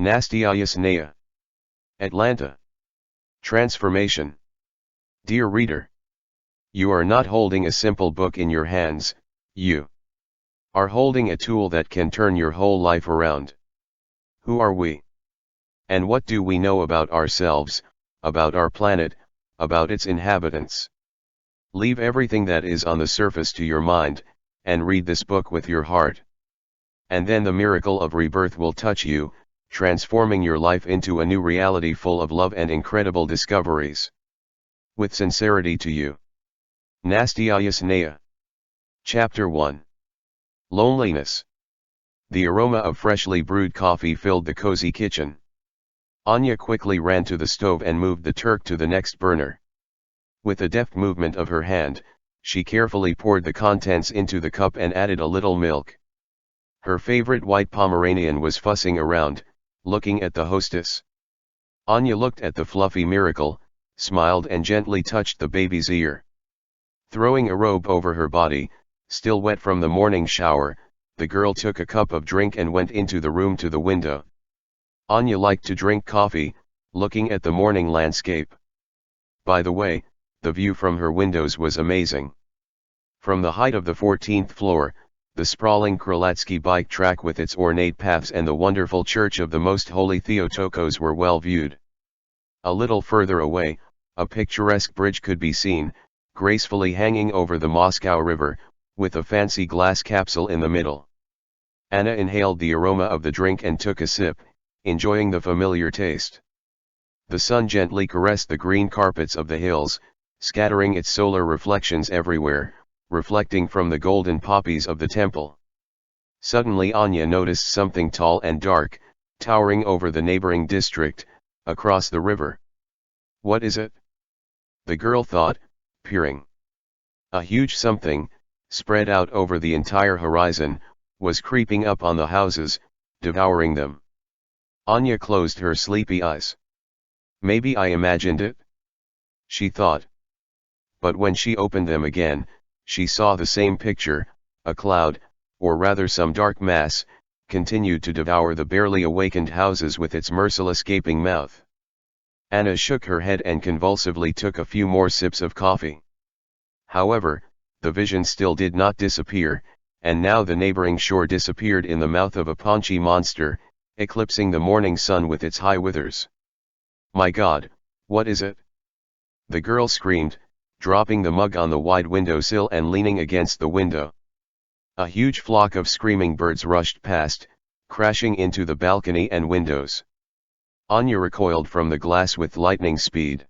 Nastya Yasnaya. Atlanta. Transformation. Dear reader, you are not holding a simple book in your hands, you are holding a tool that can turn your whole life around. Who are we? And what do we know about ourselves, about our planet, about its inhabitants? Leave everything that is on the surface to your mind, and read this book with your heart. And then the miracle of rebirth will touch you, transforming your life into a new reality full of love and incredible discoveries. With sincerity to you. Nastya Yasnaya. Chapter 1. Loneliness. The aroma of freshly brewed coffee filled the cozy kitchen. Anya quickly ran to the stove and moved the Turk to the next burner. With a deft movement of her hand, she carefully poured the contents into the cup and added a little milk. Her favorite white Pomeranian was fussing around, looking at the hostess. Anya looked at the fluffy miracle, smiled and gently touched the baby's ear. Throwing a robe over her body, still wet from the morning shower, the girl took a cup of drink and went into the room to the window. Anya liked to drink coffee, looking at the morning landscape. By the way, the view from her windows was amazing. From the height of the 14th floor, the sprawling Krolatsky bike track with its ornate paths and the wonderful church of the Most Holy Theotokos were well viewed. A little further away, a picturesque bridge could be seen, gracefully hanging over the Moscow River, with a fancy glass capsule in the middle. Anna inhaled the aroma of the drink and took a sip, enjoying the familiar taste. The sun gently caressed the green carpets of the hills, scattering its solar reflections everywhere, reflecting from the golden poppies of the temple. Suddenly Anya noticed something tall and dark, towering over the neighboring district, across the river. What is it? The girl thought, peering. A huge something, spread out over the entire horizon, was creeping up on the houses, devouring them. Anya closed her sleepy eyes. Maybe I imagined it? She thought. But when she opened them again, she saw the same picture. A cloud, or rather some dark mass, continued to devour the barely awakened houses with its merciless gaping mouth. Anna shook her head and convulsively took a few more sips of coffee. However, the vision still did not disappear, and now the neighboring shore disappeared in the mouth of a paunchy monster, eclipsing the morning sun with its high withers. My God, what is it? The girl screamed, dropping the mug on the wide windowsill and leaning against the window. A huge flock of screaming birds rushed past, crashing into the balcony and windows. Anya recoiled from the glass with lightning speed.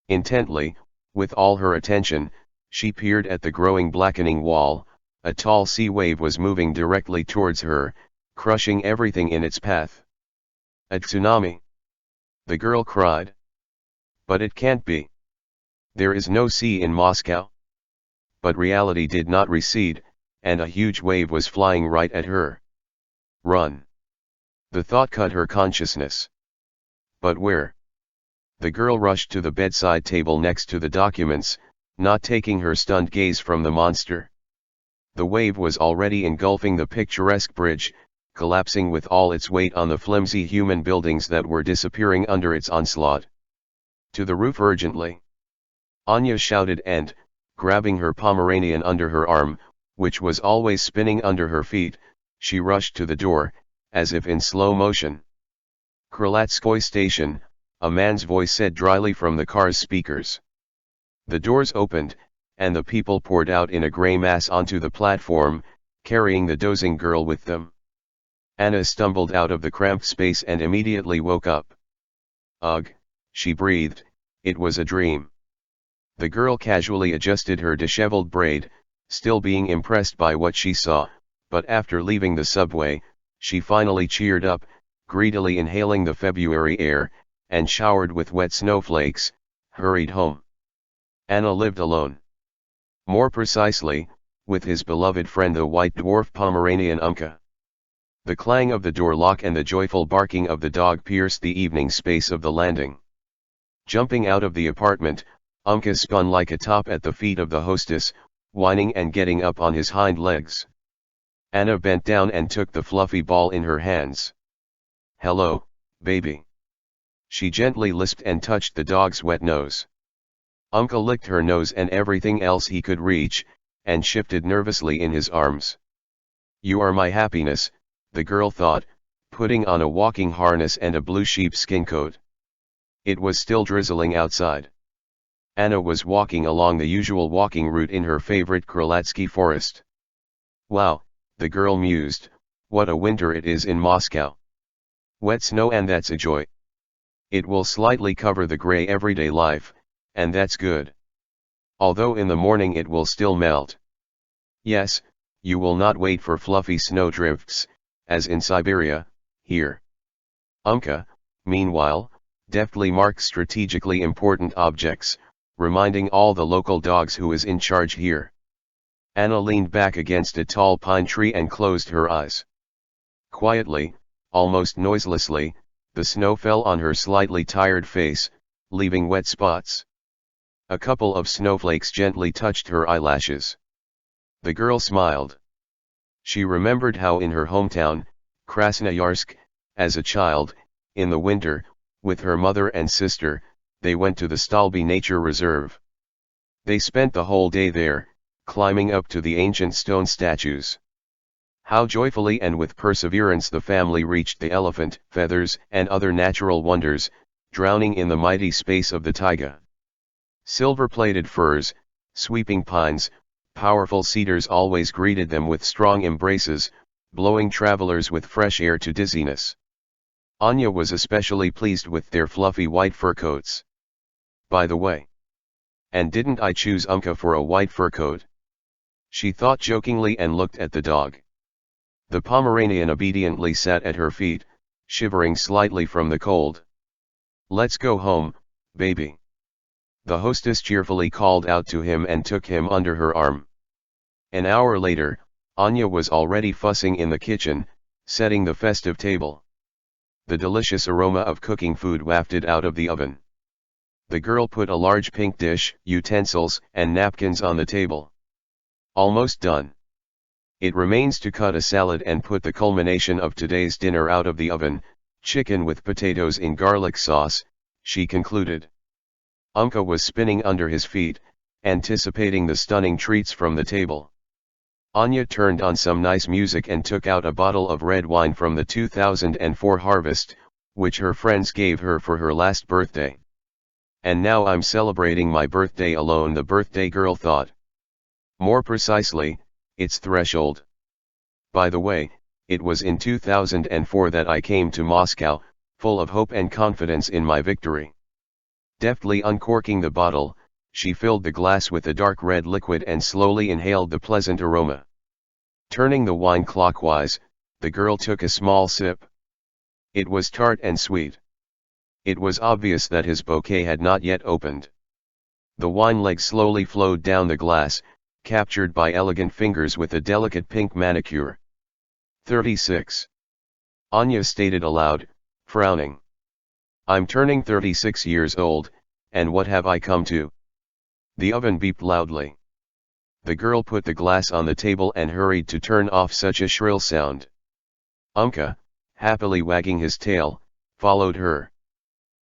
Intently, with all her attention, she peered at the growing blackening wall. A tall sea wave was moving directly towards her, crushing everything in its path. A tsunami! The girl cried. But it can't be. There is no sea in Moscow. But reality did not recede, and a huge wave was flying right at her. Run! The thought cut her consciousness. But where? The girl rushed to the bedside table next to the documents, not taking her stunned gaze from the monster. The wave was already engulfing the picturesque bridge, collapsing with all its weight on the flimsy human buildings that were disappearing under its onslaught. To the roof urgently! Anya shouted and, grabbing her Pomeranian under her arm, which was always spinning under her feet, she rushed to the door, as if in slow motion. Krolatsky Station, a man's voice said dryly from the car's speakers. The doors opened, and the people poured out in a grey mass onto the platform, carrying the dozing girl with them. Anna stumbled out of the cramped space and immediately woke up. Ugh, she breathed, it was a dream. The girl casually adjusted her disheveled braid, still being impressed by what she saw, but after leaving the subway, she finally cheered up, greedily inhaling the February air, and showered with wet snowflakes, hurried home. Anna lived alone. More precisely, with his beloved friend the white dwarf Pomeranian Umka. The clang of the door lock and the joyful barking of the dog pierced the evening space of the landing. Jumping out of the apartment, Umka spun like a top at the feet of the hostess, whining and getting up on his hind legs. Anna bent down and took the fluffy ball in her hands. Hello, baby. She gently lisped and touched the dog's wet nose. Umka licked her nose and everything else he could reach, and shifted nervously in his arms. You are my happiness, the girl thought, putting on a walking harness and a blue sheepskin coat. It was still drizzling outside. Anna was walking along the usual walking route in her favorite Kralatsky forest. Wow, the girl mused, what a winter it is in Moscow. Wet snow, and that's a joy. It will slightly cover the gray everyday life, and that's good. Although in the morning it will still melt. Yes, you will not wait for fluffy snowdrifts, as in Siberia, here. Umka, meanwhile, deftly marks strategically important objects, reminding all the local dogs who is in charge here. Anna leaned back against a tall pine tree and closed her eyes. Quietly, almost noiselessly, the snow fell on her slightly tired face, leaving wet spots. A couple of snowflakes gently touched her eyelashes. The girl smiled. She remembered how in her hometown, Krasnoyarsk, as a child, in the winter, with her mother and sister, they went to the Stalby Nature Reserve. They spent the whole day there, climbing up to the ancient stone statues. How joyfully and with perseverance the family reached the elephant, feathers, and other natural wonders, drowning in the mighty space of the taiga. Silver-plated firs, sweeping pines, powerful cedars always greeted them with strong embraces, blowing travelers with fresh air to dizziness. Anya was especially pleased with their fluffy white fur coats. By the way. And didn't I choose Umka for a white fur coat? She thought jokingly and looked at the dog. The Pomeranian obediently sat at her feet, shivering slightly from the cold. Let's go home, baby. The hostess cheerfully called out to him and took him under her arm. An hour later, Anya was already fussing in the kitchen, setting the festive table. The delicious aroma of cooking food wafted out of the oven. The girl put a large pink dish, utensils, and napkins on the table. Almost done. It remains to cut a salad and put the culmination of today's dinner out of the oven, chicken with potatoes in garlic sauce, she concluded. Umka was spinning under his feet, anticipating the stunning treats from the table. Anya turned on some nice music and took out a bottle of red wine from the 2004 harvest, which her friends gave her for her last birthday. And now I'm celebrating my birthday alone, the birthday girl thought. More precisely, its threshold. By the way, it was in 2004 that I came to Moscow, full of hope and confidence in my victory. Deftly uncorking the bottle, she filled the glass with a dark red liquid and slowly inhaled the pleasant aroma. Turning the wine clockwise, the girl took a small sip. It was tart and sweet. It was obvious that his bouquet had not yet opened. The wine leg slowly flowed down the glass, captured by elegant fingers with a delicate pink manicure. 36. Anya stated aloud, frowning. I'm turning 36 years old, and what have I come to? The oven beeped loudly. The girl put the glass on the table and hurried to turn off such a shrill sound. Umka, happily wagging his tail, followed her.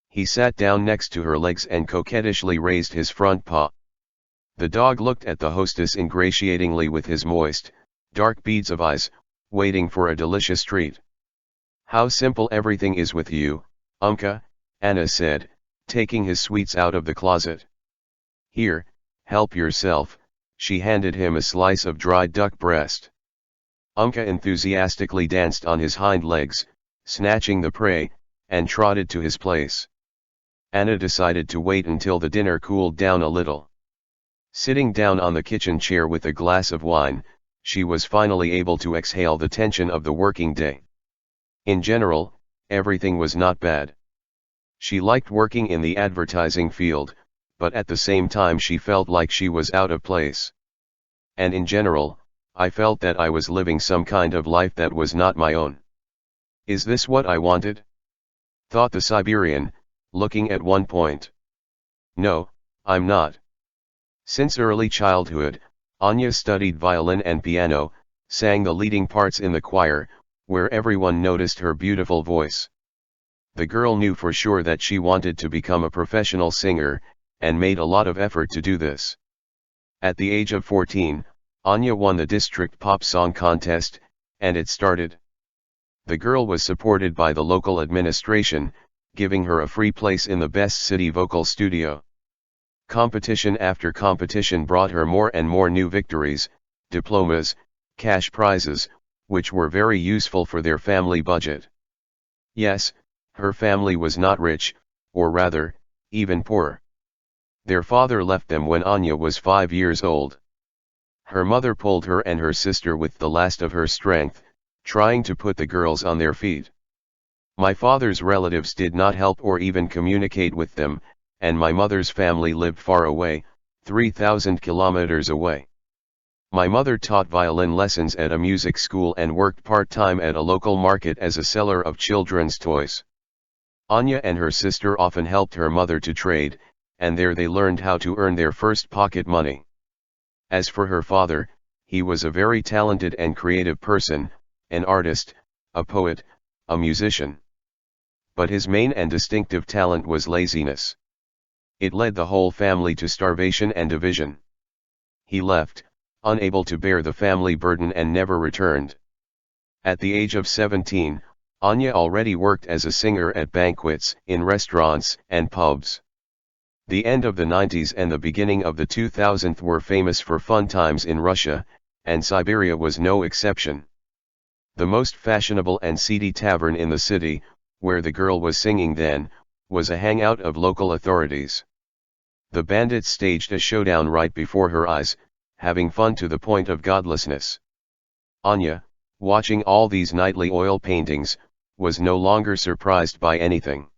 He sat down next to her legs and coquettishly raised his front paw. The dog looked at the hostess ingratiatingly with his moist, dark beads of eyes, waiting for a delicious treat. How simple everything is with you, Umka, Anna said, taking his sweets out of the closet. Here, help yourself, she handed him a slice of dried duck breast. Umka enthusiastically danced on his hind legs, snatching the prey, and trotted to his place. Anna decided to wait until the dinner cooled down a little. Sitting down on the kitchen chair with a glass of wine, she was finally able to exhale the tension of the working day. In general, everything was not bad. She liked working in the advertising field, but at the same time she felt like she was out of place. And in general, I felt that I was living some kind of life that was not my own. Is this what I wanted? Thought the Siberian, looking at one point. No, I'm not. Since early childhood, Anya studied violin and piano, sang the leading parts in the choir, where everyone noticed her beautiful voice. The girl knew for sure that she wanted to become a professional singer, and made a lot of effort to do this. At the age of 14, Anya won the district pop song contest, and it started. The girl was supported by the local administration, giving her a free place in the best city vocal studio. Competition after competition brought her more and more new victories, diplomas, cash prizes, which were very useful for their family budget. Yes, her family was not rich, or rather, even poor. Their father left them when Anya was 5 years old. Her mother pulled her and her sister with the last of her strength, trying to put the girls on their feet. My father's relatives did not help or even communicate with them, and my mother's family lived far away, 3,000 kilometers away. My mother taught violin lessons at a music school and worked part-time at a local market as a seller of children's toys. Anya and her sister often helped her mother to trade, and there they learned how to earn their first pocket money. As for her father, he was a very talented and creative person, an artist, a poet, a musician. But his main and distinctive talent was laziness. It led the whole family to starvation and division. He left, unable to bear the family burden, and never returned. At the age of 17, Anya already worked as a singer at banquets, in restaurants and pubs. The end of the 90s and the beginning of the 2000s were famous for fun times in Russia, and Siberia was no exception. The most fashionable and seedy tavern in the city, where the girl was singing then, was a hangout of local authorities. The bandits staged a showdown right before her eyes, having fun to the point of godlessness. Anya, watching all these nightly oil paintings, was no longer surprised by anything.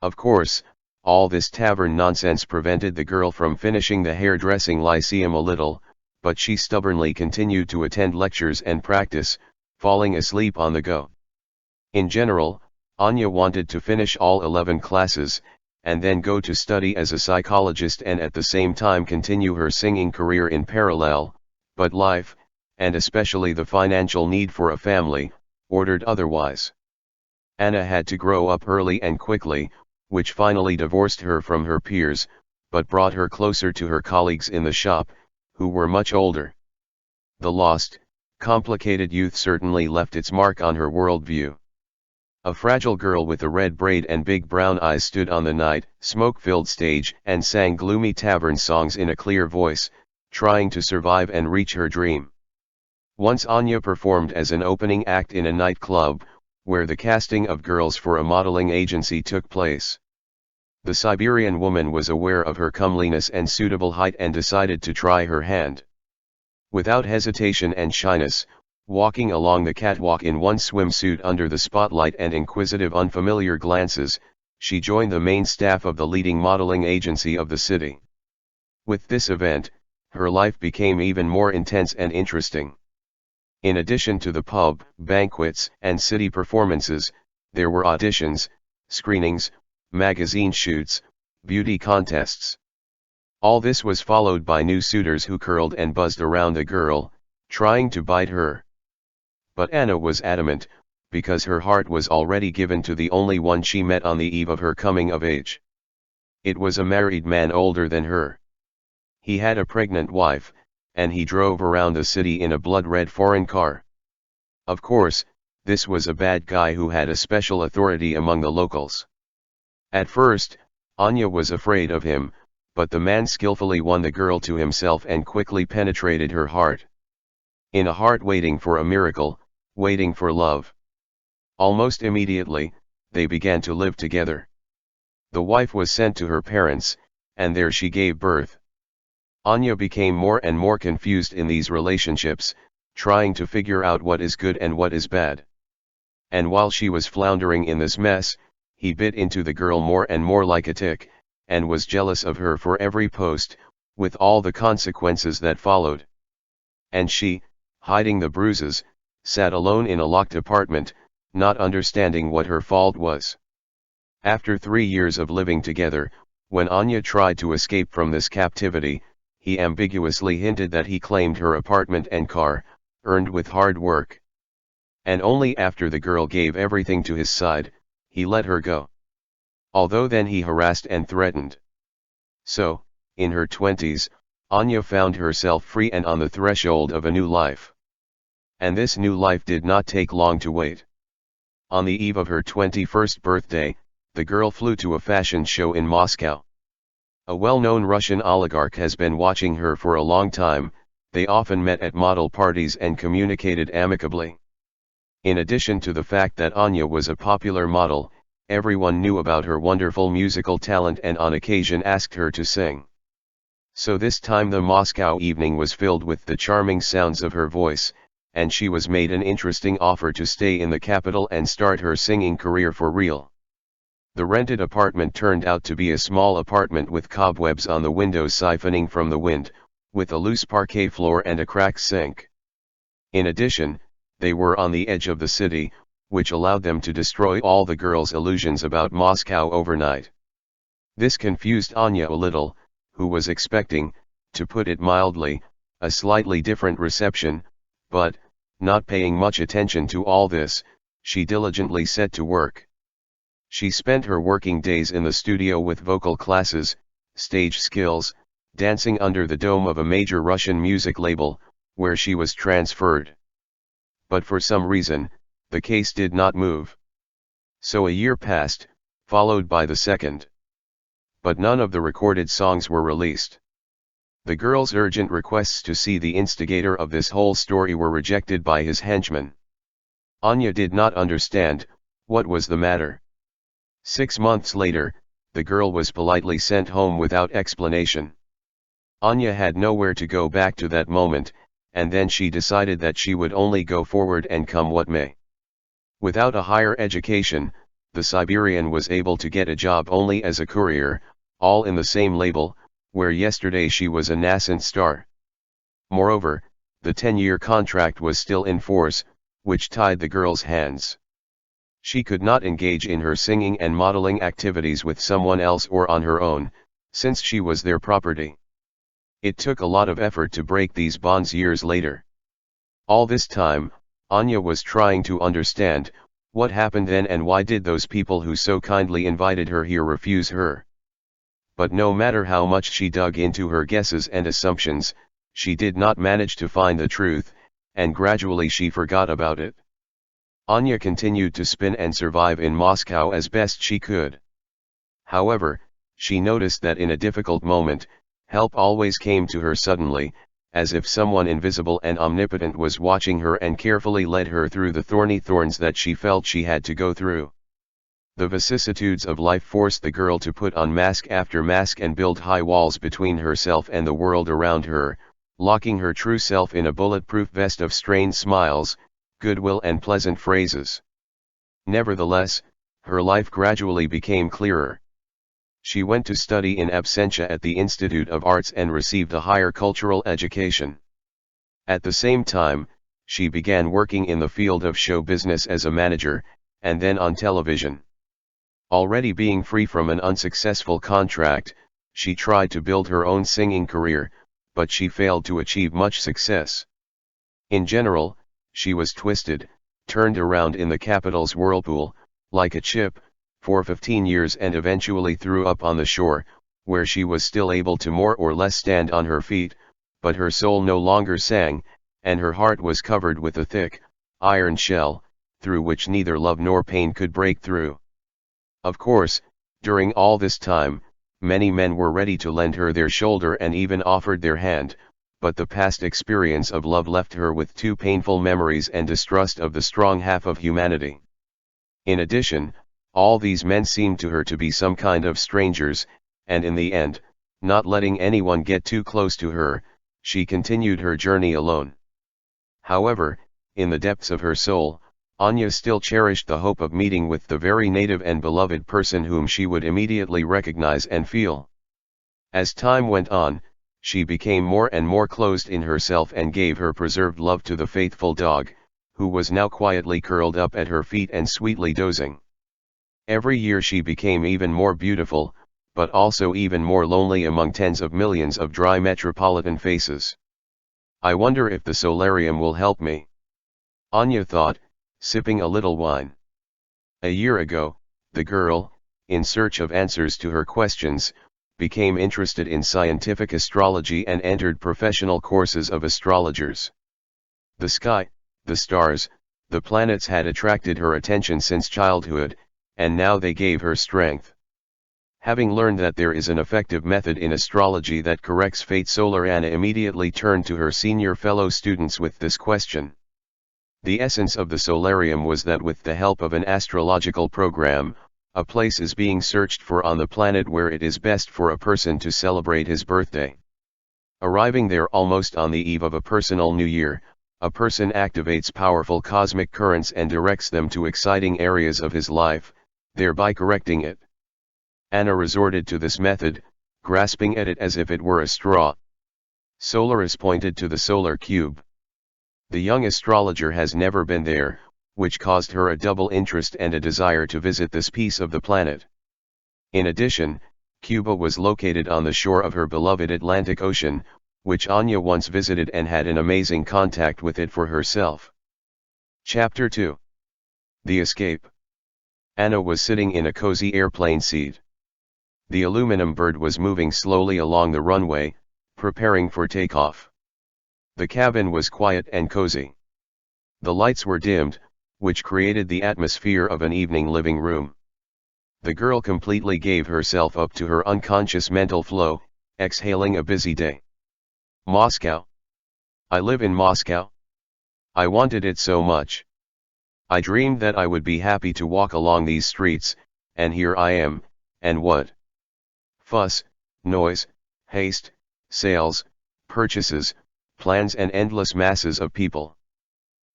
Of course, all this tavern nonsense prevented the girl from finishing the hairdressing lyceum a little, but she stubbornly continued to attend lectures and practice, falling asleep on the go. In general, Anya wanted to finish all 11 classes, and then go to study as a psychologist and at the same time continue her singing career in parallel, but life, and especially the financial need for a family, ordered otherwise. Anna had to grow up early and quickly, which finally divorced her from her peers, but brought her closer to her colleagues in the shop, who were much older. The lost, complicated youth certainly left its mark on her worldview. A fragile girl with a red braid and big brown eyes stood on the night, smoke-filled stage and sang gloomy tavern songs in a clear voice, trying to survive and reach her dream. Once Anya performed as an opening act in a nightclub, where the casting of girls for a modeling agency took place. The Siberian woman was aware of her comeliness and suitable height and decided to try her hand. Without hesitation and shyness, walking along the catwalk in one swimsuit under the spotlight and inquisitive unfamiliar glances, she joined the main staff of the leading modeling agency of the city. With this event, her life became even more intense and interesting. In addition to the pub, banquets, and city performances, there were auditions, screenings, magazine shoots, beauty contests. All this was followed by new suitors who curled and buzzed around the girl, trying to bite her. But Anna was adamant, because her heart was already given to the only one she met on the eve of her coming of age. It was a married man older than her. He had a pregnant wife, and he drove around the city in a blood-red foreign car. Of course, this was a bad guy who had a special authority among the locals. At first, Anya was afraid of him, but the man skillfully won the girl to himself and quickly penetrated her heart. In a heart waiting for a miracle, waiting for love. Almost immediately, they began to live together. The wife was sent to her parents, and there she gave birth. Anya became more and more confused in these relationships, trying to figure out what is good and what is bad. And while she was floundering in this mess, he bit into the girl more and more like a tick, and was jealous of her for every post, with all the consequences that followed. And she, hiding the bruises, sat alone in a locked apartment, not understanding what her fault was. After 3 years of living together, when Anya tried to escape from this captivity, he ambiguously hinted that he claimed her apartment and car, earned with hard work. And only after the girl gave everything to his side, he let her go. Although then he harassed and threatened. So, in her 20s, Anya found herself free and on the threshold of a new life. And this new life did not take long to wait. On the eve of her 21st birthday, the girl flew to a fashion show in Moscow. A well-known Russian oligarch has been watching her for a long time. They often met at model parties and communicated amicably. In addition to the fact that Anya was a popular model, everyone knew about her wonderful musical talent and on occasion asked her to sing. So this time the Moscow evening was filled with the charming sounds of her voice, and she was made an interesting offer to stay in the capital and start her singing career for real. The rented apartment turned out to be a small apartment with cobwebs on the windows siphoning from the wind, with a loose parquet floor and a cracked sink. In addition, they were on the edge of the city, which allowed them to destroy all the girls' illusions about Moscow overnight. This confused Anya a little, who was expecting, to put it mildly, a slightly different reception, but, not paying much attention to all this, she diligently set to work. She spent her working days in the studio with vocal classes, stage skills, dancing under the dome of a major Russian music label, where she was transferred. But for some reason, the case did not move. So a year passed, followed by the second. But none of the recorded songs were released. The girl's urgent requests to see the instigator of this whole story were rejected by his henchmen. Anya did not understand what was the matter. 6 months later, the girl was politely sent home without explanation. Anya had nowhere to go back to that moment, and then she decided that she would only go forward and come what may. Without a higher education, the Siberian was able to get a job only as a courier, all in the same label, where yesterday she was a nascent star. Moreover, the 10-year contract was still in force, which tied the girl's hands. She could not engage in her singing and modeling activities with someone else or on her own, since she was their property. It took a lot of effort to break these bonds years later. All this time, Anya was trying to understand what happened then and why did those people who so kindly invited her here refuse her. But no matter how much she dug into her guesses and assumptions, she did not manage to find the truth, and gradually she forgot about it. Anya continued to spin and survive in Moscow as best she could. However, she noticed that in a difficult moment, help always came to her suddenly, as if someone invisible and omnipotent was watching her and carefully led her through the thorny thorns that she felt she had to go through. The vicissitudes of life forced the girl to put on mask after mask and build high walls between herself and the world around her, locking her true self in a bulletproof vest of strained smiles, goodwill and pleasant phrases. Nevertheless, her life gradually became clearer. She went to study in absentia at the Institute of Arts and received a higher cultural education. At the same time, she began working in the field of show business as a manager, and then on television. Already being free from an unsuccessful contract, she tried to build her own singing career, but she failed to achieve much success. In general, she was twisted, turned around in the capital's whirlpool, like a chip, for 15 years and eventually threw up on the shore, where she was still able to more or less stand on her feet, but her soul no longer sang, and her heart was covered with a thick, iron shell, through which neither love nor pain could break through. Of course, during all this time, many men were ready to lend her their shoulder and even offered their hand, but the past experience of love left her with too painful memories and distrust of the strong half of humanity. In addition, all these men seemed to her to be some kind of strangers, and in the end, not letting anyone get too close to her, she continued her journey alone. However, in the depths of her soul, Anya still cherished the hope of meeting with the very native and beloved person whom she would immediately recognize and feel. As time went on, she became more and more closed in herself and gave her preserved love to the faithful dog, who was now quietly curled up at her feet and sweetly dozing. Every year she became even more beautiful, but also even more lonely among tens of millions of dry metropolitan faces. I wonder if the solarium will help me, Anya thought, sipping a little wine. A year ago, The girl, in search of answers to her questions, became interested in scientific astrology and entered professional courses of astrologers. The sky, the stars, the planets had attracted her attention since childhood, and now they gave her strength. Having learned that there is an effective method in astrology that corrects fate, Anna immediately turned to her senior fellow students with this question. The essence of the solarium was that with the help of an astrological program, a place is being searched for on the planet where it is best for a person to celebrate his birthday. Arriving there almost on the eve of a personal new year, a person activates powerful cosmic currents and directs them to exciting areas of his life, thereby correcting it. Anna resorted to this method, grasping at it as if it were a straw. Solaris pointed to the solar cube. The young astrologer has never been there, which caused her a double interest and a desire to visit this piece of the planet. In addition, Cuba was located on the shore of her beloved Atlantic Ocean, which Anya once visited and had an amazing contact with it for herself. Chapter 2. The Escape. Anna was sitting in a cozy airplane seat. The aluminum bird was moving slowly along the runway, preparing for takeoff. The cabin was quiet and cozy. The lights were dimmed, which created the atmosphere of an evening living room. The girl completely gave herself up to her unconscious mental flow, exhaling a busy day. Moscow. I live in Moscow. I wanted it so much. I dreamed that I would be happy to walk along these streets, and here I am, and what? Fuss, noise, haste, sales, purchases, plans and endless masses of people.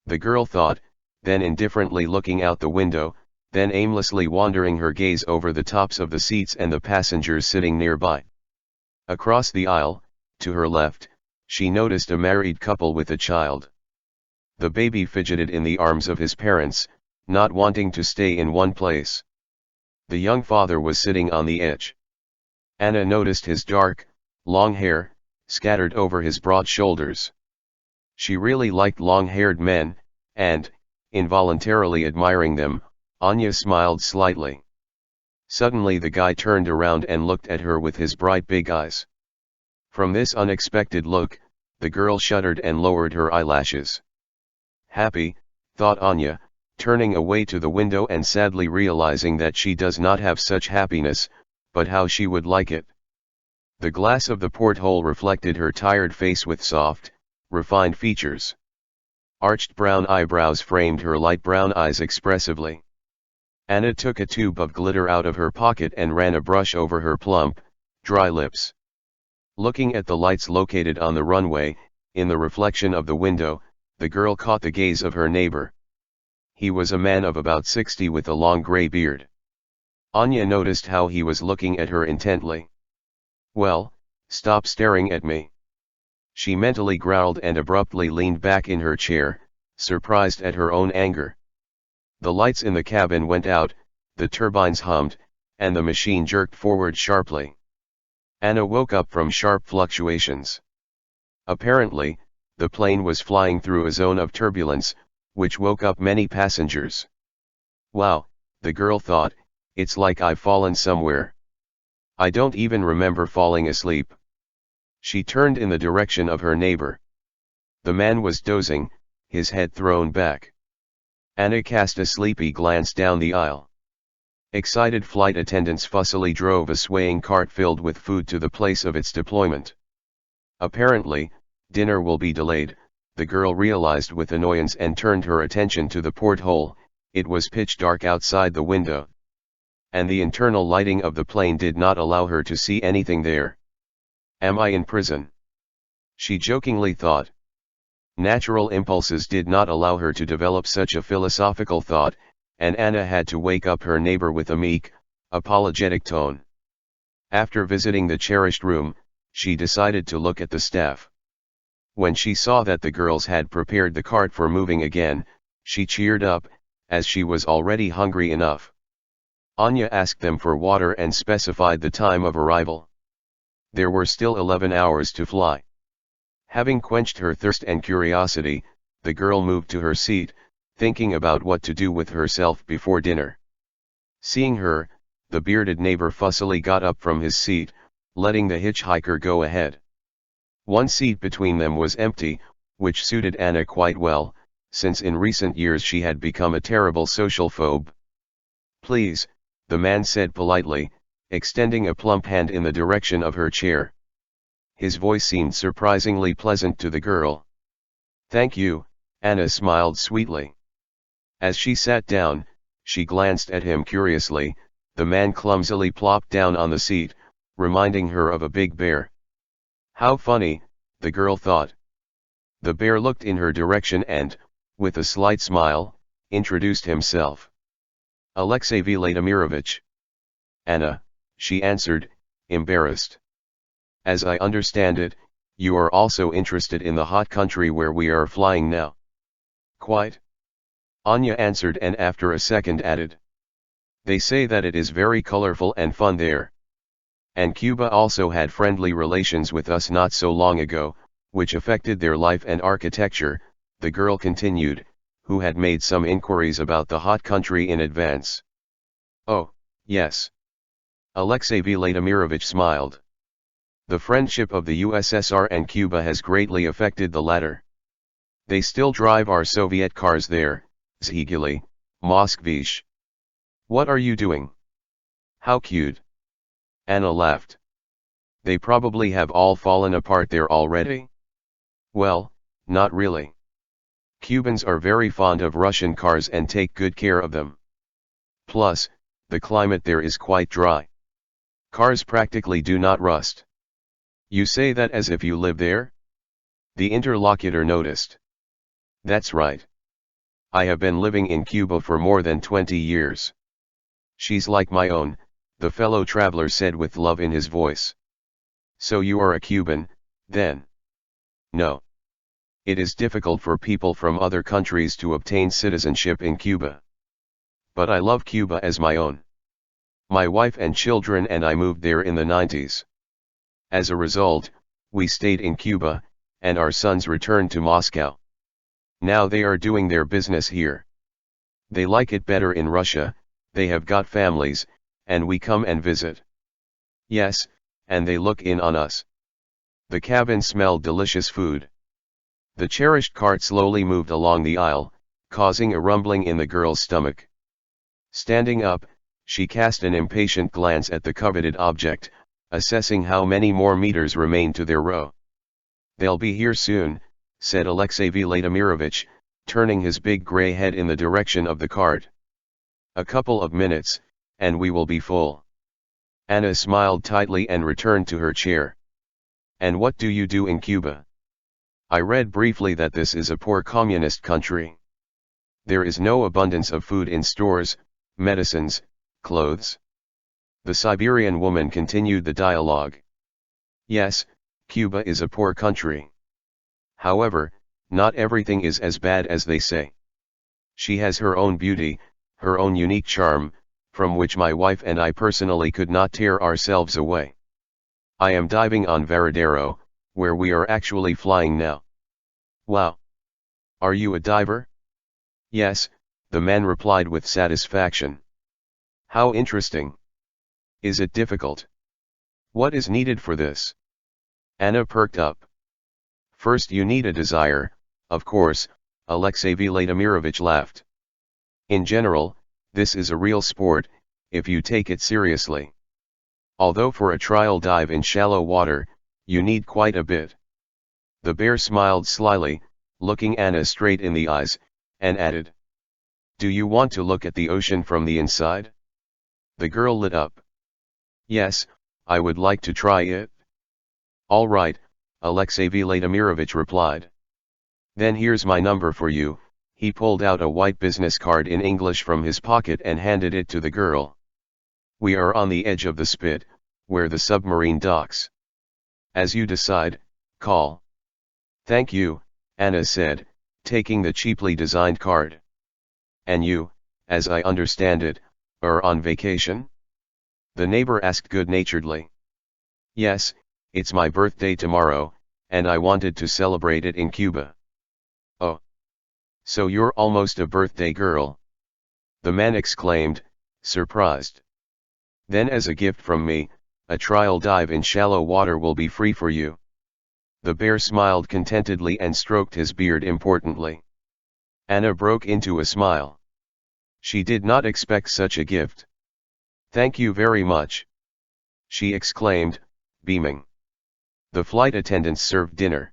The girl thought, then indifferently looking out the window, then aimlessly wandering her gaze over the tops of the seats and the passengers sitting nearby. Across the aisle, to her left, she noticed a married couple with a child. The baby fidgeted in the arms of his parents, not wanting to stay in one place. The young father was sitting on the edge. Anna noticed his dark, long hair, scattered over his broad shoulders. She really liked long-haired men, and, involuntarily admiring them, Anya smiled slightly. Suddenly the guy turned around and looked at her with his bright big eyes. From this unexpected look, the girl shuddered and lowered her eyelashes. Happy, thought Anya, turning away to the window and sadly realizing that she does not have such happiness, but how she would like it. The glass of the porthole reflected her tired face with soft, refined features. Arched brown eyebrows framed her light brown eyes expressively. Anna took a tube of glitter out of her pocket and ran a brush over her plump, dry lips. Looking at the lights located on the runway, in the reflection of the window, the girl caught the gaze of her neighbor. He was a man of about 60 with a long gray beard. Anya noticed how he was looking at her intently. Well, stop staring at me. She mentally growled and abruptly leaned back in her chair, surprised at her own anger. The lights in the cabin went out, the turbines hummed, and the machine jerked forward sharply. Anna woke up from sharp fluctuations. Apparently, the plane was flying through a zone of turbulence, which woke up many passengers. Wow, the girl thought, it's like I've fallen somewhere. I don't even remember falling asleep. She turned in the direction of her neighbor. The man was dozing, his head thrown back. Anna cast a sleepy glance down the aisle. Excited flight attendants fussily drove a swaying cart filled with food to the place of its deployment. Apparently, dinner will be delayed, the girl realized with annoyance and turned her attention to the porthole. It was pitch dark outside the window. And the internal lighting of the plane did not allow her to see anything there. Am I in prison? She jokingly thought. Natural impulses did not allow her to develop such a philosophical thought, and Anna had to wake up her neighbor with a meek, apologetic tone. After visiting the cherished room, she decided to look at the staff. When she saw that the girls had prepared the cart for moving again, she cheered up, as she was already hungry enough. Anya asked them for water and specified the time of arrival. There were still 11 hours to fly. Having quenched her thirst and curiosity, the girl moved to her seat, thinking about what to do with herself before dinner. Seeing her, the bearded neighbor fussily got up from his seat, letting the hitchhiker go ahead. One seat between them was empty, which suited Anna quite well, since in recent years she had become a terrible social phobe. "Please," the man said politely, extending a plump hand in the direction of her chair. His voice seemed surprisingly pleasant to the girl. "Thank you," Anna smiled sweetly. As she sat down, she glanced at him curiously. The man clumsily plopped down on the seat, reminding her of a big bear. How funny, the girl thought. The bear looked in her direction and, with a slight smile, introduced himself. "Alexey Vladimirovich." "Anna," she answered, embarrassed. "As I understand it, you are also interested in the hot country where we are flying now." "Quite," Anya answered, and after a second added. "They say that it is very colorful and fun there. And Cuba also had friendly relations with us not so long ago, which affected their life and architecture," the girl continued, who had made some inquiries about the hot country in advance. "Oh, yes." Alexey Vladimirovich smiled. "The friendship of the USSR and Cuba has greatly affected the latter. They still drive our Soviet cars there, Zhiguli, Moskvish. What are you doing?" "How cute." Anna laughed. "They probably have all fallen apart there already?" "Well, not really. Cubans are very fond of Russian cars and take good care of them. Plus, the climate there is quite dry. Cars practically do not rust." "You say that as if you live there?" the interlocutor noticed. "That's right. I have been living in Cuba for more than 20 years. She's like my own," the fellow traveler said with love in his voice. "So you are a Cuban, then?" "No. It is difficult for people from other countries to obtain citizenship in Cuba. But I love Cuba as my own. My wife and children and I moved there in the 90s. As a result, we stayed in Cuba, and our sons returned to Moscow. Now they are doing their business here. They like it better in Russia, they have got families, and we come and visit. Yes, and they look in on us." The cabin smelled delicious food. The cherished cart slowly moved along the aisle, causing a rumbling in the girl's stomach. Standing up, she cast an impatient glance at the coveted object, assessing how many more meters remained to their row. "They'll be here soon," said Alexey Vladimirovich, turning his big gray head in the direction of the cart. "A couple of minutes, and we will be full." Anna smiled tightly and returned to her chair. "And what do you do in Cuba?" "I read briefly that this is a poor communist country. There is no abundance of food in stores, medicines, clothes." The Siberian woman continued the dialogue. "Yes, Cuba is a poor country. However, not everything is as bad as they say. She has her own beauty, her own unique charm, from which my wife and I personally could not tear ourselves away. I am diving on Varadero, where we are actually flying now." "Wow! Are you a diver?" "Yes," the man replied with satisfaction. "How interesting. Is it difficult? What is needed for this?" Anna perked up. "First you need a desire, of course," Alexey Vladimirovich laughed. "In general, this is a real sport, if you take it seriously. Although for a trial dive in shallow water, you need quite a bit." The bear smiled slyly, looking Anna straight in the eyes, and added, "Do you want to look at the ocean from the inside?" The girl lit up. "Yes, I would like to try it." "All right," Alexey Vladimirovich replied. "Then here's my number for you." He pulled out a white business card in English from his pocket and handed it to the girl. "We are on the edge of the spit, where the submarine docks. As you decide, call." "Thank you," Anna said, taking the cheaply designed card. "And you, as I understand it, are on vacation?" the neighbor asked good-naturedly. "Yes, it's my birthday tomorrow, and I wanted to celebrate it in Cuba." "Oh. So you're almost a birthday girl?" the man exclaimed, surprised. Then as a gift from me, a trial dive in shallow water will be free for you. The bear smiled contentedly and stroked his beard importantly. Anna broke into a smile. She did not expect such a gift. Thank you very much, she exclaimed, beaming. The flight attendants served dinner.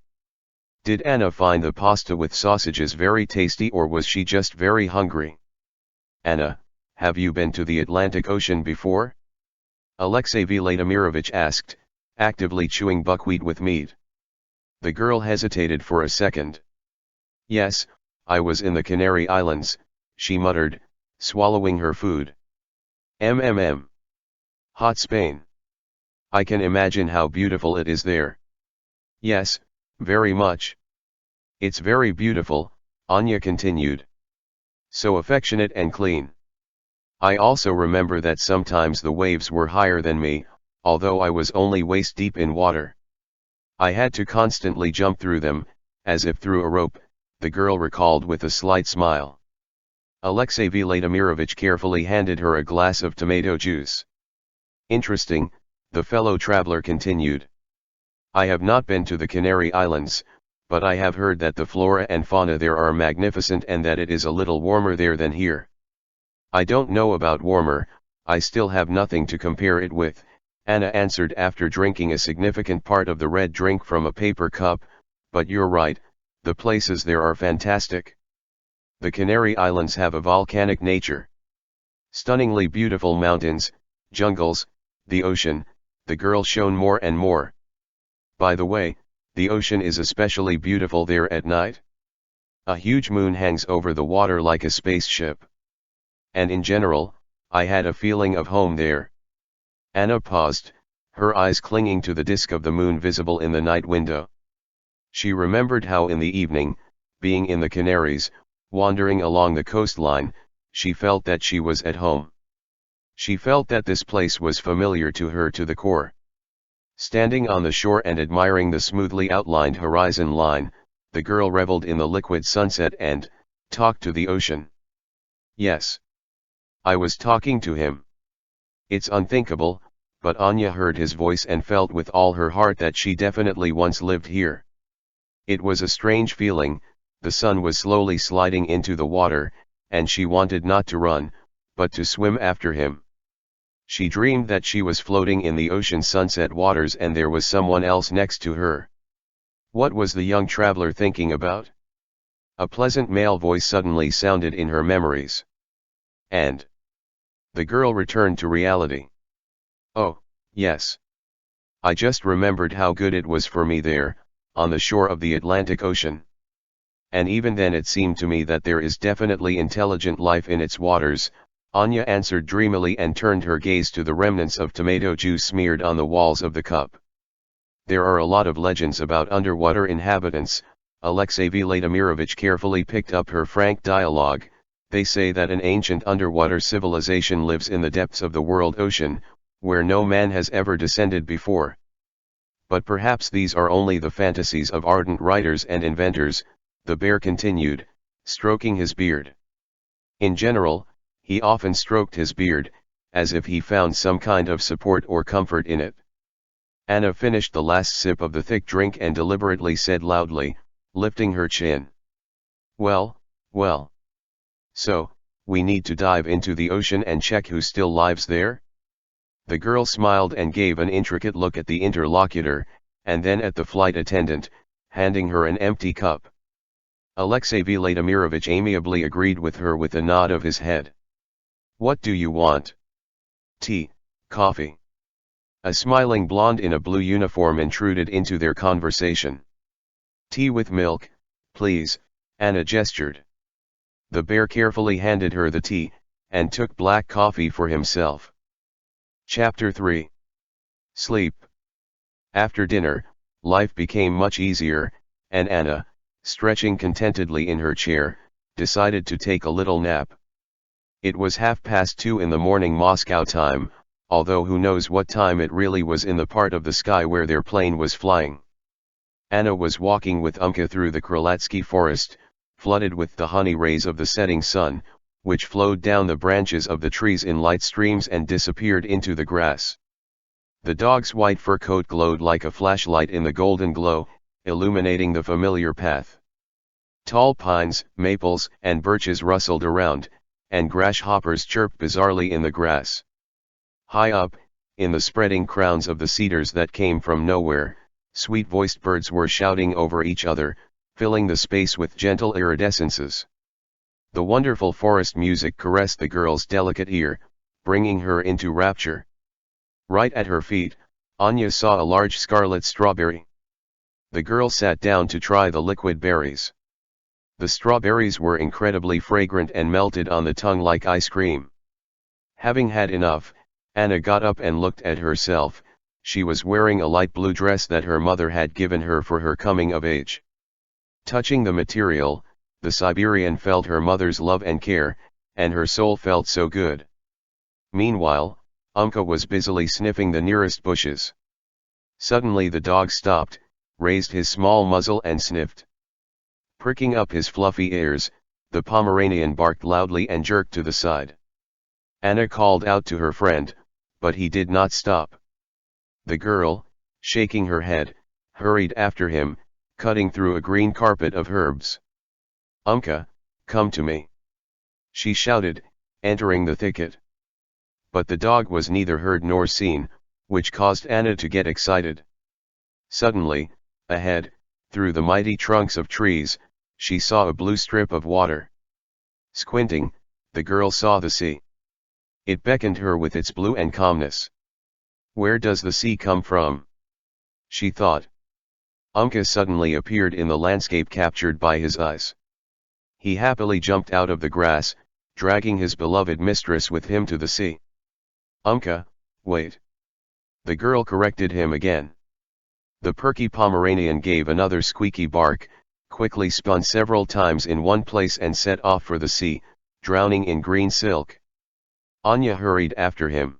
Did Anna find the pasta with sausages very tasty, or was she just very hungry? Anna, have you been to the Atlantic Ocean before? Alexey Vladimirovich asked, actively chewing buckwheat with meat. The girl hesitated for a second. Yes, I was in the Canary Islands, she muttered, swallowing her food. Hot Spain. I can imagine how beautiful it is there. Yes, very much. It's very beautiful, Anya continued. So affectionate and clean. I also remember that sometimes the waves were higher than me, although I was only waist deep in water. I had to constantly jump through them, as if through a rope, the girl recalled with a slight smile. Alexey Vladimirovich carefully handed her a glass of tomato juice. Interesting, the fellow traveler continued. I have not been to the Canary Islands, but I have heard that the flora and fauna there are magnificent and that it is a little warmer there than here. I don't know about warmer, I still have nothing to compare it with, Anna answered after drinking a significant part of the red drink from a paper cup, but you're right, the places there are fantastic. The Canary Islands have a volcanic nature. Stunningly beautiful mountains, jungles, the ocean, the girl shone more and more. By the way, the ocean is especially beautiful there at night. A huge moon hangs over the water like a spaceship. And in general, I had a feeling of home there. Anna paused, her eyes clinging to the disk of the moon visible in the night window. She remembered how in the evening, being in the Canaries, wandering along the coastline, she felt that she was at home. She felt that this place was familiar to her to the core. Standing on the shore and admiring the smoothly outlined horizon line, the girl reveled in the liquid sunset and talked to the ocean. Yes. I was talking to him. It's unthinkable, but Anya heard his voice and felt with all her heart that she definitely once lived here. It was a strange feeling, the sun was slowly sliding into the water, and she wanted not to run, but to swim after him. She dreamed that she was floating in the ocean sunset waters and there was someone else next to her. What was the young traveler thinking about? A pleasant male voice suddenly sounded in her memories. And the girl returned to reality. Oh, yes. I just remembered how good it was for me there, on the shore of the Atlantic Ocean. And even then it seemed to me that there is definitely intelligent life in its waters, Anya answered dreamily and turned her gaze to the remnants of tomato juice smeared on the walls of the cup. There are a lot of legends about underwater inhabitants, Alexey Vladimirovich carefully picked up her frank dialogue. They say that an ancient underwater civilization lives in the depths of the world ocean, where no man has ever descended before. But perhaps these are only the fantasies of ardent writers and inventors, the bear continued, stroking his beard. In general, he often stroked his beard, as if he found some kind of support or comfort in it. Anna finished the last sip of the thick drink and deliberately said loudly, lifting her chin. Well. So, we need to dive into the ocean and check who still lives there? The girl smiled and gave an intricate look at the interlocutor, and then at the flight attendant, handing her an empty cup. Alexey Vladimirovich amiably agreed with her with a nod of his head. What do you want? Tea, coffee. A smiling blonde in a blue uniform intruded into their conversation. Tea with milk, please, Anna gestured. The bear carefully handed her the tea, and took black coffee for himself. Chapter 3. Sleep. After dinner, life became much easier, and Anna, stretching contentedly in her chair, decided to take a little nap. It was 2:30 in the morning Moscow time, although who knows what time it really was in the part of the sky where their plane was flying. Anna was walking with Umka through the Krolatsky forest, flooded with the honey rays of the setting sun, which flowed down the branches of the trees in light streams and disappeared into the grass. The dog's white fur coat glowed like a flashlight in the golden glow, illuminating the familiar path. Tall pines, maples, and birches rustled around, and grasshoppers chirped bizarrely in the grass. High up, in the spreading crowns of the cedars that came from nowhere, sweet-voiced birds were shouting over each other, filling the space with gentle iridescences. The wonderful forest music caressed the girl's delicate ear, bringing her into rapture. Right at her feet, Anya saw a large scarlet strawberry. The girl sat down to try the liquid berries. The strawberries were incredibly fragrant and melted on the tongue like ice cream. Having had enough, Anna got up and looked at herself. She was wearing a light blue dress that her mother had given her for her coming of age. Touching the material, the Siberian felt her mother's love and care, and her soul felt so good. Meanwhile, Umka was busily sniffing the nearest bushes. Suddenly the dog stopped, raised his small muzzle and sniffed. Pricking up his fluffy ears, the Pomeranian barked loudly and jerked to the side. Anna called out to her friend, but he did not stop. The girl, shaking her head, hurried after him, cutting through a green carpet of herbs. "Umka, come to me!" she shouted, entering the thicket. But the dog was neither heard nor seen, which caused Anna to get excited. Suddenly, ahead, through the mighty trunks of trees, she saw a blue strip of water. Squinting, the girl saw the sea. It beckoned her with its blue and calmness. "Where does the sea come from?" she thought. Umka suddenly appeared in the landscape captured by his eyes. He happily jumped out of the grass, dragging his beloved mistress with him to the sea. "Umka, wait!" the girl corrected him again. The perky Pomeranian gave another squeaky bark, quickly spun several times in one place and set off for the sea, drowning in green silk. Anya hurried after him.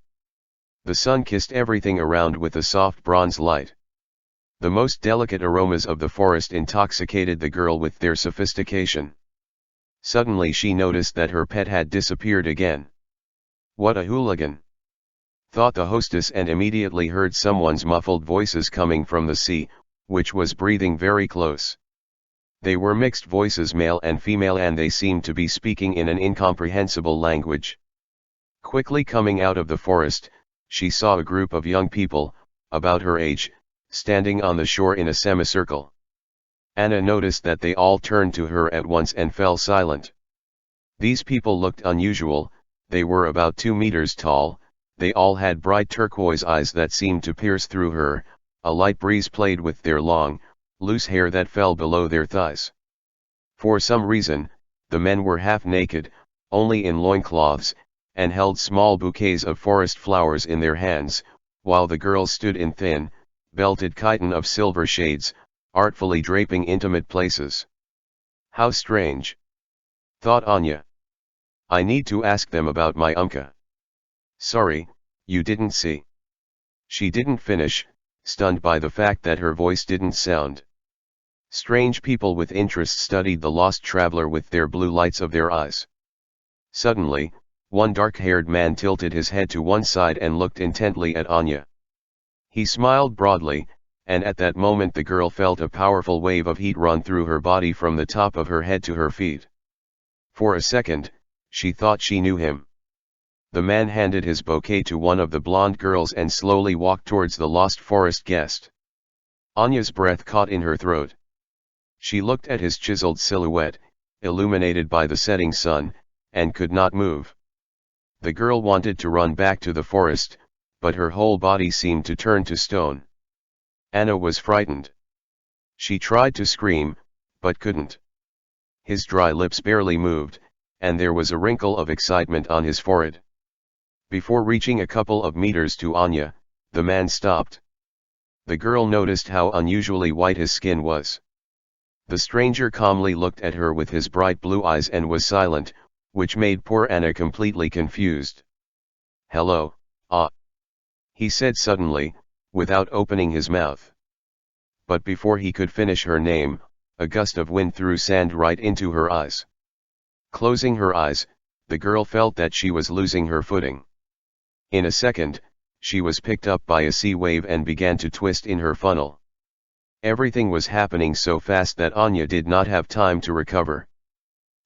The sun kissed everything around with a soft bronze light. The most delicate aromas of the forest intoxicated the girl with their sophistication. Suddenly she noticed that her pet had disappeared again. "What a hooligan!" thought the hostess, and immediately heard someone's muffled voices coming from the sea, which was breathing very close. They were mixed voices, male and female, and they seemed to be speaking in an incomprehensible language. Quickly coming out of the forest, she saw a group of young people, about her age, standing on the shore in a semicircle. Anna noticed that they all turned to her at once and fell silent. These people looked unusual. They were about 2 meters tall, they all had bright turquoise eyes that seemed to pierce through her, a light breeze played with their long, loose hair that fell below their thighs. For some reason, the men were half naked, only in loincloths, and held small bouquets of forest flowers in their hands, while the girls stood in thin, belted chiton of silver shades, artfully draping intimate places. "How strange," thought Anya. "I need to ask them about my Umka." "Sorry, you didn't see." She didn't finish, stunned by the fact that her voice didn't sound. Strange people with interest studied the lost traveler with their blue lights of their eyes. Suddenly, one dark-haired man tilted his head to one side and looked intently at Anya. He smiled broadly, and at that moment the girl felt a powerful wave of heat run through her body from the top of her head to her feet. For a second, she thought she knew him. The man handed his bouquet to one of the blonde girls and slowly walked towards the lost forest guest. Anya's breath caught in her throat. She looked at his chiseled silhouette, illuminated by the setting sun, and could not move. The girl wanted to run back to the forest, but her whole body seemed to turn to stone. Anna was frightened. She tried to scream, but couldn't. His dry lips barely moved, and there was a wrinkle of excitement on his forehead. Before reaching a couple of meters to Anya, the man stopped. The girl noticed how unusually white his skin was. The stranger calmly looked at her with his bright blue eyes and was silent, which made poor Anna completely confused. "Hello, he said suddenly, without opening his mouth. But before he could finish her name, a gust of wind threw sand right into her eyes. Closing her eyes, the girl felt that she was losing her footing. In a second, she was picked up by a sea wave and began to twist in her funnel. Everything was happening so fast that Anya did not have time to recover.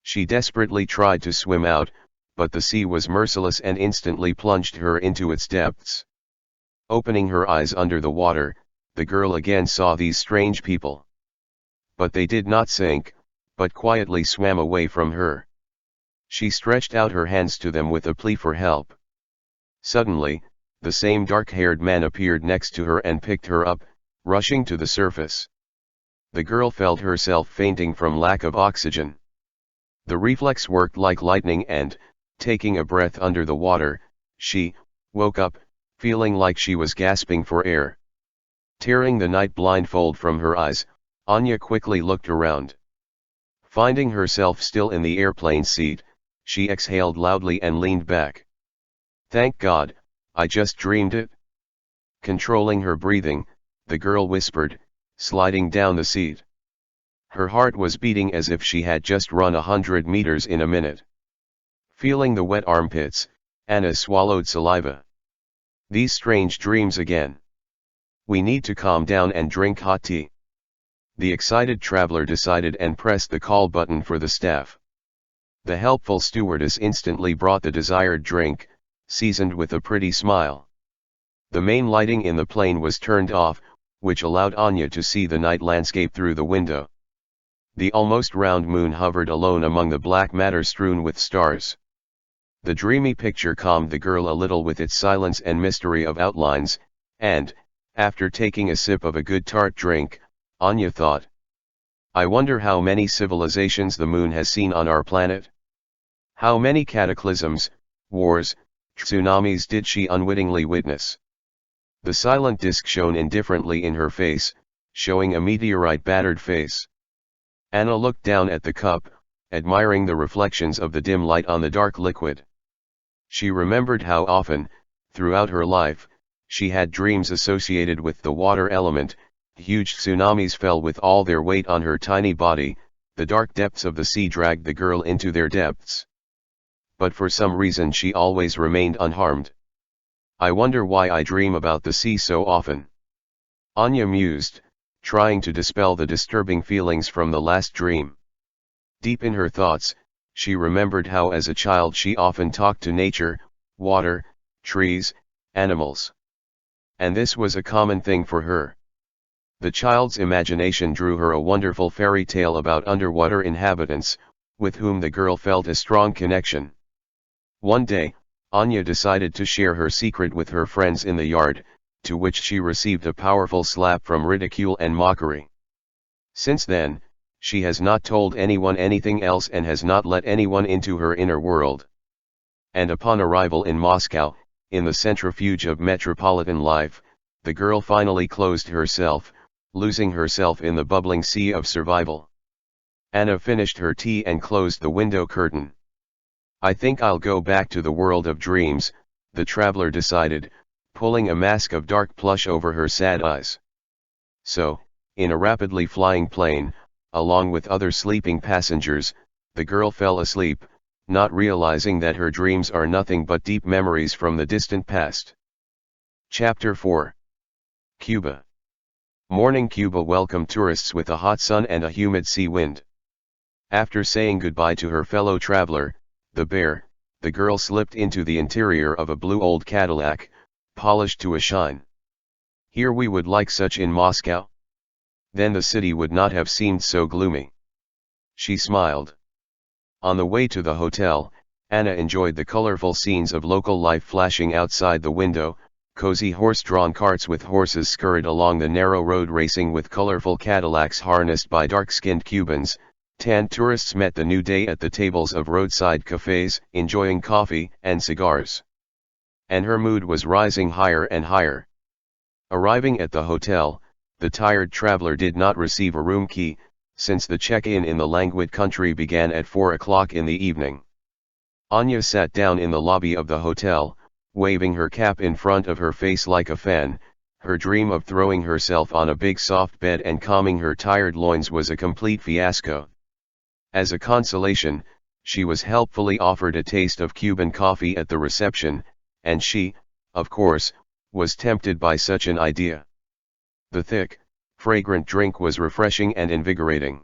She desperately tried to swim out, but the sea was merciless and instantly plunged her into its depths. Opening her eyes under the water, the girl again saw these strange people. But they did not sink, but quietly swam away from her. She stretched out her hands to them with a plea for help. Suddenly, the same dark-haired man appeared next to her and picked her up, rushing to the surface. The girl felt herself fainting from lack of oxygen. The reflex worked like lightning and, taking a breath under the water, she woke up, feeling like she was gasping for air. Tearing the night blindfold from her eyes, Anya quickly looked around. Finding herself still in the airplane seat, she exhaled loudly and leaned back. "Thank God, I just dreamed it." Controlling her breathing, the girl whispered, sliding down the seat. Her heart was beating as if she had just run 100 meters in a minute. Feeling the wet armpits, Anna swallowed saliva. These strange dreams again. We need to calm down and drink hot tea. The excited traveler decided and pressed the call button for the staff. The helpful stewardess instantly brought the desired drink, seasoned with a pretty smile. The main lighting in the plane was turned off, which allowed Anya to see the night landscape through the window. The almost round moon hovered alone among the black matter strewn with stars. The dreamy picture calmed the girl a little with its silence and mystery of outlines, and, after taking a sip of a good tart drink, Anya thought, "I wonder how many civilizations the moon has seen on our planet? How many cataclysms, wars, tsunamis did she unwittingly witness?" The silent disk shone indifferently in her face, showing a meteorite-battered face. Anna looked down at the cup, admiring the reflections of the dim light on the dark liquid. She remembered how often, throughout her life, she had dreams associated with the water element. Huge tsunamis fell with all their weight on her tiny body, the dark depths of the sea dragged the girl into their depths. But for some reason she always remained unharmed. "I wonder why I dream about the sea so often," Anya mused, trying to dispel the disturbing feelings from the last dream. Deep in her thoughts, she remembered how as a child she often talked to nature, water, trees, animals. And this was a common thing for her. The child's imagination drew her a wonderful fairy tale about underwater inhabitants, with whom the girl felt a strong connection. One day, Anya decided to share her secret with her friends in the yard, to which she received a powerful slap from ridicule and mockery. Since then, she has not told anyone anything else and has not let anyone into her inner world. And upon arrival in Moscow, in the centrifuge of metropolitan life, the girl finally closed herself, losing herself in the bubbling sea of survival. Anna finished her tea and closed the window curtain. "I think I'll go back to the world of dreams," the traveler decided, pulling a mask of dark plush over her sad eyes. So, in a rapidly flying plane, along with other sleeping passengers, the girl fell asleep, not realizing that her dreams are nothing but deep memories from the distant past. Chapter 4. Cuba. Morning. Cuba welcomed tourists with a hot sun and a humid sea wind. After saying goodbye to her fellow traveler, the bear, the girl slipped into the interior of a blue old Cadillac, polished to a shine. "Here we would like such in Moscow? Then the city would not have seemed so gloomy." She smiled. On the way to the hotel, Anna enjoyed the colorful scenes of local life flashing outside the window. Cozy horse-drawn carts with horses scurried along the narrow road racing with colorful Cadillacs harnessed by dark-skinned Cubans. Tan tourists met the new day at the tables of roadside cafes, enjoying coffee and cigars. And her mood was rising higher and higher. Arriving at the hotel, the tired traveler did not receive a room key, since the check-in in the languid country began at 4 o'clock in the evening. Anya sat down in the lobby of the hotel, waving her cap in front of her face like a fan. Her dream of throwing herself on a big soft bed and calming her tired loins was a complete fiasco. As a consolation, She was helpfully offered a taste of Cuban coffee at the reception, and she, of course, was tempted by such an idea. The thick, fragrant drink was refreshing and invigorating.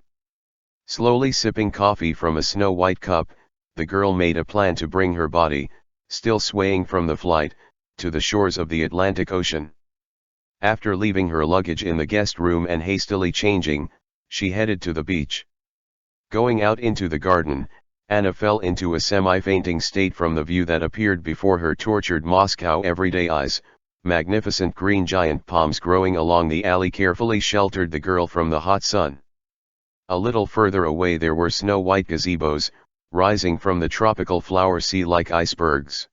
Slowly sipping coffee from a snow-white cup, the girl made a plan to bring her body, still swaying from the flight, to the shores of the Atlantic Ocean. After leaving her luggage in the guest room and hastily changing, she headed to the beach. Going out into the garden, Anna fell into a semi-fainting state from the view that appeared before her tortured Moscow everyday eyes. Magnificent green giant palms growing along the alley carefully sheltered the girl from the hot sun. A little further away there were snow-white gazebos, rising from the tropical flower sea like icebergs.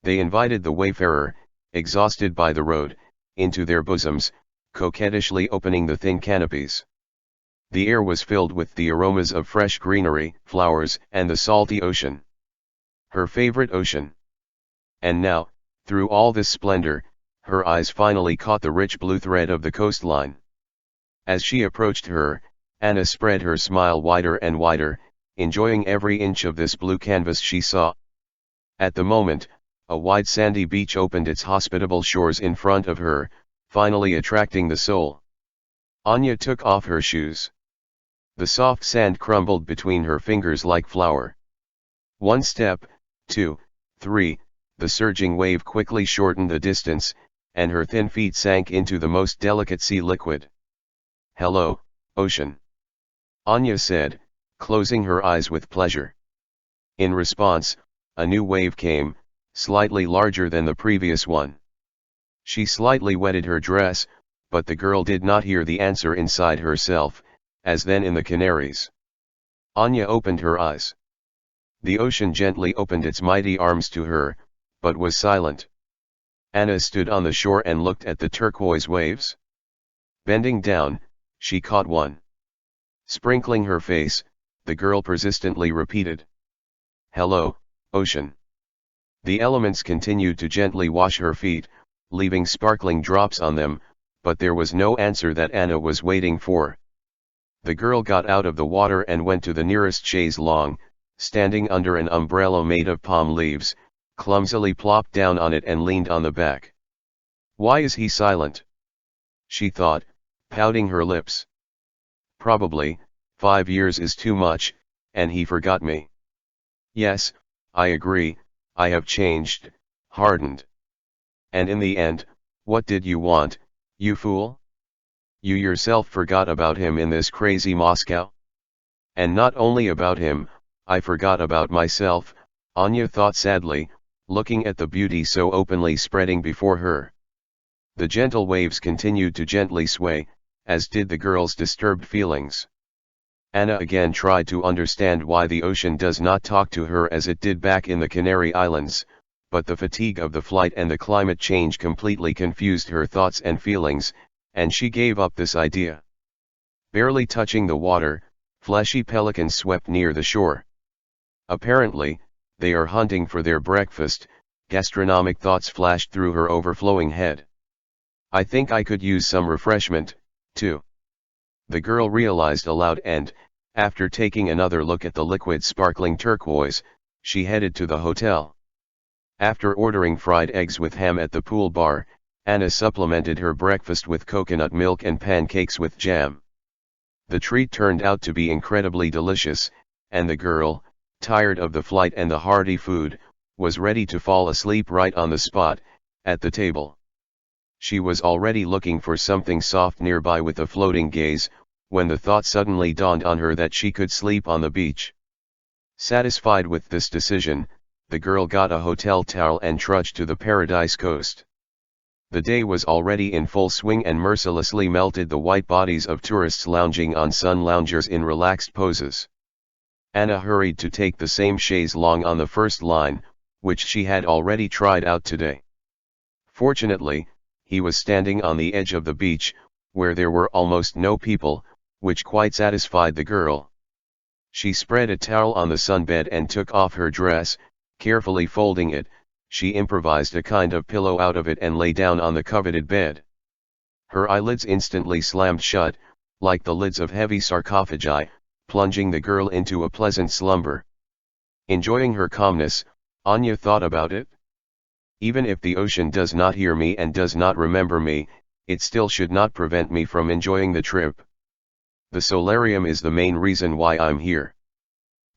They invited the wayfarer, exhausted by the road, into their bosoms, coquettishly opening the thin canopies. The air was filled with the aromas of fresh greenery, flowers, and the salty ocean. Her favorite ocean. And now, through all this splendor, her eyes finally caught the rich blue thread of the coastline. As she approached her, Anna spread her smile wider and wider, enjoying every inch of this blue canvas she saw. At the moment, a wide sandy beach opened its hospitable shores in front of her, finally attracting the soul. Anya took off her shoes. The soft sand crumbled between her fingers like flour. One step, 2, 3, the surging wave quickly shortened the distance, and her thin feet sank into the most delicate sea liquid. "Hello, ocean," Anya said, closing her eyes with pleasure. In response, a new wave came, slightly larger than the previous one. She slightly wetted her dress, but the girl did not hear the answer inside herself, as then in the Canaries. Anya opened her eyes. The ocean gently opened its mighty arms to her, but was silent. Anna stood on the shore and looked at the turquoise waves. Bending down, she caught one. Sprinkling her face, the girl persistently repeated, "Hello, ocean." The elements continued to gently wash her feet, leaving sparkling drops on them, but there was no answer that Anna was waiting for. The girl got out of the water and went to the nearest chaise longue, standing under an umbrella made of palm leaves, clumsily plopped down on it and leaned on the back. "Why is he silent?" she thought, pouting her lips. "Probably, 5 years is too much, and he forgot me. Yes, I agree, I have changed, hardened. And in the end, what did you want, you fool? You yourself forgot about him in this crazy Moscow? And not only about him, I forgot about myself," Anya thought sadly, looking at the beauty so openly spreading before her. The gentle waves continued to gently sway, as did the girl's disturbed feelings. Anna again tried to understand why the ocean does not talk to her as it did back in the Canary Islands, but the fatigue of the flight and the climate change completely confused her thoughts and feelings, and she gave up this idea. Barely touching the water, fleshy pelicans swept near the shore. Apparently, they are hunting for their breakfast, gastronomic thoughts flashed through her overflowing head. "I think I could use some refreshment, too," the girl realized aloud and, after taking another look at the liquid sparkling turquoise, she headed to the hotel. After ordering fried eggs with ham at the pool bar, Anna supplemented her breakfast with coconut milk and pancakes with jam. The treat turned out to be incredibly delicious, and the girl, tired of the flight and the hearty food, was ready to fall asleep right on the spot, at the table. She was already looking for something soft nearby with a floating gaze, when the thought suddenly dawned on her that she could sleep on the beach. Satisfied with this decision, the girl got a hotel towel and trudged to the Paradise Coast. The day was already in full swing and mercilessly melted the white bodies of tourists lounging on sun loungers in relaxed poses. Anna hurried to take the same chaise longue on the first line, which she had already tried out today. Fortunately, he was standing on the edge of the beach, where there were almost no people, which quite satisfied the girl. She spread a towel on the sunbed and took off her dress. Carefully folding it, she improvised a kind of pillow out of it and lay down on the coveted bed. Her eyelids instantly slammed shut, like the lids of heavy sarcophagi, plunging the girl into a pleasant slumber. Enjoying her calmness, Anya thought about it. Even if the ocean does not hear me and does not remember me, it still should not prevent me from enjoying the trip. The solarium is the main reason why I'm here.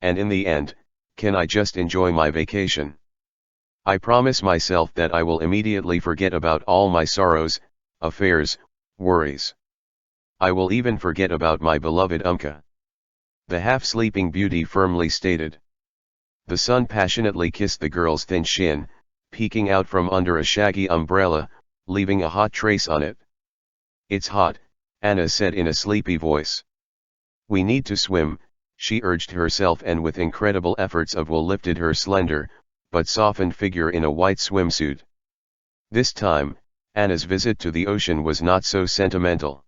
And in the end, can I just enjoy my vacation? I promise myself that I will immediately forget about all my sorrows, affairs, worries. I will even forget about my beloved Umka. The half-sleeping beauty firmly stated. The sun passionately kissed the girl's thin shin, peeking out from under a shaggy umbrella, leaving a hot trace on it. It's hot, Anna said in a sleepy voice. We need to swim, she urged herself, and with incredible efforts of will lifted her slender, but softened figure in a white swimsuit. This time, Anna's visit to the ocean was not so sentimental.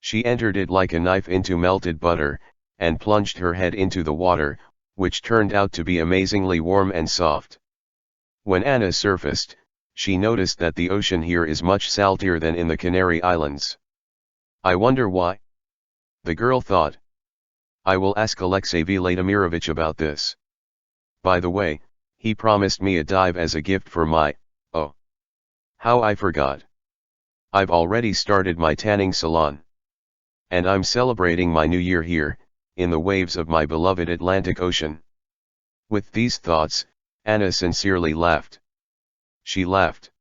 She entered it like a knife into melted butter, and plunged her head into the water, which turned out to be amazingly warm and soft. When Anna surfaced, she noticed that the ocean here is much saltier than in the Canary Islands. I wonder why? The girl thought. I will ask Alexey Vladimirovich about this. By the way, he promised me a dive as a gift for my, oh. How I forgot. I've already started my tanning salon. And I'm celebrating my new year here, in the waves of my beloved Atlantic Ocean. With these thoughts, Anna sincerely laughed. She laughed.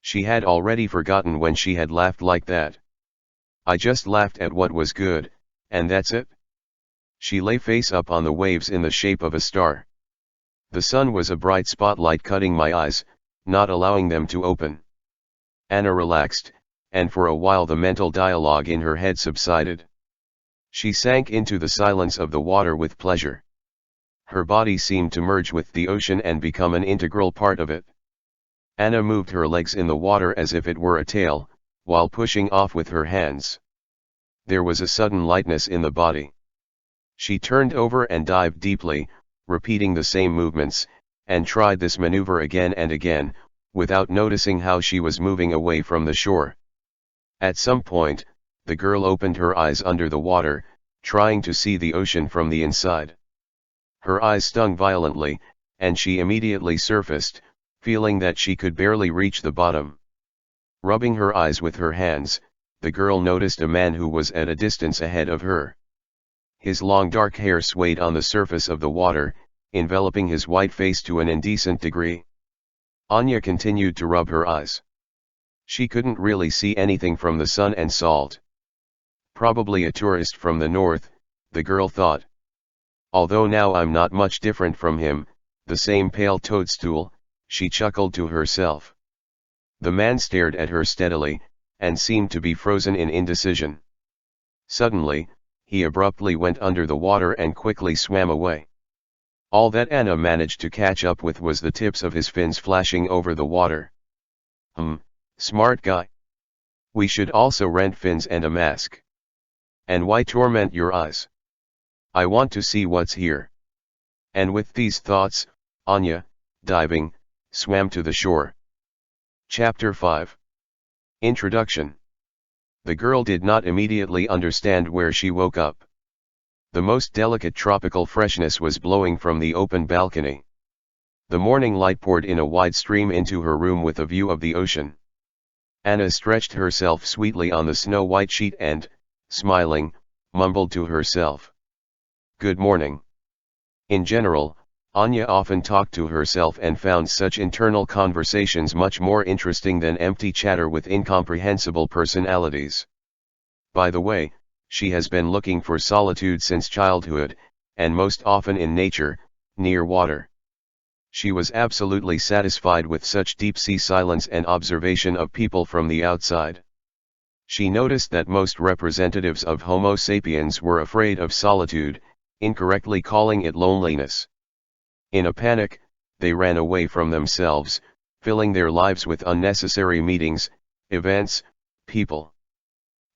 She had already forgotten when she had laughed like that. I just laughed at what was good, and that's it. She lay face up on the waves in the shape of a star. The sun was a bright spotlight cutting my eyes, not allowing them to open. Anna relaxed, and for a while the mental dialogue in her head subsided. She sank into the silence of the water with pleasure. Her body seemed to merge with the ocean and become an integral part of it. Anna moved her legs in the water as if it were a tail, while pushing off with her hands. There was a sudden lightness in the body. She turned over and dived deeply, repeating the same movements, and tried this maneuver again and again, without noticing how she was moving away from the shore. At some point, the girl opened her eyes under the water, trying to see the ocean from the inside. Her eyes stung violently, and she immediately surfaced, feeling that she could barely reach the bottom. Rubbing her eyes with her hands, the girl noticed a man who was at a distance ahead of her. His long dark hair swayed on the surface of the water, enveloping his white face to an indecent degree. Anya continued to rub her eyes. She couldn't really see anything from the sun and salt. Probably a tourist from the north, the girl thought. Although now I'm not much different from him, the same pale toadstool, she chuckled to herself. The man stared at her steadily, and seemed to be frozen in indecision. Suddenly, he abruptly went under the water and quickly swam away. All that Anna managed to catch up with was the tips of his fins flashing over the water. Smart guy. We should also rent fins and a mask. And why torment your eyes? I want to see what's here. And with these thoughts, Anya, diving, swam to the shore. Chapter 5. Introduction. The girl did not immediately understand where she woke up. The most delicate tropical freshness was blowing from the open balcony. The morning light poured in a wide stream into her room with a view of the ocean. Anna stretched herself sweetly on the snow-white sheet and, smiling, mumbled to herself. Good morning. In general, Anya often talked to herself and found such internal conversations much more interesting than empty chatter with incomprehensible personalities. By the way, she has been looking for solitude since childhood, and most often in nature, near water. She was absolutely satisfied with such deep-sea silence and observation of people from the outside. She noticed that most representatives of Homo sapiens were afraid of solitude, incorrectly calling it loneliness. In a panic, they ran away from themselves, filling their lives with unnecessary meetings, events, people.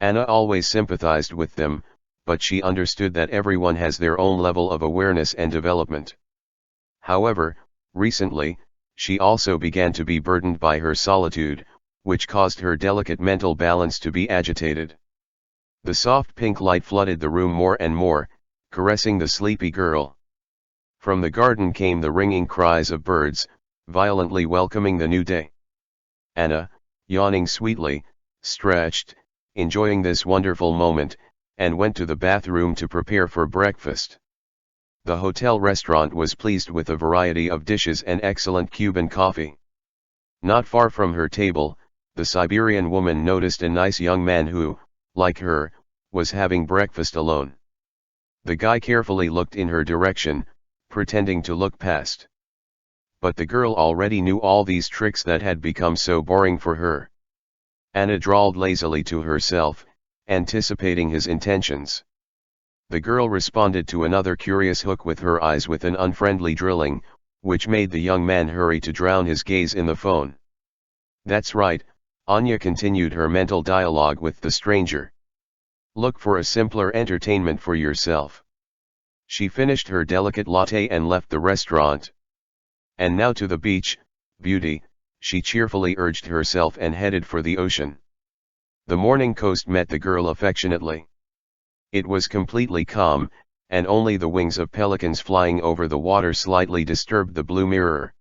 Anna always sympathized with them, but she understood that everyone has their own level of awareness and development. However, recently, she also began to be burdened by her solitude, which caused her delicate mental balance to be agitated. The soft pink light flooded the room more and more, caressing the sleepy girl. From the garden came the ringing cries of birds, violently welcoming the new day. Anna, yawning sweetly, stretched, enjoying this wonderful moment, and went to the bathroom to prepare for breakfast. The hotel restaurant was pleased with a variety of dishes and excellent Cuban coffee. Not far from her table, the Siberian woman noticed a nice young man who, like her, was having breakfast alone. The guy carefully looked in her direction, pretending to look past. But the girl already knew all these tricks that had become so boring for her. Anna drawled lazily to herself, anticipating his intentions. The girl responded to another curious hook with her eyes with an unfriendly drilling, which made the young man hurry to drown his gaze in the phone. "That's right," Anya continued her mental dialogue with the stranger. "Look for a simpler entertainment for yourself." She finished her delicate latte and left the restaurant. "And now to the beach, beauty," she cheerfully urged herself and headed for the ocean. The morning coast met the girl affectionately. It was completely calm, and only the wings of pelicans flying over the water slightly disturbed the blue mirror.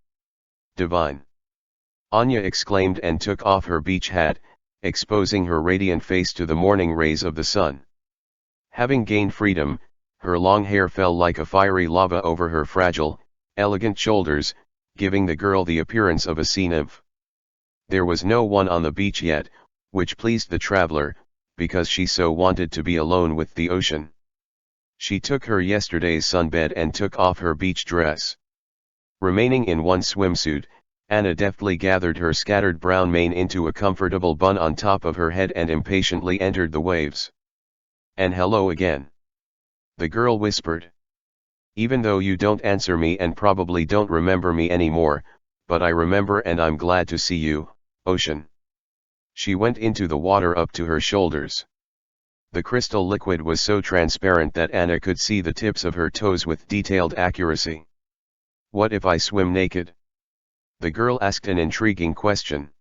"Divine!" Anya exclaimed and took off her beach hat, exposing her radiant face to the morning rays of the sun. Having gained freedom, her long hair fell like a fiery lava over her fragile, elegant shoulders, giving the girl the appearance of a sea nymph. There was no one on the beach yet, which pleased the traveler, because she so wanted to be alone with the ocean. She took her yesterday's sunbed and took off her beach dress. Remaining in one swimsuit, Anna deftly gathered her scattered brown mane into a comfortable bun on top of her head and impatiently entered the waves. "And hello again," the girl whispered. "Even though you don't answer me and probably don't remember me anymore, but I remember and I'm glad to see you, ocean." She went into the water up to her shoulders. The crystal liquid was so transparent that Anna could see the tips of her toes with detailed accuracy. "What if I swim naked?" the girl asked an intriguing question.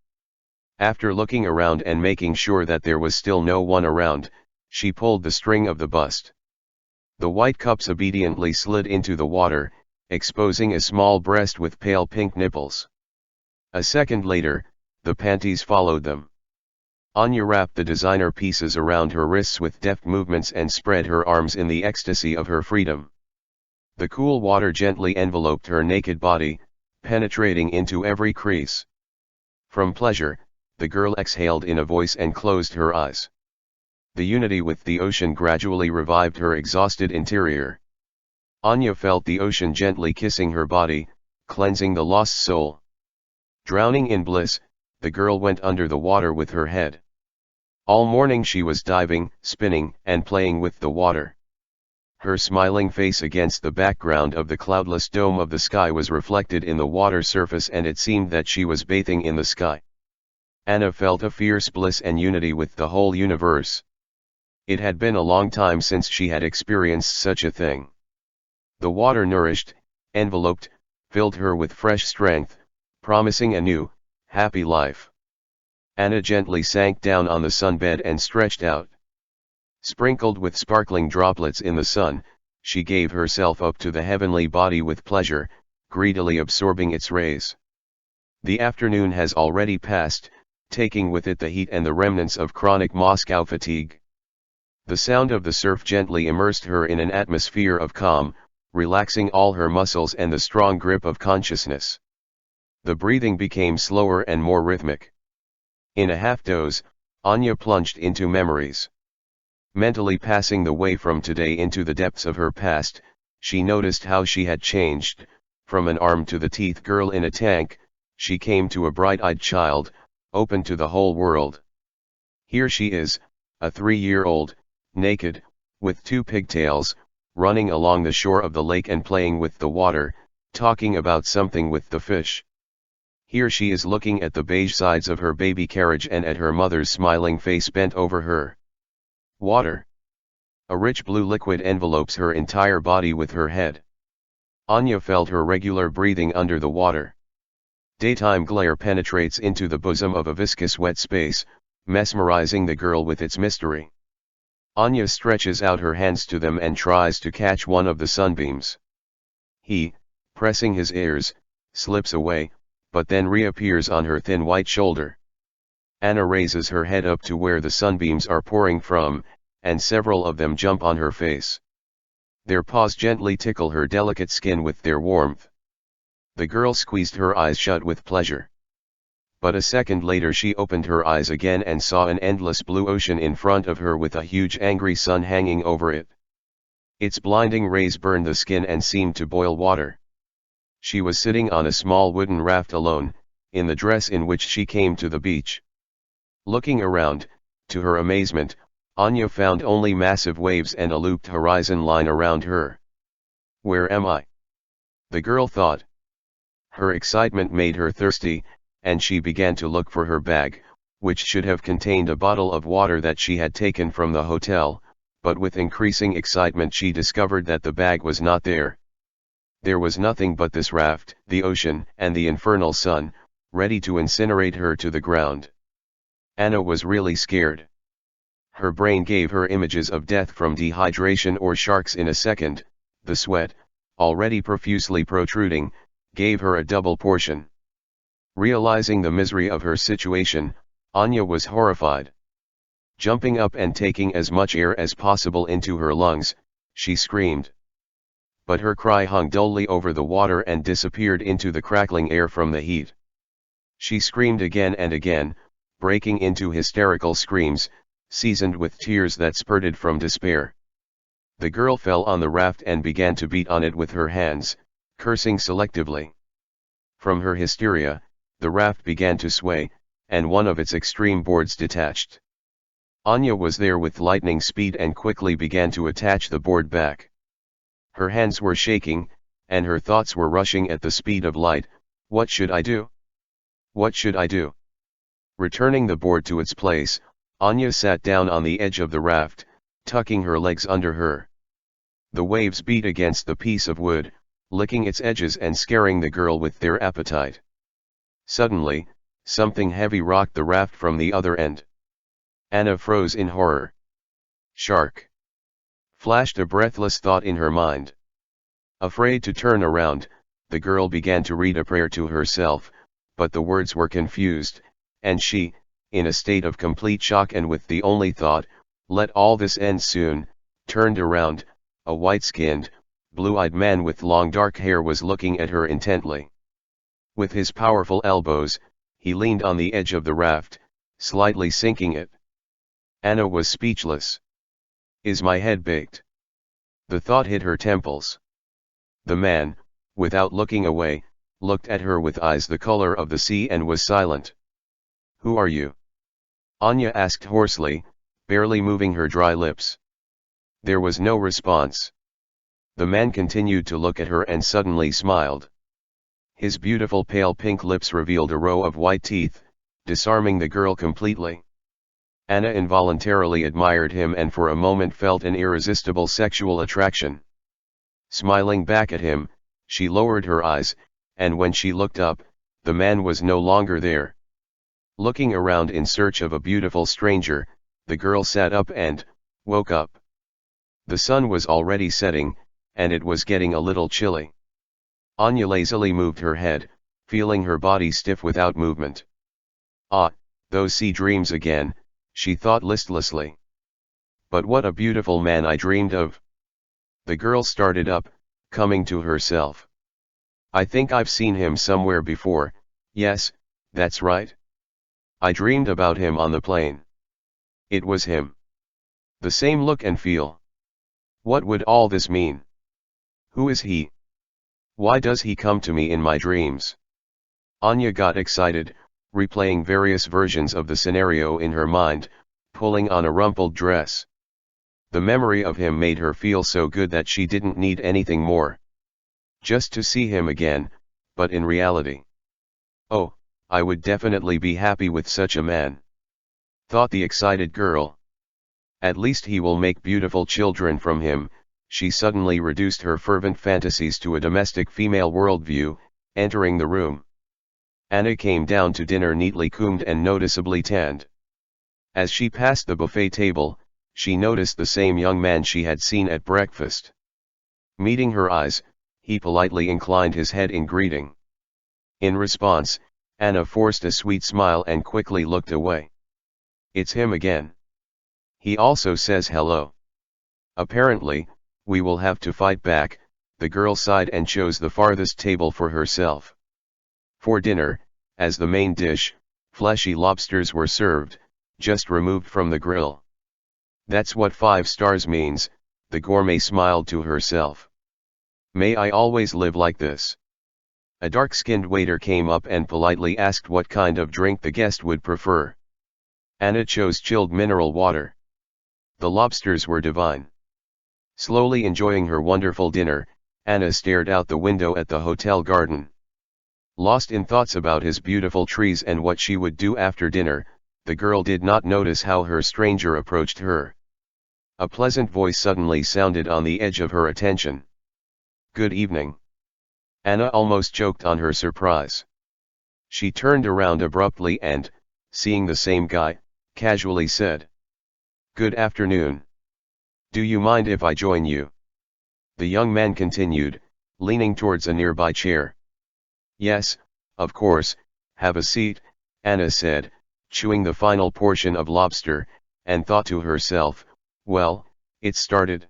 After looking around and making sure that there was still no one around, she pulled the string of the bust. The white cups obediently slid into the water, exposing a small breast with pale pink nipples. A second later, the panties followed them. Anya wrapped the designer pieces around her wrists with deft movements and spread her arms in the ecstasy of her freedom. The cool water gently enveloped her naked body, penetrating into every crease. From pleasure, the girl exhaled in a voice and closed her eyes. The unity with the ocean gradually revived her exhausted interior. Anya felt the ocean gently kissing her body, cleansing the lost soul. Drowning in bliss, the girl went under the water with her head. All morning she was diving, spinning, and playing with the water. Her smiling face against the background of the cloudless dome of the sky was reflected in the water surface, and it seemed that she was bathing in the sky. Anna felt a fierce bliss and unity with the whole universe. It had been a long time since she had experienced such a thing. The water nourished, enveloped, filled her with fresh strength, promising a new, happy life. Anna gently sank down on the sunbed and stretched out. Sprinkled with sparkling droplets in the sun, she gave herself up to the heavenly body with pleasure, greedily absorbing its rays. The afternoon has already passed, taking with it the heat and the remnants of chronic Moscow fatigue. The sound of the surf gently immersed her in an atmosphere of calm, relaxing all her muscles and the strong grip of consciousness. The breathing became slower and more rhythmic. In a half-doze, Anya plunged into memories. Mentally passing the way from today into the depths of her past, she noticed how she had changed. From an arm-to-the-teeth girl in a tank, she came to a bright-eyed child, open to the whole world. Here she is, a 3-year-old, naked, with 2 pigtails, running along the shore of the lake and playing with the water, talking about something with the fish. Here she is looking at the beige sides of her baby carriage and at her mother's smiling face bent over her. Water. A rich blue liquid envelopes her entire body with her head. Anya felt her regular breathing under the water. Daytime glare penetrates into the bosom of a viscous wet space, mesmerizing the girl with its mystery. Anya stretches out her hands to them and tries to catch one of the sunbeams. He, pressing his ears, slips away, but then reappears on her thin white shoulder. Anna raises her head up to where the sunbeams are pouring from, and several of them jump on her face. Their paws gently tickle her delicate skin with their warmth. The girl squeezed her eyes shut with pleasure. But a second later she opened her eyes again and saw an endless blue ocean in front of her with a huge angry sun hanging over it. Its blinding rays burned the skin and seemed to boil water. She was sitting on a small wooden raft alone, in the dress in which she came to the beach. Looking around, to her amazement, Anya found only massive waves and a looped horizon line around her. Where am I? The girl thought. Her excitement made her thirsty, and she began to look for her bag, which should have contained a bottle of water that she had taken from the hotel, but with increasing excitement she discovered that the bag was not there. There was nothing but this raft, the ocean, and the infernal sun, ready to incinerate her to the ground. Anna was really scared. Her brain gave her images of death from dehydration or sharks in a second. The sweat, already profusely protruding, gave her a double portion. Realizing the misery of her situation, Anya was horrified. Jumping up and taking as much air as possible into her lungs, she screamed. But her cry hung dully over the water and disappeared into the crackling air from the heat. She screamed again and again, breaking into hysterical screams, seasoned with tears that spurted from despair. The girl fell on the raft and began to beat on it with her hands, cursing selectively. From her hysteria, the raft began to sway, and one of its extreme boards detached. Anya was there with lightning speed and quickly began to attach the board back. Her hands were shaking, and her thoughts were rushing at the speed of light. What should I do? What should I do? Returning the board to its place, Anya sat down on the edge of the raft, tucking her legs under her. The waves beat against the piece of wood, licking its edges and scaring the girl with their appetite. Suddenly, something heavy rocked the raft from the other end. Anna froze in horror. Shark! Flashed a breathless thought in her mind. Afraid to turn around, the girl began to read a prayer to herself, but the words were confused, and she, in a state of complete shock and with the only thought, let all this end soon, turned around. A white-skinned, blue-eyed man with long dark hair was looking at her intently. With his powerful elbows, he leaned on the edge of the raft, slightly sinking it. Anna was speechless. Is my head baked? The thought hit her temples. The man, without looking away, looked at her with eyes the color of the sea and was silent. Who are you? Anya asked hoarsely, barely moving her dry lips. There was no response. The man continued to look at her and suddenly smiled. His beautiful pale pink lips revealed a row of white teeth, disarming the girl completely. Anna involuntarily admired him and for a moment felt an irresistible sexual attraction. Smiling back at him, she lowered her eyes, and when she looked up, the man was no longer there. Looking around in search of a beautiful stranger, the girl sat up and woke up. The sun was already setting, and it was getting a little chilly. Anya lazily moved her head, feeling her body stiff without movement. Ah, those sea dreams again, she thought listlessly. But what a beautiful man I dreamed of. The girl started up, coming to herself. I think I've seen him somewhere before. Yes, that's right. I dreamed about him on the plane. It was him. The same look and feel. What would all this mean? Who is he? Why does he come to me in my dreams? Anya got excited, replaying various versions of the scenario in her mind, pulling on a rumpled dress. The memory of him made her feel so good that she didn't need anything more. Just to see him again, but in reality. Oh, I would definitely be happy with such a man, thought the excited girl. At least he will make beautiful children from him. She suddenly reduced her fervent fantasies to a domestic female worldview, entering the room. Anna came down to dinner neatly combed and noticeably tanned. As she passed the buffet table, she noticed the same young man she had seen at breakfast. Meeting her eyes, he politely inclined his head in greeting. In response, Anna forced a sweet smile and quickly looked away. It's him again. He also says hello. Apparently, we will have to fight back, the girl sighed and chose the farthest table for herself. For dinner, as the main dish, fleshy lobsters were served, just removed from the grill. That's what 5 stars means, the gourmet smiled to herself. May I always live like this? A dark-skinned waiter came up and politely asked what kind of drink the guest would prefer. Anna chose chilled mineral water. The lobsters were divine. Slowly enjoying her wonderful dinner, Anna stared out the window at the hotel garden. Lost in thoughts about his beautiful trees and what she would do after dinner, the girl did not notice how her stranger approached her. A pleasant voice suddenly sounded on the edge of her attention. Good evening. Anna almost choked on her surprise. She turned around abruptly and, seeing the same guy, casually said, Good afternoon. Do you mind if I join you? The young man continued, leaning towards a nearby chair. Yes, of course, have a seat, Anna said, chewing the final portion of lobster, and thought to herself, well, it started.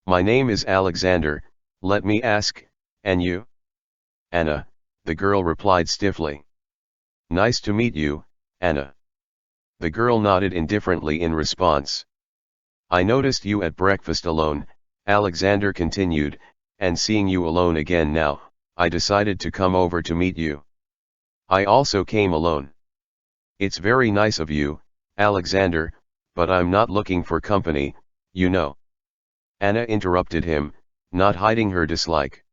My name is Alexander, let me ask, and you? Anna, the girl replied stiffly. Nice to meet you, Anna. The girl nodded indifferently in response. I noticed you at breakfast alone, Alexander continued, and seeing you alone again now, I decided to come over to meet you. I also came alone. It's very nice of you, Alexander, but I'm not looking for company, you know. Anna interrupted him, not hiding her dislike.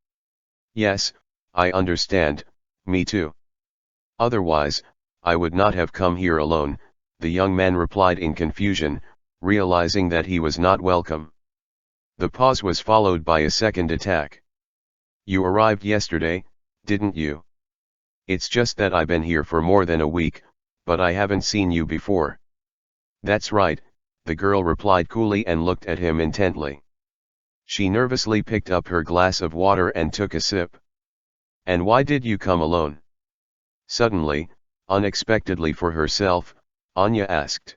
Yes, I understand, me too. Otherwise, I would not have come here alone, the young man replied in confusion, realizing that he was not welcome. The pause was followed by a second attack. You arrived yesterday, didn't you? It's just that I've been here for more than a week, but I haven't seen you before. That's right, the girl replied coolly and looked at him intently. She nervously picked up her glass of water and took a sip. And why did you come alone? Suddenly, unexpectedly for herself, Anya asked.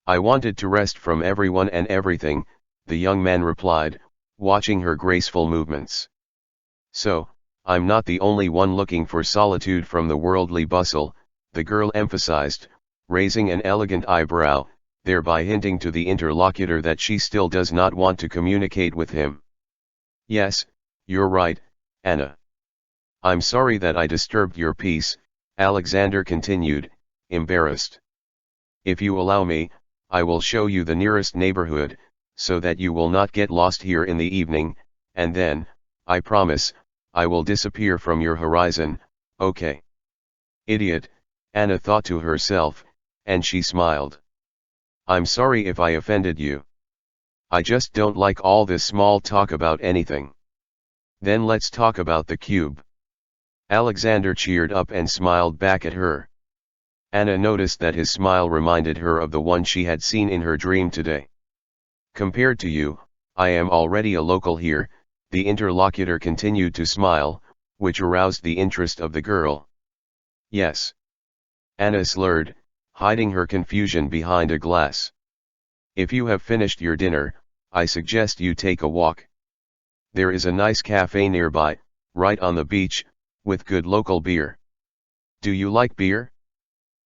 I wanted to rest from everyone and everything, the young man replied, watching her graceful movements. So, I'm not the only one looking for solitude from the worldly bustle, the girl emphasized, raising an elegant eyebrow, thereby hinting to the interlocutor that she still does not want to communicate with him. Yes, you're right, Anna. I'm sorry that I disturbed your peace, Alexander continued, embarrassed. If you allow me, I will show you the nearest neighborhood, so that you will not get lost here in the evening, and then, I promise, I will disappear from your horizon, okay? Idiot, Anna thought to herself, and she smiled. I'm sorry if I offended you. I just don't like all this small talk about anything. Then let's talk about the cube. Alexander cheered up and smiled back at her. Anna noticed that his smile reminded her of the one she had seen in her dream today. Compared to you, I am already a local here, the interlocutor continued to smile, which aroused the interest of the girl. Yes. Anna slurred, hiding her confusion behind a glass. If you have finished your dinner, I suggest you take a walk. There is a nice cafe nearby, right on the beach, with good local beer. Do you like beer?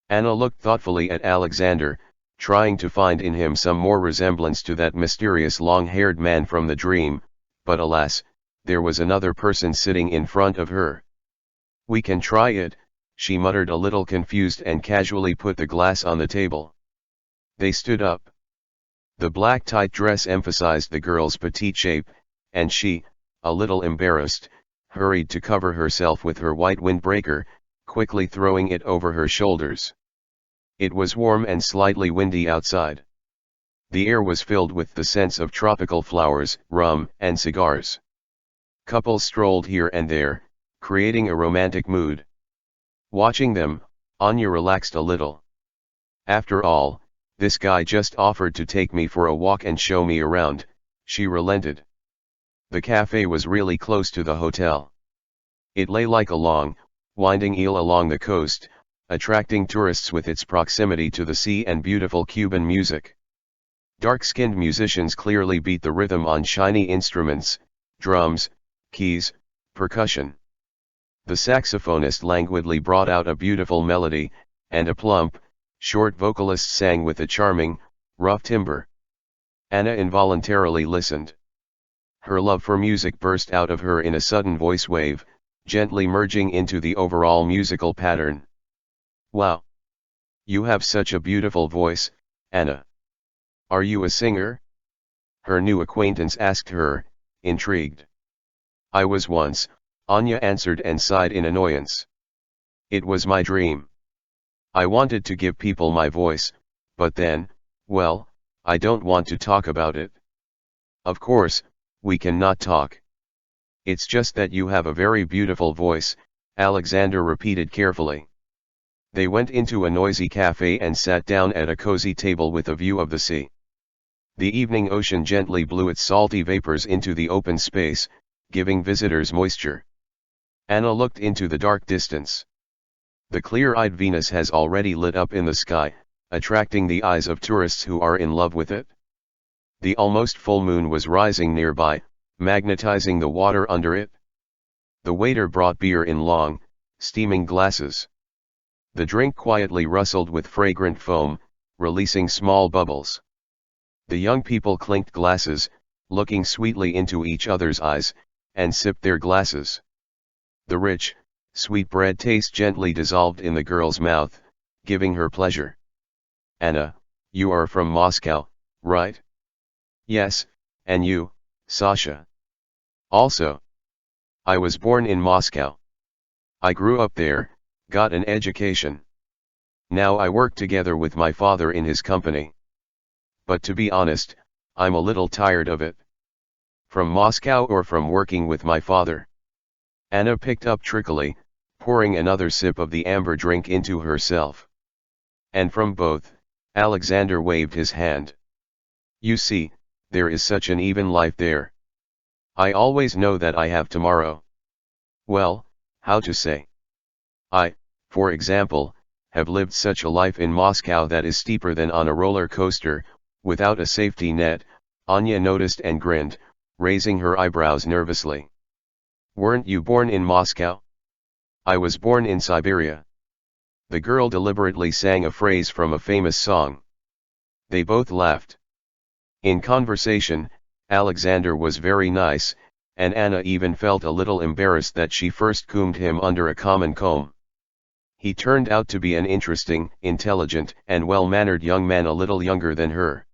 Anna looked thoughtfully at Alexander, trying to find in him some more resemblance to that mysterious long-haired man from the dream, but alas, there was another person sitting in front of her. We can try it, she muttered a little confused and casually put the glass on the table. They stood up. The black tight dress emphasized the girl's petite shape, and she, a little embarrassed, hurried to cover herself with her white windbreaker, quickly throwing it over her shoulders. It was warm and slightly windy outside. The air was filled with the scents of tropical flowers, rum, and cigars. Couples strolled here and there, creating a romantic mood. Watching them, Anya relaxed a little. After all, this guy just offered to take me for a walk and show me around, she relented. The cafe was really close to the hotel. It lay like a long, winding eel along the coast, attracting tourists with its proximity to the sea and beautiful Cuban music. Dark-skinned musicians clearly beat the rhythm on shiny instruments, drums, keys, percussion. The saxophonist languidly brought out a beautiful melody, and a plump, short vocalist sang with a charming, rough timbre. Anna involuntarily listened. Her love for music burst out of her in a sudden voice wave, gently merging into the overall musical pattern. Wow! You have such a beautiful voice, Anna. Are you a singer? Her new acquaintance asked her, intrigued. I was once, Anya answered and sighed in annoyance. It was my dream. I wanted to give people my voice, but then, well, I don't want to talk about it. Of course, we cannot talk. It's just that you have a very beautiful voice, Alexander repeated carefully. They went into a noisy cafe and sat down at a cozy table with a view of the sea. The evening ocean gently blew its salty vapors into the open space, giving visitors moisture. Anna looked into the dark distance. The clear-eyed Venus has already lit up in the sky, attracting the eyes of tourists who are in love with it. The almost full moon was rising nearby, magnetizing the water under it. The waiter brought beer in long, steaming glasses. The drink quietly rustled with fragrant foam, releasing small bubbles. The young people clinked glasses, looking sweetly into each other's eyes, and sipped their glasses. The rich, sweet bread taste gently dissolved in the girl's mouth, giving her pleasure. Anna, you are from Moscow, right? Yes, and you, Sasha? Also. I was born in Moscow. I grew up there, got an education. Now I work together with my father in his company. But to be honest, I'm a little tired of it. From Moscow or from working with my father? Anna picked up trickily, pouring another sip of the amber drink into herself. And from both, Alexander waved his hand. You see, there is such an even life there. I always know that I have tomorrow. Well, how to say? I, for example, have lived such a life in Moscow that is steeper than on a roller coaster, without a safety net, Anya noticed and grinned, raising her eyebrows nervously. Weren't you born in Moscow? I was born in Siberia. The girl deliberately sang a phrase from a famous song. They both laughed. In conversation, Alexander was very nice, and Anna even felt a little embarrassed that she first combed him under a common comb. He turned out to be an interesting, intelligent, and well-mannered young man a little younger than her.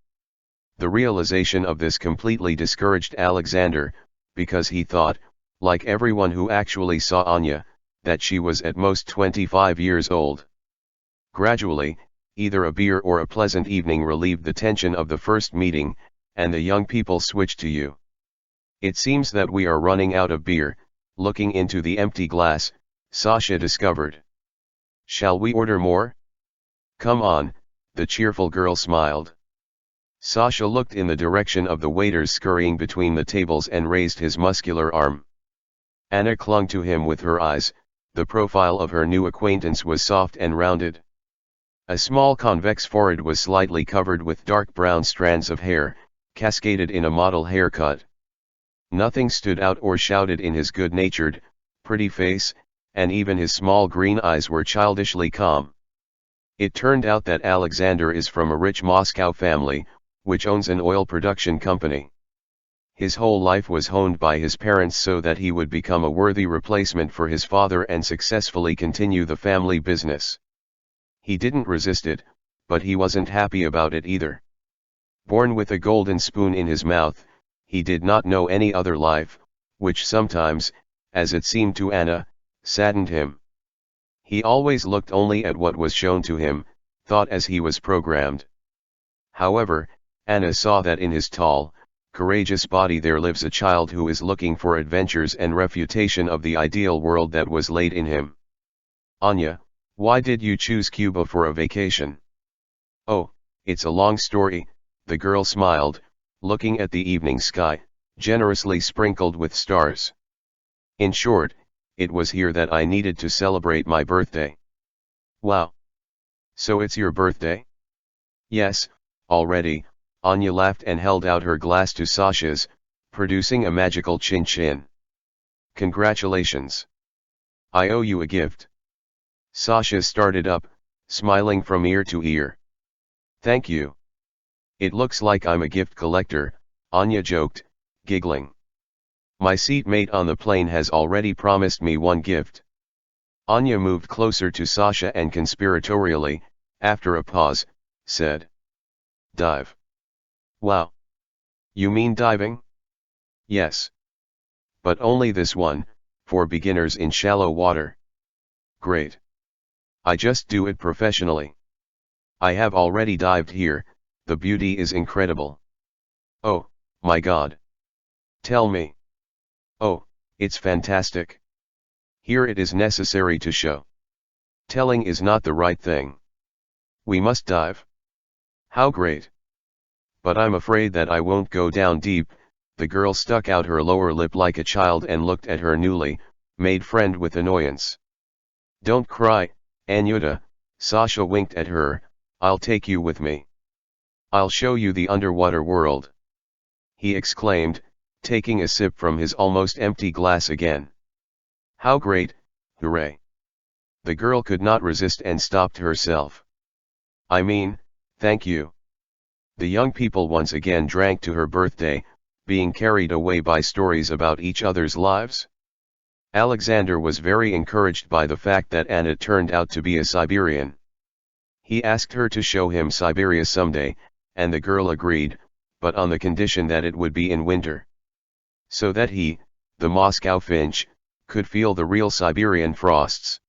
The realization of this completely discouraged Alexander, because he thought, like everyone who actually saw Anya, that she was at most 25 years old. Gradually, either a beer or a pleasant evening relieved the tension of the first meeting, and the young people switched to you. It seems that we are running out of beer. Looking into the empty glass, Sasha discovered. Shall we order more? Come on, the cheerful girl smiled. Sasha looked in the direction of the waiters scurrying between the tables and raised his muscular arm. Anna clung to him with her eyes. The profile of her new acquaintance was soft and rounded. A small convex forehead was slightly covered with dark brown strands of hair, cascaded in a model haircut. Nothing stood out or shouted in his good-natured, pretty face, and even his small green eyes were childishly calm. It turned out that Alexander is from a rich Moscow family, which owns an oil production company. His whole life was honed by his parents so that he would become a worthy replacement for his father and successfully continue the family business. He didn't resist it, but he wasn't happy about it either. Born with a golden spoon in his mouth, he did not know any other life, which sometimes, as it seemed to Anna, saddened him. He always looked only at what was shown to him, thought as he was programmed. However, Anna saw that in his tall, courageous body there lives a child who is looking for adventures and refutation of the ideal world that was laid in him. Anya, why did you choose Cuba for a vacation? Oh, it's a long story, the girl smiled, looking at the evening sky, generously sprinkled with stars. In short, it was here that I needed to celebrate my birthday. Wow! So it's your birthday? Yes, already. Anya laughed and held out her glass to Sasha's, producing a magical chin-chin. Congratulations! I owe you a gift. Sasha started up, smiling from ear to ear. Thank you. It looks like I'm a gift collector, Anya joked, giggling. My seatmate on the plane has already promised me one gift. Anya moved closer to Sasha and conspiratorially, after a pause, said. Dive. Wow. You mean diving? Yes. But only this one, for beginners in shallow water. Great. I just do it professionally. I have already dived here, the beauty is incredible. Oh, my God. Tell me. Oh, it's fantastic. Here it is necessary to show. Telling is not the right thing. We must dive. How great. But I'm afraid that I won't go down deep. The girl stuck out her lower lip like a child and looked at her newly made friend with annoyance. Don't cry, Anyuta, Sasha winked at her, I'll take you with me. I'll show you the underwater world. He exclaimed, taking a sip from his almost empty glass again. How great, hooray. The girl could not resist and stopped herself. I mean, thank you. The young people once again drank to her birthday, being carried away by stories about each other's lives. Alexander was very encouraged by the fact that Anna turned out to be a Siberian. He asked her to show him Siberia someday, and the girl agreed, but on the condition that it would be in winter. So that he, the Moscow Finch, could feel the real Siberian frosts.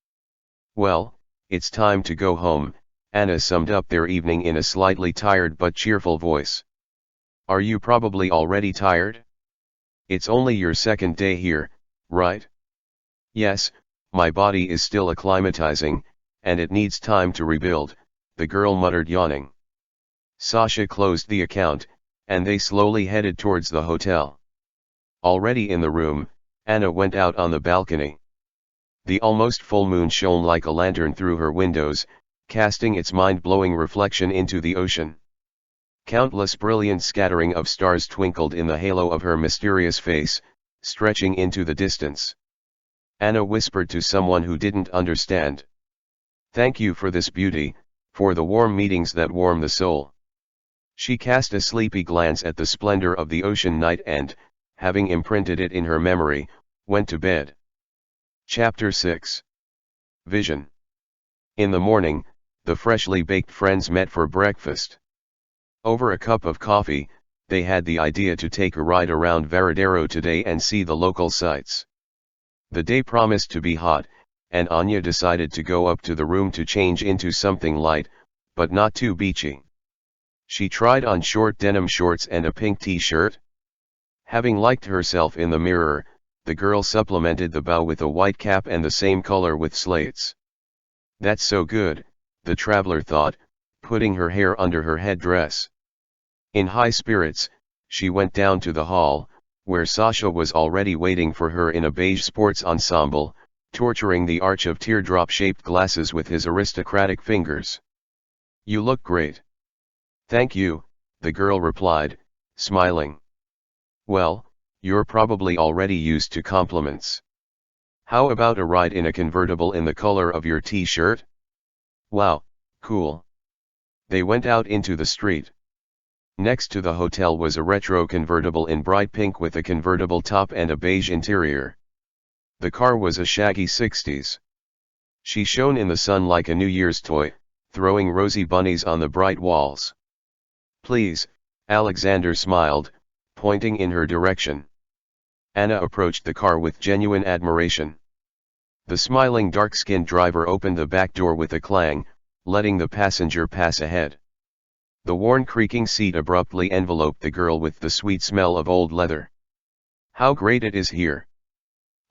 Well, it's time to go home, Anna summed up their evening in a slightly tired but cheerful voice. Are you probably already tired? It's only your second day here, right? Yes, my body is still acclimatizing, and it needs time to rebuild, the girl muttered yawning. Sasha closed the account, and they slowly headed towards the hotel. Already in the room, Anna went out on the balcony. The almost full moon shone like a lantern through her windows, casting its mind-blowing reflection into the ocean. Countless brilliant scattering of stars twinkled in the halo of her mysterious face, stretching into the distance. Anna whispered to someone who didn't understand. Thank you for this beauty, for the warm meetings that warm the soul. She cast a sleepy glance at the splendor of the ocean night and, having imprinted it in her memory, went to bed. Chapter 6. Vision. In the morning, the freshly baked friends met for breakfast. Over a cup of coffee, they had the idea to take a ride around Varadero today and see the local sights. The day promised to be hot, and Anya decided to go up to the room to change into something light, but not too beachy. She tried on short denim shorts and a pink t-shirt. Having liked herself in the mirror, the girl supplemented the bow with a white cap and the same color with slates. That's so good, the traveler thought, putting her hair under her headdress. In high spirits, she went down to the hall, where Sasha was already waiting for her in a beige sports ensemble, torturing the arch of teardrop-shaped glasses with his aristocratic fingers. You look great. Thank you, the girl replied, smiling. Well, you're probably already used to compliments. How about a ride in a convertible in the color of your t-shirt? Wow, cool. They went out into the street. Next to the hotel was a retro convertible in bright pink with a convertible top and a beige interior. The car was a shaggy 60s. She shone in the sun like a New Year's toy, throwing rosy bunnies on the bright walls. Please, Alexander smiled, pointing in her direction. Anna approached the car with genuine admiration. The smiling dark-skinned driver opened the back door with a clang, letting the passenger pass ahead. The worn creaking seat abruptly enveloped the girl with the sweet smell of old leather. How great it is here!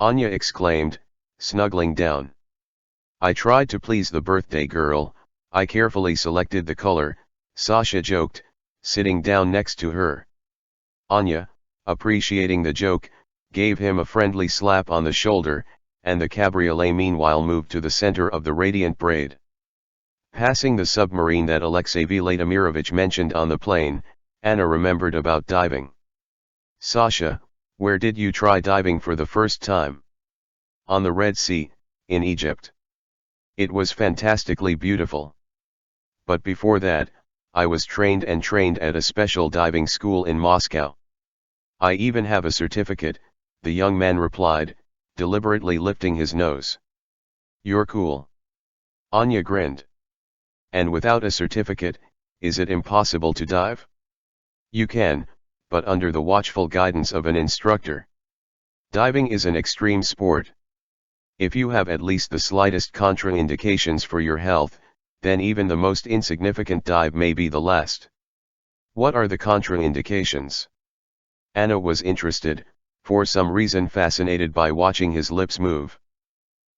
Anya exclaimed, snuggling down. I tried to please the birthday girl, I carefully selected the color, Sasha joked, sitting down next to her. Anya, appreciating the joke, gave him a friendly slap on the shoulder, and the cabriolet meanwhile moved to the center of the radiant braid. Passing the submarine that Alexey Vladimirovich mentioned on the plane, Anna remembered about diving. "Sasha, where did you try diving for the first time?" "On the Red Sea, in Egypt. It was fantastically beautiful. But before that, I was trained at a special diving school in Moscow. I even have a certificate," the young man replied, deliberately lifting his nose. "You're cool." Anya grinned. "And without a certificate, is it impossible to dive?" "You can, but under the watchful guidance of an instructor. Diving is an extreme sport. If you have at least the slightest contraindications for your health, then even the most insignificant dive may be the last." "What are the contraindications?" Anna was interested, for some reason fascinated by watching his lips move.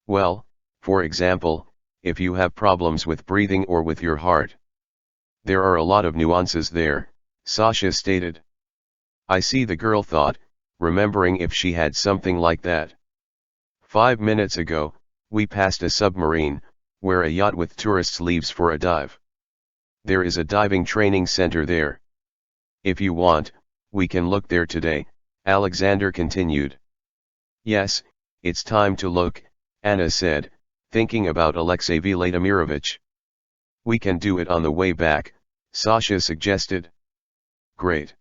"Well, for example, if you have problems with breathing or with your heart." "There are a lot of nuances there," Sasha stated. "I see," the girl thought, remembering if she had something like that. 5 minutes ago, we passed a submarine, where a yacht with tourists leaves for a dive. There is a diving training center there. If you want, we can look there today," Alexander continued. "Yes, it's time to look," Anna said, thinking about Alexey Vladimirovich. "We can do it on the way back," Sasha suggested. "Great."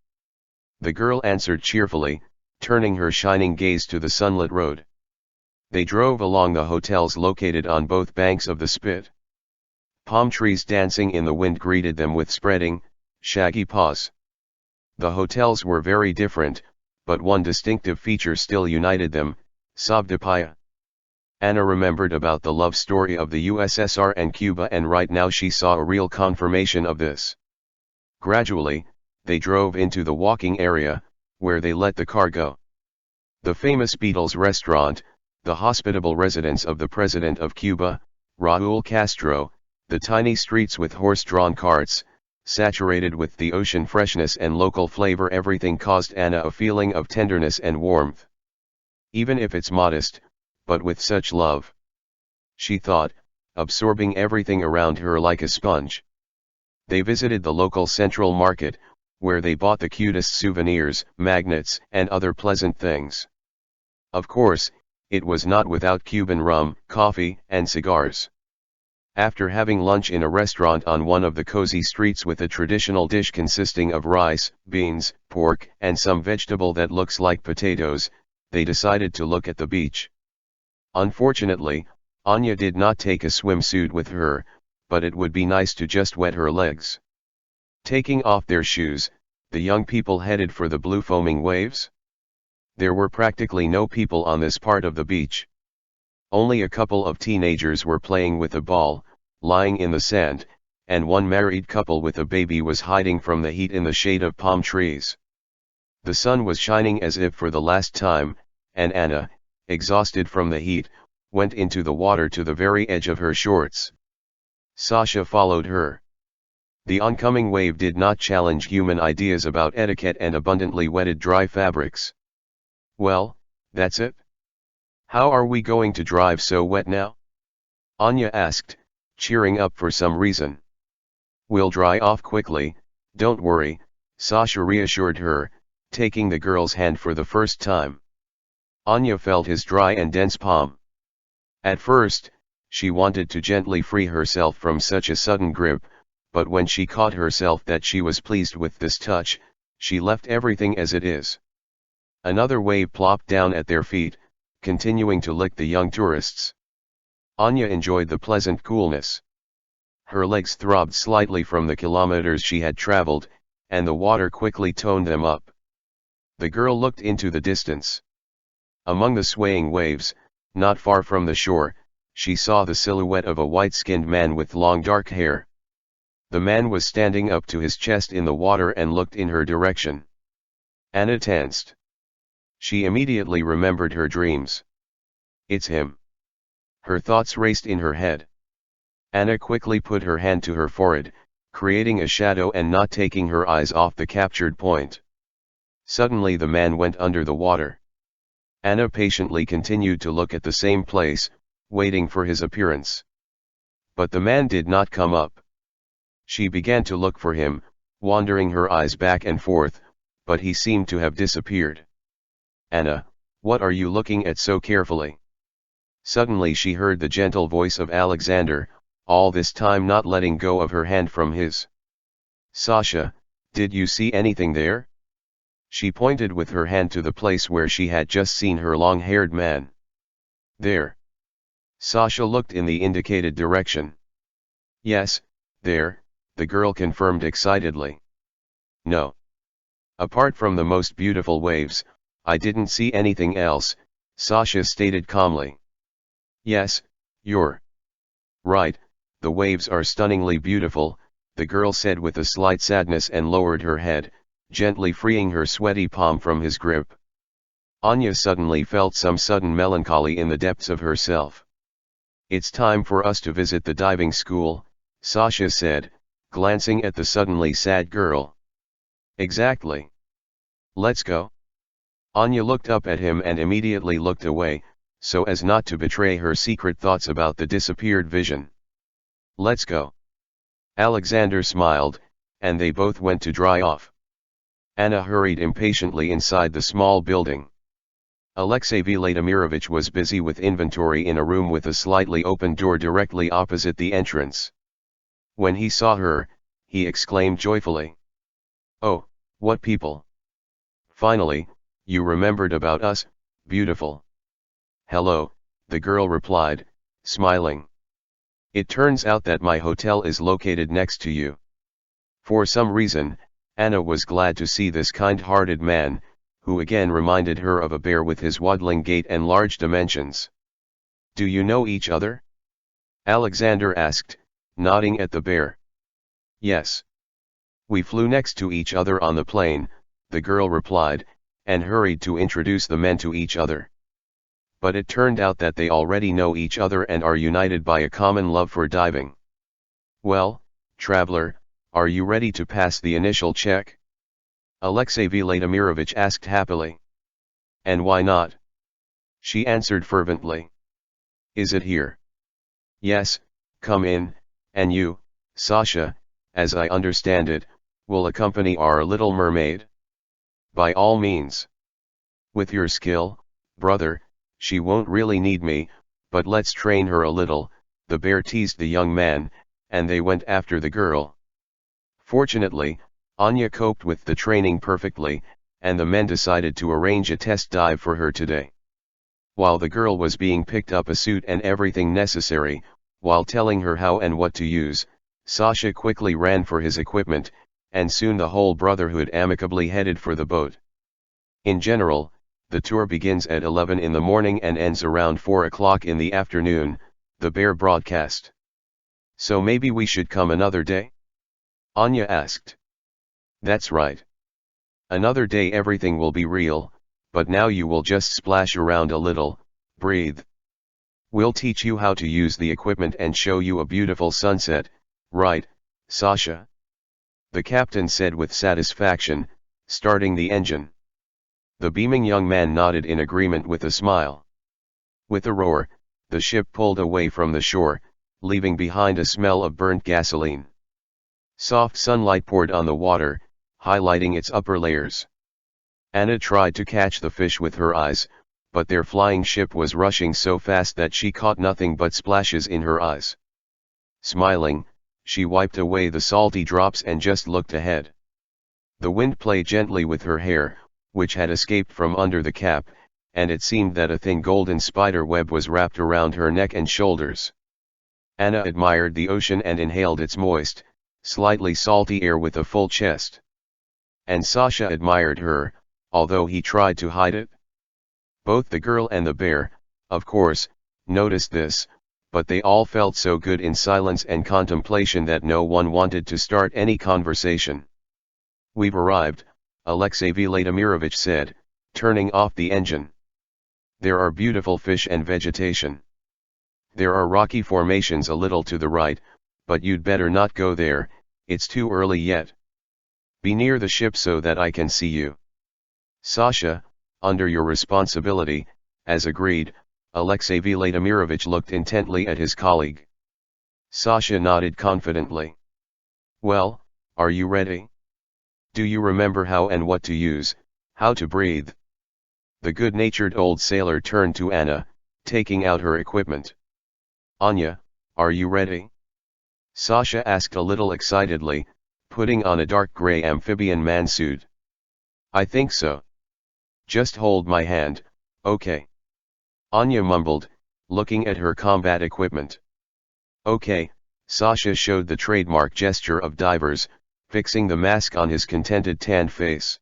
The girl answered cheerfully, turning her shining gaze to the sunlit road. They drove along the hotels located on both banks of the Spit. Palm trees dancing in the wind greeted them with spreading, shaggy paws. The hotels were very different, but one distinctive feature still united them: Savdapaya. Anna remembered about the love story of the USSR and Cuba, and right now she saw a real confirmation of this. Gradually, they drove into the walking area, where they let the car go. The famous Beatles restaurant, the hospitable residence of the President of Cuba, Raúl Castro, the tiny streets with horse-drawn carts, saturated with the ocean freshness and local flavor, everything caused Anna a feeling of tenderness and warmth. Even if it's modest, but with such love, she thought, absorbing everything around her like a sponge. They visited the local central market, where they bought the cutest souvenirs, magnets, and other pleasant things. Of course, it was not without Cuban rum, coffee, and cigars. After having lunch in a restaurant on one of the cozy streets with a traditional dish consisting of rice, beans, pork, and some vegetable that looks like potatoes, they decided to look at the beach. Unfortunately, Anya did not take a swimsuit with her, but it would be nice to just wet her legs. Taking off their shoes, the young people headed for the blue foaming waves. There were practically no people on this part of the beach. Only a couple of teenagers were playing with a ball, lying in the sand, and one married couple with a baby was hiding from the heat in the shade of palm trees. The sun was shining as if for the last time, and Anna, exhausted from the heat, went into the water to the very edge of her shorts. Sasha followed her. The oncoming wave did not challenge human ideas about etiquette and abundantly wetted dry fabrics. "Well, that's it? How are we going to drive so wet now?" Anya asked, cheering up for some reason. "We'll dry off quickly, don't worry," Sasha reassured her, taking the girl's hand for the first time. Anya felt his dry and dense palm. At first, she wanted to gently free herself from such a sudden grip, but when she caught herself that she was pleased with this touch, she left everything as it is. Another wave plopped down at their feet, continuing to lick the young tourists. Anya enjoyed the pleasant coolness. Her legs throbbed slightly from the kilometers she had traveled, and the water quickly toned them up. The girl looked into the distance. Among the swaying waves, not far from the shore, she saw the silhouette of a white-skinned man with long dark hair. The man was standing up to his chest in the water and looked in her direction. Anna tensed. She immediately remembered her dreams. It's him. Her thoughts raced in her head. Anna quickly put her hand to her forehead, creating a shadow and not taking her eyes off the captured point. Suddenly the man went under the water. Anna patiently continued to look at the same place, waiting for his appearance. But the man did not come up. She began to look for him, wandering her eyes back and forth, but he seemed to have disappeared. Anna, what are you looking at so carefully? Suddenly she heard the gentle voice of Alexander, all this time not letting go of her hand from his. Sasha, did you see anything there? She pointed with her hand to the place where she had just seen her long-haired man. There. Sasha looked in the indicated direction. Yes, there, the girl confirmed excitedly. No. Apart from the most beautiful waves, I didn't see anything else, Sasha stated calmly. Yes, you're right, the waves are stunningly beautiful, the girl said with a slight sadness and lowered her head, gently freeing her sweaty palm from his grip. Anya suddenly felt some sudden melancholy in the depths of herself. It's time for us to visit the diving school, Sasha said, glancing at the suddenly sad girl. Exactly. Let's go. Anya looked up at him and immediately looked away, so as not to betray her secret thoughts about the disappeared vision. Let's go. Alexander smiled, and they both went to dry off. Anna hurried impatiently inside the small building. Alexey Vladimirovich was busy with inventory in a room with a slightly open door directly opposite the entrance. When he saw her, he exclaimed joyfully. Oh, what people! Finally, you remembered about us, beautiful. Hello, the girl replied, smiling. It turns out that my hotel is located next to you. For some reason, Anna was glad to see this kind-hearted man, who again reminded her of a bear with his waddling gait and large dimensions. Do you know each other? Alexander asked, nodding at the bear. Yes. We flew next to each other on the plane, the girl replied, and hurried to introduce the men to each other. But it turned out that they already know each other and are united by a common love for diving. Well, traveler, are you ready to pass the initial check? Alexey Vladimirovich asked happily. And why not? She answered fervently. Is it here? Yes, come in, and you, Sasha, as I understand it, will accompany our little mermaid? By all means. With your skill, brother, she won't really need me, but let's train her a little, the bear teased the young man, and they went after the girl. Fortunately, Anya coped with the training perfectly, and the men decided to arrange a test dive for her today. While the girl was being picked up a suit and everything necessary, while telling her how and what to use, Sasha quickly ran for his equipment, and soon the whole brotherhood amicably headed for the boat. In general, the tour begins at 11 in the morning and ends around 4 o'clock in the afternoon, the bear broadcast. So maybe we should come another day? Anya asked. That's right. Another day everything will be real, but now you will just splash around a little, breathe. We'll teach you how to use the equipment and show you a beautiful sunset, right, Sasha? The captain said with satisfaction, starting the engine. The beaming young man nodded in agreement with a smile. With a roar, the ship pulled away from the shore, leaving behind a smell of burnt gasoline. Soft sunlight poured on the water, highlighting its upper layers. Anna tried to catch the fish with her eyes, but their flying ship was rushing so fast that she caught nothing but splashes in her eyes. Smiling, she wiped away the salty drops and just looked ahead. The wind played gently with her hair, which had escaped from under the cap, and it seemed that a thin golden spider web was wrapped around her neck and shoulders. Anna admired the ocean and inhaled its moist, slightly salty air with a full chest. And Sasha admired her, although he tried to hide it. Both the girl and the bear, of course, noticed this, but they all felt so good in silence and contemplation that no one wanted to start any conversation. We've arrived, Alexey Vladimirovich said, turning off the engine. There are beautiful fish and vegetation. There are rocky formations a little to the right, but you'd better not go there, it's too early yet. Be near the ship so that I can see you. Sasha, under your responsibility, as agreed. Alexey Vladimirovich looked intently at his colleague. Sasha nodded confidently. Well, are you ready? Do you remember how and what to use, how to breathe? The good-natured old sailor turned to Anna, taking out her equipment. Anya, are you ready? Sasha asked a little excitedly, putting on a dark gray amphibian man suit. I think so. Just hold my hand, okay? Anya mumbled, looking at her combat equipment. Okay, Sasha showed the trademark gesture of divers, fixing the mask on his contented tanned face.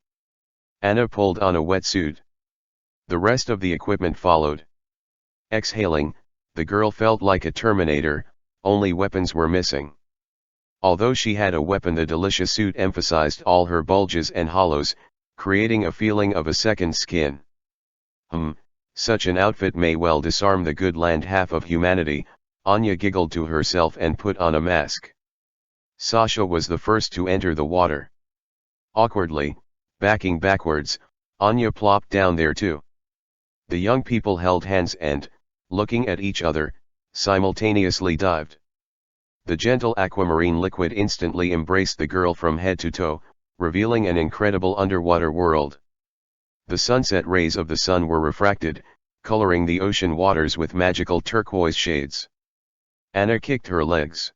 Anna pulled on a wetsuit. The rest of the equipment followed. Exhaling, the girl felt like a Terminator, only weapons were missing. Although she had a weapon, the delicious suit emphasized all her bulges and hollows, creating a feeling of a second skin. Such an outfit may well disarm the good land half of humanity, Anya giggled to herself and put on a mask. Sasha was the first to enter the water. Awkwardly, backing backwards, Anya plopped down there too. The young people held hands and, looking at each other, simultaneously dived. The gentle aquamarine liquid instantly embraced the girl from head to toe, revealing an incredible underwater world. The sunset rays of the sun were refracted, coloring the ocean waters with magical turquoise shades. Anna kicked her legs.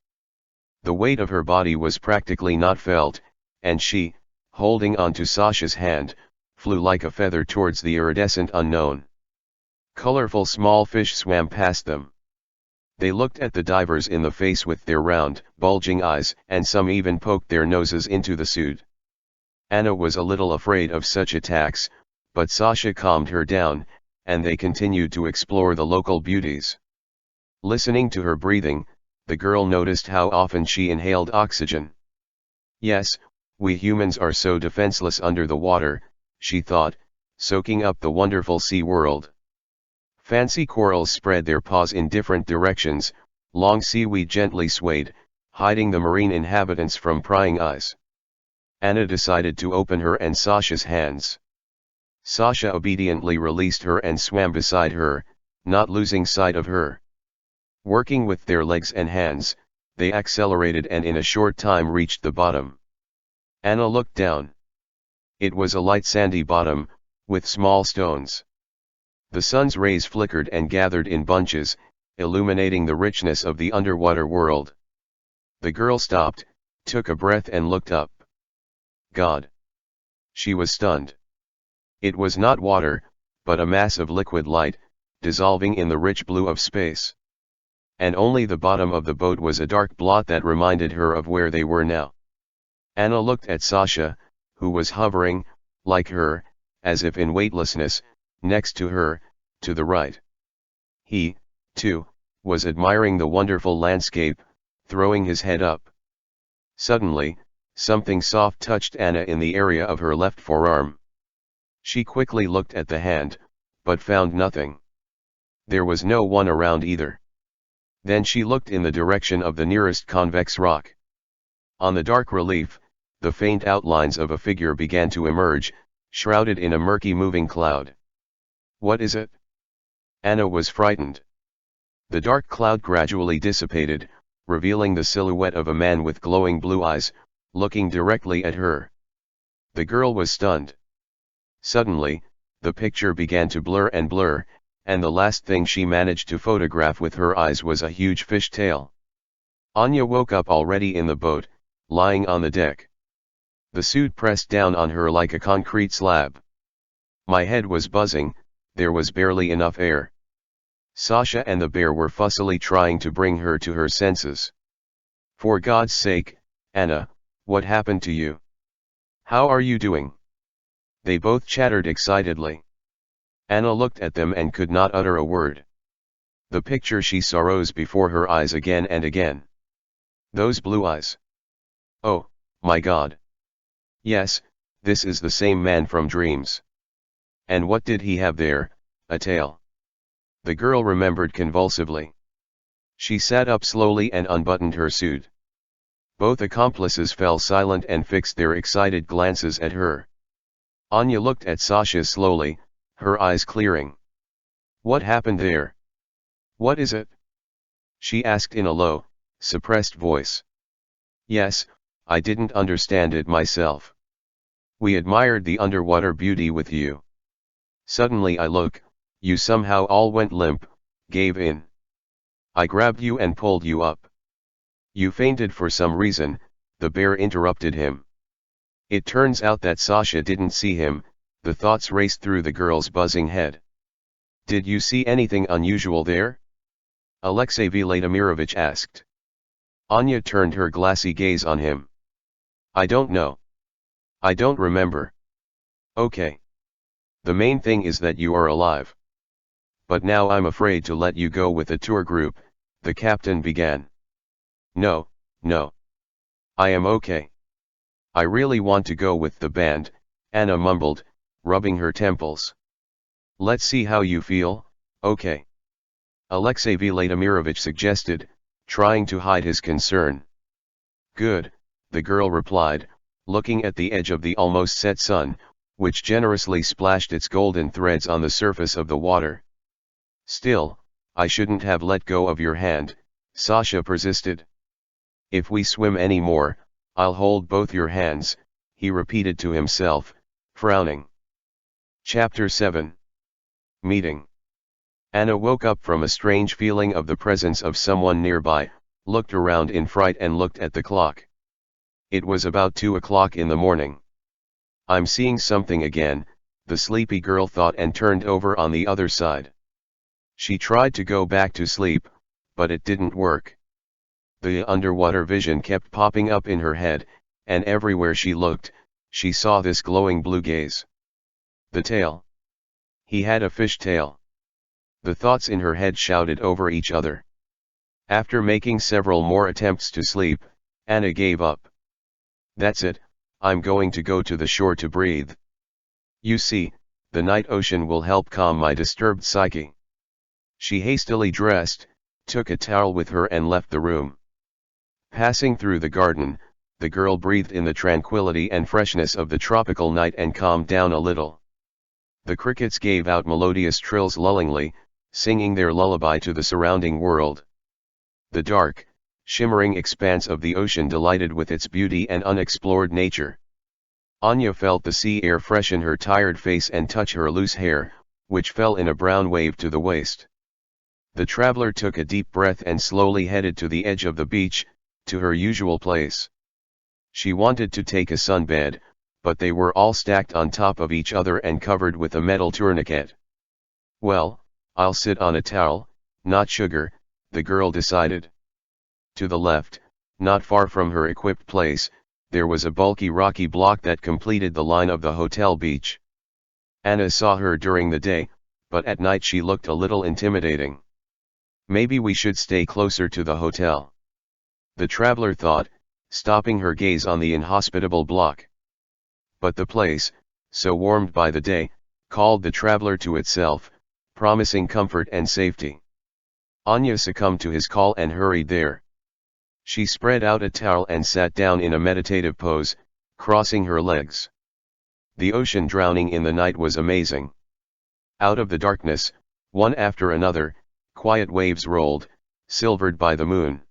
The weight of her body was practically not felt, and she, holding onto Sasha's hand, flew like a feather towards the iridescent unknown. Colorful small fish swam past them. They looked at the divers in the face with their round, bulging eyes, and some even poked their noses into the suit. Anna was a little afraid of such attacks, but Sasha calmed her down, and they continued to explore the local beauties. Listening to her breathing, the girl noticed how often she inhaled oxygen. Yes, we humans are so defenseless under the water, she thought, soaking up the wonderful sea world. Fancy corals spread their paws in different directions, long seaweed gently swayed, hiding the marine inhabitants from prying eyes. Anna decided to open her and Sasha's hands. Sasha obediently released her and swam beside her, not losing sight of her. Working with their legs and hands, they accelerated and in a short time reached the bottom. Anna looked down. It was a light sandy bottom, with small stones. The sun's rays flickered and gathered in bunches, illuminating the richness of the underwater world. The girl stopped, took a breath and looked up. God! She was stunned. It was not water, but a mass of liquid light, dissolving in the rich blue of space. And only the bottom of the boat was a dark blot that reminded her of where they were now. Anna looked at Sasha, who was hovering, like her, as if in weightlessness, next to her, to the right. He, too, was admiring the wonderful landscape, throwing his head up. Suddenly, something soft touched Anna in the area of her left forearm. She quickly looked at the hand, but found nothing. There was no one around either. Then she looked in the direction of the nearest convex rock. On the dark relief, the faint outlines of a figure began to emerge, shrouded in a murky moving cloud. What is it? Anna was frightened. The dark cloud gradually dissipated, revealing the silhouette of a man with glowing blue eyes, looking directly at her. The girl was stunned. Suddenly, the picture began to blur, and the last thing she managed to photograph with her eyes was a huge fish tail. Anya woke up already in the boat, lying on the deck. The suit pressed down on her like a concrete slab. My head was buzzing, there was barely enough air. Sasha and the bear were fussily trying to bring her to her senses. For God's sake, Anna, what happened to you? How are you doing? They both chattered excitedly. Anna looked at them and could not utter a word. The picture she saw rose before her eyes again and again. Those blue eyes. Oh, my God. Yes, this is the same man from dreams. And what did he have there? A tail. The girl remembered convulsively. She sat up slowly and unbuttoned her suit. Both accomplices fell silent and fixed their excited glances at her. Anya looked at Sasha slowly, her eyes clearing. What happened there? What is it? She asked in a low, suppressed voice. Yes, I didn't understand it myself. We admired the underwater beauty with you. Suddenly you somehow all went limp, gave in. I grabbed you and pulled you up. You fainted for some reason, the bear interrupted him. It turns out that Sasha didn't see him, the thoughts raced through the girl's buzzing head. Did you see anything unusual there? Alexey Vladimirovich asked. Anya turned her glassy gaze on him. I don't know. I don't remember. Okay. The main thing is that you are alive. But now I'm afraid to let you go with the tour group, the captain began. No, no. I am okay. I really want to go with the band, Anna mumbled, rubbing her temples. Let's see how you feel, okay? Alexey Vladimirovich suggested, trying to hide his concern. Good, the girl replied, looking at the edge of the almost set sun, which generously splashed its golden threads on the surface of the water. Still, I shouldn't have let go of your hand, Sasha persisted. If we swim any more, I'll hold both your hands, he repeated to himself, frowning. Chapter 7. Meeting. Anna woke up from a strange feeling of the presence of someone nearby, looked around in fright and looked at the clock. It was about 2 o'clock in the morning. I'm seeing something again, the sleepy girl thought and turned over on the other side. She tried to go back to sleep, but it didn't work. The underwater vision kept popping up in her head, and everywhere she looked, she saw this glowing blue gaze. The tail. He had a fish tail. The thoughts in her head shouted over each other. After making several more attempts to sleep, Anna gave up. That's it, I'm going to go to the shore to breathe. You see, the night ocean will help calm my disturbed psyche. She hastily dressed, took a towel with her and left the room. Passing through the garden, the girl breathed in the tranquility and freshness of the tropical night and calmed down a little. The crickets gave out melodious trills lullingly, singing their lullaby to the surrounding world. The dark, shimmering expanse of the ocean delighted with its beauty and unexplored nature. Anya felt the sea air freshen her tired face and touch her loose hair, which fell in a brown wave to the waist. The traveler took a deep breath and slowly headed to the edge of the beach, to her usual place. She wanted to take a sunbed, but they were all stacked on top of each other and covered with a metal tourniquet. Well, I'll sit on a towel, not sugar, the girl decided. To the left, not far from her equipped place, there was a bulky rocky block that completed the line of the hotel beach. Anna saw her during the day, but at night she looked a little intimidating. Maybe we should stay closer to the hotel, the traveler thought, stopping her gaze on the inhospitable block. But the place, so warmed by the day, called the traveler to itself, promising comfort and safety. Anya succumbed to his call and hurried there. She spread out a towel and sat down in a meditative pose, crossing her legs. The ocean drowning in the night was amazing. Out of the darkness, one after another, quiet waves rolled, silvered by the moon.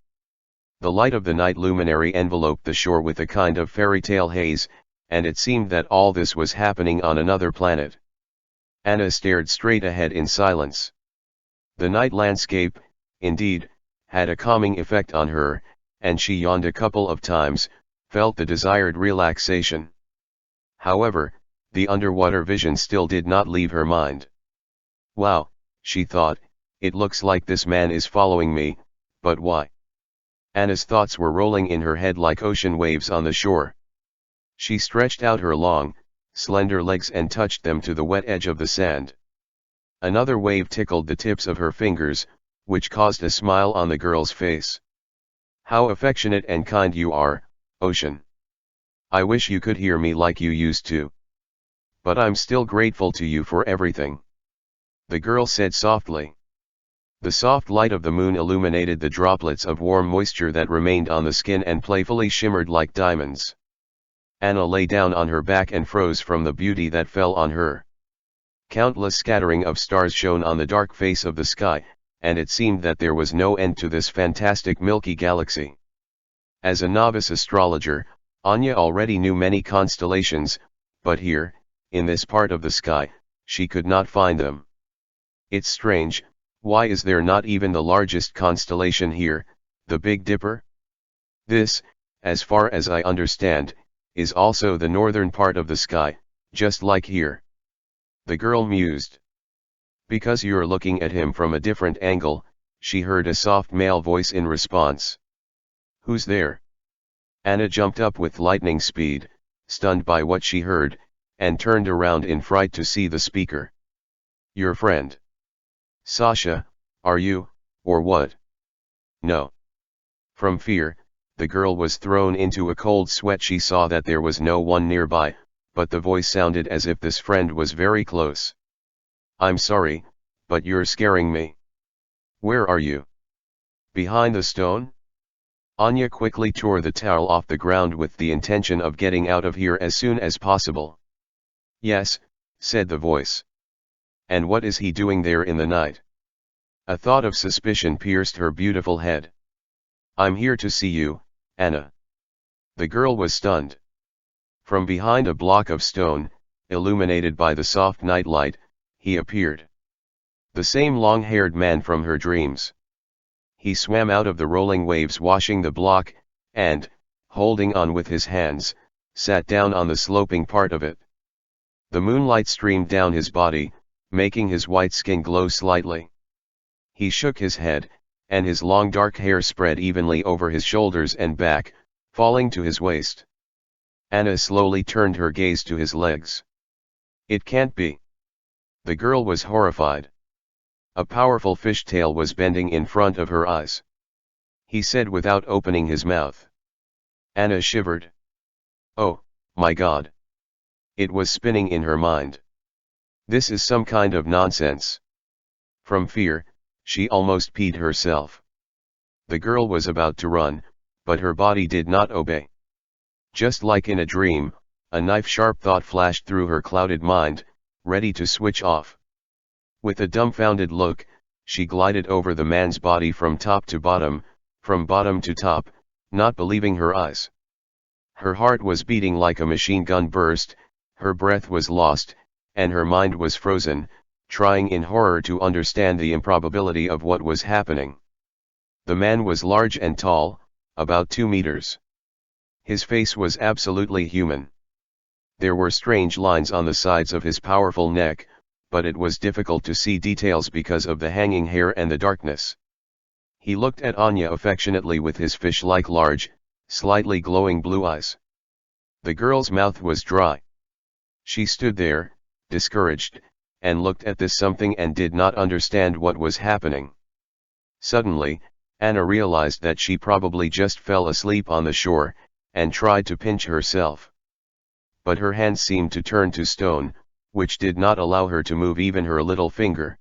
The light of the night luminary enveloped the shore with a kind of fairy tale haze, and it seemed that all this was happening on another planet. Anna stared straight ahead in silence. The night landscape, indeed, had a calming effect on her, and she yawned a couple of times, felt the desired relaxation. However, the underwater vision still did not leave her mind. Wow, she thought, it looks like this man is following me, but why? Anna's thoughts were rolling in her head like ocean waves on the shore. She stretched out her long, slender legs and touched them to the wet edge of the sand. Another wave tickled the tips of her fingers, which caused a smile on the girl's face. How affectionate and kind you are, ocean. I wish you could hear me like you used to. But I'm still grateful to you for everything, the girl said softly. The soft light of the moon illuminated the droplets of warm moisture that remained on the skin and playfully shimmered like diamonds. Anna lay down on her back and froze from the beauty that fell on her. Countless scattering of stars shone on the dark face of the sky, and it seemed that there was no end to this fantastic milky galaxy. As a novice astrologer, Anya already knew many constellations, but here, in this part of the sky, she could not find them. It's strange, why is there not even the largest constellation here, the Big Dipper? This, as far as I understand, is also the northern part of the sky, just like here. The girl mused. Because you're looking at him from a different angle, she heard a soft male voice in response. Who's there? Anna jumped up with lightning speed, stunned by what she heard, and turned around in fright to see the speaker. Your friend. Sasha, are you, or what? No. From fear, the girl was thrown into a cold sweat. She saw that there was no one nearby, but the voice sounded as if this friend was very close. I'm sorry, but you're scaring me. Where are you? Behind the stone? Anya quickly tore the towel off the ground with the intention of getting out of here as soon as possible. Yes, said the voice. And what is he doing there in the night? A thought of suspicion pierced her beautiful head. I'm here to see you, Anna. The girl was stunned. From behind a block of stone, illuminated by the soft night light, he appeared. The same long-haired man from her dreams. He swam out of the rolling waves washing the block, and, holding on with his hands, sat down on the sloping part of it. The moonlight streamed down his body, making his white skin glow slightly. He shook his head, and his long dark hair spread evenly over his shoulders and back, falling to his waist. Anna slowly turned her gaze to his legs. It can't be. The girl was horrified. A powerful fishtail was bending in front of her eyes. He said without opening his mouth. Anna shivered. Oh, my God. It was spinning in her mind. This is some kind of nonsense. From fear, she almost peed herself. The girl was about to run, but her body did not obey. Just like in a dream, a knife-sharp thought flashed through her clouded mind, ready to switch off. With a dumbfounded look, she glided over the man's body from top to bottom, from bottom to top, not believing her eyes. Her heart was beating like a machine gun burst, her breath was lost, and her mind was frozen, trying in horror to understand the improbability of what was happening. The man was large and tall, about 2 meters. His face was absolutely human. There were strange lines on the sides of his powerful neck, but it was difficult to see details because of the hanging hair and the darkness. He looked at Anya affectionately with his fish-like large, slightly glowing blue eyes. The girl's mouth was dry. She stood there, discouraged, and looked at this something and did not understand what was happening. Suddenly, Anna realized that she probably just fell asleep on the shore, and tried to pinch herself. But her hands seemed to turn to stone, which did not allow her to move even her little finger.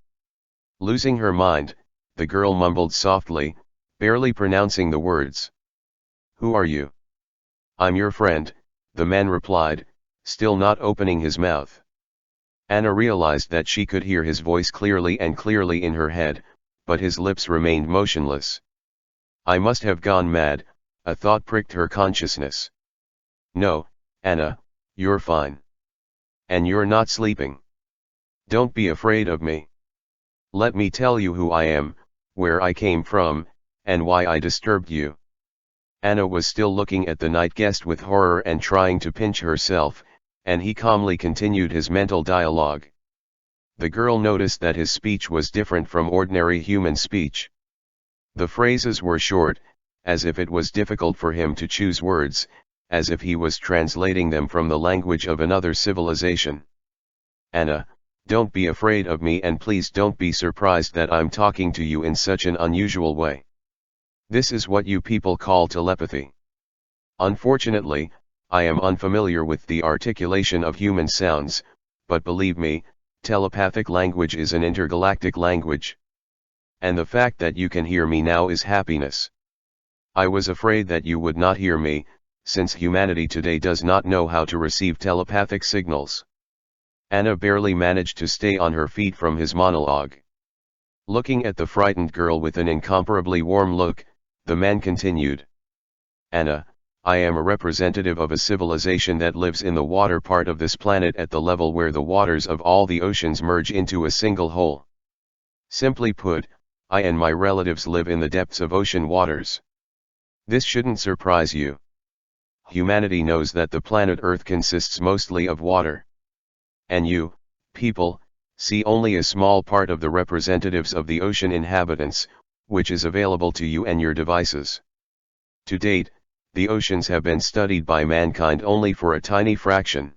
Losing her mind, the girl mumbled softly, barely pronouncing the words. Who are you? I'm your friend, the man replied, still not opening his mouth. Anna realized that she could hear his voice clearly and clearly in her head, but his lips remained motionless. I must have gone mad, a thought pricked her consciousness. No, Anna, you're fine. And you're not sleeping. Don't be afraid of me. Let me tell you who I am, where I came from, and why I disturbed you. Anna was still looking at the night guest with horror and trying to pinch herself, and he calmly continued his mental dialogue. The girl noticed that his speech was different from ordinary human speech. The phrases were short, as if it was difficult for him to choose words, as if he was translating them from the language of another civilization. Anna, don't be afraid of me, and please don't be surprised that I'm talking to you in such an unusual way. This is what you people call telepathy. Unfortunately, I am unfamiliar with the articulation of human sounds, but believe me, telepathic language is an intergalactic language. And the fact that you can hear me now is happiness. I was afraid that you would not hear me, since humanity today does not know how to receive telepathic signals. Anna barely managed to stay on her feet from his monologue. Looking at the frightened girl with an incomparably warm look, the man continued. Anna, I am a representative of a civilization that lives in the water part of this planet at the level where the waters of all the oceans merge into a single whole. Simply put, I and my relatives live in the depths of ocean waters. This shouldn't surprise you. Humanity knows that the planet Earth consists mostly of water. And you, people, see only a small part of the representatives of the ocean inhabitants, which is available to you and your devices. To date, the oceans have been studied by mankind only for a tiny fraction.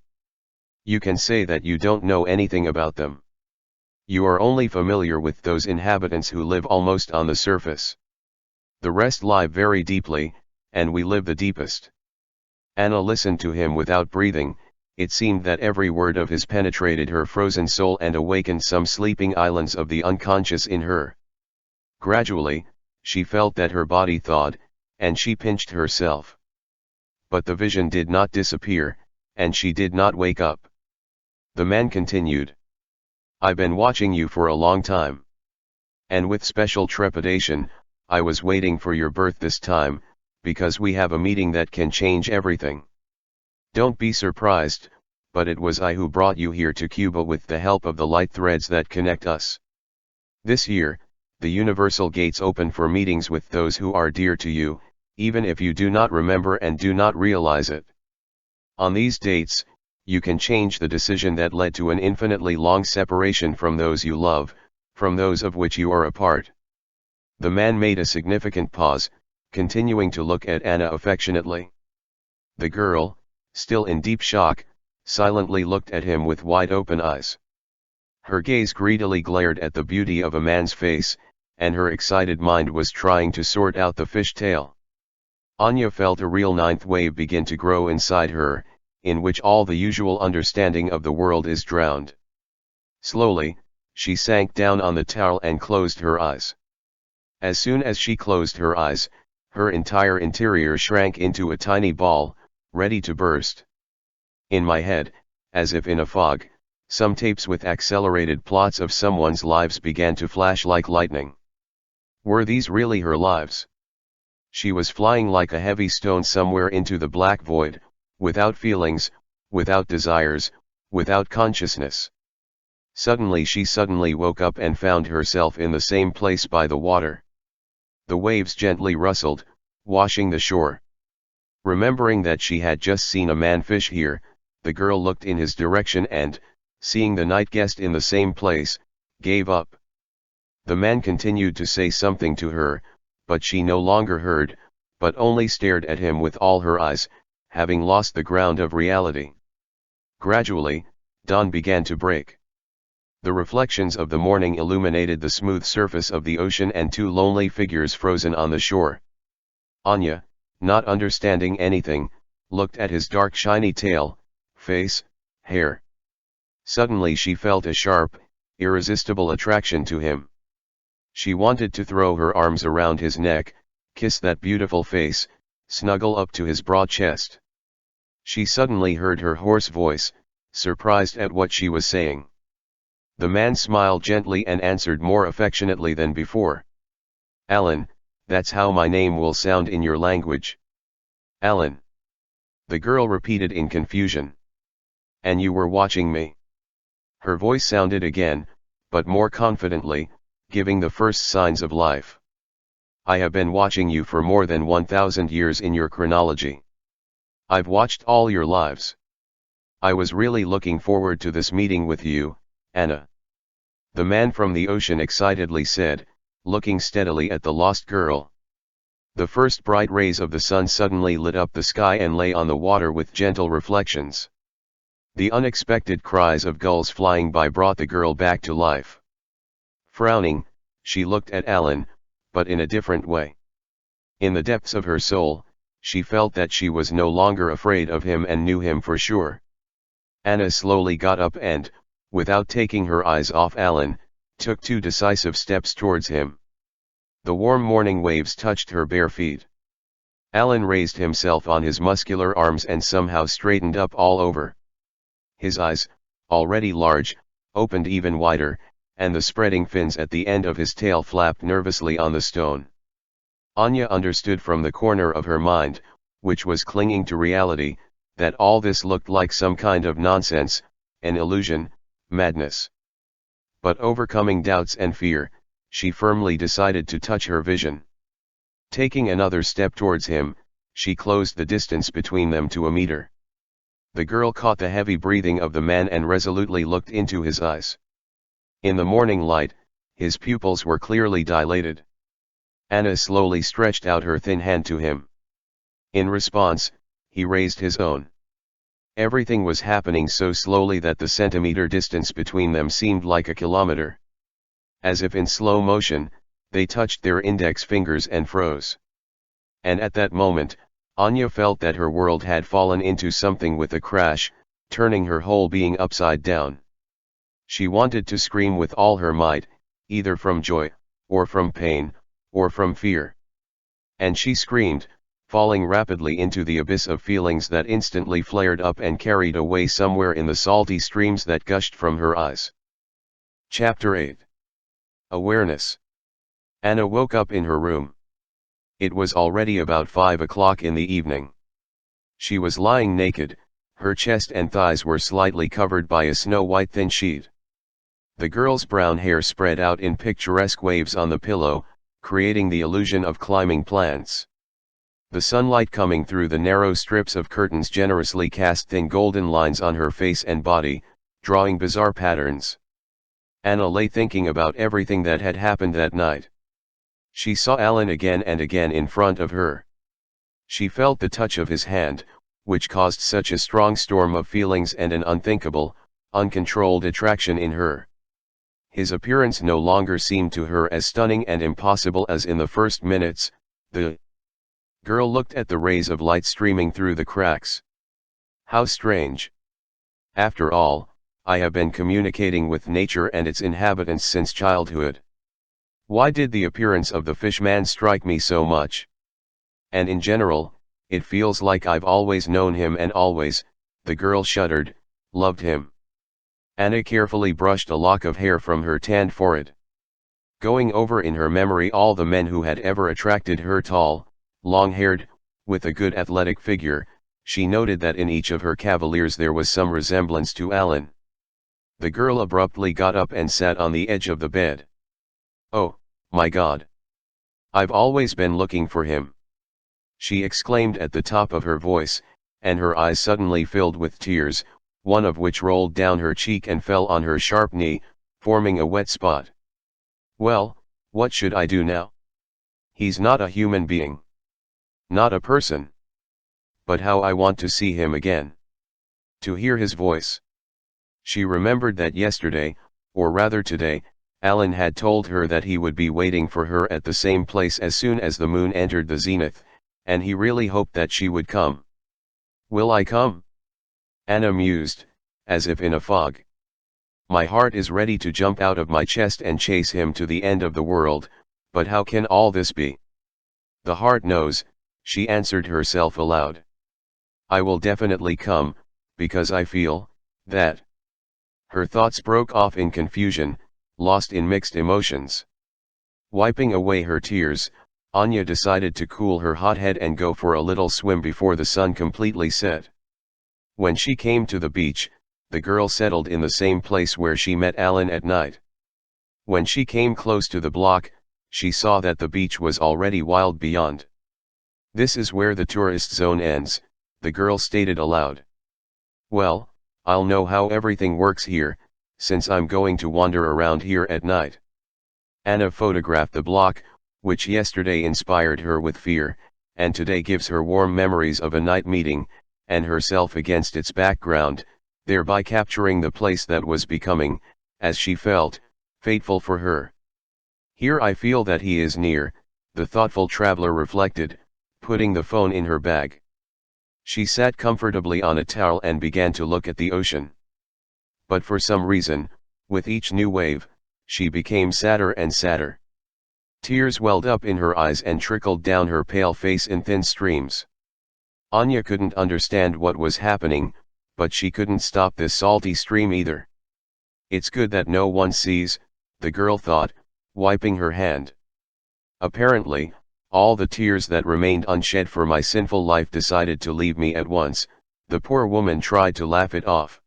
You can say that you don't know anything about them. You are only familiar with those inhabitants who live almost on the surface. The rest lie very deeply, and we live the deepest. Anna listened to him without breathing. It seemed that every word of his penetrated her frozen soul and awakened some sleeping islands of the unconscious in her. Gradually, she felt that her body thawed, and she pinched herself. But the vision did not disappear, and she did not wake up. The man continued. I've been watching you for a long time. And with special trepidation, I was waiting for your birth this time, because we have a meeting that can change everything. Don't be surprised, but it was I who brought you here to Cuba with the help of the light threads that connect us. This year, the universal gates open for meetings with those who are dear to you, even if you do not remember and do not realize it. On these dates, you can change the decision that led to an infinitely long separation from those you love, from those of which you are a part. The man made a significant pause, continuing to look at Anna affectionately. The girl, still in deep shock, silently looked at him with wide-open eyes. Her gaze greedily glared at the beauty of a man's face, and her excited mind was trying to sort out the fishtail. Anya felt a real ninth wave begin to grow inside her, in which all the usual understanding of the world is drowned. Slowly, she sank down on the towel and closed her eyes. As soon as she closed her eyes, her entire interior shrank into a tiny ball, ready to burst. In my head, as if in a fog, some tapes with accelerated plots of someone's lives began to flash like lightning. Were these really her lives? She was flying like a heavy stone somewhere into the black void, without feelings, without desires, without consciousness. Suddenly she woke up and found herself in the same place by the water. The waves gently rustled, washing the shore. Remembering that she had just seen a man fish here, the girl looked in his direction and, seeing the night guest in the same place, gave up. The man continued to say something to her, but she no longer heard, but only stared at him with all her eyes, having lost the ground of reality. Gradually, dawn began to break. The reflections of the morning illuminated the smooth surface of the ocean and two lonely figures frozen on the shore. Anya, not understanding anything, looked at his dark shiny tail, face, hair. Suddenly she felt a sharp, irresistible attraction to him. She wanted to throw her arms around his neck, kiss that beautiful face, snuggle up to his broad chest. She suddenly heard her hoarse voice, surprised at what she was saying. The man smiled gently and answered more affectionately than before. Alan, that's how my name will sound in your language. Alan. The girl repeated in confusion. And you were watching me. Her voice sounded again, but more confidently, giving the first signs of life. I have been watching you for more than 1,000 years in your chronology. I've watched all your lives. I was really looking forward to this meeting with you, Anna. The man from the ocean excitedly said, looking steadily at the lost girl. The first bright rays of the sun suddenly lit up the sky and lay on the water with gentle reflections. The unexpected cries of gulls flying by brought the girl back to life. Frowning, she looked at Alan, but in a different way. In the depths of her soul, she felt that she was no longer afraid of him and knew him for sure. Anna slowly got up and, without taking her eyes off Alan, took 2 decisive steps towards him. The warm morning waves touched her bare feet. Alan raised himself on his muscular arms and somehow straightened up all over. His eyes, already large, opened even wider, and the spreading fins at the end of his tail flapped nervously on the stone. Anya understood from the corner of her mind, which was clinging to reality, that all this looked like some kind of nonsense, an illusion, madness. But overcoming doubts and fear, she firmly decided to touch her vision. Taking another step towards him, she closed the distance between them to a meter. The girl caught the heavy breathing of the man and resolutely looked into his eyes. In the morning light, his pupils were clearly dilated. Anna slowly stretched out her thin hand to him. In response, he raised his own. Everything was happening so slowly that the centimeter distance between them seemed like a kilometer. As if in slow motion, they touched their index fingers and froze. And at that moment, Anya felt that her world had fallen into something with a crash, turning her whole being upside down. She wanted to scream with all her might, either from joy, or from pain, or from fear. And she screamed, falling rapidly into the abyss of feelings that instantly flared up and carried away somewhere in the salty streams that gushed from her eyes. Chapter 8. Awareness. Anna woke up in her room. It was already about 5 o'clock in the evening. She was lying naked, her chest and thighs were slightly covered by a snow-white thin sheet. The girl's brown hair spread out in picturesque waves on the pillow, creating the illusion of climbing plants. The sunlight coming through the narrow strips of curtains generously cast thin golden lines on her face and body, drawing bizarre patterns. Anna lay thinking about everything that had happened that night. She saw Alan again and again in front of her. She felt the touch of his hand, which caused such a strong storm of feelings and an unthinkable, uncontrolled attraction in her. His appearance no longer seemed to her as stunning and impossible as in the first minutes. The girl looked at the rays of light streaming through the cracks. How strange. After all, I have been communicating with nature and its inhabitants since childhood. Why did the appearance of the fishman strike me so much? And in general, it feels like I've always known him and always, the girl shuddered, loved him. Anna carefully brushed a lock of hair from her tanned forehead. Going over in her memory all the men who had ever attracted her, tall, long-haired, with a good athletic figure, she noted that in each of her cavaliers there was some resemblance to Alan. The girl abruptly got up and sat on the edge of the bed. "Oh, my God! I've always been looking for him!" she exclaimed at the top of her voice, and her eyes suddenly filled with tears, one of which rolled down her cheek and fell on her sharp knee, forming a wet spot. "Well, what should I do now? He's not a human being. Not a person. But how I want to see him again. To hear his voice." She remembered that yesterday, or rather today, Alan had told her that he would be waiting for her at the same place as soon as the moon entered the zenith, and he really hoped that she would come. "Will I come?" Anna mused, as if in a fog. "My heart is ready to jump out of my chest and chase him to the end of the world, but how can all this be?" "The heart knows," she answered herself aloud. "I will definitely come, because I feel that." Her thoughts broke off in confusion, lost in mixed emotions. Wiping away her tears, Anya decided to cool her hot head and go for a little swim before the sun completely set. When she came to the beach, the girl settled in the same place where she met Alan at night. When she came close to the block, she saw that the beach was already wild beyond. "This is where the tourist zone ends," the girl stated aloud. "Well, I'll know how everything works here, since I'm going to wander around here at night." Anna photographed the block, which yesterday inspired her with fear, and today gives her warm memories of a night meeting, and herself against its background, thereby capturing the place that was becoming, as she felt, fateful for her. "Here I feel that he is near," the thoughtful traveler reflected, putting the phone in her bag. She sat comfortably on a towel and began to look at the ocean. But for some reason, with each new wave, she became sadder and sadder. Tears welled up in her eyes and trickled down her pale face in thin streams. Anya couldn't understand what was happening, but she couldn't stop this salty stream either. It's good that no one sees, the girl thought, wiping her hand. Apparently, all the tears that remained unshed for my sinful life decided to leave me at once. The poor woman tried to laugh it off.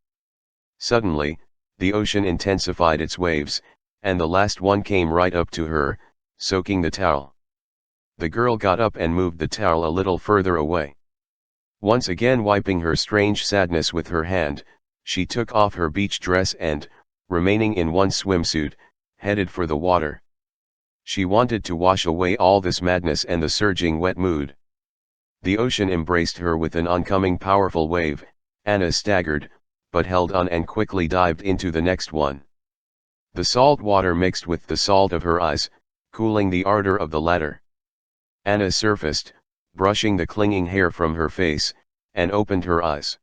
Suddenly, the ocean intensified its waves, and the last one came right up to her, soaking the towel. The girl got up and moved the towel a little further away. Once again wiping her strange sadness with her hand, she took off her beach dress and, remaining in one swimsuit, headed for the water. She wanted to wash away all this madness and the surging wet mood. The ocean embraced her with an oncoming powerful wave. Anna staggered, but held on and quickly dived into the next one. The salt water mixed with the salt of her eyes, cooling the ardor of the latter. Anna surfaced, brushing the clinging hair from her face, and opened her eyes.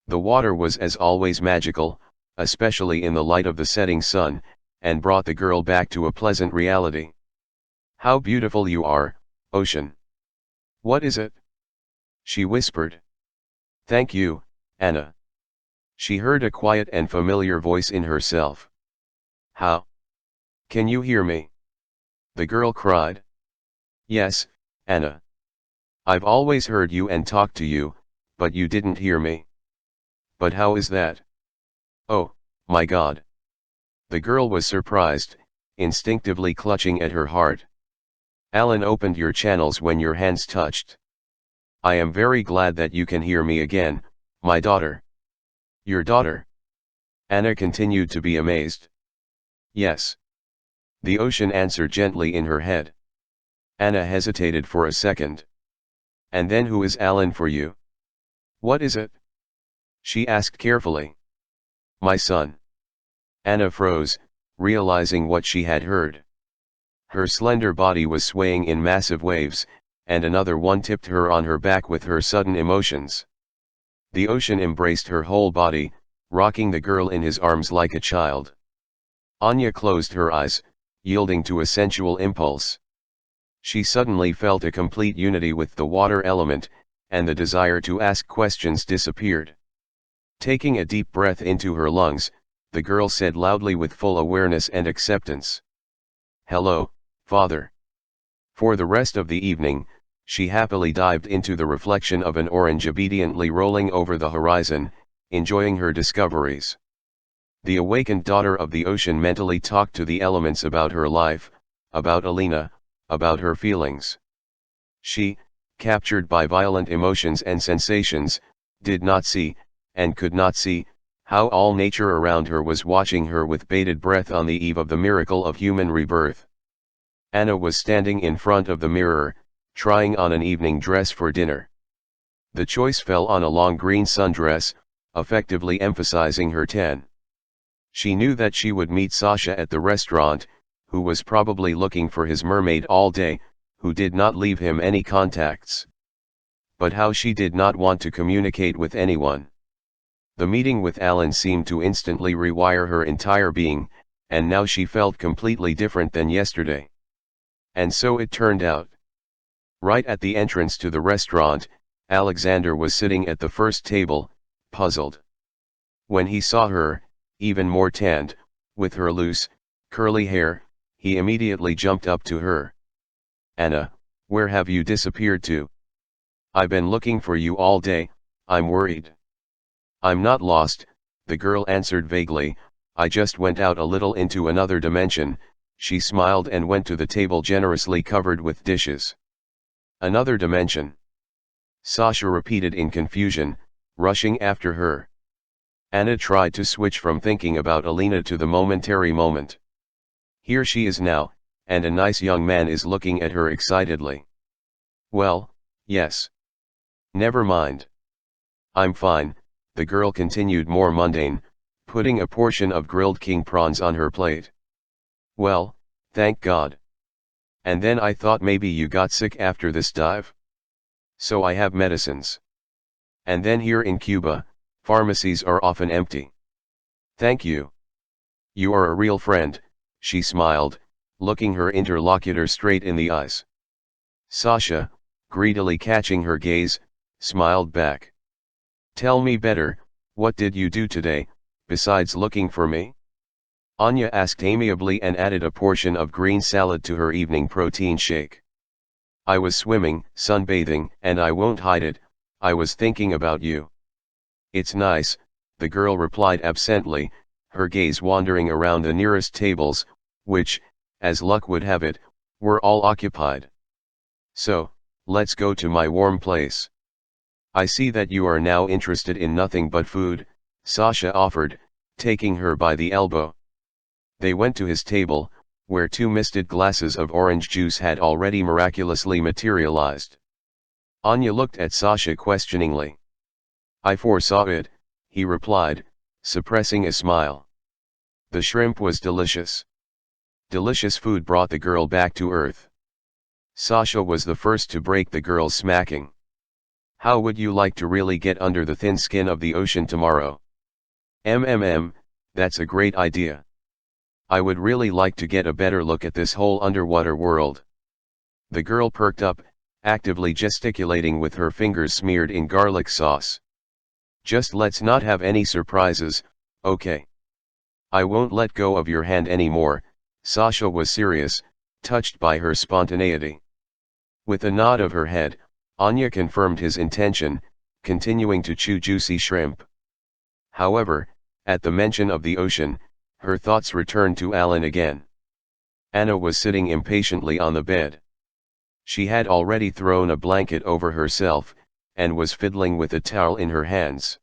The water was as always magical, especially in the light of the setting sun, and brought the girl back to a pleasant reality. "How beautiful you are, ocean." "What is it?" she whispered. "Thank you, Anna." She heard a quiet and familiar voice in herself. "How? Can you hear me?" the girl cried. "Yes, Anna. I've always heard you and talked to you, but you didn't hear me." "But how is that?" "Oh, my God." The girl was surprised, instinctively clutching at her heart. "Alan opened your channels when your hands touched. I am very glad that you can hear me again, my daughter." "Your daughter?" Anna continued to be amazed. "Yes." The ocean answered gently in her head. Anna hesitated for a second. "And then who is Alan for you?" "What is it?" she asked carefully. "My son." Anna froze, realizing what she had heard. Her slender body was swaying in massive waves, and another one tipped her on her back with her sudden emotions. The ocean embraced her whole body, rocking the girl in his arms like a child. Anya closed her eyes, yielding to a sensual impulse. She suddenly felt a complete unity with the water element, and the desire to ask questions disappeared. Taking a deep breath into her lungs, the girl said loudly with full awareness and acceptance, "Hello, Father." For the rest of the evening, she happily dived into the reflection of an orange obediently rolling over the horizon, enjoying her discoveries. The awakened daughter of the ocean mentally talked to the elements about her life, about Alina, about her feelings. She, captured by violent emotions and sensations, did not see, and could not see, how all nature around her was watching her with bated breath on the eve of the miracle of human rebirth. Anna was standing in front of the mirror, trying on an evening dress for dinner. The choice fell on a long green sundress, effectively emphasizing her tan. She knew that she would meet Sasha at the restaurant, who was probably looking for his mermaid all day, who did not leave him any contacts. But how she did not want to communicate with anyone. The meeting with Alan seemed to instantly rewire her entire being, and now she felt completely different than yesterday. And so it turned out. Right at the entrance to the restaurant, Alexander was sitting at the first table, puzzled. When he saw her, even more tanned, with her loose, curly hair, he immediately jumped up to her. "Anna, where have you disappeared to? I've been looking for you all day, I'm worried." "I'm not lost," the girl answered vaguely, "I just went out a little into another dimension." She smiled and went to the table generously covered with dishes. "Another dimension?" Sasha repeated in confusion, rushing after her. Anna tried to switch from thinking about Alina to the momentary moment. Here she is now, and a nice young man is looking at her excitedly. "Well, yes. Never mind. I'm fine," the girl continued more mundane, putting a portion of grilled king prawns on her plate. "Well, thank God. And then I thought maybe you got sick after this dive. So I have medicines. And then here in Cuba, pharmacies are often empty. Thank you. You are a real friend," she smiled, looking her interlocutor straight in the eyes. Sasha, greedily catching her gaze, smiled back. "Tell me better, what did you do today, besides looking for me?" Anya asked amiably and added a portion of green salad to her evening protein shake. "I was swimming, sunbathing, and I won't hide it, I was thinking about you." "It's nice," the girl replied absently, her gaze wandering around the nearest tables, which, as luck would have it, were all occupied. "So, let's go to my warm place. I see that you are now interested in nothing but food," Sasha offered, taking her by the elbow. They went to his table, where 2 misted glasses of orange juice had already miraculously materialized. Anya looked at Sasha questioningly. "I foresaw it," he replied, suppressing a smile. The shrimp was delicious. Delicious food brought the girl back to earth. Sasha was the first to break the girl's smacking. "How would you like to really get under the thin skin of the ocean tomorrow?" That's a great idea. I would really like to get a better look at this whole underwater world." The girl perked up, actively gesticulating with her fingers smeared in garlic sauce. "Just let's not have any surprises, okay? I won't let go of your hand anymore." Sasha was serious, touched by her spontaneity. With a nod of her head, Anya confirmed his intention, continuing to chew juicy shrimp. However, at the mention of the ocean, her thoughts returned to Alan again. Anna was sitting impatiently on the bed. She had already thrown a blanket over herself, and was fiddling with a towel in her hands.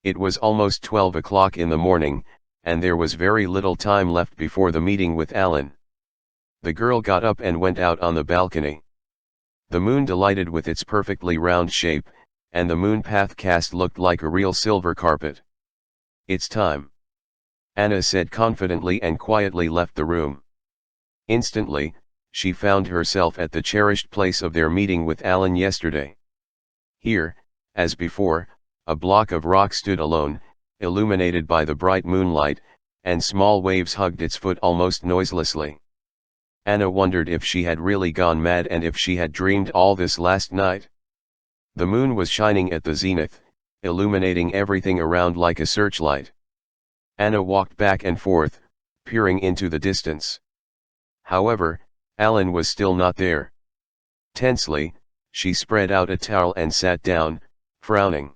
It was almost 12 o'clock in the morning, and there was very little time left before the meeting with Alan. The girl got up and went out on the balcony. The moon delighted with its perfectly round shape, and the moon path cast looked like a real silver carpet. "It's time," Anna said confidently and quietly left the room. Instantly, she found herself at the cherished place of their meeting with Alan yesterday. Here, as before, a block of rock stood alone, illuminated by the bright moonlight, and small waves hugged its foot almost noiselessly. Anna wondered if she had really gone mad and if she had dreamed all this last night. The moon was shining at the zenith, illuminating everything around like a searchlight. Anna walked back and forth, peering into the distance. However, Alan was still not there. Tensely, she spread out a towel and sat down, frowning.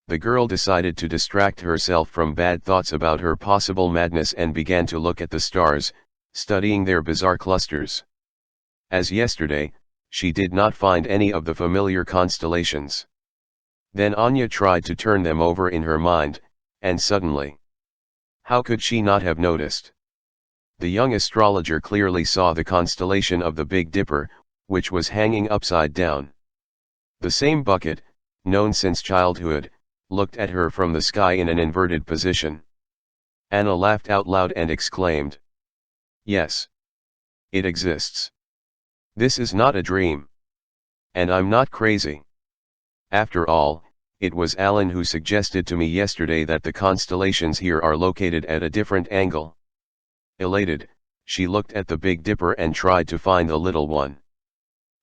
The girl decided to distract herself from bad thoughts about her possible madness and began to look at the stars, studying their bizarre clusters. As yesterday, she did not find any of the familiar constellations. Then Anya tried to turn them over in her mind, and suddenly, how could she not have noticed? The young astrologer clearly saw the constellation of the Big Dipper, which was hanging upside down. The same bucket, known since childhood, looked at her from the sky in an inverted position. Anna laughed out loud and exclaimed, "Yes. It exists. This is not a dream. And I'm not crazy. After all, it was Alan who suggested to me yesterday that the constellations here are located at a different angle." Elated, she looked at the Big Dipper and tried to find the little one.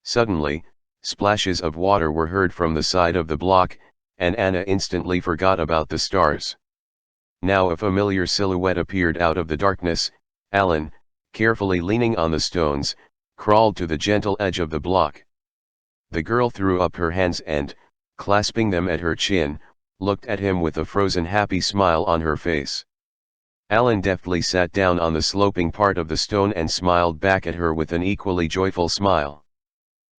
Suddenly, splashes of water were heard from the side of the block, and Anna instantly forgot about the stars. Now a familiar silhouette appeared out of the darkness. Alan, carefully leaning on the stones, crawled to the gentle edge of the block. The girl threw up her hands and, clasping them at her chin, looked at him with a frozen happy smile on her face. Alan deftly sat down on the sloping part of the stone and smiled back at her with an equally joyful smile.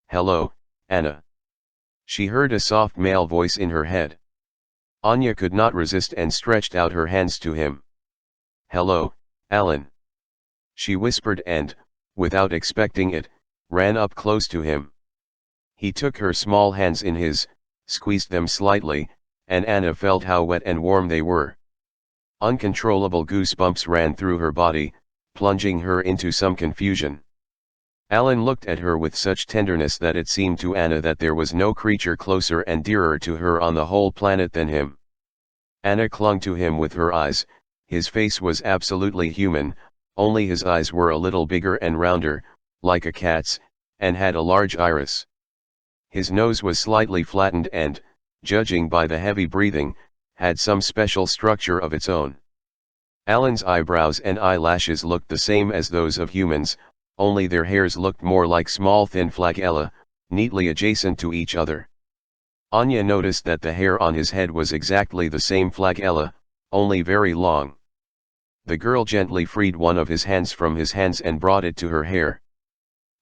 "Hello, Anna." She heard a soft male voice in her head. Anya could not resist and stretched out her hands to him. "Hello, Alan," she whispered and, without expecting it, ran up close to him. He took her small hands in his, squeezed them slightly, and Anna felt how wet and warm they were. Uncontrollable goosebumps ran through her body, plunging her into some confusion. Alan looked at her with such tenderness that it seemed to Anna that there was no creature closer and dearer to her on the whole planet than him. Anna clung to him with her eyes. His face was absolutely human, only his eyes were a little bigger and rounder, like a cat's, and had a large iris. His nose was slightly flattened and, judging by the heavy breathing, had some special structure of its own. Alan's eyebrows and eyelashes looked the same as those of humans, only their hairs looked more like small thin flagella, neatly adjacent to each other. Anya noticed that the hair on his head was exactly the same flagella, only very long. The girl gently freed one of his hands from his hands and brought it to her hair.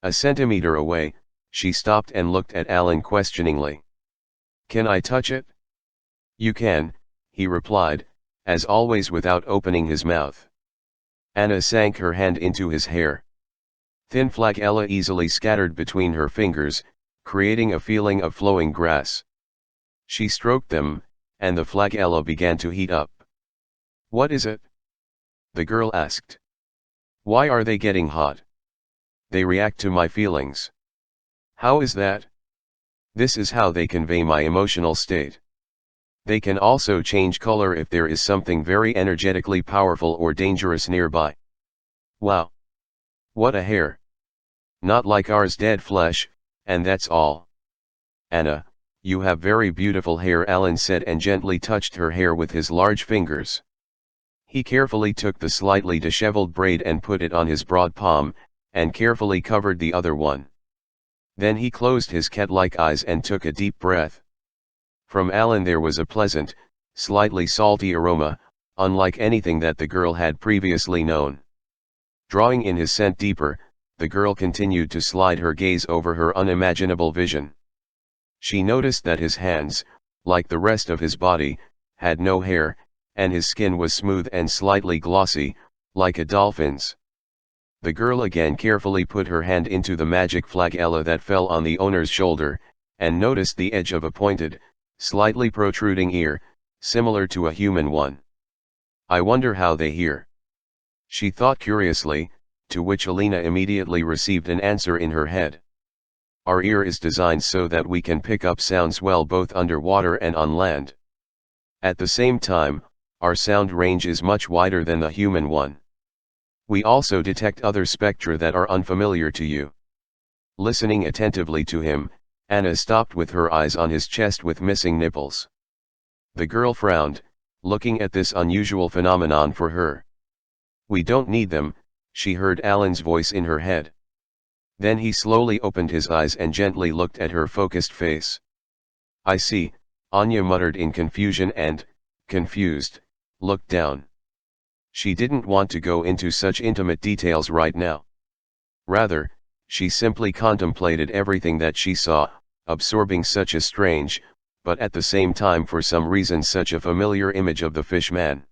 A centimeter away, she stopped and looked at Alan questioningly. "Can I touch it?" "You can," he replied, as always without opening his mouth. Anna sank her hand into his hair. Thin flagella easily scattered between her fingers, creating a feeling of flowing grass. She stroked them, and the flagella began to heat up. "What is it?" the girl asked. "Why are they getting hot?" "They react to my feelings." "How is that?" "This is how they convey my emotional state. They can also change color if there is something very energetically powerful or dangerous nearby." "Wow. What a hair. Not like ours dead flesh, and that's all." "Anna, you have very beautiful hair," Alan said and gently touched her hair with his large fingers. He carefully took the slightly disheveled braid and put it on his broad palm, and carefully covered the other one. Then he closed his cat-like eyes and took a deep breath. From Alan there was a pleasant, slightly salty aroma, unlike anything that the girl had previously known. Drawing in his scent deeper, the girl continued to slide her gaze over her unimaginable vision. She noticed that his hands, like the rest of his body, had no hair, and his skin was smooth and slightly glossy, like a dolphin's. The girl again carefully put her hand into the magic flagella that fell on the owner's shoulder, and noticed the edge of a pointed, slightly protruding ear, similar to a human one. "I wonder how they hear," she thought curiously, to which Alina immediately received an answer in her head. "Our ear is designed so that we can pick up sounds well both underwater and on land. At the same time, our sound range is much wider than the human one. We also detect other spectra that are unfamiliar to you." Listening attentively to him, Anna stopped with her eyes on his chest with missing nipples. The girl frowned, looking at this unusual phenomenon for her. "We don't need them," she heard Alan's voice in her head. Then he slowly opened his eyes and gently looked at her focused face. "I see," Anya muttered in confusion and, confused, looked down. She didn't want to go into such intimate details right now. Rather, she simply contemplated everything that she saw, absorbing such a strange, but at the same time for some reason such a familiar image of the fish man.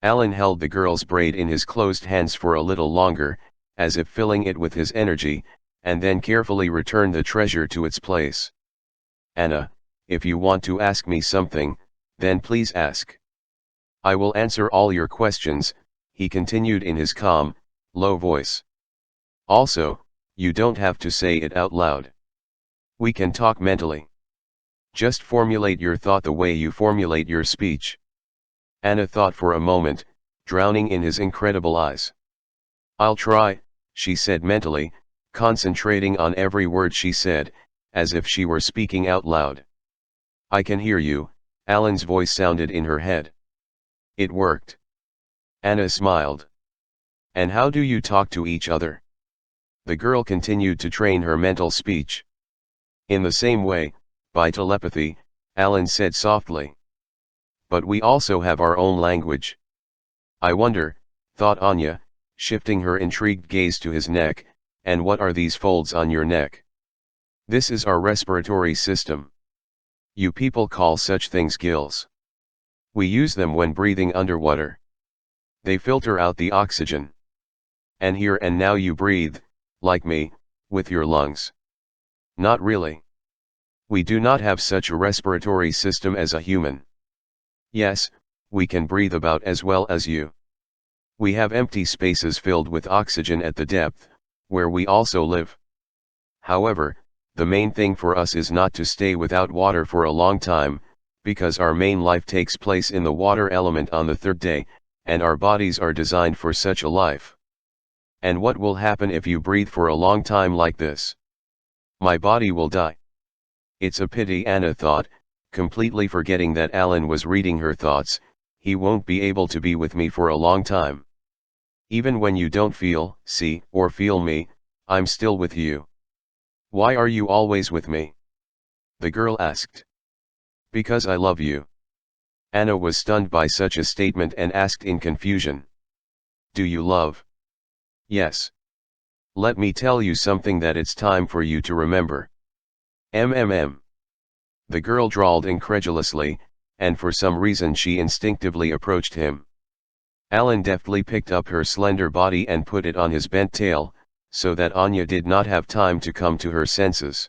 Alan held the girl's braid in his closed hands for a little longer, as if filling it with his energy, and then carefully returned the treasure to its place. "Anna, if you want to ask me something, then please ask. I will answer all your questions," he continued in his calm, low voice. "Also, you don't have to say it out loud. We can talk mentally. Just formulate your thought the way you formulate your speech." Anna thought for a moment, drowning in his incredible eyes. "I'll try," she said mentally, concentrating on every word she said, as if she were speaking out loud. "I can hear you," Alan's voice sounded in her head. "It worked." Anna smiled. "And how do you talk to each other?" The girl continued to train her mental speech. "In the same way, by telepathy," Alan said softly. "But we also have our own language." "I wonder," thought Anya, shifting her intrigued gaze to his neck, "and what are these folds on your neck?" "This is our respiratory system. You people call such things gills. We use them when breathing underwater. They filter out the oxygen. And here and now you breathe, like me, with your lungs." "Not really. We do not have such a respiratory system as a human." "Yes, we can breathe about as well as you. We have empty spaces filled with oxygen at the depth, where we also live. However, the main thing for us is not to stay without water for a long time, because our main life takes place in the water element on the third day, and our bodies are designed for such a life. And what will happen if you breathe for a long time like this? My body will die. It's a pity, Anna thought, completely forgetting that Alan was reading her thoughts. He won't be able to be with me for a long time. Even when you don't feel, see, or feel me, I'm still with you. Why are you always with me? The girl asked. Because I love you. Anna was stunned by such a statement and asked in confusion. Do you love? Yes. Let me tell you something that it's time for you to remember. The girl drawled incredulously, and for some reason she instinctively approached him. Alan deftly picked up her slender body and put it on his bent tail, so that Anya did not have time to come to her senses.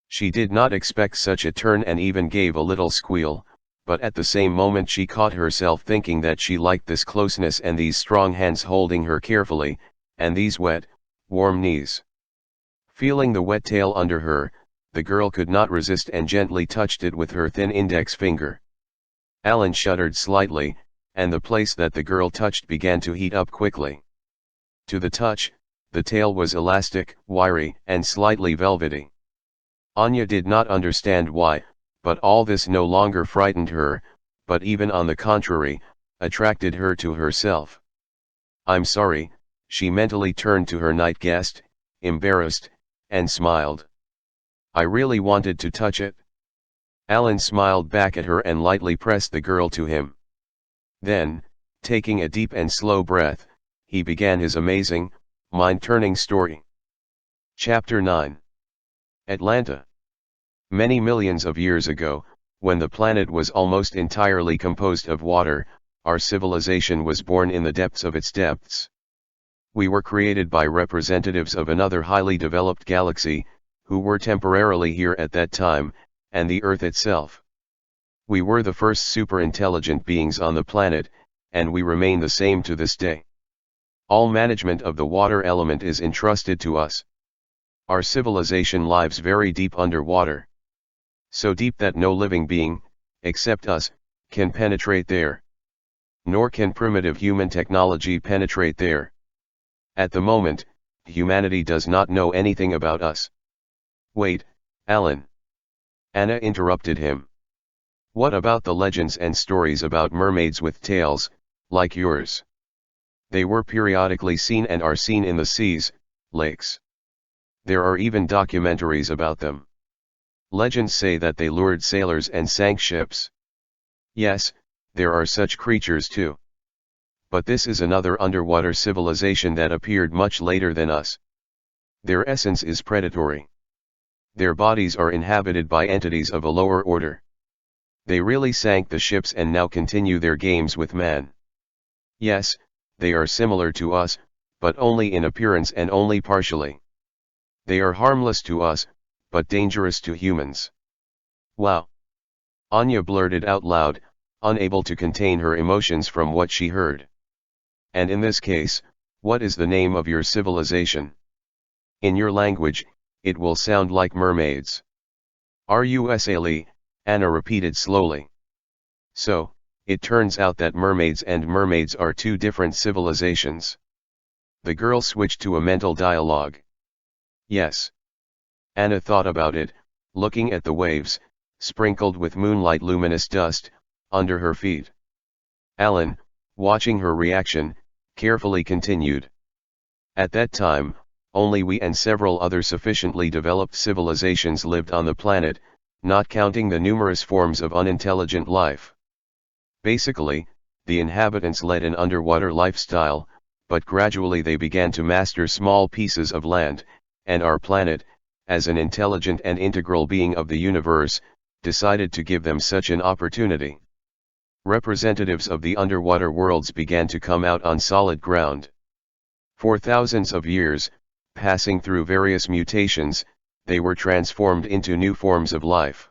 She did not expect such a turn and even gave a little squeal, but at the same moment she caught herself thinking that she liked this closeness and these strong hands holding her carefully, and these wet, warm knees. Feeling the wet tail under her, the girl could not resist and gently touched it with her thin index finger. Alan shuddered slightly, and the place that the girl touched began to heat up quickly. To the touch, the tail was elastic, wiry, and slightly velvety. Anya did not understand why, but all this no longer frightened her, but even on the contrary, attracted her to herself. I'm sorry, she mentally turned to her night guest, embarrassed, and smiled. I really wanted to touch it. Alan smiled back at her and lightly pressed the girl to him. Then, taking a deep and slow breath, he began his amazing, mind-turning story. Chapter 9. Atlanta. Many millions of years ago, when the planet was almost entirely composed of water, our civilization was born in the depths of its depths. We were created by representatives of another highly developed galaxy, who were temporarily here at that time, and the Earth itself. We were the first super-intelligent beings on the planet, and we remain the same to this day. All management of the water element is entrusted to us. Our civilization lives very deep underwater. So deep that no living being, except us, can penetrate there. Nor can primitive human technology penetrate there. At the moment, humanity does not know anything about us. Wait, Alan. Anna interrupted him. What about the legends and stories about mermaids with tails, like yours? They were periodically seen and are seen in the seas, lakes. There are even documentaries about them. Legends say that they lured sailors and sank ships. Yes, there are such creatures too. But this is another underwater civilization that appeared much later than us. Their essence is predatory. Their bodies are inhabited by entities of a lower order. They really sank the ships and now continue their games with man. Yes, they are similar to us, but only in appearance and only partially. They are harmless to us, but dangerous to humans. Wow! Anya blurted out loud, unable to contain her emotions from what she heard. And in this case, what is the name of your civilization? In your language, it will sound like mermaids. Rusali, Anna repeated slowly. So, it turns out that mermaids and mermaids are two different civilizations. The girl switched to a mental dialogue. Yes. Anna thought about it, looking at the waves, sprinkled with moonlight luminous dust, under her feet. Alan, watching her reaction, carefully continued. At that time, only we and several other sufficiently developed civilizations lived on the planet, not counting the numerous forms of unintelligent life. Basically, the inhabitants led an underwater lifestyle, but gradually they began to master small pieces of land, and our planet, as an intelligent and integral being of the universe, decided to give them such an opportunity. Representatives of the underwater worlds began to come out on solid ground. For thousands of years, passing through various mutations, they were transformed into new forms of life.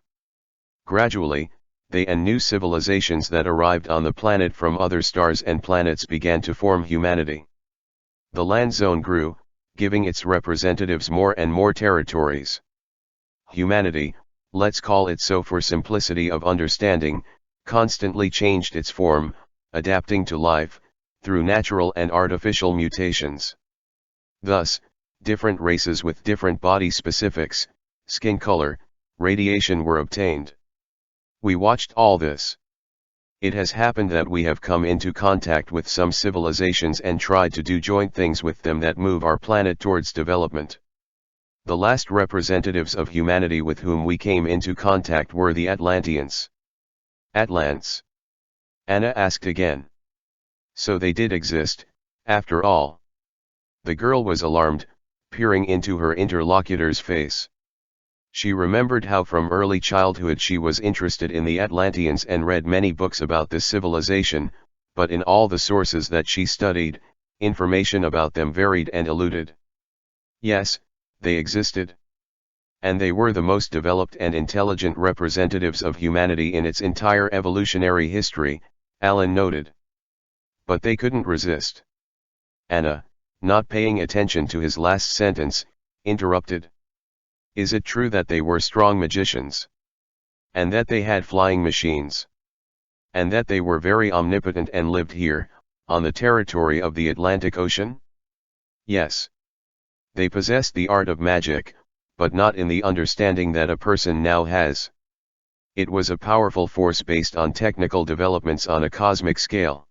Gradually, they and new civilizations that arrived on the planet from other stars and planets began to form humanity. The land zone grew, giving its representatives more and more territories. Humanity, let's call it so for simplicity of understanding, constantly changed its form, adapting to life, through natural and artificial mutations. Thus, different races with different body specifics, skin color, radiation were obtained. We watched all this. It has happened that we have come into contact with some civilizations and tried to do joint things with them that move our planet towards development. The last representatives of humanity with whom we came into contact were the Atlanteans. Atlantis? Anna asked again. So they did exist, after all. The girl was alarmed, peering into her interlocutor's face. She remembered how from early childhood she was interested in the Atlanteans and read many books about this civilization, but in all the sources that she studied, information about them varied and eluded. Yes, they existed. And they were the most developed and intelligent representatives of humanity in its entire evolutionary history, Alan noted. But they couldn't resist. Anna, not paying attention to his last sentence, interrupted. Is it true that they were strong magicians? And that they had flying machines? And that they were very omnipotent and lived here, on the territory of the Atlantic Ocean? Yes. They possessed the art of magic, but not in the understanding that a person now has. It was a powerful force based on technical developments on a cosmic scale.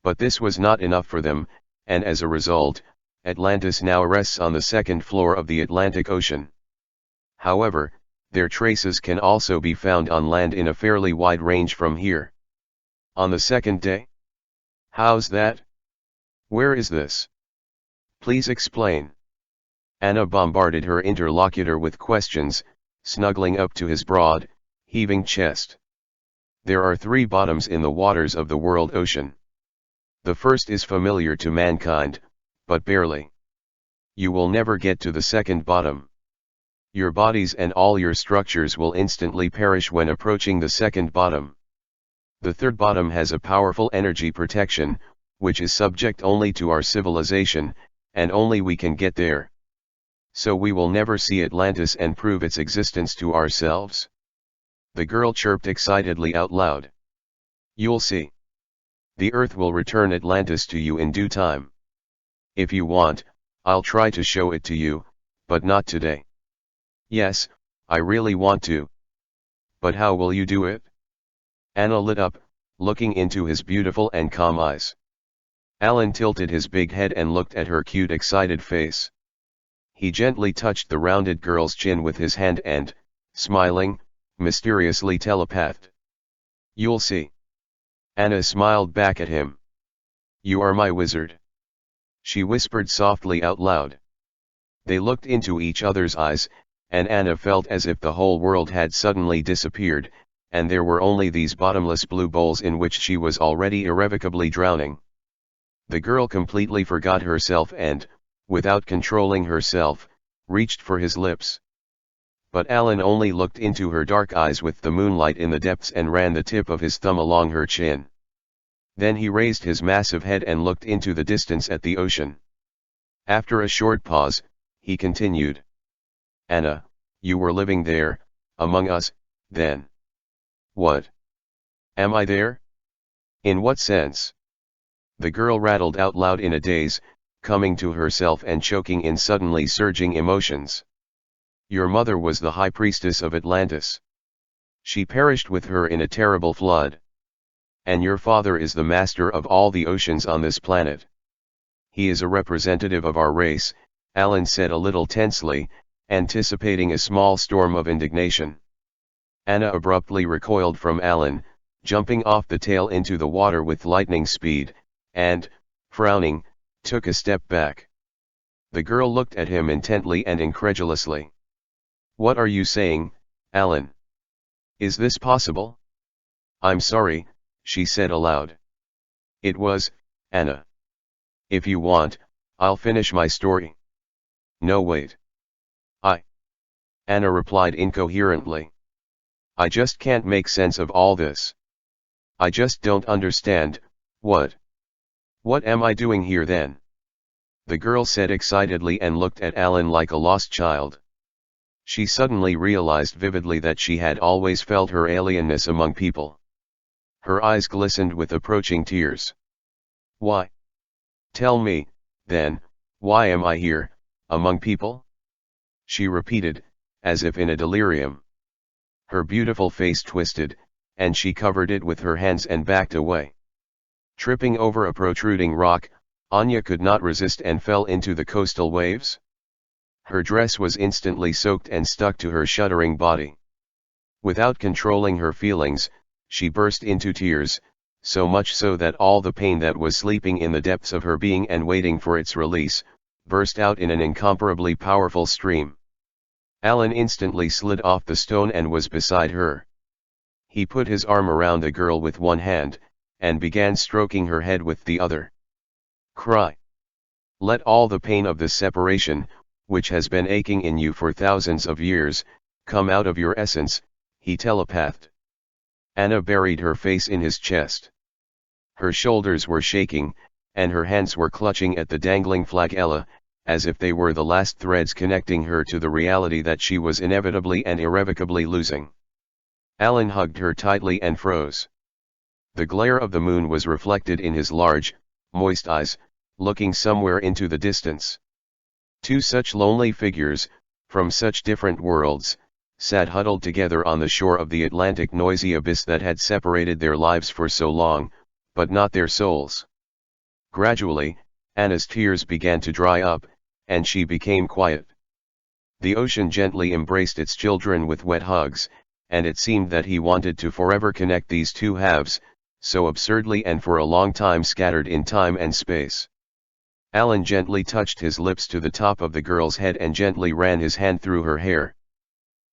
But this was not enough for them, and as a result, Atlantis now rests on the second floor of the Atlantic Ocean. However, their traces can also be found on land in a fairly wide range from here. On the second day? How's that? Where is this? Please explain. Anna bombarded her interlocutor with questions, snuggling up to his broad, heaving chest. There are 3 bottoms in the waters of the world ocean. The first is familiar to mankind, but barely. You will never get to the second bottom. Your bodies and all your structures will instantly perish when approaching the second bottom. The third bottom has a powerful energy protection, which is subject only to our civilization, and only we can get there. So we will never see Atlantis and prove its existence to ourselves. The girl chirped excitedly out loud. You'll see. The Earth will return Atlantis to you in due time. If you want, I'll try to show it to you, but not today. Yes, I really want to. But how will you do it? Anna lit up, looking into his beautiful and calm eyes. Alan tilted his big head and looked at her cute excited face. He gently touched the rounded girl's chin with his hand and, smiling, mysteriously telepathed. You'll see. Anna smiled back at him. You are my wizard. She whispered softly out loud. They looked into each other's eyes, and Anna felt as if the whole world had suddenly disappeared, and there were only these bottomless blue bowls in which she was already irrevocably drowning. The girl completely forgot herself and, without controlling herself, reached for his lips. But Alan only looked into her dark eyes with the moonlight in the depths and ran the tip of his thumb along her chin. Then he raised his massive head and looked into the distance at the ocean. After a short pause, he continued. Anna, you were living there, among us, then. What? Am I there? In what sense? The girl rattled out loud in a daze, coming to herself and choking in suddenly surging emotions. Your mother was the high priestess of Atlantis. She perished with her in a terrible flood. And your father is the master of all the oceans on this planet. He is a representative of our race, Alan said a little tensely, anticipating a small storm of indignation. Anna abruptly recoiled from Alan, jumping off the tail into the water with lightning speed, and, frowning, took a step back. The girl looked at him intently and incredulously. What are you saying, Alan? Is this possible? I'm sorry, she said aloud. It was, Anna. If you want, I'll finish my story. No, wait. Anna replied incoherently. I just can't make sense of all this. I just don't understand. What am I doing here then? The girl said excitedly and looked at Alan like a lost child. She suddenly realized vividly that she had always felt her alienness among people. Her eyes glistened with approaching tears. Why? Tell me, then, Why am I here, among people? She repeated, as if in a delirium. Her beautiful face twisted, and she covered it with her hands and backed away. Tripping over a protruding rock, Anya could not resist and fell into the coastal waves. Her dress was instantly soaked and stuck to her shuddering body. Without controlling her feelings, she burst into tears, so much so that all the pain that was sleeping in the depths of her being and waiting for its release, burst out in an incomparably powerful stream. Alan instantly slid off the stone and was beside her. He put his arm around the girl with one hand, and began stroking her head with the other. Cry. Let all the pain of this separation, which has been aching in you for thousands of years, come out of your essence, he telepathed. Anna buried her face in his chest. Her shoulders were shaking, and her hands were clutching at the dangling flagella, as if they were the last threads connecting her to the reality that she was inevitably and irrevocably losing. Alan hugged her tightly and froze. The glare of the moon was reflected in his large, moist eyes, looking somewhere into the distance. Two such lonely figures, from such different worlds, sat huddled together on the shore of the Atlantic noisy abyss that had separated their lives for so long, but not their souls. Gradually, Anna's tears began to dry up, and she became quiet. The ocean gently embraced its children with wet hugs, and it seemed that he wanted to forever connect these two halves, so absurdly and for a long time scattered in time and space. Alan gently touched his lips to the top of the girl's head and gently ran his hand through her hair.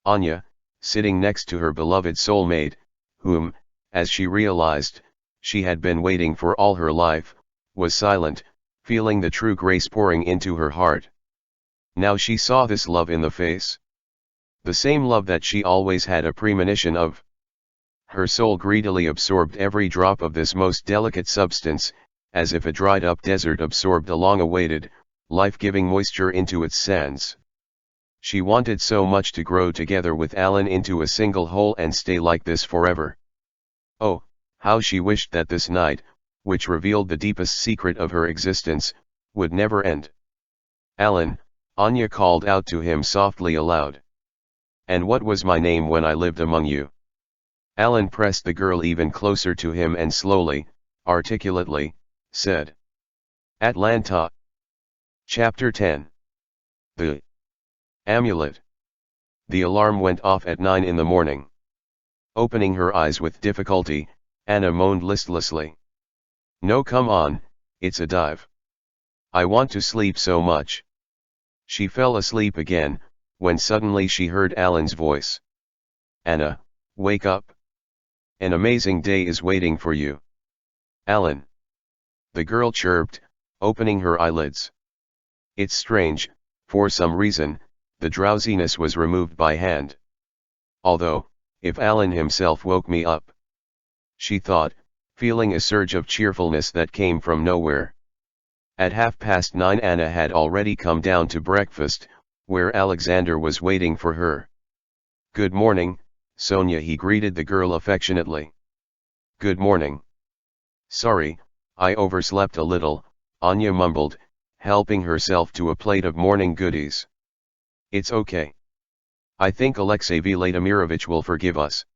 Anya, sitting next to her beloved soulmate, whom, as she realized, she had been waiting for all her life, was silent, feeling the true grace pouring into her heart. Now she saw this love in the face. The same love that she always had a premonition of. Her soul greedily absorbed every drop of this most delicate substance, as if a dried-up desert absorbed a long-awaited, life-giving moisture into its sands. She wanted so much to grow together with Alan into a single whole and stay like this forever. Oh, how she wished that this night, which revealed the deepest secret of her existence, would never end. Alan, Anya called out to him softly aloud. And what was my name when I lived among you? Alan pressed the girl even closer to him and slowly, articulately, said. Atlanta. Chapter 10. The Amulet. The alarm went off at 9 in the morning. Opening her eyes with difficulty, Anna moaned listlessly. No, come on, it's a dive. I want to sleep so much. She fell asleep again, when suddenly she heard Alan's voice. Anna, wake up. An amazing day is waiting for you. Alan. The girl chirped, opening her eyelids. It's strange, for some reason, the drowsiness was removed by hand. Although, if Alan himself woke me up. She thought, feeling a surge of cheerfulness that came from nowhere. At 9:30 Anna had already come down to breakfast, where Alexander was waiting for her. Good morning, Sonia, he greeted the girl affectionately. Good morning. Sorry, I overslept a little, Anya mumbled, helping herself to a plate of morning goodies. It's okay. I think Alexey Vladimirovich will forgive us.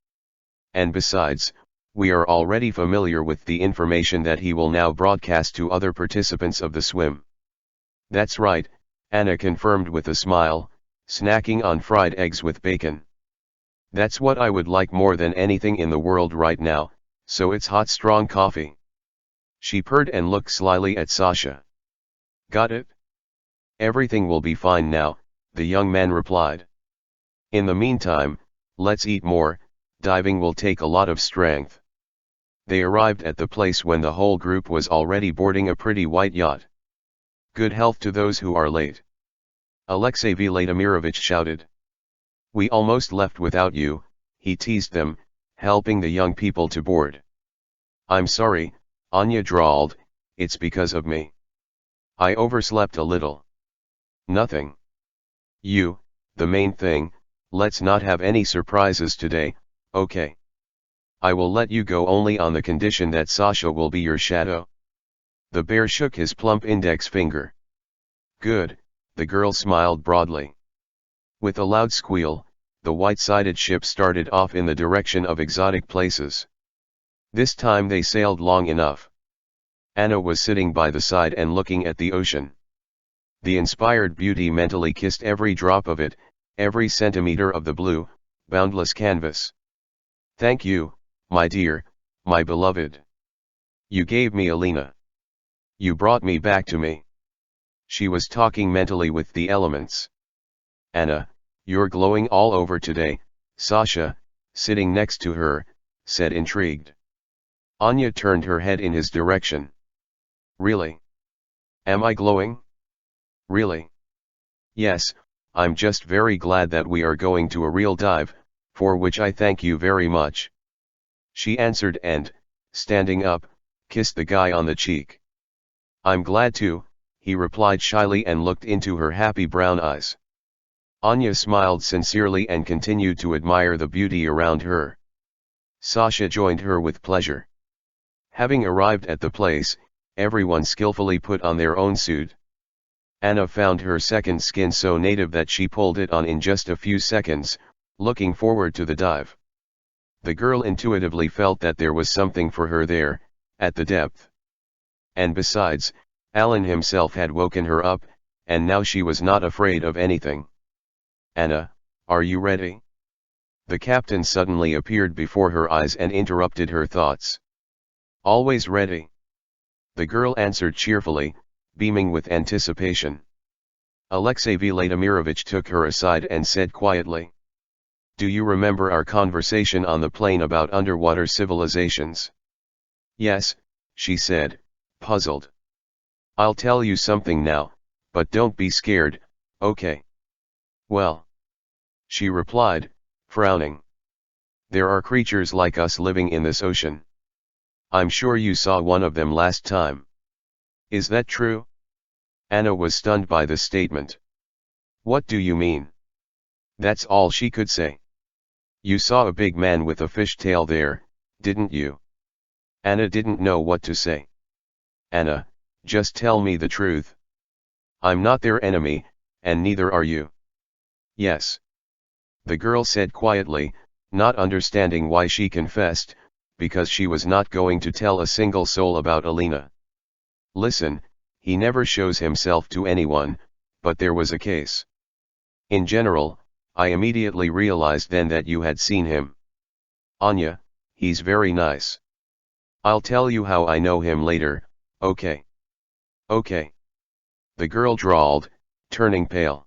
And besides, we are already familiar with the information that he will now broadcast to other participants of the swim. That's right, Anna confirmed with a smile, snacking on fried eggs with bacon. That's what I would like more than anything in the world right now, so it's hot strong coffee. She purred and looked slyly at Sasha. Got it? Everything will be fine now, the young man replied. In the meantime, let's eat more, diving will take a lot of strength. They arrived at the place when the whole group was already boarding a pretty white yacht. Good health to those who are late. Alexey Vladimirovich shouted. We almost left without you, he teased them, helping the young people to board. I'm sorry, Anya drawled, it's because of me. I overslept a little. Nothing. You, the main thing, let's not have any surprises today, okay? I will let you go only on the condition that Sasha will be your shadow. The bear shook his plump index finger. Good, the girl smiled broadly. With a loud squeal, the white-sided ship started off in the direction of exotic places. This time they sailed long enough. Anna was sitting by the side and looking at the ocean. The inspired beauty mentally kissed every drop of it, every centimeter of the blue, boundless canvas. Thank you, my dear, my beloved. You gave me Alina. You brought me back to me. She was talking mentally with the elements. Anna, you're glowing all over today, Sasha, sitting next to her, said intrigued. Anya turned her head in his direction. Really? Am I glowing? Really? Yes, I'm just very glad that we are going to a real dive, for which I thank you very much. She answered and, standing up, kissed the guy on the cheek. I'm glad too, he replied shyly and looked into her happy brown eyes. Anya smiled sincerely and continued to admire the beauty around her. Sasha joined her with pleasure. Having arrived at the place, everyone skillfully put on their own suit. Anna found her second skin so native that she pulled it on in just a few seconds, looking forward to the dive. The girl intuitively felt that there was something for her there, at the depth. And besides, Alan himself had woken her up, and now she was not afraid of anything. Anna, are you ready? The captain suddenly appeared before her eyes and interrupted her thoughts. Always ready. The girl answered cheerfully, beaming with anticipation. Alexey Vladimirovich took her aside and said quietly. Do you remember our conversation on the plane about underwater civilizations? Yes, she said, puzzled. I'll tell you something now, but don't be scared, okay? Well, she replied, frowning. There are creatures like us living in this ocean. I'm sure you saw one of them last time. Is that true? Anna was stunned by the statement. What do you mean? That's all she could say. You saw a big man with a fish tail there, didn't you? Anna didn't know what to say. Anna, just tell me the truth. I'm not their enemy, and neither are you. Yes. The girl said quietly, not understanding why she confessed, because she was not going to tell a single soul about Alina. Listen, he never shows himself to anyone, but there was a case. In general, I immediately realized then that you had seen him. Anya, he's very nice. I'll tell you how I know him later, okay? Okay. The girl drawled, turning pale.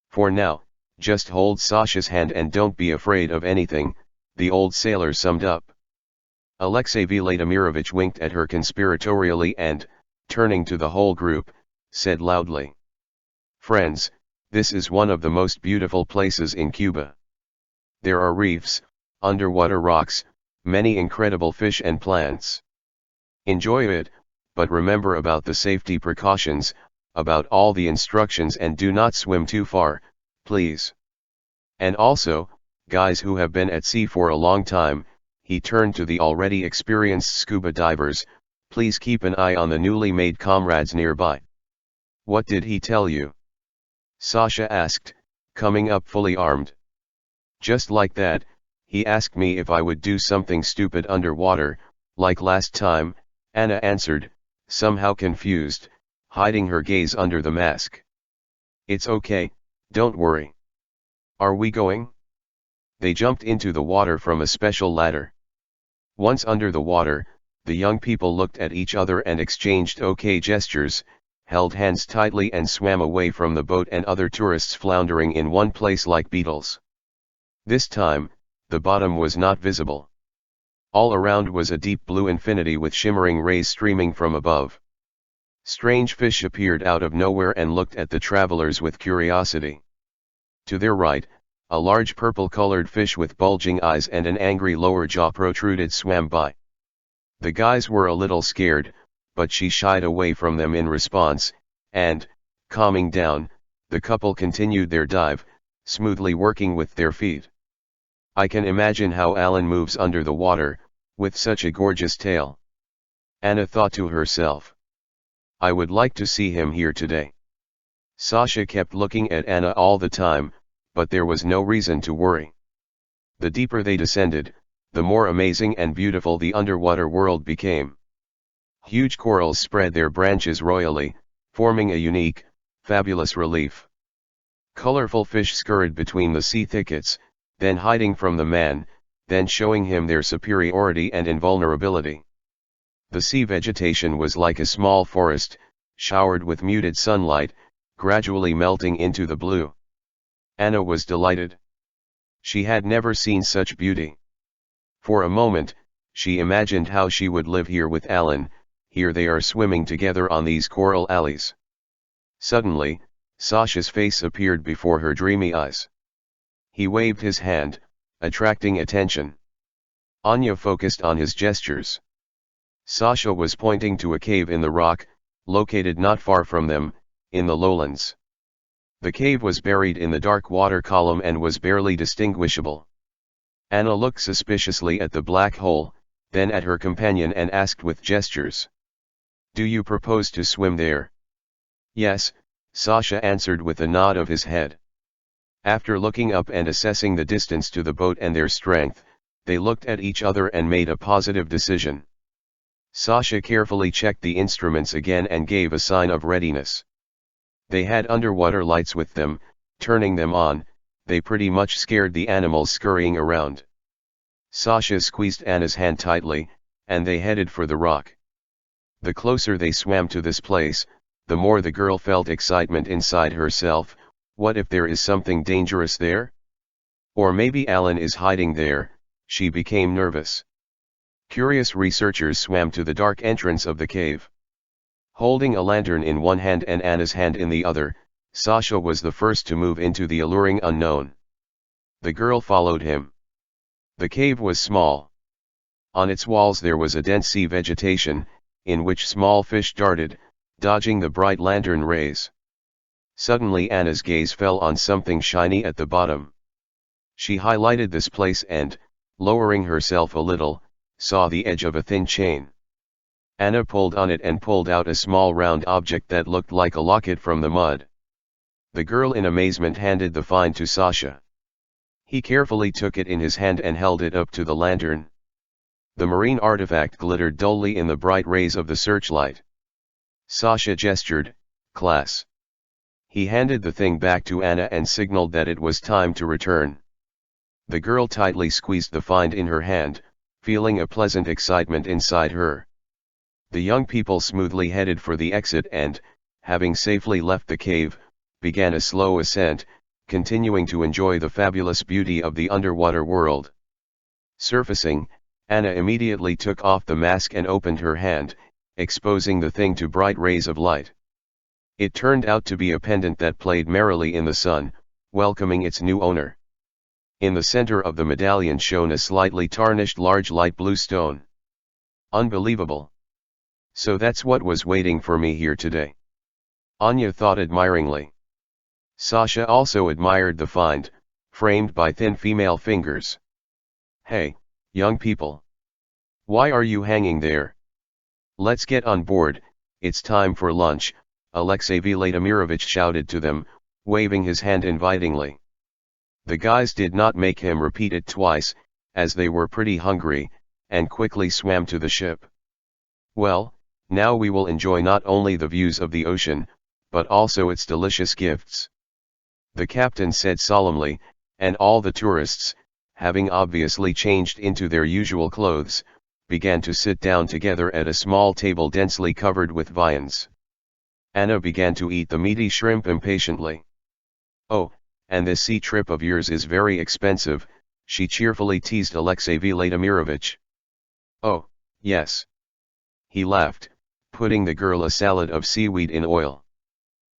For now, just hold Sasha's hand and don't be afraid of anything, the old sailor summed up. Alexey Vladimirovich winked at her conspiratorially and, turning to the whole group, said loudly. Friends, this is one of the most beautiful places in Cuba. There are reefs, underwater rocks, many incredible fish and plants. Enjoy it, but remember about the safety precautions, about all the instructions and do not swim too far, please. And also, guys who have been at sea for a long time, he turned to the already experienced scuba divers, please keep an eye on the newly made comrades nearby. What did he tell you? Sasha asked, coming up fully armed. Just like that, he asked me if I would do something stupid underwater, like last time, Anna answered, somehow confused, hiding her gaze under the mask. It's okay, don't worry. Are we going? They jumped into the water from a special ladder. Once under the water, the young people looked at each other and exchanged okay gestures, held hands tightly and swam away from the boat and other tourists floundering in one place like beetles. This time, the bottom was not visible. All around was a deep blue infinity with shimmering rays streaming from above. Strange fish appeared out of nowhere and looked at the travelers with curiosity. To their right, a large purple-colored fish with bulging eyes and an angry lower jaw protruded swam by. The guys were a little scared, but she shied away from them in response, and, calming down, the couple continued their dive, smoothly working with their feet. I can imagine how Alan moves under the water, with such a gorgeous tail. Anna thought to herself. I would like to see him here today. Sasha kept looking at Anna all the time, but there was no reason to worry. The deeper they descended, the more amazing and beautiful the underwater world became. Huge corals spread their branches royally, forming a unique, fabulous relief. Colorful fish scurried between the sea thickets, then hiding from the man, then showing him their superiority and invulnerability. The sea vegetation was like a small forest, showered with muted sunlight, gradually melting into the blue. Anna was delighted. She had never seen such beauty. For a moment, she imagined how she would live here with Alan. Here they are swimming together on these coral alleys. Suddenly, Sasha's face appeared before her dreamy eyes. He waved his hand, attracting attention. Anya focused on his gestures. Sasha was pointing to a cave in the rock, located not far from them, in the lowlands. The cave was buried in the dark water column and was barely distinguishable. Anna looked suspiciously at the black hole, then at her companion and asked with gestures. "Do you propose to swim there?" "Yes," Sasha answered with a nod of his head. After looking up and assessing the distance to the boat and their strength, they looked at each other and made a positive decision. Sasha carefully checked the instruments again and gave a sign of readiness. They had underwater lights with them. Turning them on, they pretty much scared the animals scurrying around. Sasha squeezed Anna's hand tightly, and they headed for the rock. The closer they swam to this place, the more the girl felt excitement inside herself. What if there is something dangerous there? Or maybe Alan is hiding there. She became nervous. Curious researchers swam to the dark entrance of the cave. Holding a lantern in one hand and Anna's hand in the other, Sasha was the first to move into the alluring unknown. The girl followed him. The cave was small. On its walls there was a dense sea vegetation, in which small fish darted, dodging the bright lantern rays. Suddenly Anna's gaze fell on something shiny at the bottom. She highlighted this place and, lowering herself a little, saw the edge of a thin chain. Anna pulled on it and pulled out a small round object that looked like a locket from the mud. The girl in amazement handed the find to Sasha. He carefully took it in his hand and held it up to the lantern. The marine artifact glittered dully in the bright rays of the searchlight. Sasha gestured, "Class." He handed the thing back to Anna and signaled that it was time to return. The girl tightly squeezed the find in her hand, feeling a pleasant excitement inside her. The young people smoothly headed for the exit and, having safely left the cave, began a slow ascent, continuing to enjoy the fabulous beauty of the underwater world. Surfacing, Anna immediately took off the mask and opened her hand, exposing the thing to bright rays of light. It turned out to be a pendant that played merrily in the sun, welcoming its new owner. In the center of the medallion shone a slightly tarnished large light blue stone. Unbelievable. So that's what was waiting for me here today. Anya thought admiringly. Sasha also admired the find, framed by thin female fingers. "Hey, young people. Why are you hanging there? Let's get on board, it's time for lunch," Alexey Vladimirovich shouted to them, waving his hand invitingly. The guys did not make him repeat it twice, as they were pretty hungry, and quickly swam to the ship. "Well, now we will enjoy not only the views of the ocean, but also its delicious gifts," the captain said solemnly, and all the tourists, having obviously changed into their usual clothes, began to sit down together at a small table densely covered with viands. Anna began to eat the meaty shrimp impatiently. "Oh, and this sea trip of yours is very expensive," she cheerfully teased Alexey Vladimirovich. "Oh, yes." He laughed, putting the girl a salad of seaweed in oil.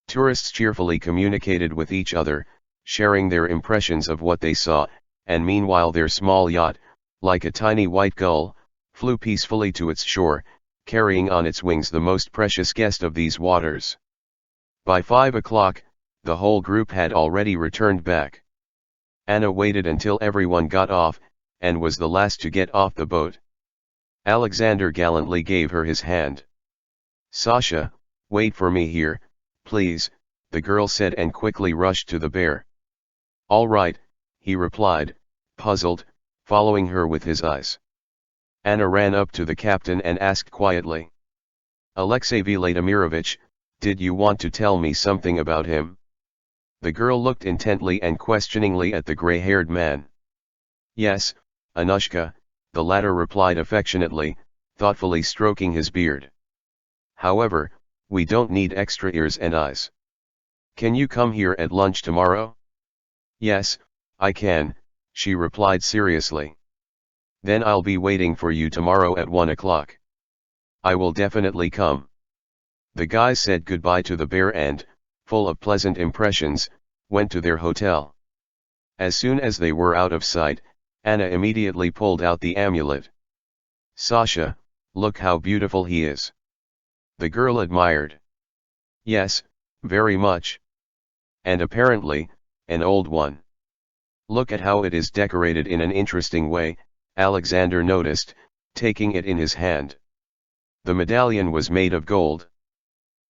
Tourists cheerfully communicated with each other, sharing their impressions of what they saw, and meanwhile their small yacht, like a tiny white gull, flew peacefully to its shore, carrying on its wings the most precious guest of these waters. By 5 o'clock, the whole group had already returned back. Anna waited until everyone got off, and was the last to get off the boat. Alexander gallantly gave her his hand. "Sasha, wait for me here, please, the girl said and quickly rushed to the bear. All right, he replied, puzzled, following her with his eyes. Anna ran up to the captain and asked quietly. Alexey Vladimirovich, did you want to tell me something about him? The girl looked intently and questioningly at the gray-haired man. Yes, Anushka, the latter replied affectionately, thoughtfully stroking his beard. However, we don't need extra ears and eyes. Can you come here at lunch tomorrow? Yes, I can, she replied seriously. Then I'll be waiting for you tomorrow at 1 o'clock. I will definitely come. The guys said goodbye to the bear and, full of pleasant impressions, went to their hotel. As soon as they were out of sight, Anna immediately pulled out the amulet. Sasha, look how beautiful he is. The girl admired. Yes, very much. And apparently, an old one. Look at how it is decorated in an interesting way, Alexander noticed, taking it in his hand. The medallion was made of gold.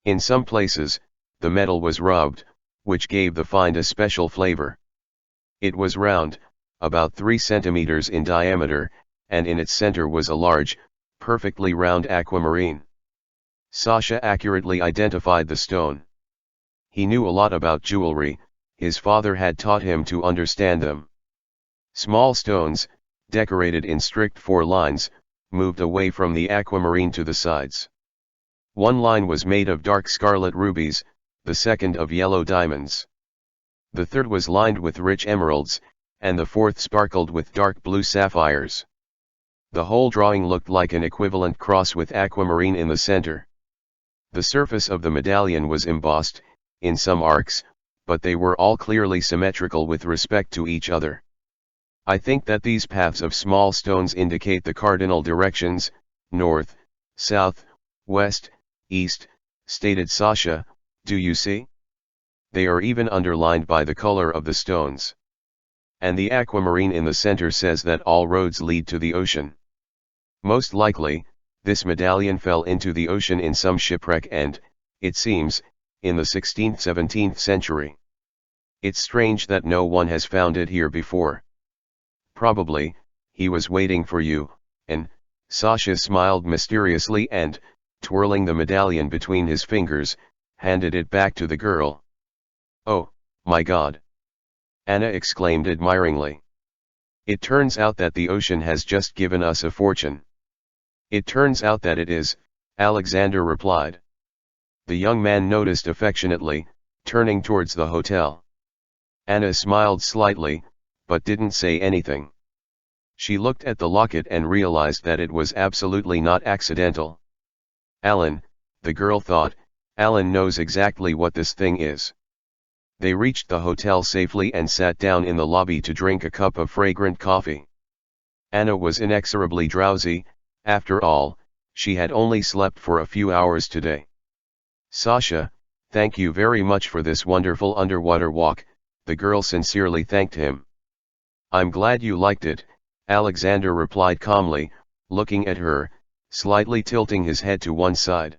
In some places, the metal was rubbed, which gave the find a special flavor. It was round, about 3 centimeters in diameter, and in its center was a large, perfectly round aquamarine. Sasha accurately identified the stone. He knew a lot about jewelry, his father had taught him to understand them. Small stones, decorated in strict 4 lines, moved away from the aquamarine to the sides. One line was made of dark scarlet rubies, the second of yellow diamonds. The third was lined with rich emeralds, and the fourth sparkled with dark blue sapphires. The whole drawing looked like an equivalent cross with aquamarine in the center. The surface of the medallion was embossed, in some arcs, but they were all clearly symmetrical with respect to each other. I think that these paths of small stones indicate the cardinal directions, north, south, west, east, stated Sasha, do you see? They are even underlined by the color of the stones. And the aquamarine in the center says that all roads lead to the ocean. Most likely, this medallion fell into the ocean in some shipwreck and, it seems, in the 16th-17th century. It's strange that no one has found it here before. Probably, he was waiting for you, and, Sasha smiled mysteriously and, twirling the medallion between his fingers, handed it back to the girl. Oh, my God! Anna exclaimed admiringly. It turns out that the ocean has just given us a fortune. It turns out that it is, Alexander replied. The young man noticed affectionately, turning towards the hotel. Anna smiled slightly, but didn't say anything. She looked at the locket and realized that it was absolutely not accidental. Alan, the girl thought, Alan knows exactly what this thing is. They reached the hotel safely and sat down in the lobby to drink a cup of fragrant coffee. Anna was inexorably drowsy, after all, she had only slept for a few hours today. Sasha, thank you very much for this wonderful underwater walk, the girl sincerely thanked him. I'm glad you liked it, Alexander replied calmly, looking at her, slightly tilting his head to one side.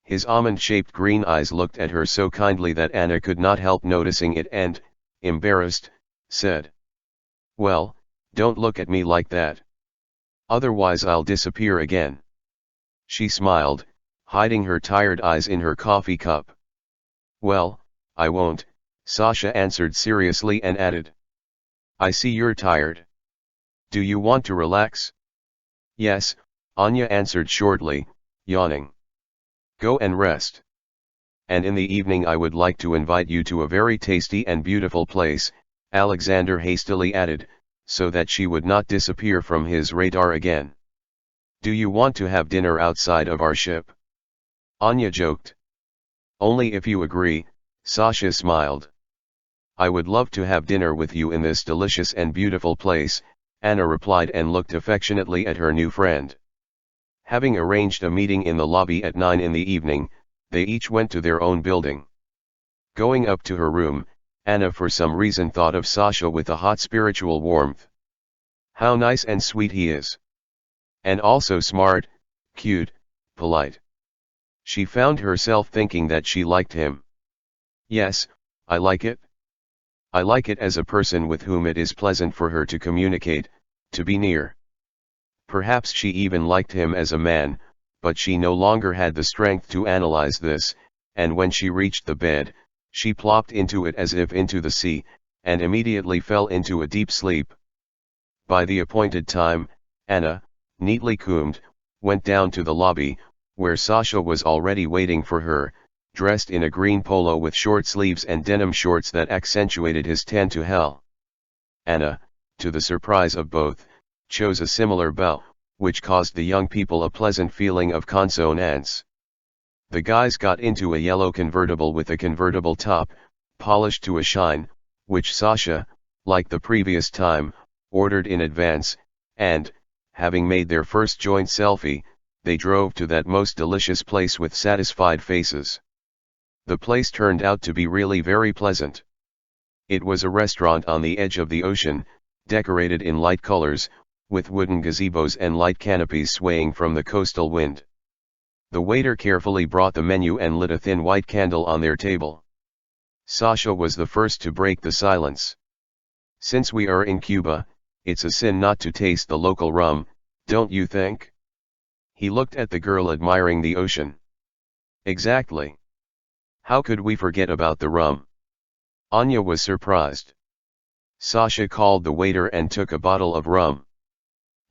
His almond-shaped green eyes looked at her so kindly that Anna could not help noticing it and, embarrassed, said, "Well, don't look at me like that. Otherwise I'll disappear again." She smiled, hiding her tired eyes in her coffee cup. "Well, I won't," Sasha answered seriously and added, "I see you're tired. Do you want to relax?" "Yes," Anya answered shortly, yawning. "Go and rest. And in the evening I would like to invite you to a very tasty and beautiful place," Alexander hastily added, so that she would not disappear from his radar again. "Do you want to have dinner outside of our ship?" Anya joked. "Only if you agree," Sasha smiled. "I would love to have dinner with you in this delicious and beautiful place," Anna replied and looked affectionately at her new friend. Having arranged a meeting in the lobby at 9 in the evening, they each went to their own building. Going up to her room, Anna for some reason thought of Sasha with a hot spiritual warmth. How nice and sweet he is. And also smart, cute, polite. She found herself thinking that she liked him. Yes, I like it. I like it as a person with whom it is pleasant for her to communicate, to be near. Perhaps she even liked him as a man, but she no longer had the strength to analyze this, and when she reached the bed, she plopped into it as if into the sea, and immediately fell into a deep sleep. By the appointed time, Anna, neatly combed, went down to the lobby, where Sasha was already waiting for her, dressed in a green polo with short sleeves and denim shorts that accentuated his tan to hell. Anna, to the surprise of both, chose a similar bow, which caused the young people a pleasant feeling of consonance. The guys got into a yellow convertible with a convertible top, polished to a shine, which Sasha, like the previous time, ordered in advance, and, having made their first joint selfie, they drove to that most delicious place with satisfied faces. The place turned out to be really very pleasant. It was a restaurant on the edge of the ocean, decorated in light colors, with wooden gazebos and light canopies swaying from the coastal wind. The waiter carefully brought the menu and lit a thin white candle on their table. Sasha was the first to break the silence. Since we are in Cuba, it's a sin not to taste the local rum, don't you think? He looked at the girl admiring the ocean. Exactly. How could we forget about the rum? Anya was surprised. Sasha called the waiter and took a bottle of rum.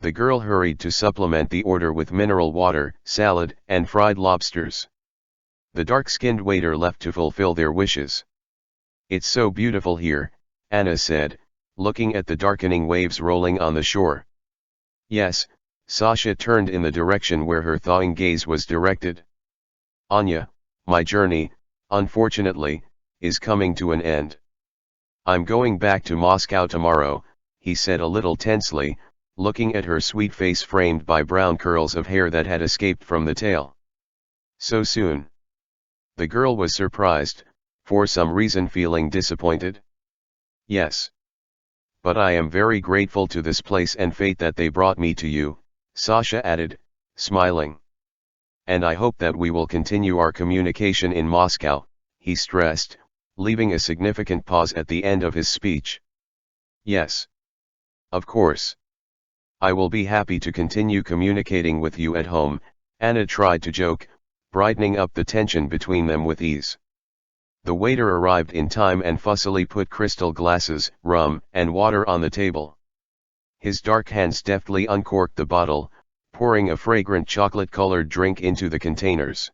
The girl hurried to supplement the order with mineral water, salad, and fried lobsters. The dark-skinned waiter left to fulfill their wishes. It's so beautiful here, Anna said, looking at the darkening waves rolling on the shore. Yes, Sasha turned in the direction where her thawing gaze was directed. Anya, my journey, unfortunately, is coming to an end. I'm going back to Moscow tomorrow, he said a little tensely, looking at her sweet face framed by brown curls of hair that had escaped from the tail. So soon? The girl was surprised, for some reason feeling disappointed. Yes. But I am very grateful to this place and fate that they brought me to you, Sasha added, smiling. And I hope that we will continue our communication in Moscow, he stressed, leaving a significant pause at the end of his speech. Yes. Of course. I will be happy to continue communicating with you at home, Anna tried to joke, brightening up the tension between them with ease. The waiter arrived in time and fussily put crystal glasses, rum, and water on the table. His dark hands deftly uncorked the bottle, pouring a fragrant chocolate-colored drink into the containers.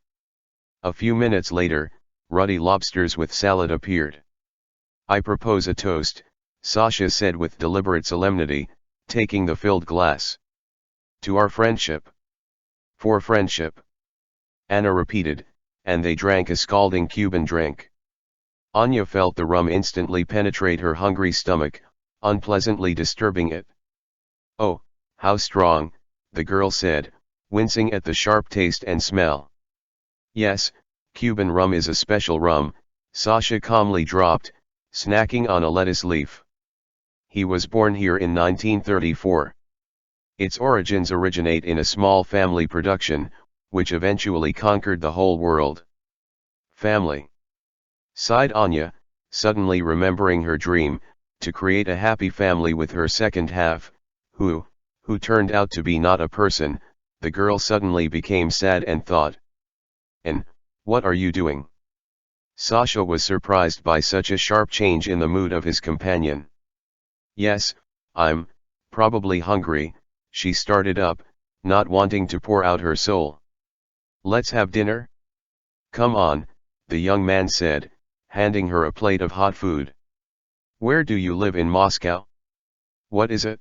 A few minutes later, ruddy lobsters with salad appeared. I propose a toast, Sasha said with deliberate solemnity, taking the filled glass. To our friendship. For friendship. Anna repeated, and they drank a scalding Cuban drink. Anya felt the rum instantly penetrate her hungry stomach, unpleasantly disturbing it. Oh, how strong, the girl said, wincing at the sharp taste and smell. Yes, Cuban rum is a special rum, Sasha calmly dropped, snacking on a lettuce leaf. He was born here in 1934. Its origins originate in a small family production, which eventually conquered the whole world. Family. Sighed Anya, suddenly remembering her dream, to create a happy family with her second half, who turned out to be not a person. The girl suddenly became sad and thought. And, what are you doing? Sasha was surprised by such a sharp change in the mood of his companion. Yes, I'm probably hungry, she started up, not wanting to pour out her soul. Let's have dinner? Come on, the young man said, handing her a plate of hot food. Where do you live in Moscow? What is it?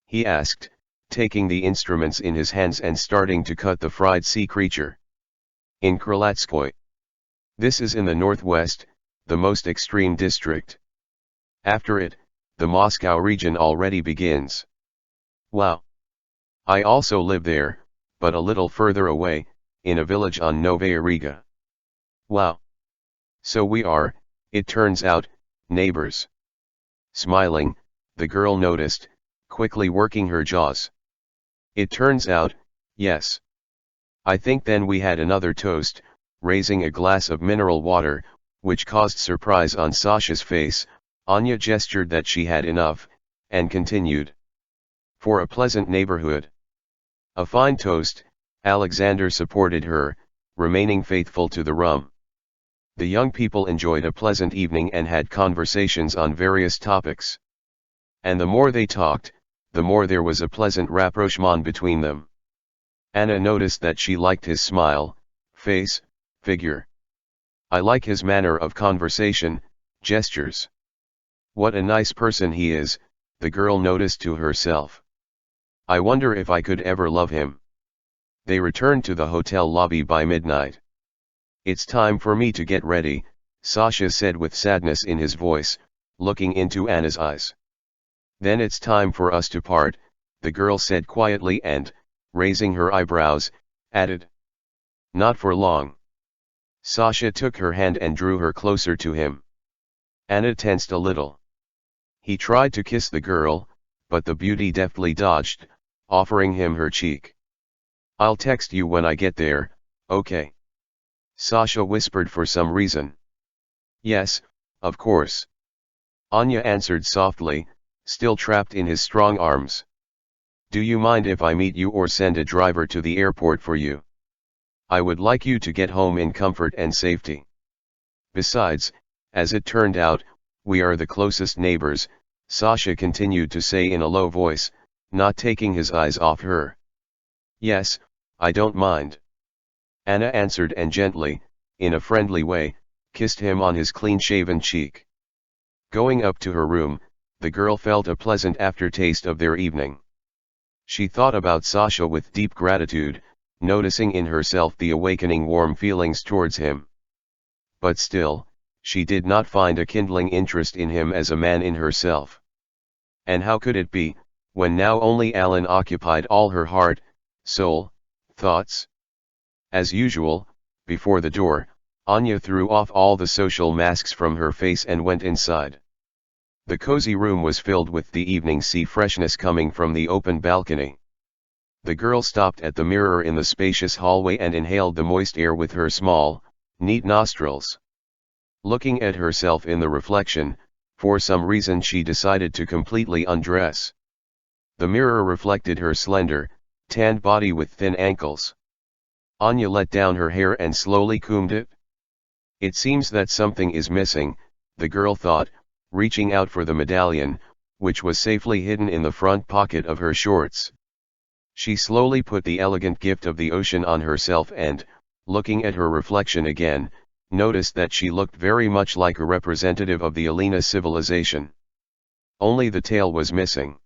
He asked, taking the instruments in his hands and starting to cut the fried sea creature. In Kralatoy. This is in the northwest, the most extreme district. After it, the Moscow region already begins. Wow. I also live there, but a little further away, in a village on Novaya Riga. Wow. So we are, it turns out, neighbors. Smiling, the girl noticed, quickly working her jaws. It turns out, yes. I think then we had another toast, raising a glass of mineral water, which caused surprise on Sasha's face. Anya gestured that she had enough, and continued. For a pleasant neighborhood. A fine toast, Alexander supported her, remaining faithful to the rum. The young people enjoyed a pleasant evening and had conversations on various topics. And the more they talked, the more there was a pleasant rapprochement between them. Anna noticed that she liked his smile, face, figure. I like his manner of conversation, gestures. What a nice person he is, the girl noticed to herself. I wonder if I could ever love him. They returned to the hotel lobby by midnight. It's time for me to get ready, Sasha said with sadness in his voice, looking into Anna's eyes. Then it's time for us to part, the girl said quietly and, raising her eyebrows, added. Not for long. Sasha took her hand and drew her closer to him. Anna tensed a little. He tried to kiss the girl, but the beauty deftly dodged, offering him her cheek. I'll text you when I get there, okay? Sasha whispered for some reason. Yes, of course. Anya answered softly, still trapped in his strong arms. Do you mind if I meet you or send a driver to the airport for you? I would like you to get home in comfort and safety. Besides, as it turned out, we are the closest neighbors, Sasha continued to say in a low voice, not taking his eyes off her. Yes, I don't mind. Anna answered and gently, in a friendly way, kissed him on his clean-shaven cheek. Going up to her room, the girl felt a pleasant aftertaste of their evening. She thought about Sasha with deep gratitude, noticing in herself the awakening warm feelings towards him. But still, she did not find a kindling interest in him as a man in herself. And how could it be, when now only Alan occupied all her heart, soul, thoughts? As usual, before the door, Anya threw off all the social masks from her face and went inside. The cozy room was filled with the evening sea freshness coming from the open balcony. The girl stopped at the mirror in the spacious hallway and inhaled the moist air with her small, neat nostrils. Looking at herself in the reflection, for some reason she decided to completely undress. The mirror reflected her slender, tanned body with thin ankles. Anya let down her hair and slowly combed it. It seems that something is missing, the girl thought, reaching out for the medallion, which was safely hidden in the front pocket of her shorts. She slowly put the elegant gift of the ocean on herself and, looking at her reflection again, noticed that she looked very much like a representative of the Alina civilization. Only the tail was missing.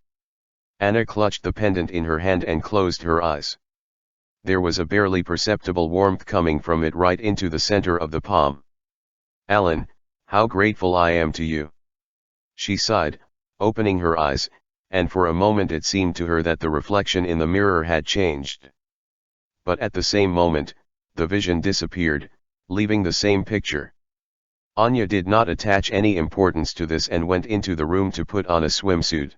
Anna clutched the pendant in her hand and closed her eyes. There was a barely perceptible warmth coming from it right into the center of the palm. Alan, how grateful I am to you. She sighed, opening her eyes, and for a moment it seemed to her that the reflection in the mirror had changed. But at the same moment, the vision disappeared, leaving the same picture. Anya did not attach any importance to this and went into the room to put on a swimsuit.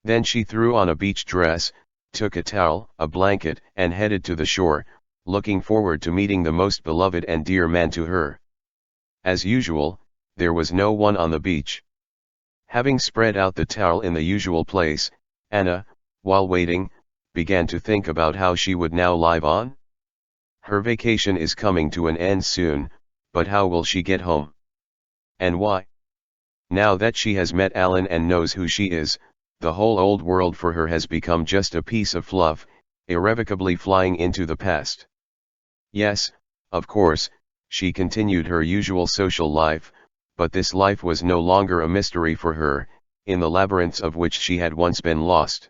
Then she threw on a beach dress, took a towel, a blanket, and headed to the shore, looking forward to meeting the most beloved and dear man to her. As usual, there was no one on the beach. Having spread out the towel in the usual place, Anna, while waiting, began to think about how she would now live on. Her vacation is coming to an end soon, but how will she get home? And why? Now that she has met Alan and knows who she is, the whole old world for her has become just a piece of fluff, irrevocably flying into the past. Yes, of course, she continued her usual social life, but this life was no longer a mystery for her, in the labyrinths of which she had once been lost.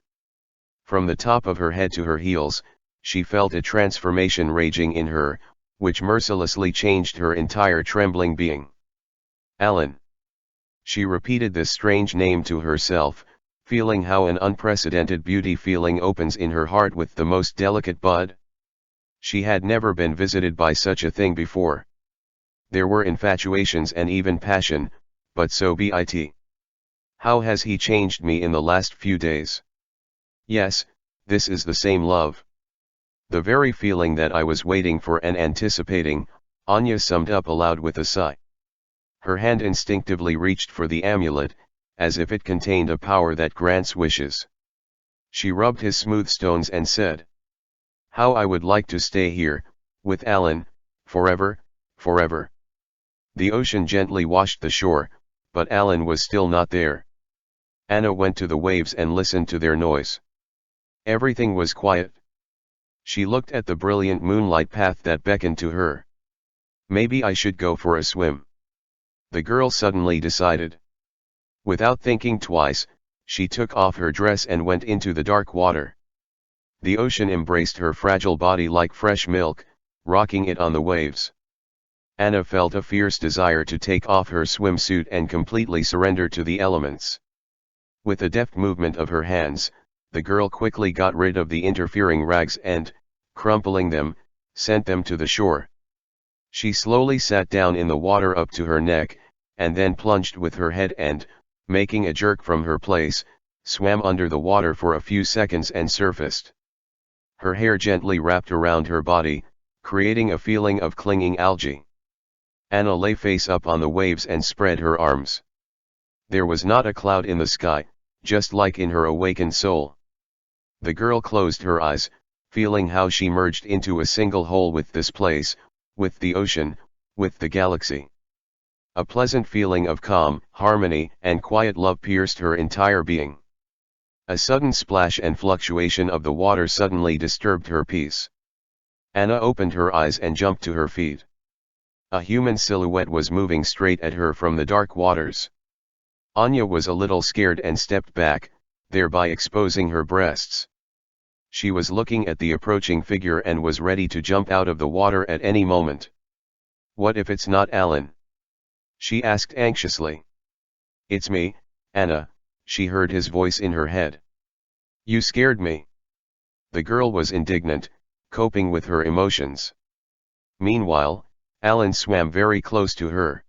From the top of her head to her heels, she felt a transformation raging in her, which mercilessly changed her entire trembling being. Alan. She repeated this strange name to herself, feeling how an unprecedented beauty feeling opens in her heart with the most delicate bud. She had never been visited by such a thing before. There were infatuations and even passion, but so be it. How has he changed me in the last few days? Yes, this is the same love. The very feeling that I was waiting for and anticipating, Anya summed up aloud with a sigh. Her hand instinctively reached for the amulet, as if it contained a power that grants wishes. She rubbed his smooth stones and said, "How I would like to stay here, with Alan, forever, forever." The ocean gently washed the shore, but Alan was still not there. Anna went to the waves and listened to their noise. Everything was quiet. She looked at the brilliant moonlight path that beckoned to her. Maybe I should go for a swim, the girl suddenly decided. Without thinking twice, she took off her dress and went into the dark water. The ocean embraced her fragile body like fresh milk, rocking it on the waves. Anna felt a fierce desire to take off her swimsuit and completely surrender to the elements. With a deft movement of her hands, the girl quickly got rid of the interfering rags and, crumpling them, sent them to the shore. She slowly sat down in the water up to her neck, and then plunged with her head and, making a jerk from her place, swam under the water for a few seconds and surfaced. Her hair gently wrapped around her body, creating a feeling of clinging algae. Anna lay face up on the waves and spread her arms. There was not a cloud in the sky, just like in her awakened soul. The girl closed her eyes, feeling how she merged into a single whole with this place, with the ocean, with the galaxy. A pleasant feeling of calm, harmony, and quiet love pierced her entire being. A sudden splash and fluctuation of the water suddenly disturbed her peace. Anna opened her eyes and jumped to her feet. A human silhouette was moving straight at her from the dark waters. Anya was a little scared and stepped back, thereby exposing her breasts. She was looking at the approaching figure and was ready to jump out of the water at any moment. "What if it's not Alan?" she asked anxiously. "It's me, Anna," she heard his voice in her head. "You scared me." The girl was indignant, coping with her emotions. Meanwhile, Alan swam very close to her.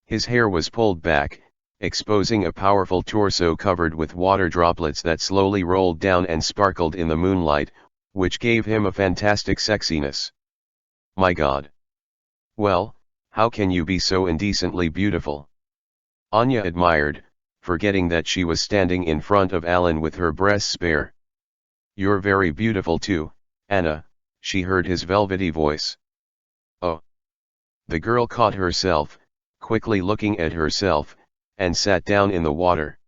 His hair was pulled back, exposing a powerful torso covered with water droplets that slowly rolled down and sparkled in the moonlight, which gave him a fantastic sexiness. "My God! Well, how can you be so indecently beautiful?" Anya admired, forgetting that she was standing in front of Alan with her breasts bare. "You're very beautiful too, Anna," she heard his velvety voice. "Oh." The girl caught herself, quickly looking at herself, and sat down in the water.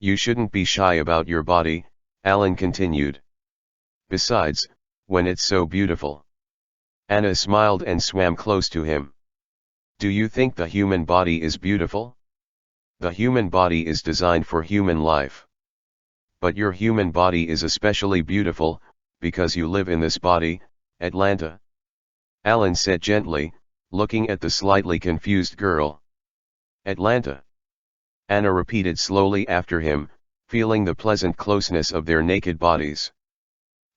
"You shouldn't be shy about your body," Alan continued. "Besides, when it's so beautiful." Anna smiled and swam close to him. "Do you think the human body is beautiful? The human body is designed for human life. But your human body is especially beautiful, because you live in this body, Atlanta," Alan said gently, looking at the slightly confused girl. "Atlanta," Anna repeated slowly after him, feeling the pleasant closeness of their naked bodies.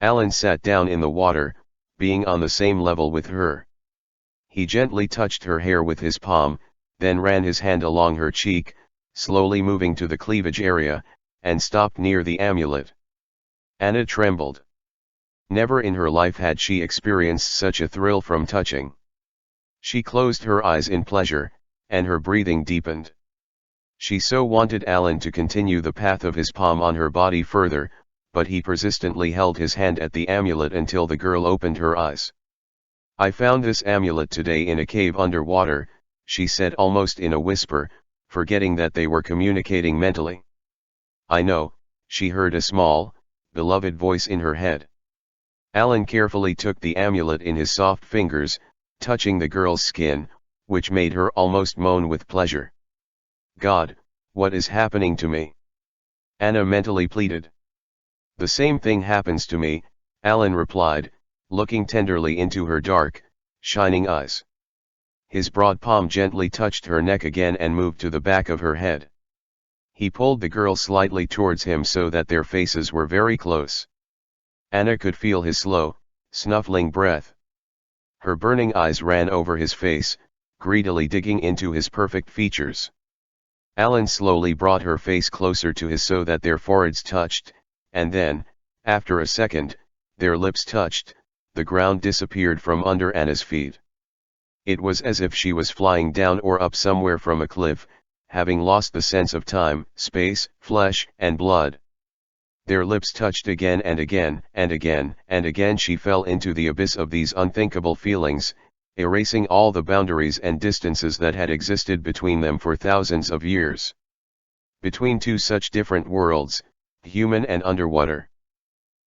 Alan sat down in the water, being on the same level with her. He gently touched her hair with his palm, then ran his hand along her cheek, slowly moving to the cleavage area, and stopped near the amulet. Anna trembled. Never in her life had she experienced such a thrill from touching. She closed her eyes in pleasure, and her breathing deepened. She so wanted Alan to continue the path of his palm on her body further, but he persistently held his hand at the amulet until the girl opened her eyes. "I found this amulet today in a cave underwater," she said almost in a whisper, forgetting that they were communicating mentally. "I know," she heard a small, beloved voice in her head. Alan carefully took the amulet in his soft fingers, touching the girl's skin, which made her almost moan with pleasure. "God, what is happening to me?" Anna mentally pleaded. "The same thing happens to me," Alan replied, looking tenderly into her dark, shining eyes. His broad palm gently touched her neck again and moved to the back of her head. He pulled the girl slightly towards him so that their faces were very close. Anna could feel his slow, snuffling breath. Her burning eyes ran over his face, greedily digging into his perfect features. Alan slowly brought her face closer to his so that their foreheads touched, and then, after a second, their lips touched, the ground disappeared from under Anna's feet. It was as if she was flying down or up somewhere from a cliff, having lost the sense of time, space, flesh, and blood. Their lips touched again and again, and again, and again she fell into the abyss of these unthinkable feelings, erasing all the boundaries and distances that had existed between them for thousands of years. Between two such different worlds, human and underwater.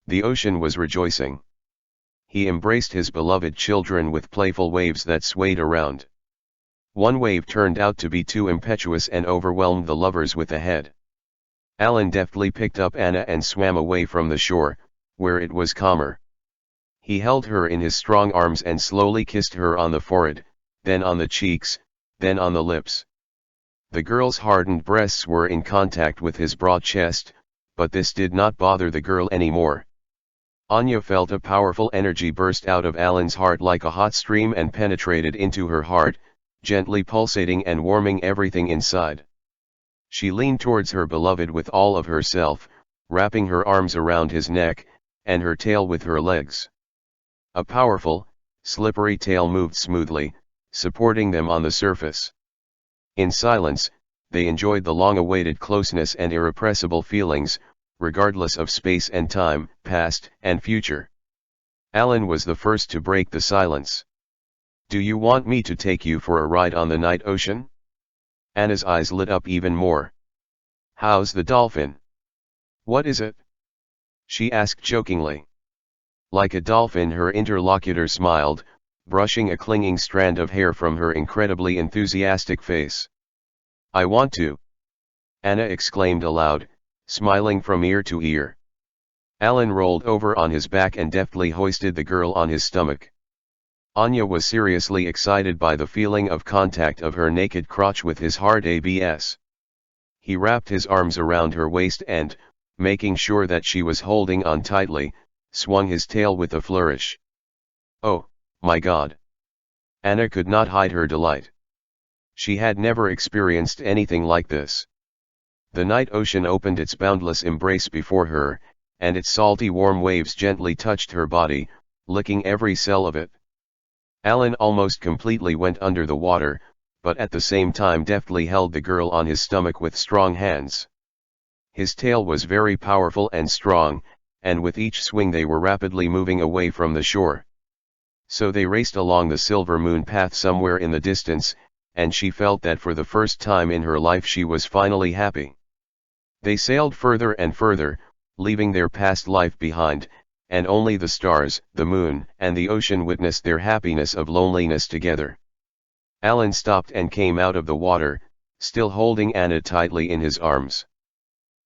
The ocean was rejoicing. He embraced his beloved children with playful waves that swayed around. One wave turned out to be too impetuous and overwhelmed the lovers with a head. Alan deftly picked up Anna and swam away from the shore, where it was calmer. He held her in his strong arms and slowly kissed her on the forehead, then on the cheeks, then on the lips. The girl's hardened breasts were in contact with his broad chest, but this did not bother the girl anymore. Anya felt a powerful energy burst out of Alan's heart like a hot stream and penetrated into her heart, gently pulsating and warming everything inside. She leaned towards her beloved with all of herself, wrapping her arms around his neck, and her tail with her legs. A powerful, slippery tail moved smoothly, supporting them on the surface. In silence, they enjoyed the long-awaited closeness and irrepressible feelings, regardless of space and time, past and future. Alan was the first to break the silence. "Do you want me to take you for a ride on the night ocean?" Anna's eyes lit up even more. "How's the dolphin?" "What is it?" she asked jokingly. Like a dolphin, her interlocutor smiled, brushing a clinging strand of hair from her incredibly enthusiastic face. "I want to!" Anna exclaimed aloud, smiling from ear to ear. Alan rolled over on his back and deftly hoisted the girl on his stomach. Anya was seriously excited by the feeling of contact of her naked crotch with his hard abs. He wrapped his arms around her waist and, making sure that she was holding on tightly, swung his tail with a flourish. "Oh, my God!" Anna could not hide her delight. She had never experienced anything like this. The night ocean opened its boundless embrace before her, and its salty warm waves gently touched her body, licking every cell of it. Alan almost completely went under the water, but at the same time deftly held the girl on his stomach with strong hands. His tail was very powerful and strong, and with each swing they were rapidly moving away from the shore. So they raced along the silver moon path somewhere in the distance, and she felt that for the first time in her life she was finally happy. They sailed further and further, leaving their past life behind, and only the stars, the moon, and the ocean witnessed their happiness of loneliness together. Alan stopped and came out of the water, still holding Anna tightly in his arms.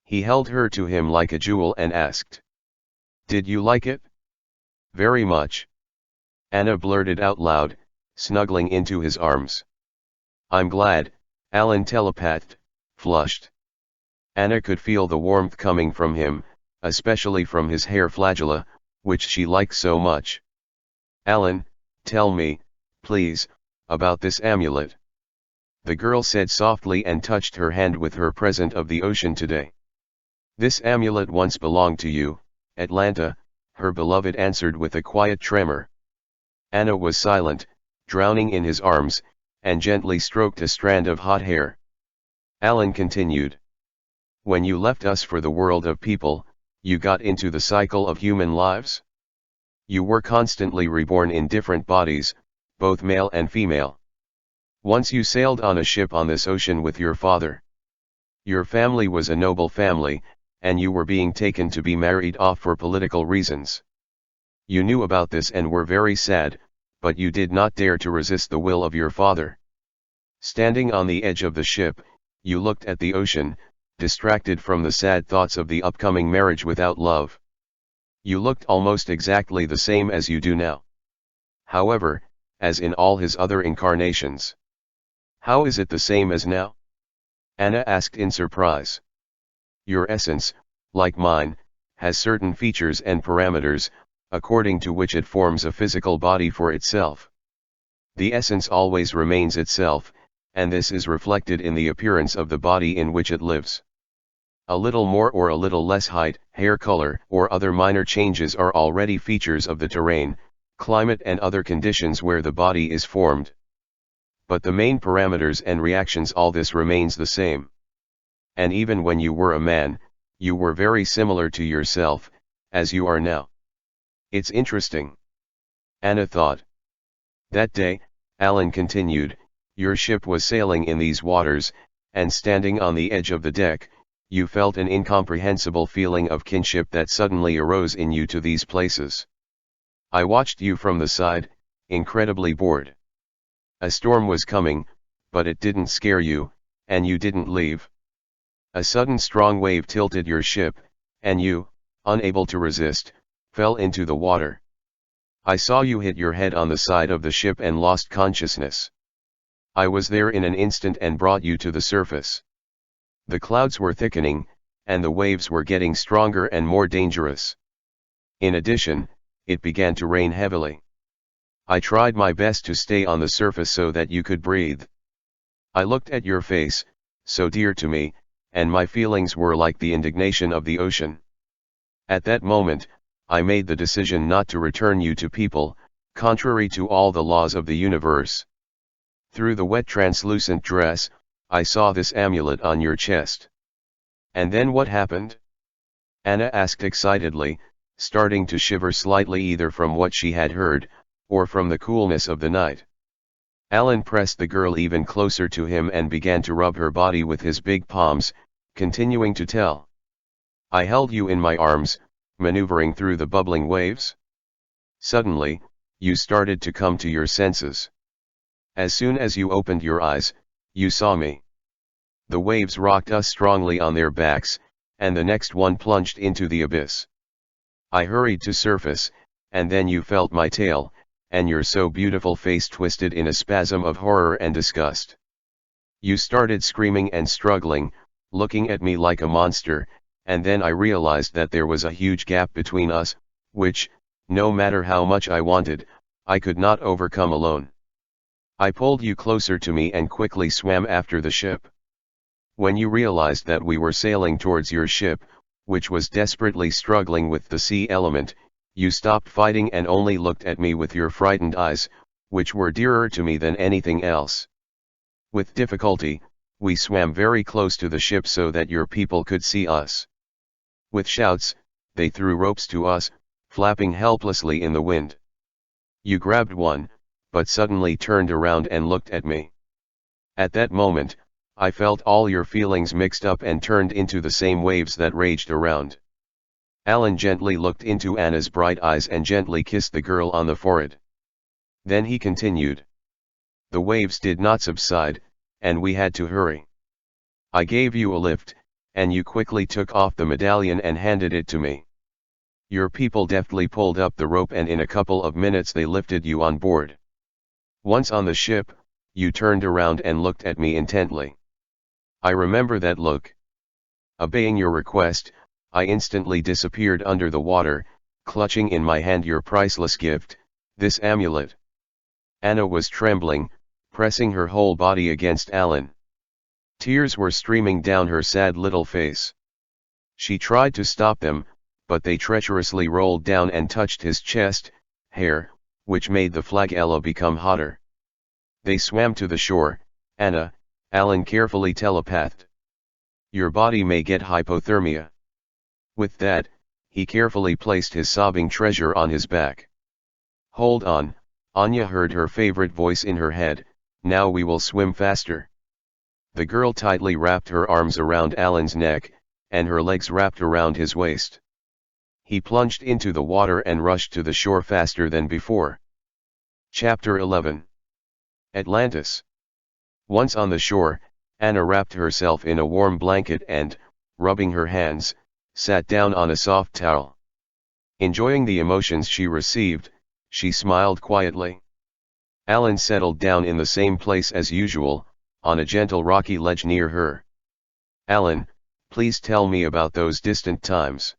He held her to him like a jewel and asked, "Did you like it?" "Very much," Anna blurted out loud, snuggling into his arms. "I'm glad," Alan telepathed, flushed. Anna could feel the warmth coming from him, especially from his hair flagella, which she liked so much. "Alan, tell me, please, about this amulet," the girl said softly and touched her hand with her present of the ocean today. "This amulet once belonged to you, Atlanta," her beloved answered with a quiet tremor. Anna was silent, drowning in his arms, and gently stroked a strand of hot hair. Alan continued. "When you left us for the world of people, you got into the cycle of human lives? You were constantly reborn in different bodies, both male and female. Once you sailed on a ship on this ocean with your father. Your family was a noble family, and you were being taken to be married off for political reasons. You knew about this and were very sad, but you did not dare to resist the will of your father. Standing on the edge of the ship, you looked at the ocean, distracted from the sad thoughts of the upcoming marriage without love. You looked almost exactly the same as you do now. However, as in all his other incarnations. How is it the same as now?" Anna asked in surprise. "Your essence, like mine, has certain features and parameters, according to which it forms a physical body for itself. The essence always remains itself, and this is reflected in the appearance of the body in which it lives. A little more or a little less height, hair color, or other minor changes are already features of the terrain, climate and other conditions where the body is formed. But the main parameters and reactions, all this remains the same. And even when you were a man, you were very similar to yourself, as you are now. It's interesting. Anna thought. That day, Alan continued, your ship was sailing in these waters, and standing on the edge of the deck, you felt an incomprehensible feeling of kinship that suddenly arose in you to these places. I watched you from the side, incredibly bored. A storm was coming, but it didn't scare you, and you didn't leave. A sudden strong wave tilted your ship, and you, unable to resist, fell into the water. I saw you hit your head on the side of the ship and lost consciousness. I was there in an instant and brought you to the surface. The clouds were thickening, and the waves were getting stronger and more dangerous. In addition, it began to rain heavily. I tried my best to stay on the surface so that you could breathe. I looked at your face, so dear to me, and my feelings were like the indignation of the ocean. At that moment, I made the decision not to return you to people, contrary to all the laws of the universe. Through the wet translucent dress, I saw this amulet on your chest. And then what happened? Anna asked excitedly, starting to shiver slightly either from what she had heard, or from the coolness of the night. Alan pressed the girl even closer to him and began to rub her body with his big palms, continuing to tell. I held you in my arms, maneuvering through the bubbling waves. Suddenly, you started to come to your senses. As soon as you opened your eyes, you saw me. The waves rocked us strongly on their backs, and the next one plunged into the abyss. I hurried to surface, and then you felt my tail, and your so beautiful face twisted in a spasm of horror and disgust. You started screaming and struggling, looking at me like a monster, and then I realized that there was a huge gap between us, which, no matter how much I wanted, I could not overcome alone. I pulled you closer to me and quickly swam after the ship. When you realized that we were sailing towards your ship, which was desperately struggling with the sea element, you stopped fighting and only looked at me with your frightened eyes, which were dearer to me than anything else. With difficulty, we swam very close to the ship so that your people could see us. With shouts, they threw ropes to us, flapping helplessly in the wind. You grabbed one, but suddenly turned around and looked at me. At that moment, I felt all your feelings mixed up and turned into the same waves that raged around. Alan gently looked into Anna's bright eyes and gently kissed the girl on the forehead. Then he continued. The waves did not subside, and we had to hurry. I gave you a lift, and you quickly took off the medallion and handed it to me. Your people deftly pulled up the rope and in a couple of minutes they lifted you on board. Once on the ship, you turned around and looked at me intently. I remember that look. Obeying your request, I instantly disappeared under the water, clutching in my hand your priceless gift, this amulet. Anna was trembling, pressing her whole body against Alan. Tears were streaming down her sad little face. She tried to stop them, but they treacherously rolled down and touched his chest, hair, which made the flagella become hotter. They swam to the shore. Anna, Alan carefully telepathed. Your body may get hypothermia. With that, he carefully placed his sobbing treasure on his back. Hold on, Anya heard her favorite voice in her head, now we will swim faster. The girl tightly wrapped her arms around Alan's neck, and her legs wrapped around his waist. He plunged into the water and rushed to the shore faster than before. Chapter 11. Atlantis. Once on the shore, Anna wrapped herself in a warm blanket and, rubbing her hands, sat down on a soft towel. Enjoying the emotions she received, she smiled quietly. Alan settled down in the same place as usual, on a gentle rocky ledge near her. Alan, please tell me about those distant times.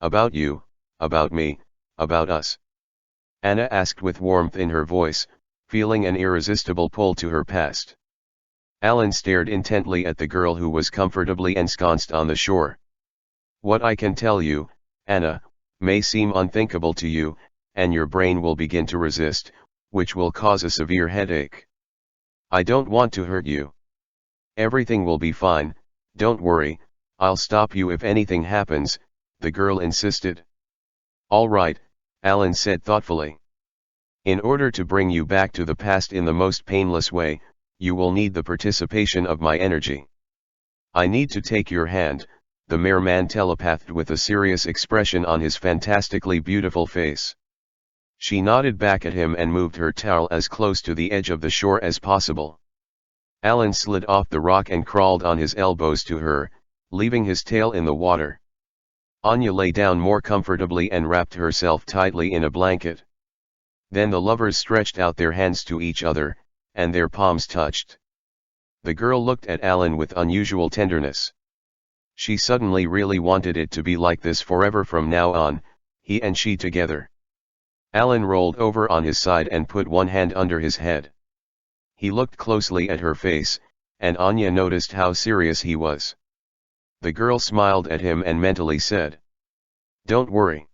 About you, about me, about us. Anna asked with warmth in her voice, feeling an irresistible pull to her past. Alan stared intently at the girl who was comfortably ensconced on the shore. What I can tell you, Anna, may seem unthinkable to you, and your brain will begin to resist, which will cause a severe headache. I don't want to hurt you. Everything will be fine, don't worry, I'll stop you if anything happens, the girl insisted. All right, Alan said thoughtfully. In order to bring you back to the past in the most painless way, you will need the participation of my energy. I need to take your hand, the merman telepathed with a serious expression on his fantastically beautiful face. She nodded back at him and moved her towel as close to the edge of the shore as possible. Alan slid off the rock and crawled on his elbows to her, leaving his tail in the water. Anya lay down more comfortably and wrapped herself tightly in a blanket. Then the lovers stretched out their hands to each other, and their palms touched. The girl looked at Alan with unusual tenderness. She suddenly really wanted it to be like this forever from now on, he and she together. Alan rolled over on his side and put one hand under his head. He looked closely at her face, and Anya noticed how serious he was. The girl smiled at him and mentally said, "Don't worry.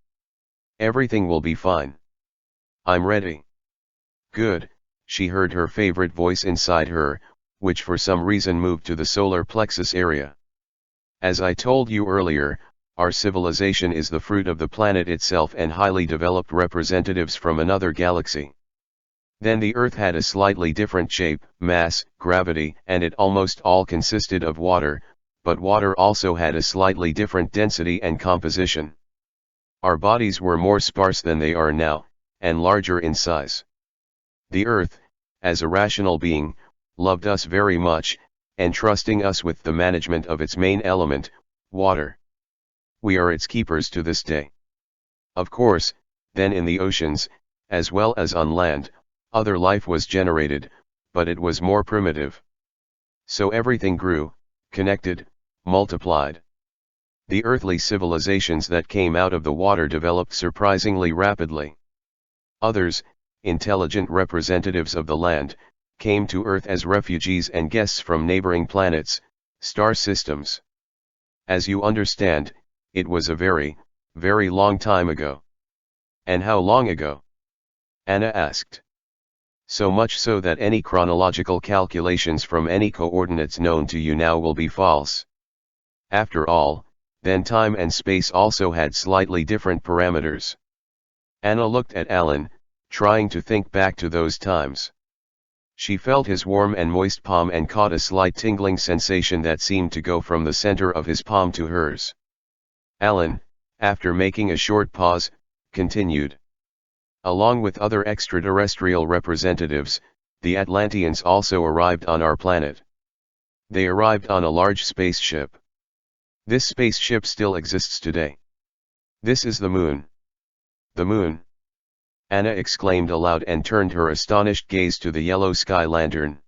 Everything will be fine. I'm ready." Good, she heard her favorite voice inside her, which for some reason moved to the solar plexus area. As I told you earlier, our civilization is the fruit of the planet itself and highly developed representatives from another galaxy. Then the Earth had a slightly different shape, mass, gravity, and it almost all consisted of water, but water also had a slightly different density and composition. Our bodies were more sparse than they are now, and larger in size. The Earth, as a rational being, loved us very much, entrusting us with the management of its main element, water. We are its keepers to this day. Of course, then in the oceans, as well as on land, other life was generated, but it was more primitive. So everything grew, connected, multiplied. The earthly civilizations that came out of the water developed surprisingly rapidly. Others, intelligent representatives of the land, came to Earth as refugees and guests from neighboring planets, star systems. As you understand, it was a very, very long time ago. And how long ago? Anna asked. So much so that any chronological calculations from any coordinates known to you now will be false. After all, then time and space also had slightly different parameters. Anna looked at Alan, trying to think back to those times. She felt his warm and moist palm and caught a slight tingling sensation that seemed to go from the center of his palm to hers. Alan, after making a short pause, continued. Along with other extraterrestrial representatives, the Atlanteans also arrived on our planet. They arrived on a large spaceship. This spaceship still exists today. This is the moon. The moon? Anna exclaimed aloud and turned her astonished gaze to the yellow sky lantern.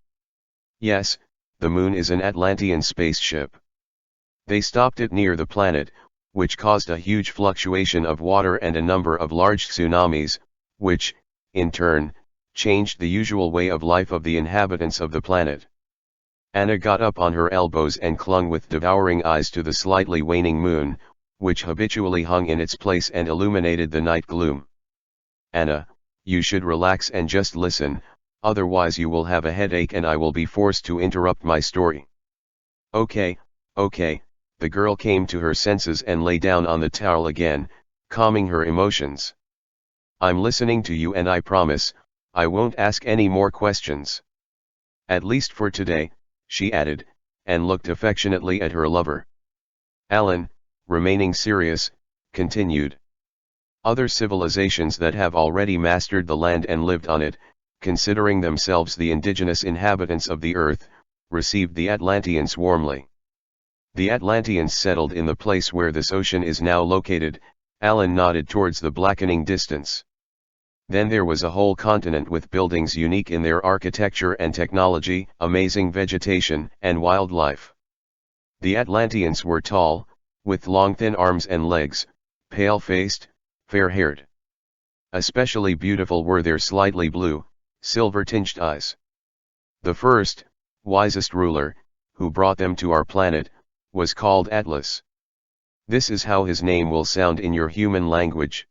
Yes, the moon is an Atlantean spaceship. They stopped it near the planet, which caused a huge fluctuation of water and a number of large tsunamis, which, in turn, changed the usual way of life of the inhabitants of the planet. Anna got up on her elbows and clung with devouring eyes to the slightly waning moon, which habitually hung in its place and illuminated the night gloom. Anna, you should relax and just listen, otherwise you will have a headache and I will be forced to interrupt my story. Okay, the girl came to her senses and lay down on the towel again, calming her emotions. I'm listening to you and I promise, I won't ask any more questions. At least for today, she added, and looked affectionately at her lover. Alan, remaining serious, continued. Other civilizations that have already mastered the land and lived on it, considering themselves the indigenous inhabitants of the earth, received the Atlanteans warmly. The Atlanteans settled in the place where this ocean is now located. Alan nodded towards the blackening distance. Then there was a whole continent with buildings unique in their architecture and technology, amazing vegetation and wildlife. The Atlanteans were tall, with long thin arms and legs, pale-faced, fair-haired. Especially beautiful were their slightly blue, silver-tinged eyes. The first, wisest ruler, who brought them to our planet, was called Atlas. This is how his name will sound in your human language.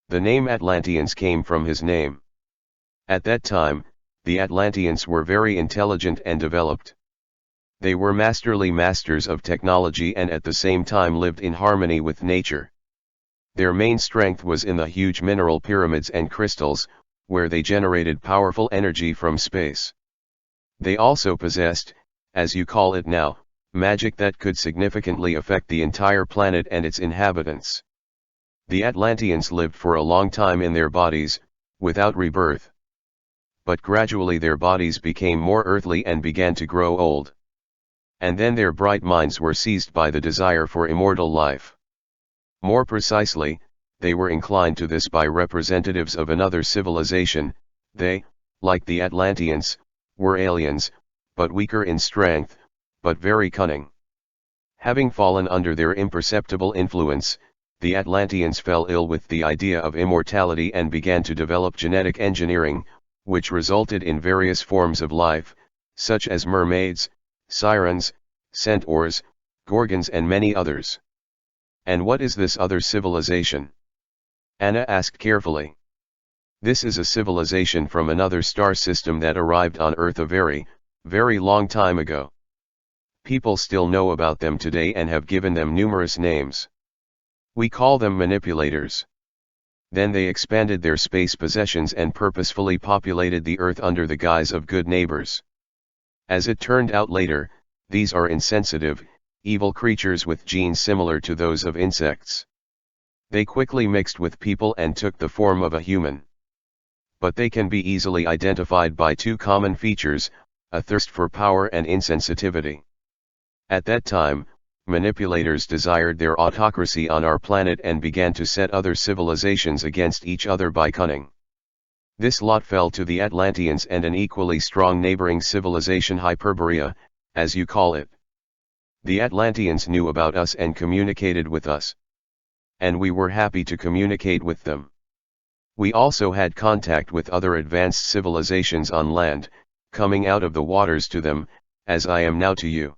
The name Atlanteans came from his name. At that time, the Atlanteans were very intelligent and developed. They were masterly masters of technology and at the same time lived in harmony with nature. Their main strength was in the huge mineral pyramids and crystals, where they generated powerful energy from space. They also possessed, as you call it now, magic that could significantly affect the entire planet and its inhabitants. The Atlanteans lived for a long time in their bodies, without rebirth. But gradually their bodies became more earthly and began to grow old. And then their bright minds were seized by the desire for immortal life. More precisely, they were inclined to this by representatives of another civilization. They, like the Atlanteans, were aliens, but weaker in strength, but very cunning. Having fallen under their imperceptible influence, the Atlanteans fell ill with the idea of immortality and began to develop genetic engineering, which resulted in various forms of life, such as mermaids, sirens, centaurs, gorgons and many others. And what is this other civilization? Anna asked carefully. This is a civilization from another star system that arrived on Earth a very, very long time ago. People still know about them today and have given them numerous names. We call them manipulators. Then they expanded their space possessions and purposefully populated the Earth under the guise of good neighbors. As it turned out later, these are insensitive, evil creatures with genes similar to those of insects. They quickly mixed with people and took the form of a human. But they can be easily identified by two common features, a thirst for power and insensitivity. At that time, manipulators desired their autocracy on our planet and began to set other civilizations against each other by cunning. This lot fell to the Atlanteans and an equally strong neighboring civilization, Hyperborea, as you call it. The Atlanteans knew about us and communicated with us. And we were happy to communicate with them. We also had contact with other advanced civilizations on land, coming out of the waters to them, as I am now to you.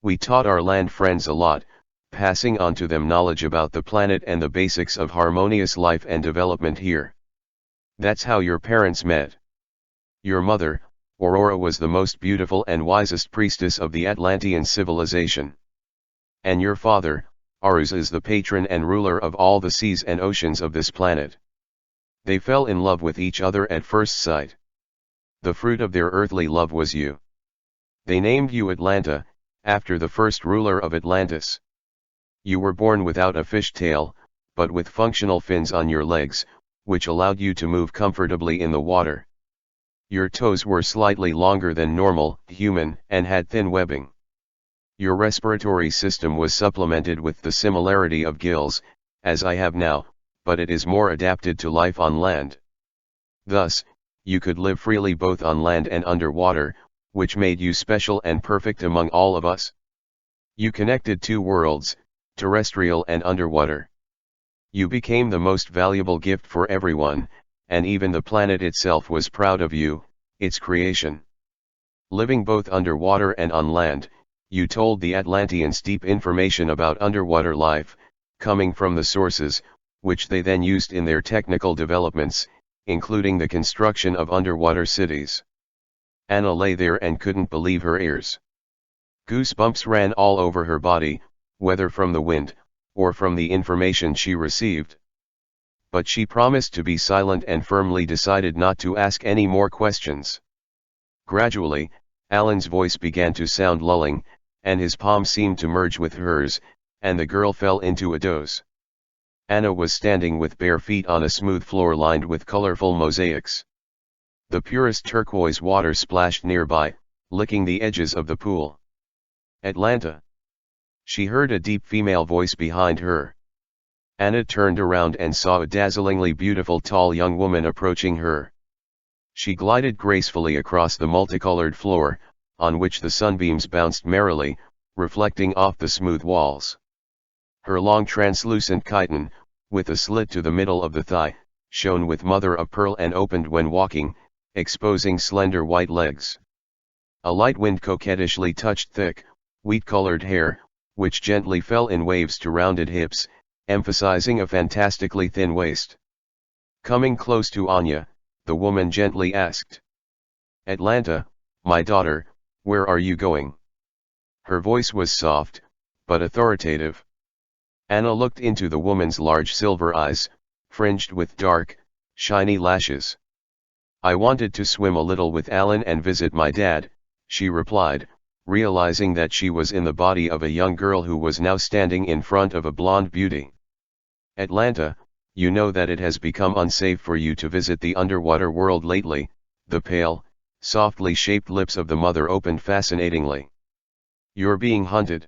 We taught our land friends a lot, passing on to them knowledge about the planet and the basics of harmonious life and development here. That's how your parents met. Your mother, Aurora, was the most beautiful and wisest priestess of the Atlantean civilization. And your father, Arus, is the patron and ruler of all the seas and oceans of this planet. They fell in love with each other at first sight. The fruit of their earthly love was you. They named you Atlanta, after the first ruler of Atlantis. You were born without a fish tail, but with functional fins on your legs, which allowed you to move comfortably in the water. Your toes were slightly longer than normal human and had thin webbing. Your respiratory system was supplemented with the similarity of gills, as I have now, but it is more adapted to life on land. Thus, you could live freely both on land and underwater, which made you special and perfect among all of us. You connected two worlds, terrestrial and underwater. You became the most valuable gift for everyone, and even the planet itself was proud of you, its creation. Living both underwater and on land, you told the Atlanteans deep information about underwater life, coming from the sources, which they then used in their technical developments, including the construction of underwater cities. Anna lay there and couldn't believe her ears. Goosebumps ran all over her body, whether from the wind, or from the information she received. But she promised to be silent and firmly decided not to ask any more questions. Gradually, Alan's voice began to sound lulling, and his palm seemed to merge with hers, and the girl fell into a doze. Anna was standing with bare feet on a smooth floor lined with colorful mosaics. The purest turquoise water splashed nearby, licking the edges of the pool. Atlanta. She heard a deep female voice behind her. Anna turned around and saw a dazzlingly beautiful tall young woman approaching her. She glided gracefully across the multicolored floor, on which the sunbeams bounced merrily, reflecting off the smooth walls. Her long translucent chiton, with a slit to the middle of the thigh, shone with mother of pearl and opened when walking, exposing slender white legs. A light wind coquettishly touched thick, wheat-colored hair, which gently fell in waves to rounded hips, emphasizing a fantastically thin waist. Coming close to Anya, the woman gently asked, Atlanta, my daughter, where are you going? Her voice was soft, but authoritative. Anna looked into the woman's large silver eyes, fringed with dark, shiny lashes. I wanted to swim a little with Alan and visit my dad, she replied, realizing that she was in the body of a young girl who was now standing in front of a blonde beauty. Atlanta, you know that it has become unsafe for you to visit the underwater world lately. The pale, softly shaped lips of the mother opened fascinatingly. You're being hunted.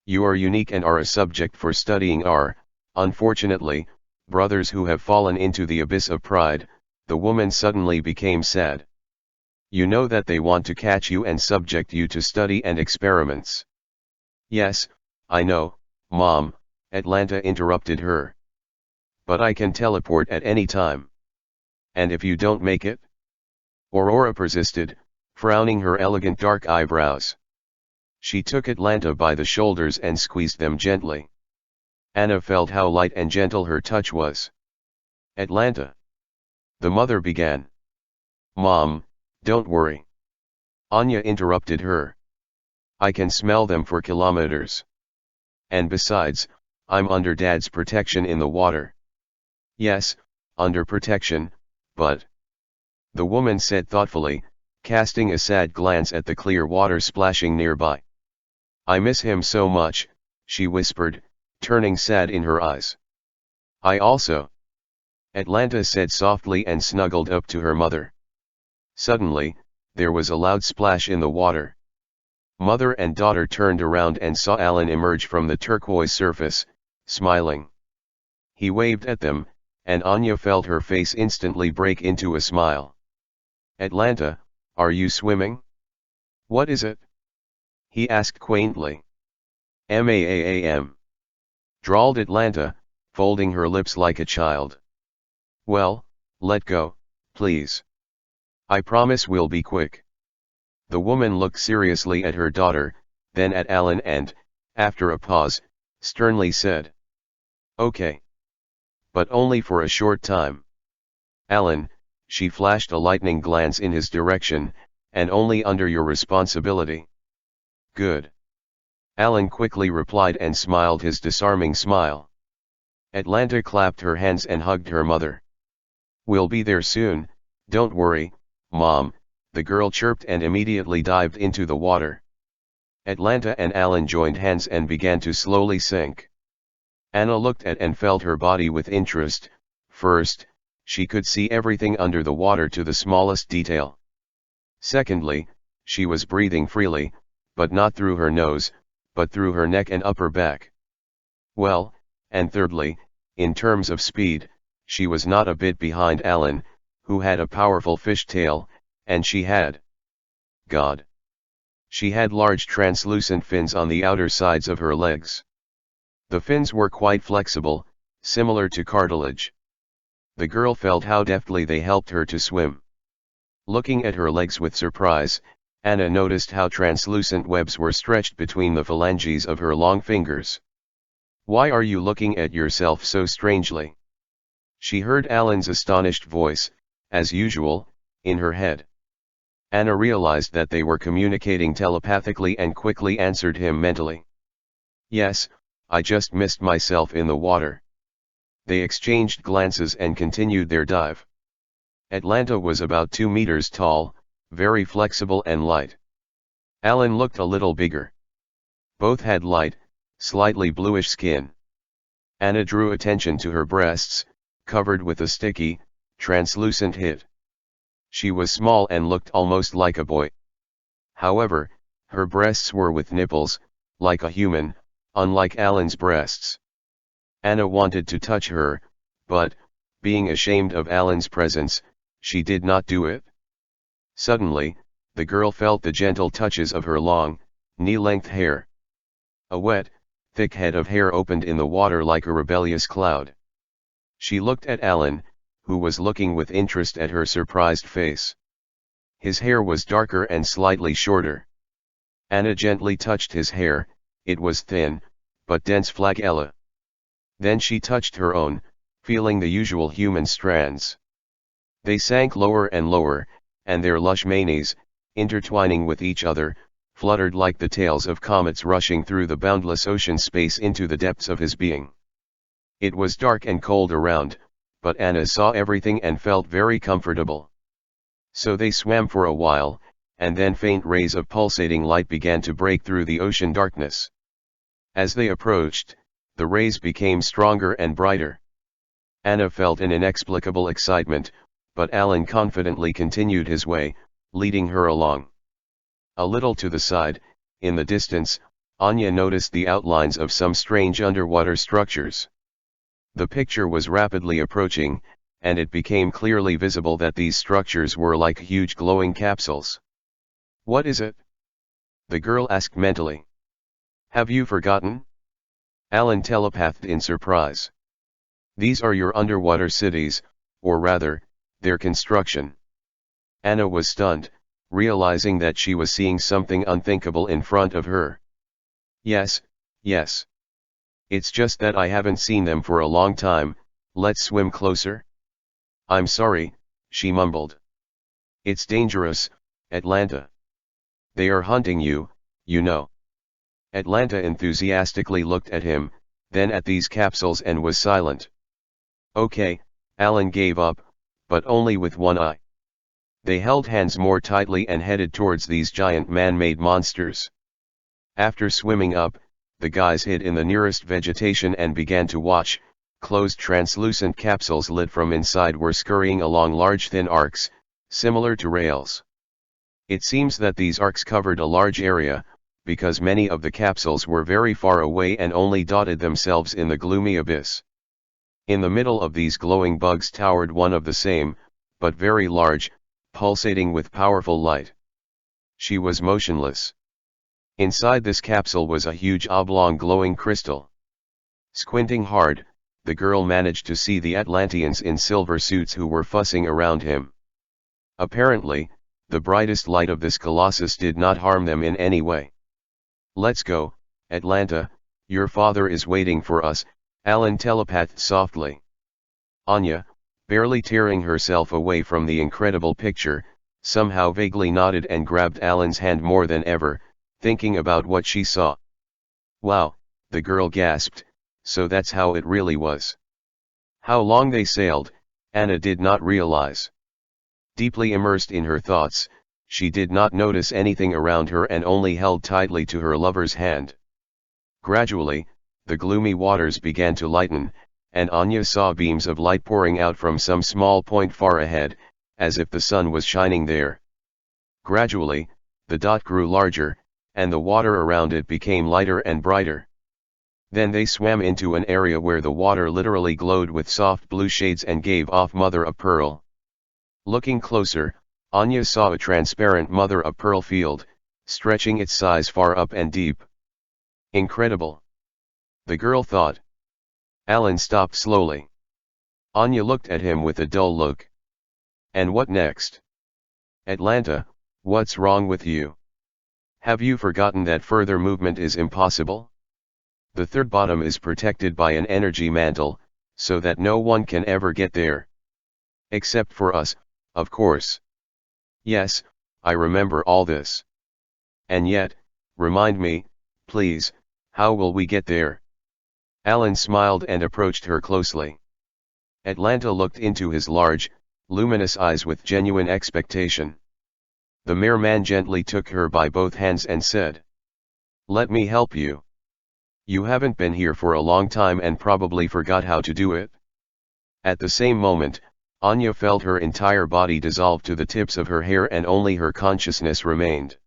You are unique and are a subject for studying are, unfortunately, brothers who have fallen into the abyss of pride. The woman suddenly became sad. You know that they want to catch you and subject you to study and experiments. Yes, I know, Mom, Atlanta interrupted her. But I can teleport at any time. And if you don't make it? Aurora persisted, frowning her elegant dark eyebrows. She took Atlanta by the shoulders and squeezed them gently. Anna felt how light and gentle her touch was. Atlanta. The mother began. Mom, don't worry. Anya interrupted her. I can smell them for kilometers. And besides, I'm under Dad's protection in the water. Yes, under protection, but... The woman said thoughtfully, casting a sad glance at the clear water splashing nearby. I miss him so much, she whispered, turning sad in her eyes. I also. Atlanta said softly and snuggled up to her mother. Suddenly, there was a loud splash in the water. Mother and daughter turned around and saw Alan emerge from the turquoise surface, smiling. He waved at them, and Anya felt her face instantly break into a smile. Atlanta, are you swimming? What is it? He asked quaintly. MAAAM. Drawled Atlanta, folding her lips like a child. Well, let go, please. I promise we'll be quick. The woman looked seriously at her daughter, then at Alan and, after a pause, sternly said. Okay. But only for a short time. Alan, she flashed a lightning glance in his direction, and only under your responsibility. Good. Alan quickly replied and smiled his disarming smile. Atlanta clapped her hands and hugged her mother. We'll be there soon, don't worry, Mom, the girl chirped and immediately dived into the water. Atlanta and Alan joined hands and began to slowly sink. Anna looked at and felt her body with interest. First, she could see everything under the water to the smallest detail. Secondly, she was breathing freely, but not through her nose, but through her neck and upper back. Well, and thirdly, in terms of speed, she was not a bit behind Alan, who had a powerful fish tail, and she had... God! She had large translucent fins on the outer sides of her legs. The fins were quite flexible, similar to cartilage. The girl felt how deftly they helped her to swim. Looking at her legs with surprise, Anna noticed how translucent webs were stretched between the phalanges of her long fingers. Why are you looking at yourself so strangely? She heard Alan's astonished voice, as usual, in her head. Anna realized that they were communicating telepathically and quickly answered him mentally. Yes, I just missed myself in the water. They exchanged glances and continued their dive. Atlanta was about 2 meters tall, very flexible and light. Alan looked a little bigger. Both had light, slightly bluish skin. Anna drew attention to her breasts, covered with a sticky, translucent hit. She was small and looked almost like a boy. However, her breasts were with nipples, like a human, unlike Alan's breasts. Anna wanted to touch her, but, being ashamed of Alan's presence, she did not do it. Suddenly, the girl felt the gentle touches of her long, knee-length hair. A wet, thick head of hair opened in the water like a rebellious cloud. She looked at Alan, who was looking with interest at her surprised face. His hair was darker and slightly shorter. Anna gently touched his hair, it was thin, but dense flagella. Then she touched her own, feeling the usual human strands. They sank lower and lower, and their lush manes, intertwining with each other, fluttered like the tails of comets rushing through the boundless ocean space into the depths of his being. It was dark and cold around, but Anna saw everything and felt very comfortable. So they swam for a while, and then faint rays of pulsating light began to break through the ocean darkness. As they approached, the rays became stronger and brighter. Anna felt an inexplicable excitement, but Alan confidently continued his way, leading her along. A little to the side, in the distance, Anya noticed the outlines of some strange underwater structures. The picture was rapidly approaching, and it became clearly visible that these structures were like huge glowing capsules. "What is it?" the girl asked mentally. "Have you forgotten?" Alan telepathed in surprise. "These are your underwater cities, or rather, their construction." Anna was stunned, realizing that she was seeing something unthinkable in front of her. Yes. It's just that I haven't seen them for a long time. Let's swim closer?" "I'm sorry," she mumbled. "It's dangerous, Atlanta. They are hunting you, you know." Atlanta enthusiastically looked at him, then at these capsules and was silent. "Okay," Alan gave up, but only with one eye. They held hands more tightly and headed towards these giant man-made monsters. After swimming up, the guys hid in the nearest vegetation and began to watch. Closed translucent capsules lit from inside were scurrying along large thin arcs, similar to rails. It seems that these arcs covered a large area, because many of the capsules were very far away and only dotted themselves in the gloomy abyss. In the middle of these glowing bugs towered one of the same, but very large, pulsating with powerful light. She was motionless. Inside this capsule was a huge oblong glowing crystal. Squinting hard, the girl managed to see the Atlanteans in silver suits who were fussing around him. Apparently, the brightest light of this colossus did not harm them in any way. "Let's go, Atlanta, your father is waiting for us," Alan telepathed softly. Anya, barely tearing herself away from the incredible picture, somehow vaguely nodded and grabbed Alan's hand more than ever, thinking about what she saw. "Wow," the girl gasped, "so that's how it really was." How long they sailed, Anna did not realize. Deeply immersed in her thoughts, she did not notice anything around her and only held tightly to her lover's hand. Gradually, the gloomy waters began to lighten, and Anya saw beams of light pouring out from some small point far ahead, as if the sun was shining there. Gradually, the dot grew larger, and the water around it became lighter and brighter. Then they swam into an area where the water literally glowed with soft blue shades and gave off mother-of-pearl. Looking closer, Anya saw a transparent mother-of-pearl field, stretching its size far up and deep. Incredible, the girl thought. Alan stopped slowly. Anya looked at him with a dull look. "And what next? Atlanta, what's wrong with you? Have you forgotten that further movement is impossible? The third bottom is protected by an energy mantle, so that no one can ever get there. Except for us, of course." "Yes, I remember all this. And yet, remind me, please, how will we get there?" Alan smiled and approached her closely. Atlanta looked into his large, luminous eyes with genuine expectation. The merman gently took her by both hands and said, "Let me help you. You haven't been here for a long time and probably forgot how to do it." At the same moment, Anya felt her entire body dissolve to the tips of her hair and only her consciousness remained.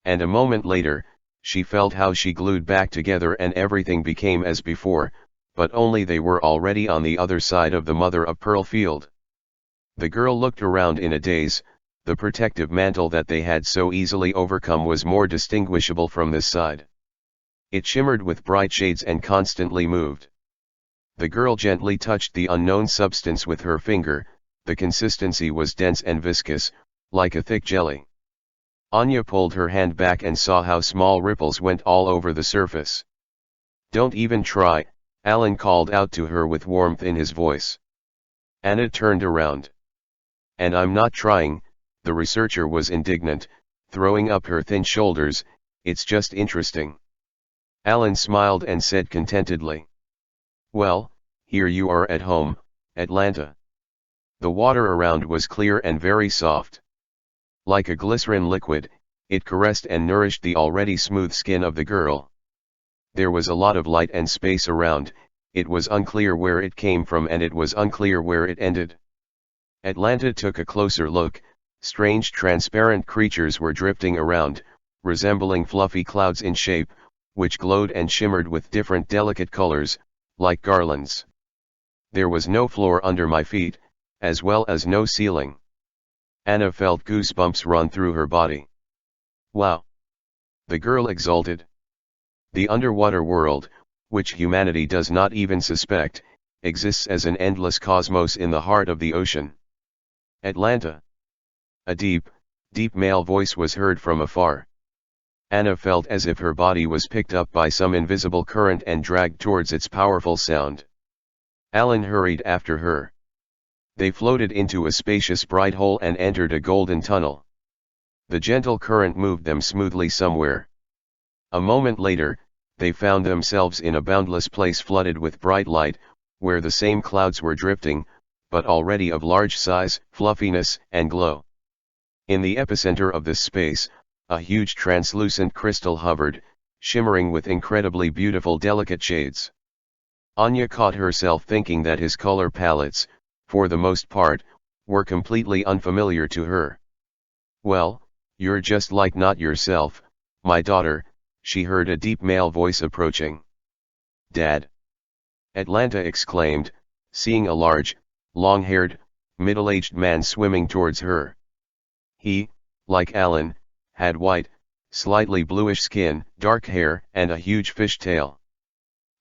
And a moment later, she felt how she glued back together and everything became as before, but only they were already on the other side of the mother-of-pearl field. The girl looked around in a daze. The protective mantle that they had so easily overcome was more distinguishable from this side. It shimmered with bright shades and constantly moved. The girl gently touched the unknown substance with her finger. The consistency was dense and viscous, like a thick jelly. Anya pulled her hand back and saw how small ripples went all over the surface. "Don't even try," Alan called out to her with warmth in his voice. Anna turned around. "And I'm not trying," The researcher was indignant, throwing up her thin shoulders. It's just interesting. Alan smiled and said contentedly. Well, here you are at home, Atlanta. The water around was clear and very soft. Like a glycerin liquid, it caressed and nourished the already smooth skin of the girl. There was a lot of light and space around. It was unclear where it came from and it was unclear where it ended. Atlanta took a closer look. Strange transparent creatures were drifting around, resembling fluffy clouds in shape, which glowed and shimmered with different delicate colors, like garlands. There was no floor under my feet, as well as no ceiling. Anna felt goosebumps run through her body. Wow! The girl exulted. The underwater world, which humanity does not even suspect, exists as an endless cosmos in the heart of the ocean. Atlanta. A deep, deep male voice was heard from afar. Anna felt as if her body was picked up by some invisible current and dragged towards its powerful sound. Alan hurried after her. They floated into a spacious bright hole and entered a golden tunnel. The gentle current moved them smoothly somewhere. A moment later, they found themselves in a boundless place flooded with bright light, where the same clouds were drifting, but already of large size, fluffiness, and glow. In the epicenter of this space, a huge translucent crystal hovered, shimmering with incredibly beautiful delicate shades. Anya caught herself thinking that his color palettes, for the most part, were completely unfamiliar to her. Well, you're just like not yourself, my daughter, she heard a deep male voice approaching. Dad! Atlanta exclaimed, seeing a large, long-haired, middle-aged man swimming towards her. He, like Alan, had white, slightly bluish skin, dark hair, and a huge fish tail.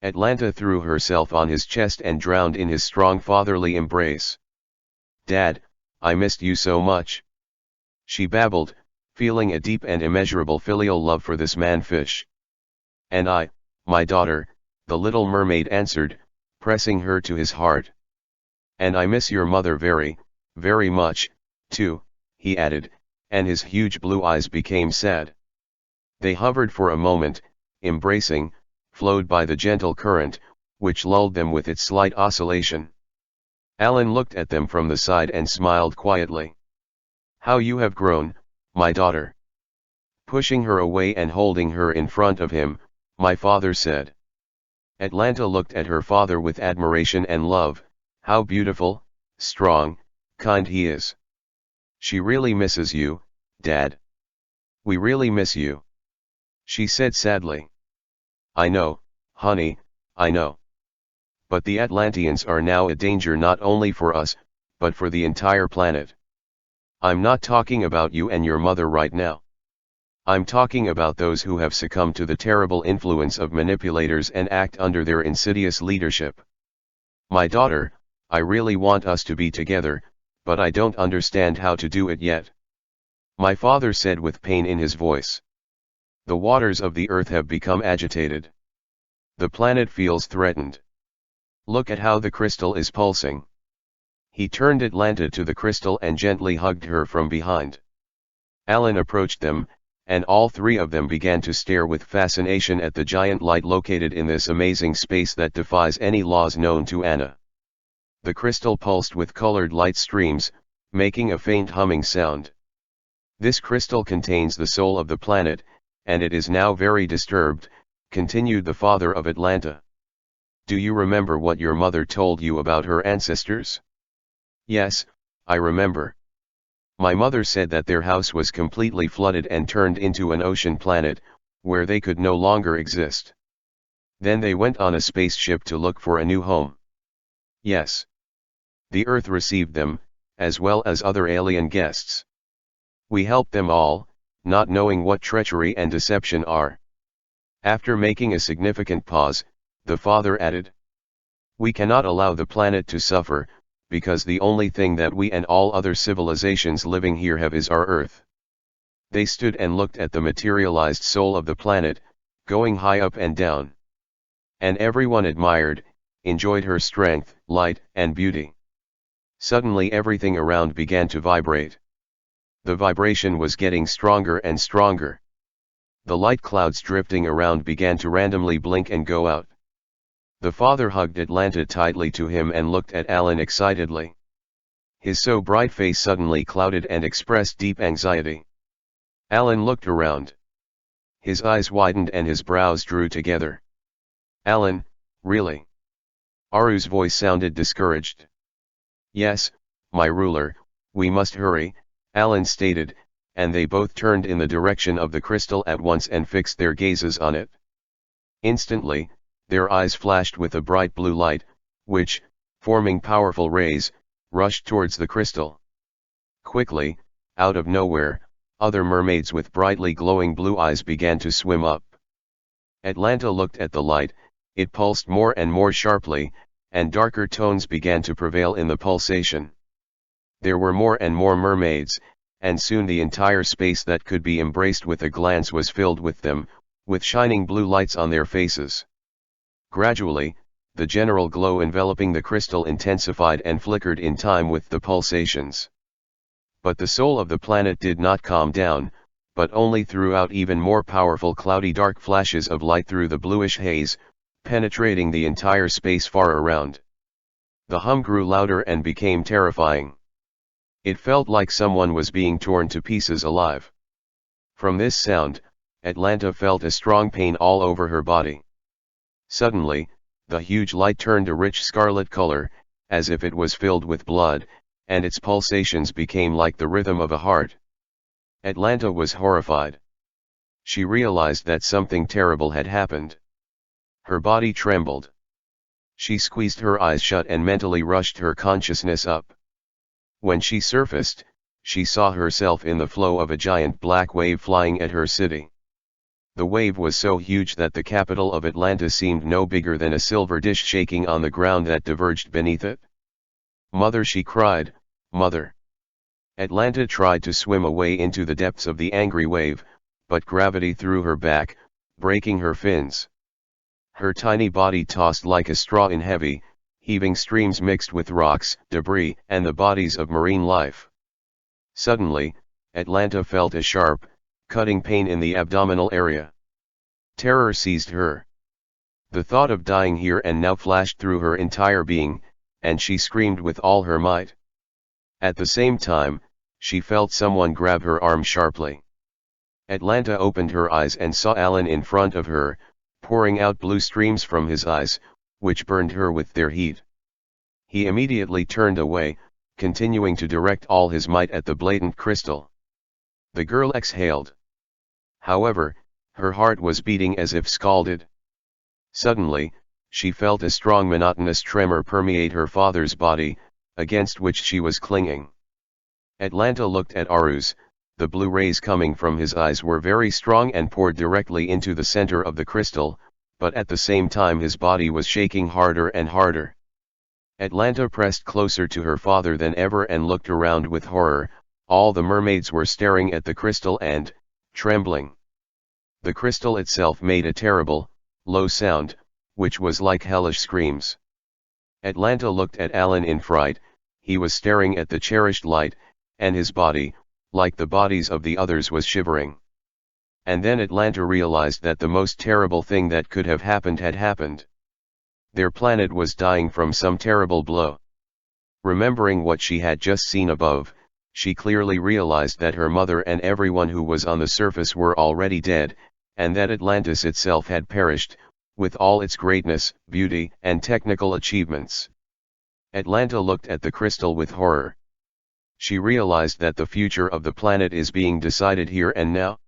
Atlanta threw herself on his chest and drowned in his strong fatherly embrace. Dad, I missed you so much. She babbled, feeling a deep and immeasurable filial love for this man-fish. And I, my daughter, the little mermaid answered, pressing her to his heart. And I miss your mother very, very much, too, he added, and his huge blue eyes became sad. They hovered for a moment, embracing, flowed by the gentle current, which lulled them with its slight oscillation. Alan looked at them from the side and smiled quietly. How you have grown, my daughter. Pushing her away and holding her in front of him, my father said. Atlanta looked at her father with admiration and love. How beautiful, strong, kind he is. She really misses you, Dad. We really miss you. She said sadly. I know, honey, I know. But the Atlanteans are now a danger not only for us, but for the entire planet. I'm not talking about you and your mother right now. I'm talking about those who have succumbed to the terrible influence of manipulators and act under their insidious leadership. My daughter, I really want us to be together, but I don't understand how to do it yet. My father said with pain in his voice. The waters of the earth have become agitated. The planet feels threatened. Look at how the crystal is pulsing. He turned Atlanta to the crystal and gently hugged her from behind. Alan approached them, and all three of them began to stare with fascination at the giant light located in this amazing space that defies any laws known to Anna. The crystal pulsed with colored light streams, making a faint humming sound. This crystal contains the soul of the planet, and it is now very disturbed, continued the father of Atlanta. Do you remember what your mother told you about her ancestors? Yes, I remember. My mother said that their house was completely flooded and turned into an ocean planet, where they could no longer exist. Then they went on a spaceship to look for a new home. Yes. The Earth received them, as well as other alien guests. We helped them all, not knowing what treachery and deception are. After making a significant pause, the father added. We cannot allow the planet to suffer, because the only thing that we and all other civilizations living here have is our Earth. They stood and looked at the materialized soul of the planet, going high up and down. And everyone admired, enjoyed her strength, light, and beauty. Suddenly everything around began to vibrate. The vibration was getting stronger and stronger. The light clouds drifting around began to randomly blink and go out. The father hugged Atlanta tightly to him and looked at Alan excitedly. His so bright face suddenly clouded and expressed deep anxiety. Alan looked around. His eyes widened and his brows drew together. Alan, really? Aru's voice sounded discouraged. Yes, my ruler, we must hurry, Alan stated, and they both turned in the direction of the crystal at once and fixed their gazes on it. Instantly, their eyes flashed with a bright blue light, which, forming powerful rays, rushed towards the crystal. Quickly, out of nowhere, other mermaids with brightly glowing blue eyes began to swim up. Atlanta looked at the light, it pulsed more and more sharply, and darker tones began to prevail in the pulsation. There were more and more mermaids, and soon the entire space that could be embraced with a glance was filled with them, with shining blue lights on their faces. Gradually, the general glow enveloping the crystal intensified and flickered in time with the pulsations. But the soul of the planet did not calm down, but only threw out even more powerful cloudy dark flashes of light through the bluish haze, penetrating the entire space far around. The hum grew louder and became terrifying. It felt like someone was being torn to pieces alive. From this sound, Atlanta felt a strong pain all over her body. Suddenly, the huge light turned a rich scarlet color, as if it was filled with blood, and its pulsations became like the rhythm of a heart. Atlanta was horrified. She realized that something terrible had happened. Her body trembled. She squeezed her eyes shut and mentally rushed her consciousness up. When she surfaced, she saw herself in the flow of a giant black wave flying at her city. The wave was so huge that the capital of Atlantis seemed no bigger than a silver dish shaking on the ground that diverged beneath it. "Mother," she cried, "Mother." Atlanta tried to swim away into the depths of the angry wave, but gravity threw her back, breaking her fins. Her tiny body tossed like a straw in heavy, heaving streams mixed with rocks, debris, and the bodies of marine life. Suddenly, Atlanta felt a sharp, cutting pain in the abdominal area. Terror seized her. The thought of dying here and now flashed through her entire being, and she screamed with all her might. At the same time, she felt someone grab her arm sharply. Atlanta opened her eyes and saw Alan in front of her, pouring out blue streams from his eyes, which burned her with their heat. He immediately turned away, continuing to direct all his might at the blatant crystal. The girl exhaled. However, her heart was beating as if scalded. Suddenly, she felt a strong monotonous tremor permeate her father's body, against which she was clinging. Atlanta looked at Arus. The blue rays coming from his eyes were very strong and poured directly into the center of the crystal, but at the same time his body was shaking harder and harder. Atlanta pressed closer to her father than ever and looked around with horror. All the mermaids were staring at the crystal and, trembling. The crystal itself made a terrible, low sound, which was like hellish screams. Atlanta looked at Alan in fright. He was staring at the cherished light, and his body, like the bodies of the others, was shivering. And then Atlanta realized that the most terrible thing that could have happened had happened. Their planet was dying from some terrible blow. Remembering what she had just seen above, she clearly realized that her mother and everyone who was on the surface were already dead, and that Atlantis itself had perished, with all its greatness, beauty, and technical achievements. Atlanta looked at the crystal with horror. She realized that the future of the planet is being decided here and now.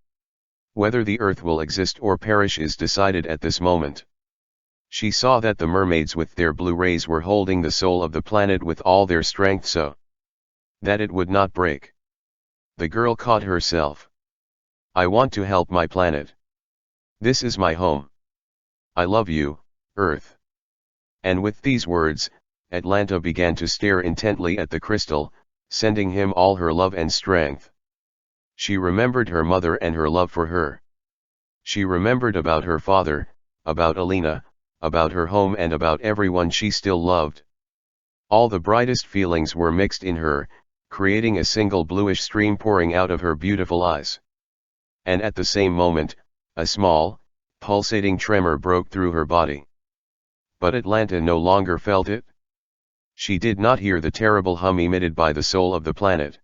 Whether the Earth will exist or perish is decided at this moment. She saw that the mermaids with their blue rays were holding the soul of the planet with all their strength so that it would not break. The girl caught herself. "I want to help my planet. This is my home. I love you, Earth." And with these words, Atlanta began to stare intently at the crystal, sending him all her love and strength. She remembered her mother and her love for her. She remembered about her father, about Alina, about her home and about everyone she still loved. All the brightest feelings were mixed in her, creating a single bluish stream pouring out of her beautiful eyes. And at the same moment, a small, pulsating tremor broke through her body. But Atlanta no longer felt it. She did not hear the terrible hum emitted by the soul of the planet.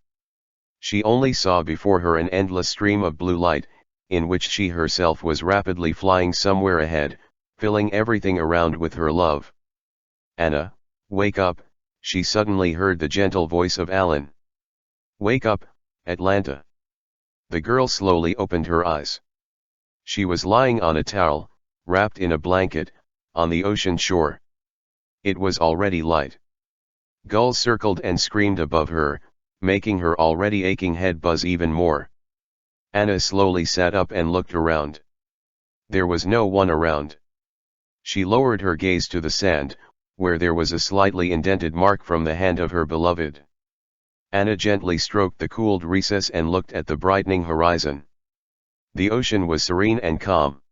She only saw before her an endless stream of blue light, in which she herself was rapidly flying somewhere ahead, filling everything around with her love. "Anna, wake up," she suddenly heard the gentle voice of Alan. "Wake up, Atlanta." The girl slowly opened her eyes. She was lying on a towel, wrapped in a blanket, on the ocean shore. It was already light. Gulls circled and screamed above her, making her already aching head buzz even more. Anna slowly sat up and looked around. There was no one around. She lowered her gaze to the sand, where there was a slightly indented mark from the hand of her beloved. Anna gently stroked the cooled recess and looked at the brightening horizon. The ocean was serene and calm.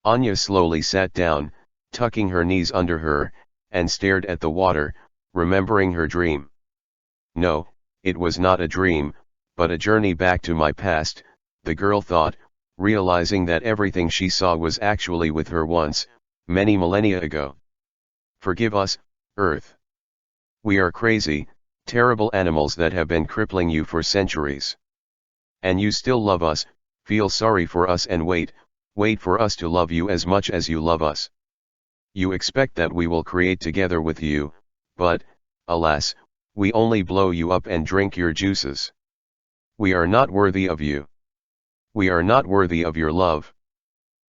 Anya slowly sat down, tucking her knees under her, and stared at the water, remembering her dream. No, it was not a dream, but a journey back to my past, the girl thought, realizing that everything she saw was actually with her once, many millennia ago. Forgive us, Earth. We are crazy, terrible animals that have been crippling you for centuries. And you still love us, feel sorry for us and wait for us to love you as much as you love us. You expect that we will create together with you, but, alas, we only blow you up and drink your juices. We are not worthy of you. We are not worthy of your love.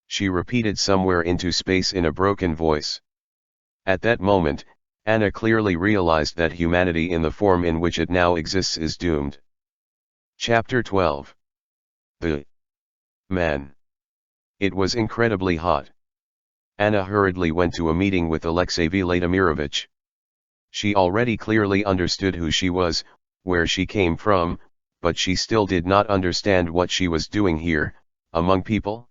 She repeated somewhere into space in a broken voice. At that moment, Anna clearly realized that humanity in the form in which it now exists is doomed. Chapter 12. The Man. It was incredibly hot. Anna hurriedly went to a meeting with Alexey Vladimirovich. She already clearly understood who she was, where she came from, but she still did not understand what she was doing here, among people.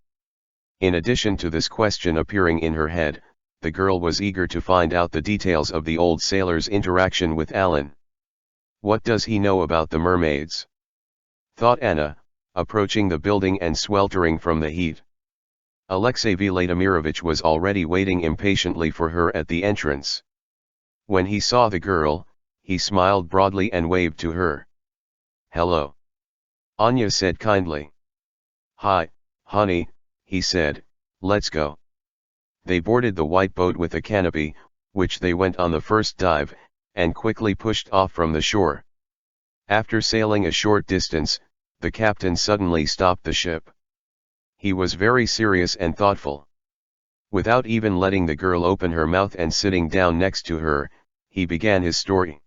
In addition to this question appearing in her head, the girl was eager to find out the details of the old sailor's interaction with Alan. What does he know about the mermaids? Thought Anna, approaching the building and sweltering from the heat. Alexey Vladimirovich was already waiting impatiently for her at the entrance. When he saw the girl, he smiled broadly and waved to her. "Hello." Anya said kindly. "Hi, honey," he said, "let's go." They boarded the white boat with a canopy, which they went on the first dive, and quickly pushed off from the shore. After sailing a short distance, the captain suddenly stopped the ship. He was very serious and thoughtful. Without even letting the girl open her mouth and sitting down next to her, he began his story.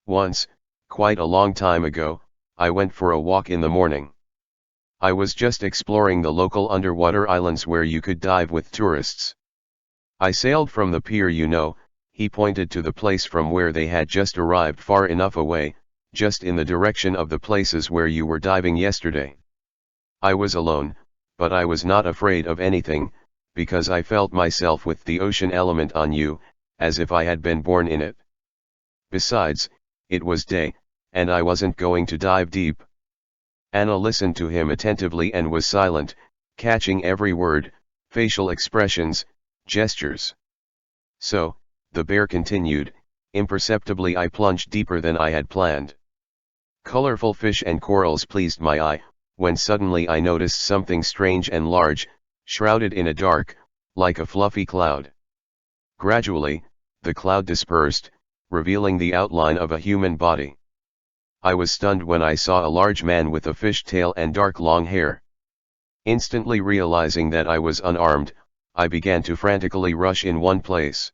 "Once, quite a long time ago, I went for a walk in the morning. I was just exploring the local underwater islands where you could dive with tourists. I sailed from the pier, he pointed to the place from where they had just arrived, far enough away, just in the direction of the places where you were diving yesterday. I was alone, but I was not afraid of anything, because I felt myself with the ocean element on you, as if I had been born in it. Besides, it was day, and I wasn't going to dive deep." Anna listened to him attentively and was silent, catching every word, facial expressions, gestures. "So," the bear continued, "imperceptibly I plunged deeper than I had planned. Colorful fish and corals pleased my eye, when suddenly I noticed something strange and large, shrouded in a dark, like a fluffy cloud. Gradually, the cloud dispersed, revealing the outline of a human body. I was stunned when I saw a large man with a fish tail and dark long hair. Instantly realizing that I was unarmed, I began to frantically rush in one place.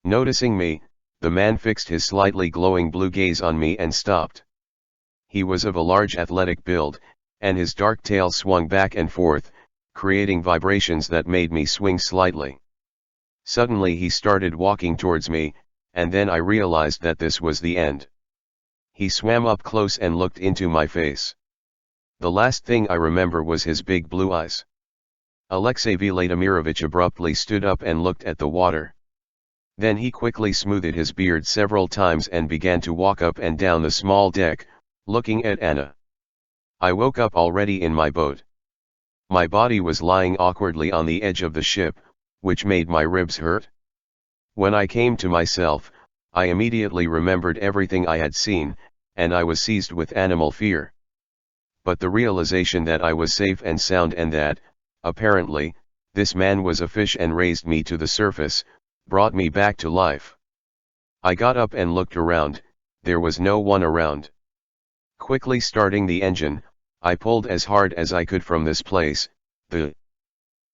Noticing me, the man fixed his slightly glowing blue gaze on me and stopped. He was of a large athletic build, and his dark tail swung back and forth, creating vibrations that made me swing slightly. Suddenly he started walking towards me, and then I realized that this was the end. He swam up close and looked into my face. The last thing I remember was his big blue eyes." Alexey Vladimirovich abruptly stood up and looked at the water. Then he quickly smoothed his beard several times and began to walk up and down the small deck, looking at Anna. I woke up already in my boat. My body was lying awkwardly on the edge of the ship, which made my ribs hurt. When I came to myself, I immediately remembered everything I had seen, and I was seized with animal fear. But the realization that I was safe and sound and that, apparently, this man was a fish and raised me to the surface, brought me back to life. I got up and looked around. There was no one around. Quickly starting the engine, I pulled as hard as I could from this place. The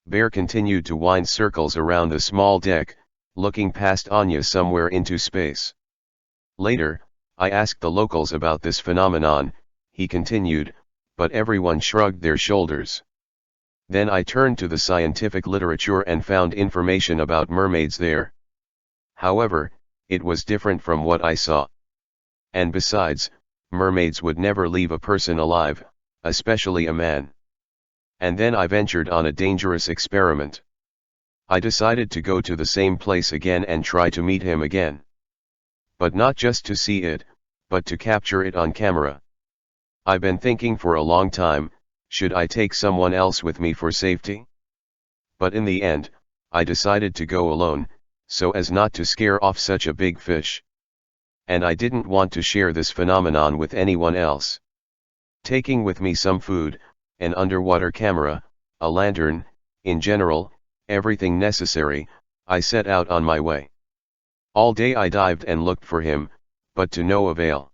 bear continued to wind circles around the small deck, looking past Anya somewhere into space. Later, I asked the locals about this phenomenon, he continued, but everyone shrugged their shoulders. Then I turned to the scientific literature and found information about mermaids there. However, it was different from what I saw. And besides, mermaids would never leave a person alive, especially a man. And then I ventured on a dangerous experiment. I decided to go to the same place again and try to meet him again. But not just to see it, but to capture it on camera. I've been thinking for a long time, should I take someone else with me for safety? But in the end, I decided to go alone, so as not to scare off such a big fish. And I didn't want to share this phenomenon with anyone else. Taking with me some food, an underwater camera, a lantern, in general, everything necessary, I set out on my way. All day I dived and looked for him, but to no avail.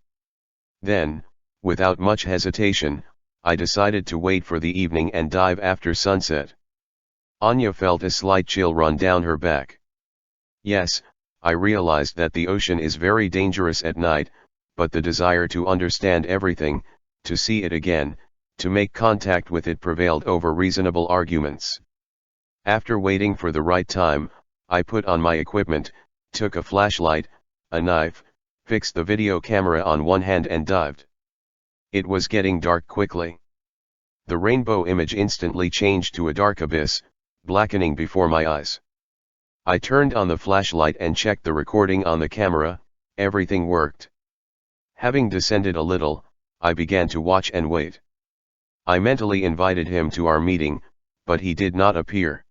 Then, without much hesitation, I decided to wait for the evening and dive after sunset. Anya felt a slight chill run down her back. Yes, I realized that the ocean is very dangerous at night, but the desire to understand everything, to see it again, to make contact with it prevailed over reasonable arguments. After waiting for the right time, I put on my equipment, took a flashlight, a knife, fixed the video camera on one hand and dived. It was getting dark quickly. The rainbow image instantly changed to a dark abyss, blackening before my eyes. I turned on the flashlight and checked the recording on the camera. Everything worked. Having descended a little, I began to watch and wait. I mentally invited him to our meeting, but he did not appear.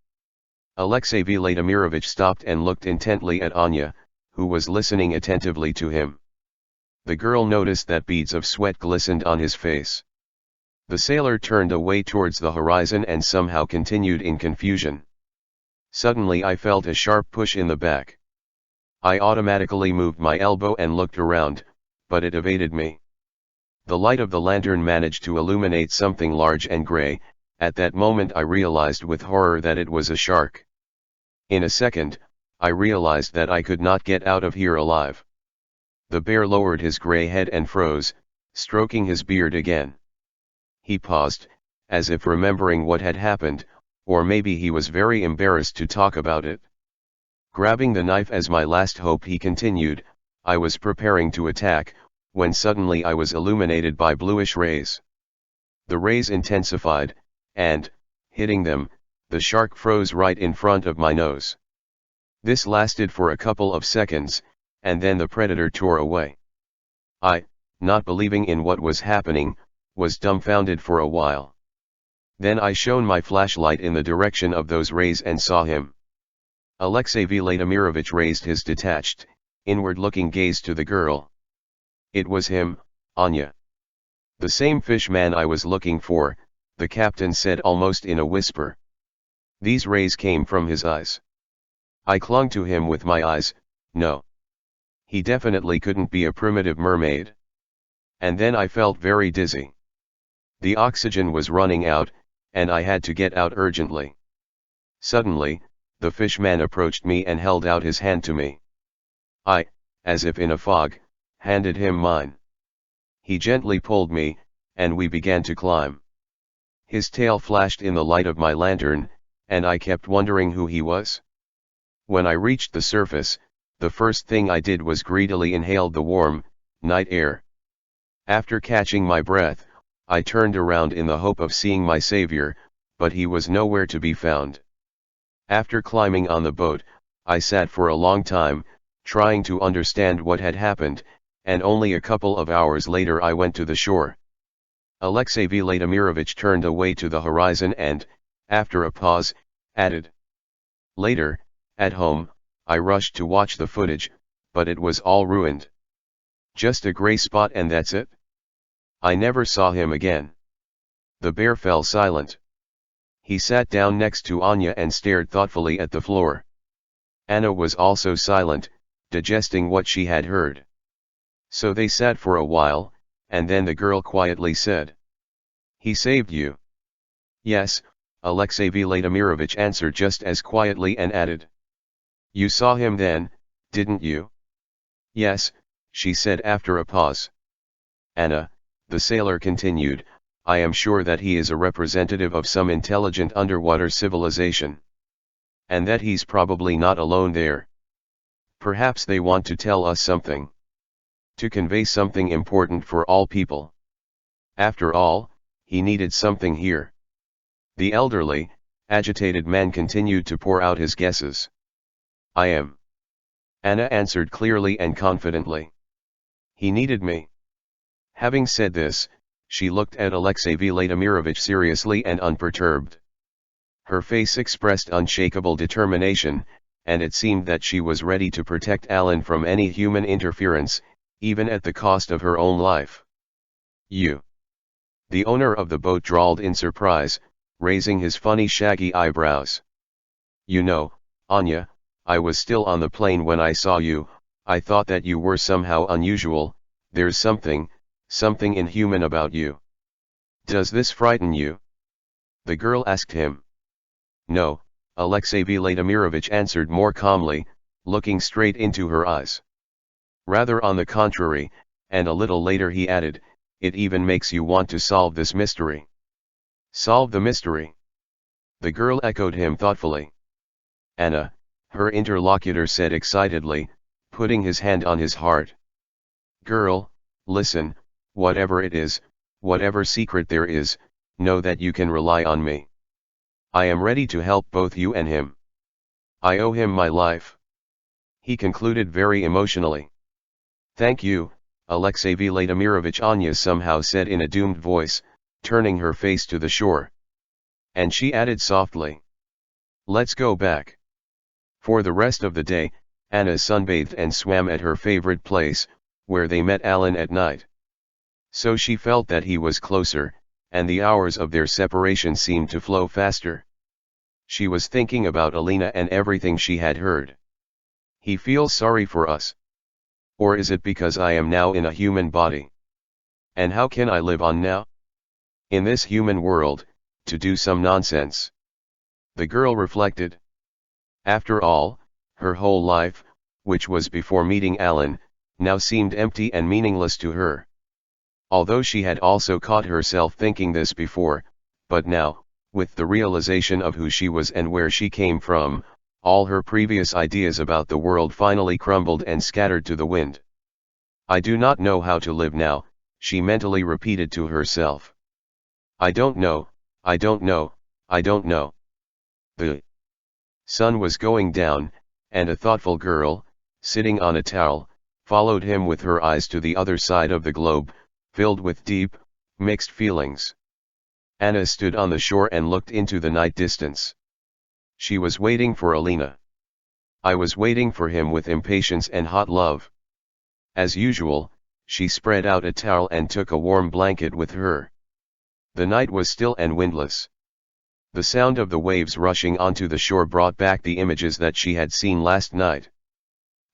Alexey Vladimirovich stopped and looked intently at Anya, who was listening attentively to him. The girl noticed that beads of sweat glistened on his face. The sailor turned away towards the horizon and somehow continued in confusion. Suddenly I felt a sharp push in the back. I automatically moved my elbow and looked around, but it evaded me. The light of the lantern managed to illuminate something large and gray. At that moment I realized with horror that it was a shark. In a second, I realized that I could not get out of here alive. The bear lowered his gray head and froze, stroking his beard again. He paused, as if remembering what had happened, or maybe he was very embarrassed to talk about it. Grabbing the knife as my last hope, he continued, I was preparing to attack, when suddenly I was illuminated by bluish rays. The rays intensified, and, hitting them, the shark froze right in front of my nose. This lasted for a couple of seconds, and then the predator tore away. I, not believing in what was happening, was dumbfounded for a while. Then I shone my flashlight in the direction of those rays and saw him. Alexey Vladimirovich raised his detached, inward-looking gaze to the girl. It was him, Anya. The same fish man I was looking for, the captain said almost in a whisper. These rays came from his eyes. I clung to him with my eyes. No. He definitely couldn't be a primitive mermaid. And then I felt very dizzy. The oxygen was running out, and I had to get out urgently. Suddenly, the fishman approached me and held out his hand to me. I, as if in a fog, handed him mine. He gently pulled me, and we began to climb. His tail flashed in the light of my lantern, and I kept wondering who he was. When I reached the surface, the first thing I did was greedily inhale the warm, night air. After catching my breath, I turned around in the hope of seeing my savior, but he was nowhere to be found. After climbing on the boat, I sat for a long time, trying to understand what had happened, and only a couple of hours later I went to the shore. Alexey Vladimirovich turned away to the horizon and, after a pause, added. Later, at home, I rushed to watch the footage, but it was all ruined. Just a gray spot and that's it? I never saw him again. The bear fell silent. He sat down next to Anya and stared thoughtfully at the floor. Anna was also silent, digesting what she had heard. So they sat for a while, and then the girl quietly said. He saved you. Yes, Alexey Vladimirovich answered just as quietly and added. You saw him then, didn't you? Yes, she said after a pause. Anna, the sailor continued, I am sure that he is a representative of some intelligent underwater civilization. And that he's probably not alone there. Perhaps they want to tell us something. To convey something important for all people. After all, he needed something here. The elderly, agitated man continued to pour out his guesses. I am. Anna answered clearly and confidently. He needed me. Having said this, she looked at Alexey Vladimirovich seriously and unperturbed. Her face expressed unshakable determination, and it seemed that she was ready to protect Alan from any human interference, even at the cost of her own life. You. The owner of the boat drawled in surprise, raising his funny shaggy eyebrows. You know, Anya, I was still on the plane when I saw you. I thought that you were somehow unusual. There's something inhuman about you. Does this frighten you? The girl asked him. No, Alexey Vladimirovich answered more calmly, looking straight into her eyes. Rather on the contrary, and a little later he added, it even makes you want to solve this mystery. Solve the mystery? The girl echoed him thoughtfully. Anna, her interlocutor said excitedly, putting his hand on his heart. Girl, listen, whatever it is, whatever secret there is, know that you can rely on me. I am ready to help both you and him. I owe him my life. He concluded very emotionally. Thank you, Alexey Vladimirovich, Anya somehow said in a doomed voice, turning her face to the shore. And she added softly. Let's go back. For the rest of the day, Anna sunbathed and swam at her favorite place, where they met Alan at night. So she felt that he was closer, and the hours of their separation seemed to flow faster. She was thinking about Alina and everything she had heard. He feels sorry for us. Or is it because I am now in a human body? And how can I live on now? In this human world, to do some nonsense. The girl reflected. After all, her whole life, which was before meeting Alan, now seemed empty and meaningless to her. Although she had also caught herself thinking this before, but now, with the realization of who she was and where she came from, all her previous ideas about the world finally crumbled and scattered to the wind. I do not know how to live now, she mentally repeated to herself. I don't know, I don't know, I don't know. The sun was going down, and a thoughtful girl, sitting on a towel, followed him with her eyes to the other side of the globe, filled with deep, mixed feelings. Anna stood on the shore and looked into the night distance. She was waiting for Alina. I was waiting for him with impatience and hot love. As usual, she spread out a towel and took a warm blanket with her. The night was still and windless. The sound of the waves rushing onto the shore brought back the images that she had seen last night.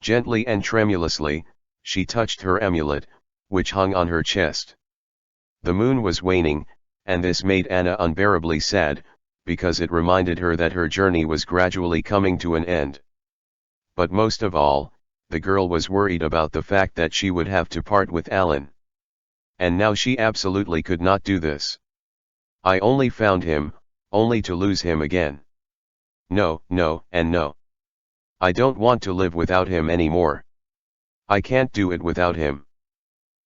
Gently and tremulously, she touched her amulet, which hung on her chest. The moon was waning, and this made Anna unbearably sad, because it reminded her that her journey was gradually coming to an end. But most of all, the girl was worried about the fact that she would have to part with Alan. And now she absolutely could not do this. I only found him, only to lose him again. No, no, and no. I don't want to live without him anymore. I can't do it without him.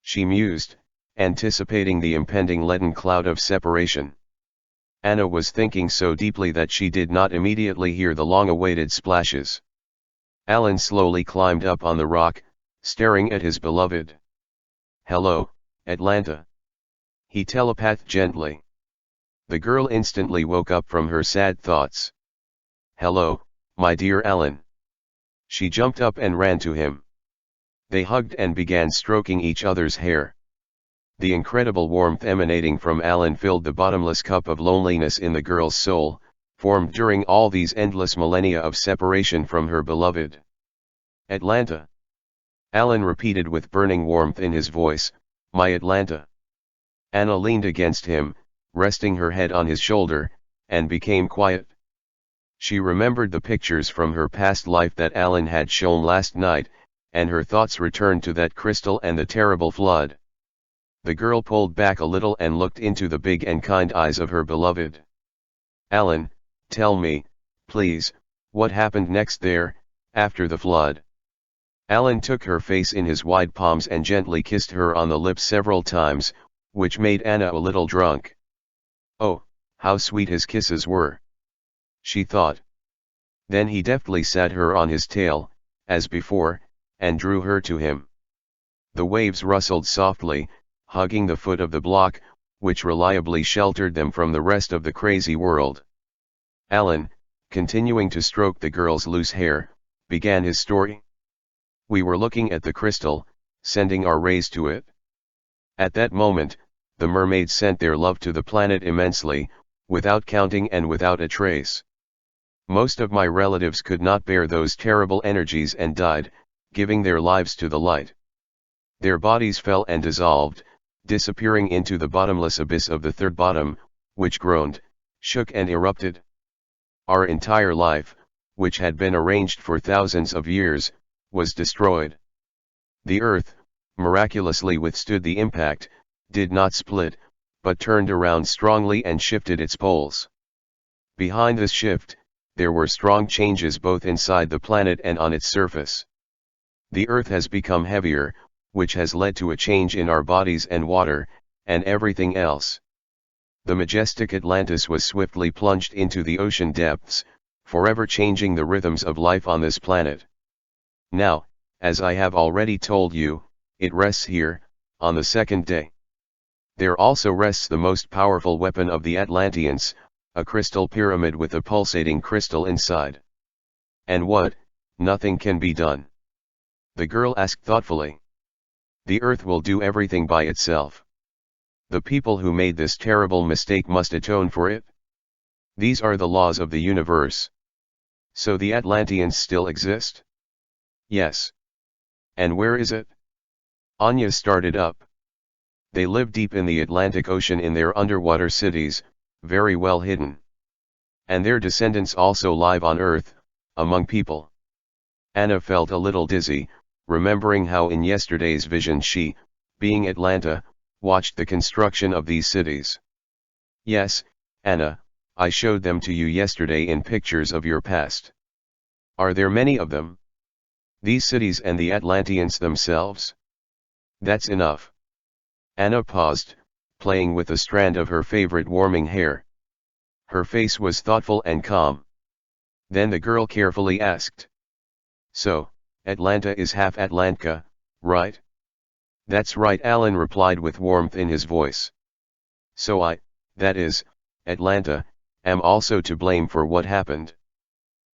She mused, anticipating the impending leaden cloud of separation. Anna was thinking so deeply that she did not immediately hear the long-awaited splashes. Alan slowly climbed up on the rock, staring at his beloved. "Hello, Atlanta," he telepathed gently. The girl instantly woke up from her sad thoughts. "Hello, my dear Alan." She jumped up and ran to him. They hugged and began stroking each other's hair. The incredible warmth emanating from Alan filled the bottomless cup of loneliness in the girl's soul, formed during all these endless millennia of separation from her beloved. "Atlanta," Alan repeated with burning warmth in his voice, "my Atlanta." Anna leaned against him, resting her head on his shoulder, and became quiet. She remembered the pictures from her past life that Alan had shown last night, and her thoughts returned to that crystal and the terrible flood. The girl pulled back a little and looked into the big and kind eyes of her beloved. "Alan, tell me, please, what happened next there, after the flood?" Alan took her face in his wide palms and gently kissed her on the lips several times, which made Anna a little drunk. Oh, how sweet his kisses were, she thought. Then he deftly sat her on his tail, as before, and drew her to him. The waves rustled softly, hugging the foot of the block, which reliably sheltered them from the rest of the crazy world. Alan, continuing to stroke the girl's loose hair, began his story. "We were looking at the crystal, sending our rays to it. At that moment, the mermaids sent their love to the planet immensely, without counting and without a trace. Most of my relatives could not bear those terrible energies and died, giving their lives to the light. Their bodies fell and dissolved, disappearing into the bottomless abyss of the third bottom, which groaned, shook and erupted. Our entire life, which had been arranged for thousands of years, was destroyed. The earth, miraculously withstood the impact, did not split, but turned around strongly and shifted its poles. Behind this shift, there were strong changes both inside the planet and on its surface. The earth has become heavier, which has led to a change in our bodies and water, and everything else. The majestic Atlantis was swiftly plunged into the ocean depths, forever changing the rhythms of life on this planet. Now, as I have already told you, it rests here, on the second day. There also rests the most powerful weapon of the Atlanteans, a crystal pyramid with a pulsating crystal inside. And what? Nothing can be done?" the girl asked thoughtfully. "The earth will do everything by itself. The people who made this terrible mistake must atone for it. These are the laws of the universe. So the Atlanteans still exist?" "Yes." "And where is it?" Anya started up. "They live deep in the Atlantic Ocean in their underwater cities, very well hidden. And their descendants also live on Earth, among people." Anna felt a little dizzy, remembering how in yesterday's vision she, being Atlanta, watched the construction of these cities. "Yes, Anna, I showed them to you yesterday in pictures of your past." "Are there many of them? These cities and the Atlanteans themselves?" "That's enough." Anna paused, playing with a strand of her favorite warming hair. Her face was thoughtful and calm. Then the girl carefully asked, "So, Atlanta is half Atlantica, right?" "That's right," Alan replied with warmth in his voice. "So that is, Atlanta, am also to blame for what happened?"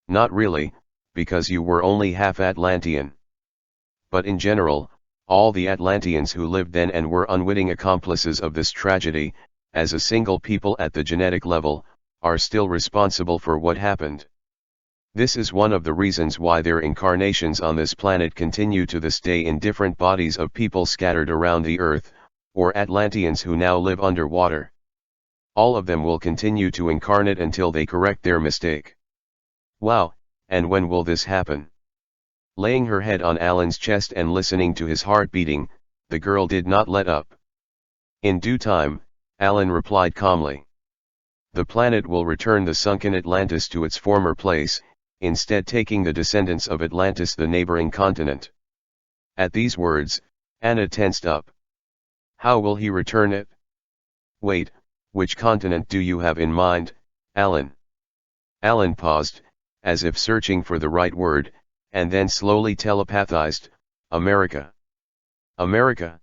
"Not really, because you were only half Atlantean. But in general, all the Atlanteans who lived then and were unwitting accomplices of this tragedy, as a single people at the genetic level, are still responsible for what happened. This is one of the reasons why their incarnations on this planet continue to this day in different bodies of people scattered around the earth, or Atlanteans who now live underwater. All of them will continue to incarnate until they correct their mistake." "Wow, and when will this happen?" Laying her head on Alan's chest and listening to his heart beating, the girl did not let up. "In due time," Alan replied calmly. "The planet will return the sunken Atlantis to its former place, instead taking the descendants of Atlantis the neighboring continent." At these words, Anna tensed up. "How will he return it?" "Wait, which continent do you have in mind, Alan?" Alan paused, as if searching for the right word, and then slowly telepathized, "America! America!"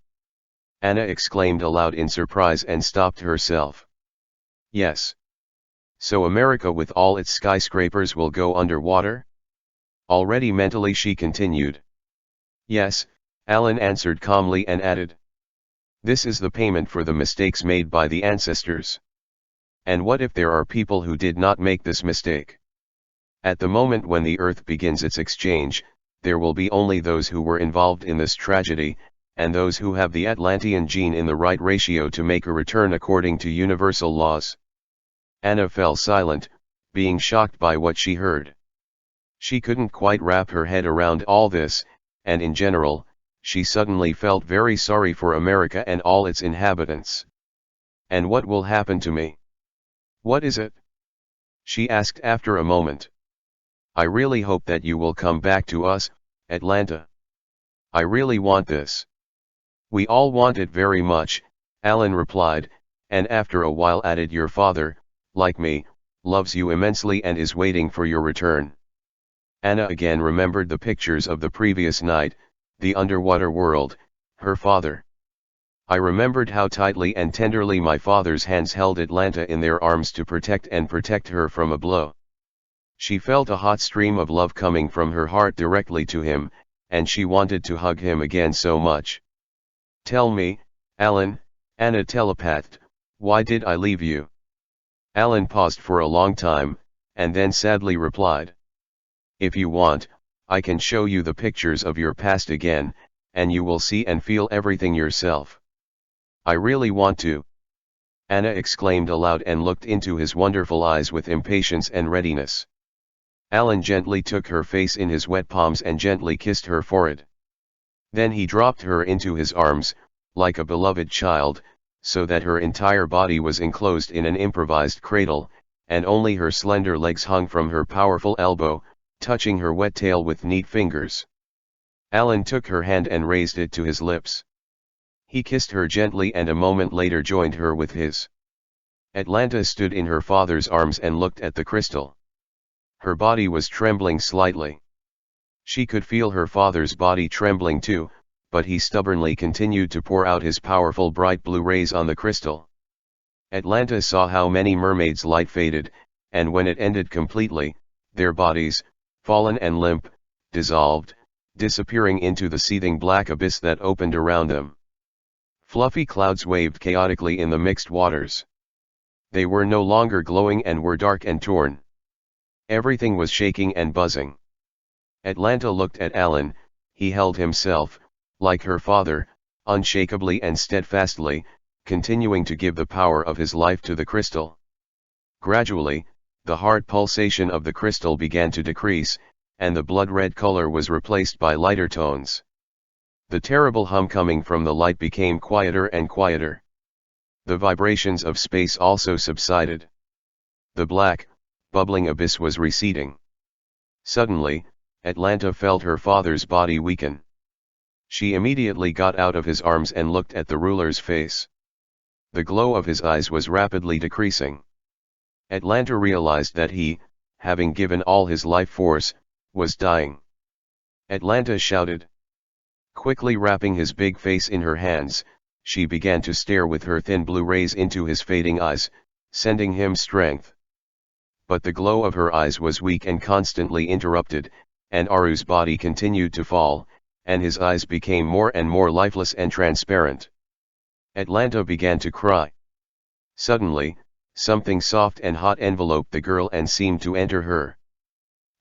Anna exclaimed aloud in surprise and stopped herself. "Yes. So America with all its skyscrapers will go underwater?" Already mentally she continued. "Yes," Alan answered calmly and added. "This is the payment for the mistakes made by the ancestors. And what if there are people who did not make this mistake? At the moment when the earth begins its exchange, there will be only those who were involved in this tragedy, and those who have the Atlantean gene in the right ratio to make a return according to universal laws." Anna fell silent, being shocked by what she heard. She couldn't quite wrap her head around all this, and in general, she suddenly felt very sorry for America and all its inhabitants. "And what will happen to me? What is it?" she asked after a moment. "I really hope that you will come back to us, Atlanta. I really want this." "We all want it very much," Alan replied, and after a while added, "Your father, like me, loves you immensely and is waiting for your return." Anna again remembered the pictures of the previous night, the underwater world, her father. "I remembered how tightly and tenderly my father's hands held Atlanta in their arms to protect her from a blow. She felt a hot stream of love coming from her heart directly to him, and she wanted to hug him again so much. "Tell me, Alan," Anna telepathed, "why did I leave you?" Alan paused for a long time, and then sadly replied. "If you want, I can show you the pictures of your past again, and you will see and feel everything yourself." "I really want to," Anna exclaimed aloud and looked into his wonderful eyes with impatience and readiness. Alan gently took her face in his wet palms and gently kissed her forehead. Then he dropped her into his arms, like a beloved child, so that her entire body was enclosed in an improvised cradle, and only her slender legs hung from her powerful elbow, touching her wet tail with neat fingers. Alan took her hand and raised it to his lips. He kissed her gently and a moment later joined her with his. Atlanta stood in her father's arms and looked at the crystal. Her body was trembling slightly. She could feel her father's body trembling too, but he stubbornly continued to pour out his powerful bright blue rays on the crystal. Atlanta saw how many mermaids' light faded, and when it ended completely, their bodies, fallen and limp, dissolved, disappearing into the seething black abyss that opened around them. Fluffy clouds waved chaotically in the mixed waters. They were no longer glowing and were dark and torn. Everything was shaking and buzzing. Atlanta looked at Alan. He held himself, like her father, unshakably and steadfastly, continuing to give the power of his life to the crystal. Gradually, the hard pulsation of the crystal began to decrease, and the blood-red color was replaced by lighter tones. The terrible hum coming from the light became quieter and quieter. The vibrations of space also subsided. The black, bubbling abyss was receding. Suddenly, Atlanta felt her father's body weaken. She immediately got out of his arms and looked at the ruler's face. The glow of his eyes was rapidly decreasing. Atlanta realized that he, having given all his life force, was dying. Atlanta shouted. Quickly wrapping his big face in her hands, she began to stare with her thin blue rays into his fading eyes, sending him strength. But the glow of her eyes was weak and constantly interrupted, and Aru's body continued to fall, and his eyes became more and more lifeless and transparent. Atlanta began to cry. Suddenly, something soft and hot enveloped the girl and seemed to enter her.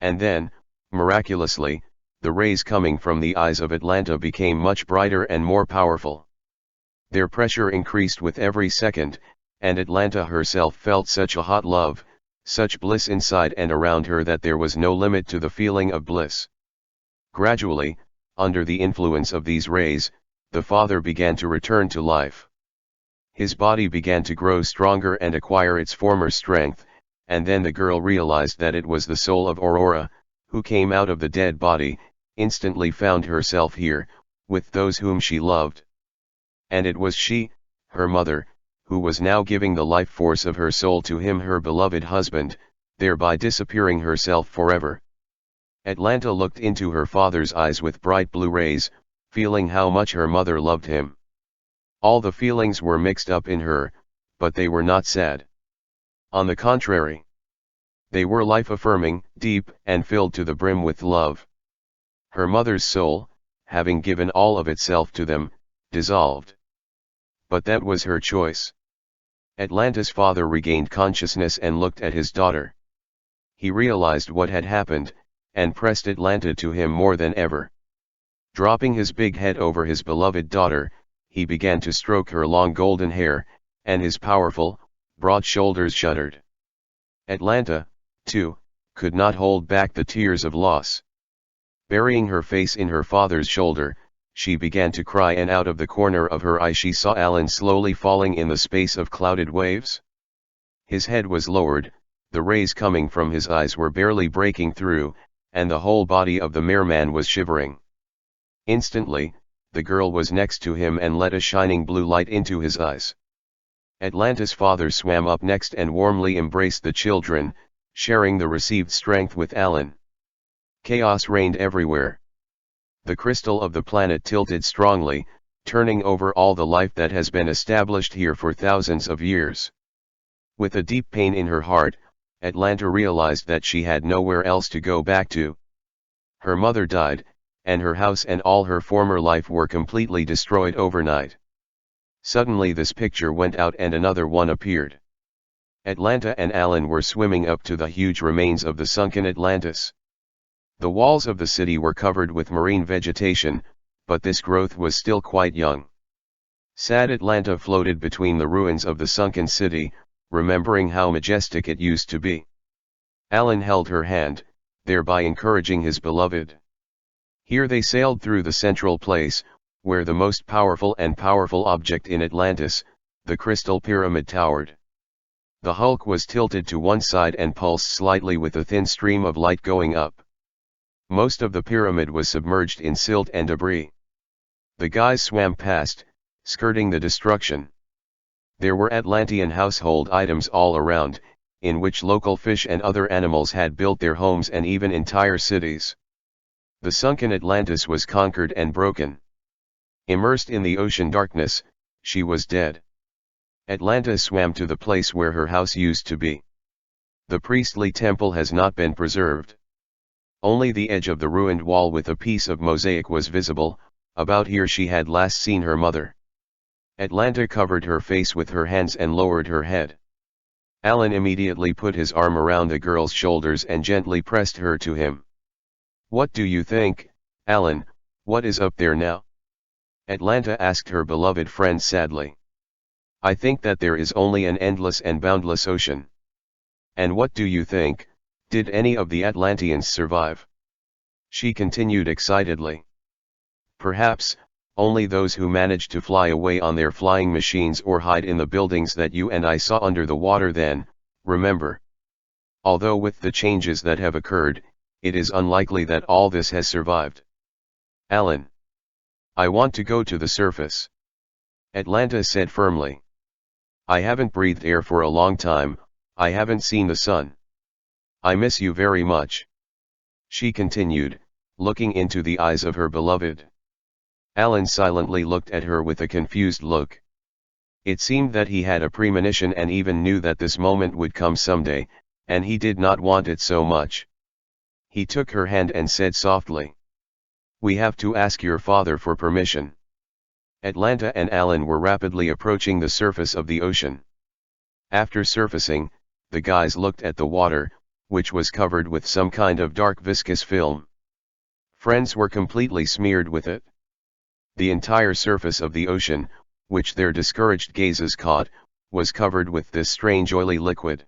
And then, miraculously, the rays coming from the eyes of Atlanta became much brighter and more powerful. Their pressure increased with every second, and Atlanta herself felt such a hot love, such bliss inside and around her that there was no limit to the feeling of bliss. Gradually, under the influence of these rays, the father began to return to life. His body began to grow stronger and acquire its former strength, and then the girl realized that it was the soul of Aurora, who came out of the dead body, instantly found herself here, with those whom she loved. And it was she, her mother, who was now giving the life force of her soul to him, her beloved husband, thereby disappearing herself forever. Atlanta looked into her father's eyes with bright blue rays, feeling how much her mother loved him. All the feelings were mixed up in her, but they were not sad. On the contrary, they were life-affirming, deep, and filled to the brim with love. Her mother's soul, having given all of itself to them, dissolved. But that was her choice. Atlanta's father regained consciousness and looked at his daughter. He realized what had happened, and pressed Atlanta to him more than ever. Dropping his big head over his beloved daughter, he began to stroke her long golden hair, and his powerful, broad shoulders shuddered. Atlanta, too, could not hold back the tears of loss. Burying her face in her father's shoulder, she began to cry, and out of the corner of her eye she saw Alan slowly falling in the space of clouded waves. His head was lowered, the rays coming from his eyes were barely breaking through, and the whole body of the merman was shivering. Instantly, the girl was next to him and let a shining blue light into his eyes. Atlanta's father swam up next and warmly embraced the children, sharing the received strength with Alan. Chaos reigned everywhere. The crystal of the planet tilted strongly, turning over all the life that has been established here for thousands of years. With a deep pain in her heart, Atlanta realized that she had nowhere else to go back to. Her mother died, and her house and all her former life were completely destroyed overnight. Suddenly this picture went out and another one appeared. Atlanta and Alan were swimming up to the huge remains of the sunken Atlantis. The walls of the city were covered with marine vegetation, but this growth was still quite young. Sad Atlanta floated between the ruins of the sunken city, remembering how majestic it used to be. Alan held her hand, thereby encouraging his beloved. Here they sailed through the central place, where the most powerful object in Atlantis, the crystal pyramid, towered. The hulk was tilted to one side and pulsed slightly with a thin stream of light going up. Most of the pyramid was submerged in silt and debris. The guys swam past, skirting the destruction. There were Atlantean household items all around, in which local fish and other animals had built their homes and even entire cities. The sunken Atlantis was conquered and broken. Immersed in the ocean darkness, she was dead. Atlanta swam to the place where her house used to be. The priestly temple has not been preserved. Only the edge of the ruined wall with a piece of mosaic was visible. About here she had last seen her mother. Atlanta covered her face with her hands and lowered her head. Alan immediately put his arm around the girl's shoulders and gently pressed her to him. "What do you think, Alan, what is up there now?" Atlanta asked her beloved friend sadly. "I think that there is only an endless and boundless ocean." "And what do you think, did any of the Atlanteans survive?" she continued excitedly. "Perhaps, only those who managed to fly away on their flying machines or hide in the buildings that you and I saw under the water then, remember. Although with the changes that have occurred, it is unlikely that all this has survived." "Alan, I want to go to the surface," Atlanta said firmly. "I haven't breathed air for a long time, I haven't seen the sun. I miss you very much," she continued, looking into the eyes of her beloved. Alan silently looked at her with a confused look. It seemed that he had a premonition and even knew that this moment would come someday, and he did not want it so much. He took her hand and said softly, "We have to ask your father for permission." Atlanta and Alan were rapidly approaching the surface of the ocean. After surfacing, the guys looked at the water, which was covered with some kind of dark viscous film. Friends were completely smeared with it. The entire surface of the ocean, which their discouraged gazes caught, was covered with this strange oily liquid.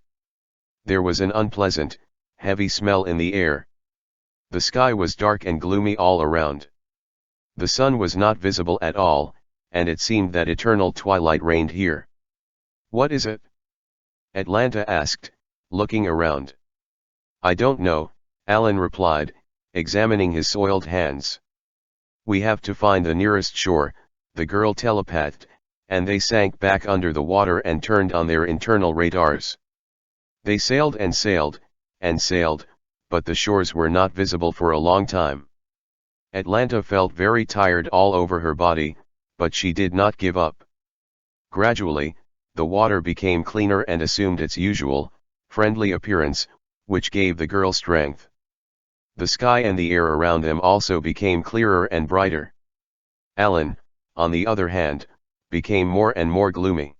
There was an unpleasant, heavy smell in the air. The sky was dark and gloomy all around. The sun was not visible at all, and it seemed that eternal twilight reigned here. "What is it?" Atlanta asked, looking around. "I don't know," Alan replied, examining his soiled hands. "We have to find the nearest shore," the girl telepathed, and they sank back under the water and turned on their internal radars. They sailed and sailed, and sailed, but the shores were not visible for a long time. Atlanta felt very tired all over her body, but she did not give up. Gradually, the water became cleaner and assumed its usual, friendly appearance, which gave the girl strength. The sky and the air around them also became clearer and brighter. Alan, on the other hand, became more and more gloomy.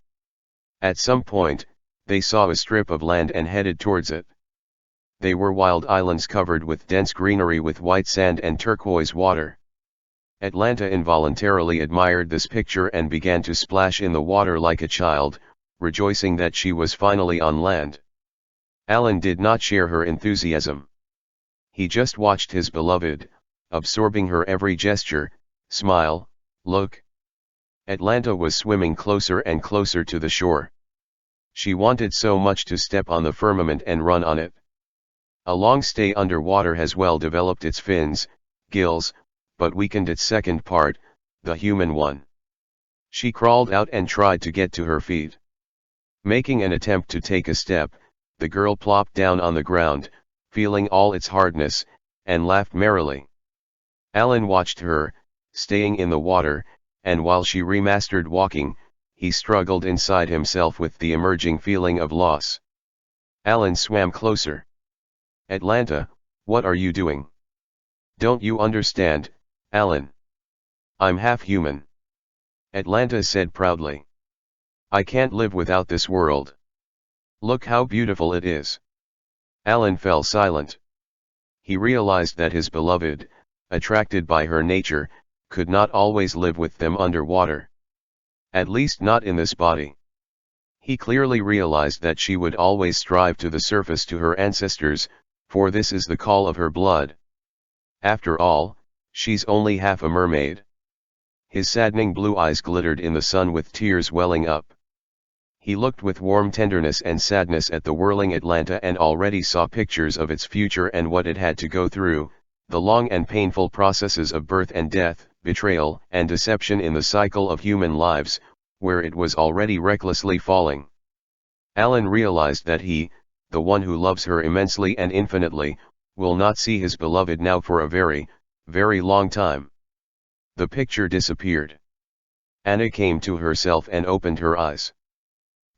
At some point, they saw a strip of land and headed towards it. They were wild islands covered with dense greenery with white sand and turquoise water. Atlanta involuntarily admired this picture and began to splash in the water like a child, rejoicing that she was finally on land. Alan did not share her enthusiasm. He just watched his beloved, absorbing her every gesture, smile, look. Atlanta was swimming closer and closer to the shore. She wanted so much to step on the firmament and run on it. A long stay underwater has well developed its fins, gills, but weakened its second part, the human one. She crawled out and tried to get to her feet. Making an attempt to take a step, the girl plopped down on the ground, feeling all its hardness, and laughed merrily. Alan watched her, staying in the water, and while she remastered walking, he struggled inside himself with the emerging feeling of loss. Alan swam closer. Atlanta, what are you doing? Don't you understand, Alan? I'm half human. Atlanta said proudly. I can't live without this world. Look how beautiful it is. Alan fell silent. He realized that his beloved, attracted by her nature, could not always live with them underwater. At least not in this body. He clearly realized that she would always strive to the surface to her ancestors, for this is the call of her blood. After all, she's only half a mermaid. His saddening blue eyes glittered in the sun with tears welling up. He looked with warm tenderness and sadness at the whirling Atlanta and already saw pictures of its future and what it had to go through, the long and painful processes of birth and death, betrayal and deception in the cycle of human lives, where it was already recklessly falling. Alan realized that he, the one who loves her immensely and infinitely, will not see his beloved now for a very, very long time. The picture disappeared. Anna came to herself and opened her eyes.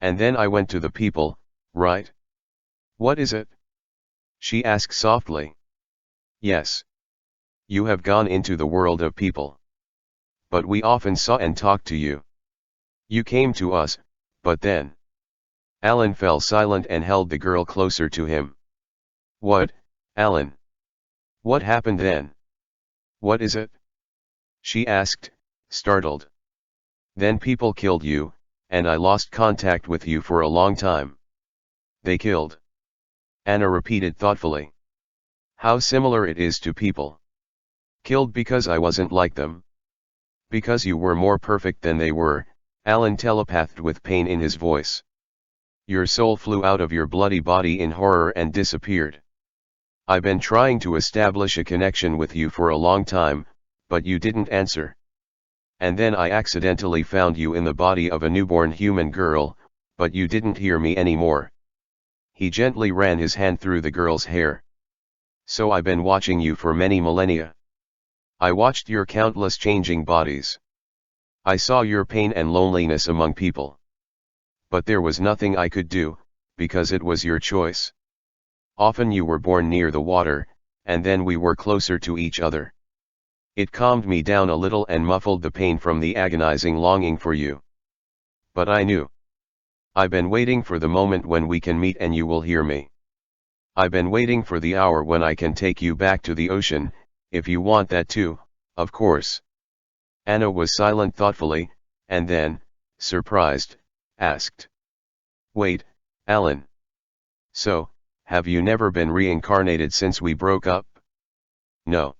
And then I went to the people, right? What is it? She asked softly. Yes. You have gone into the world of people. But we often saw and talked to you. You came to us, but then. Alan fell silent and held the girl closer to him. What, Alan? What happened then? What is it? She asked, startled. Then people killed you, and I lost contact with you for a long time. They killed. Anna repeated thoughtfully. How similar it is to people. Killed because I wasn't like them. Because you were more perfect than they were, Alan telepathed with pain in his voice. Your soul flew out of your bloody body in horror and disappeared. I've been trying to establish a connection with you for a long time, but you didn't answer. And then I accidentally found you in the body of a newborn human girl, but you didn't hear me anymore. He gently ran his hand through the girl's hair. So I've been watching you for many millennia. I watched your countless changing bodies. I saw your pain and loneliness among people. But there was nothing I could do, because it was your choice. Often you were born near the water, and then we were closer to each other. It calmed me down a little and muffled the pain from the agonizing longing for you. But I knew. I've been waiting for the moment when we can meet and you will hear me. I've been waiting for the hour when I can take you back to the ocean, if you want that too, of course. Anna was silent thoughtfully, and then, surprised, asked. Wait, Alan. So, have you never been reincarnated since we broke up? No.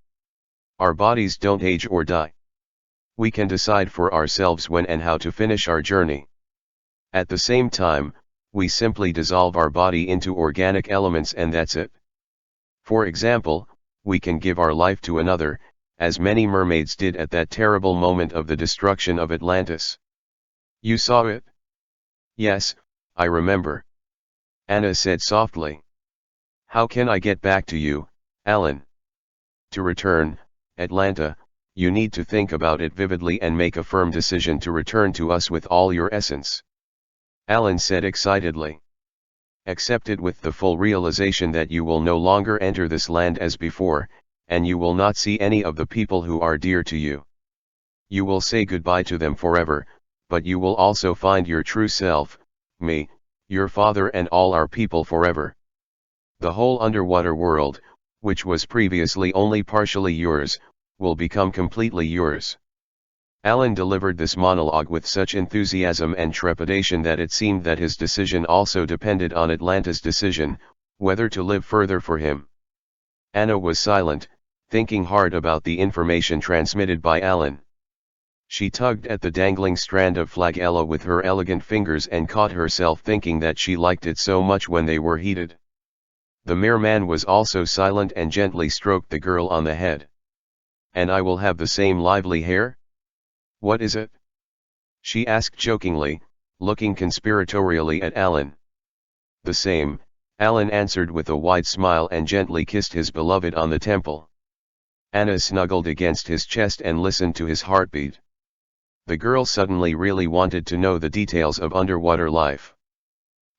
Our bodies don't age or die. We can decide for ourselves when and how to finish our journey. At the same time, we simply dissolve our body into organic elements and that's it. For example, we can give our life to another, as many mermaids did at that terrible moment of the destruction of Atlantis. You saw it? Yes, I remember. Anna said softly. How can I get back to you, Alan? To return, Atlanta, you need to think about it vividly and make a firm decision to return to us with all your essence. Alan said excitedly. Accept it with the full realization that you will no longer enter this land as before, and you will not see any of the people who are dear to you. You will say goodbye to them forever, but you will also find your true self, me, your father and all our people forever. The whole underwater world, which was previously only partially yours, will become completely yours. Alan delivered this monologue with such enthusiasm and trepidation that it seemed that his decision also depended on Atlanta's decision, whether to live further for him. Anna was silent, thinking hard about the information transmitted by Alan. She tugged at the dangling strand of flagella with her elegant fingers and caught herself thinking that she liked it so much when they were heated. The merman was also silent and gently stroked the girl on the head. And I will have the same lively hair? What is it? She asked jokingly, looking conspiratorially at Alan. The same, Alan answered with a wide smile and gently kissed his beloved on the temple. Anna snuggled against his chest and listened to his heartbeat. The girl suddenly really wanted to know the details of underwater life.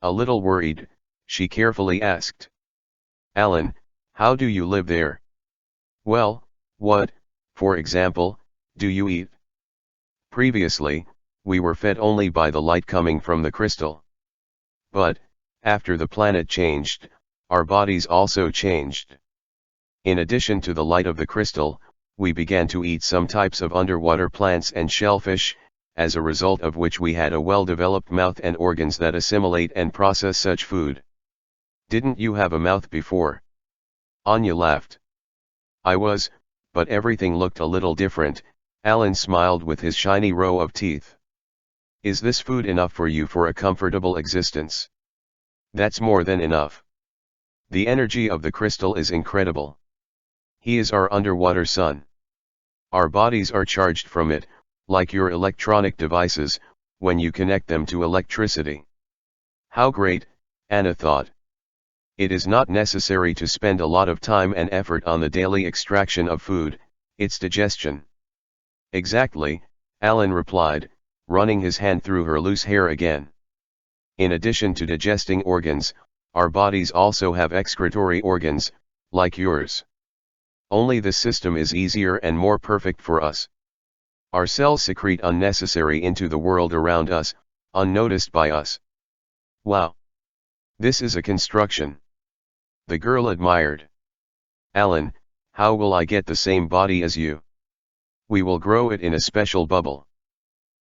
A little worried, she carefully asked. Alan, how do you live there? Well, what, for example, do you eat? Previously, we were fed only by the light coming from the crystal. But, after the planet changed, our bodies also changed. In addition to the light of the crystal, we began to eat some types of underwater plants and shellfish, as a result of which we had a well-developed mouth and organs that assimilate and process such food. Didn't you have a mouth before? Anya laughed. I was, but everything looked a little different. Alan smiled with his shiny row of teeth. Is this food enough for you for a comfortable existence? That's more than enough. The energy of the crystal is incredible. He is our underwater sun. Our bodies are charged from it, like your electronic devices, when you connect them to electricity. How great, Anna thought. It is not necessary to spend a lot of time and effort on the daily extraction of food, its digestion. Exactly, Alan replied, running his hand through her loose hair again. In addition to digesting organs, our bodies also have excretory organs, like yours. Only this system is easier and more perfect for us. Our cells secrete unnecessary into the world around us, unnoticed by us. Wow! This is a construction. The girl admired. Alan, how will I get the same body as you? We will grow it in a special bubble.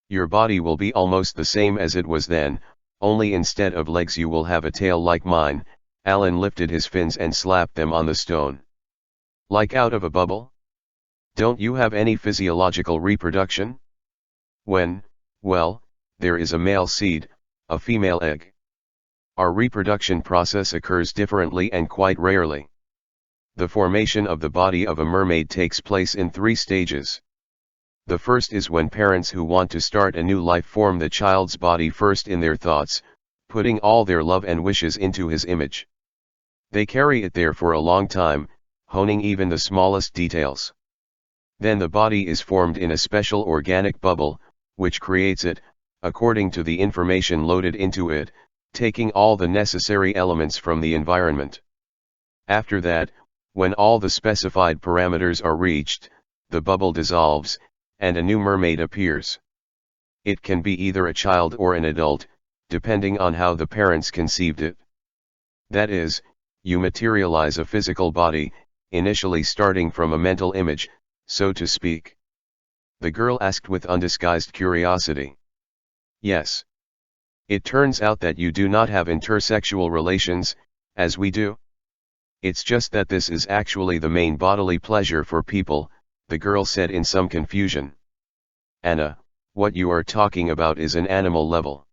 Your body will be almost the same as it was then, only instead of legs you will have a tail like mine. Alan lifted his fins and slapped them on the stone. Like out of a bubble? Don't you have any physiological reproduction? Well, there is a male seed, a female egg. Our reproduction process occurs differently and quite rarely. The formation of the body of a mermaid takes place in 3 stages. The first is when parents who want to start a new life form the child's body first in their thoughts, putting all their love and wishes into his image. They carry it there for a long time, honing even the smallest details. Then the body is formed in a special organic bubble, which creates it, according to the information loaded into it, taking all the necessary elements from the environment. After that, when all the specified parameters are reached, the bubble dissolves, and a new mermaid appears. It can be either a child or an adult, depending on how the parents conceived it. That is, you materialize a physical body, initially starting from a mental image, so to speak. The girl asked with undisguised curiosity. Yes. It turns out that you do not have intersexual relations, as we do. It's just that this is actually the main bodily pleasure for people, the girl said in some confusion. Anna, what you are talking about is an animal level.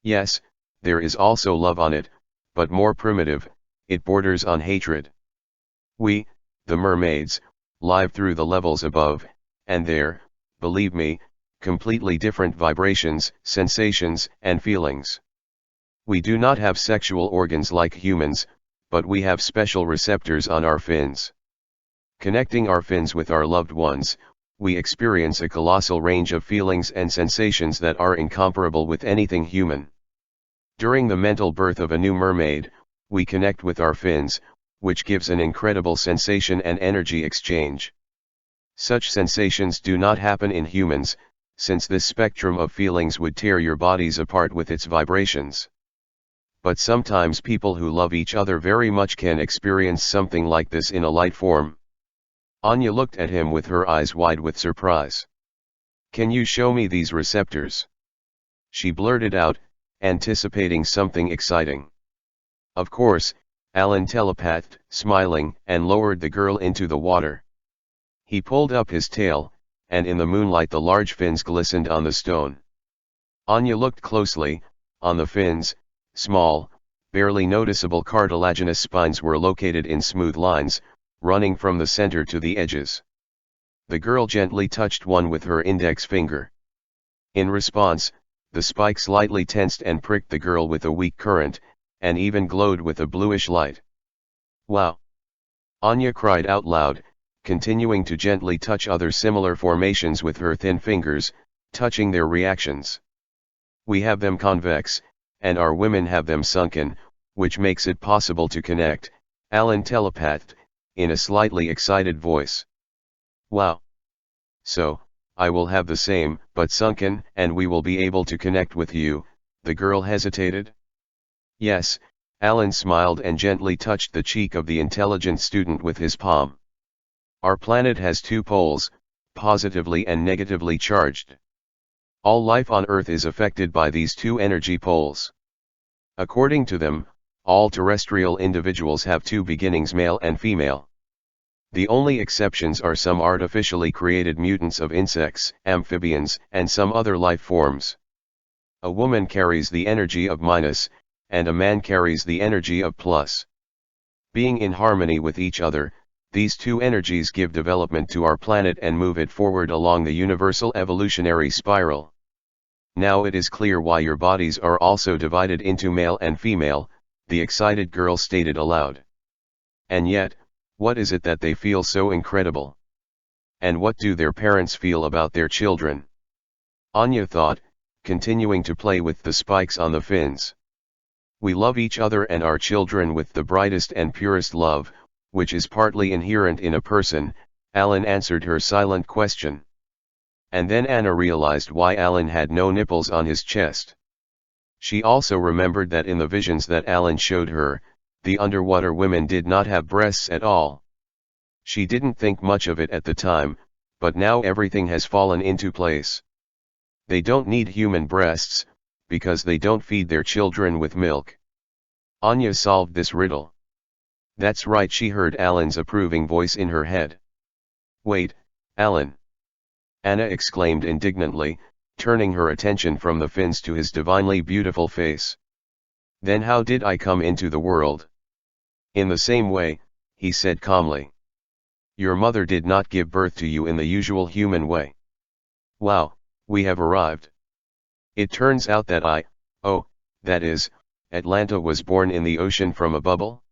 Yes, there is also love on it, but more primitive, it borders on hatred. We, the mermaids, live through the levels above, and there, believe me, completely different vibrations, sensations, and feelings. We do not have sexual organs like humans, but we have special receptors on our fins. Connecting our fins with our loved ones, we experience a colossal range of feelings and sensations that are incomparable with anything human. During the mental birth of a new mermaid, we connect with our fins, which gives an incredible sensation and energy exchange. Such sensations do not happen in humans, since this spectrum of feelings would tear your bodies apart with its vibrations. But sometimes people who love each other very much can experience something like this in a light form. Anya looked at him with her eyes wide with surprise. "Can you show me these receptors?" she blurted out, anticipating something exciting. Of course, Alan telepathed, smiling, and lowered the girl into the water. He pulled up his tail, and in the moonlight the large fins glistened on the stone. Anya looked closely. On the fins, small, barely noticeable cartilaginous spines were located in smooth lines, running from the center to the edges. The girl gently touched one with her index finger. In response, the spike slightly tensed and pricked the girl with a weak current, and even glowed with a bluish light. "Wow!" Anya cried out loud, continuing to gently touch other similar formations with her thin fingers, touching their reactions. "We have them convex, and our women have them sunken, which makes it possible to connect," Alan telepathed, in a slightly excited voice. "Wow! So, I will have the same, but sunken, and we will be able to connect with you," the girl hesitated. "Yes," Alan smiled and gently touched the cheek of the intelligent student with his palm. "Our planet has two poles, positively and negatively charged. All life on Earth is affected by these two energy poles. According to them, all terrestrial individuals have two beginnings, male and female. The only exceptions are some artificially created mutants of insects, amphibians, and some other life forms. A woman carries the energy of minus, and a man carries the energy of plus. Being in harmony with each other, these two energies give development to our planet and move it forward along the universal evolutionary spiral. Now it is clear why your bodies are also divided into male and female," the excited girl stated aloud. "And yet, what is it that they feel so incredible? And what do their parents feel about their children?" Anya thought, continuing to play with the spikes on the fins. "We love each other and our children with the brightest and purest love, which is partly inherent in a person," Alan answered her silent question. And then Anna realized why Alan had no nipples on his chest. She also remembered that in the visions that Alan showed her, the underwater women did not have breasts at all. She didn't think much of it at the time, but now everything has fallen into place. They don't need human breasts, because they don't feed their children with milk. Anya solved this riddle. "That's right," she heard Alan's approving voice in her head. "Wait, Alan!" Anna exclaimed indignantly, turning her attention from the fins to his divinely beautiful face. "Then how did I come into the world?" "In the same way," he said calmly. "Your mother did not give birth to you in the usual human way." "Wow, we have arrived. It turns out that that is, Atlanta was born in the ocean from a bubble?"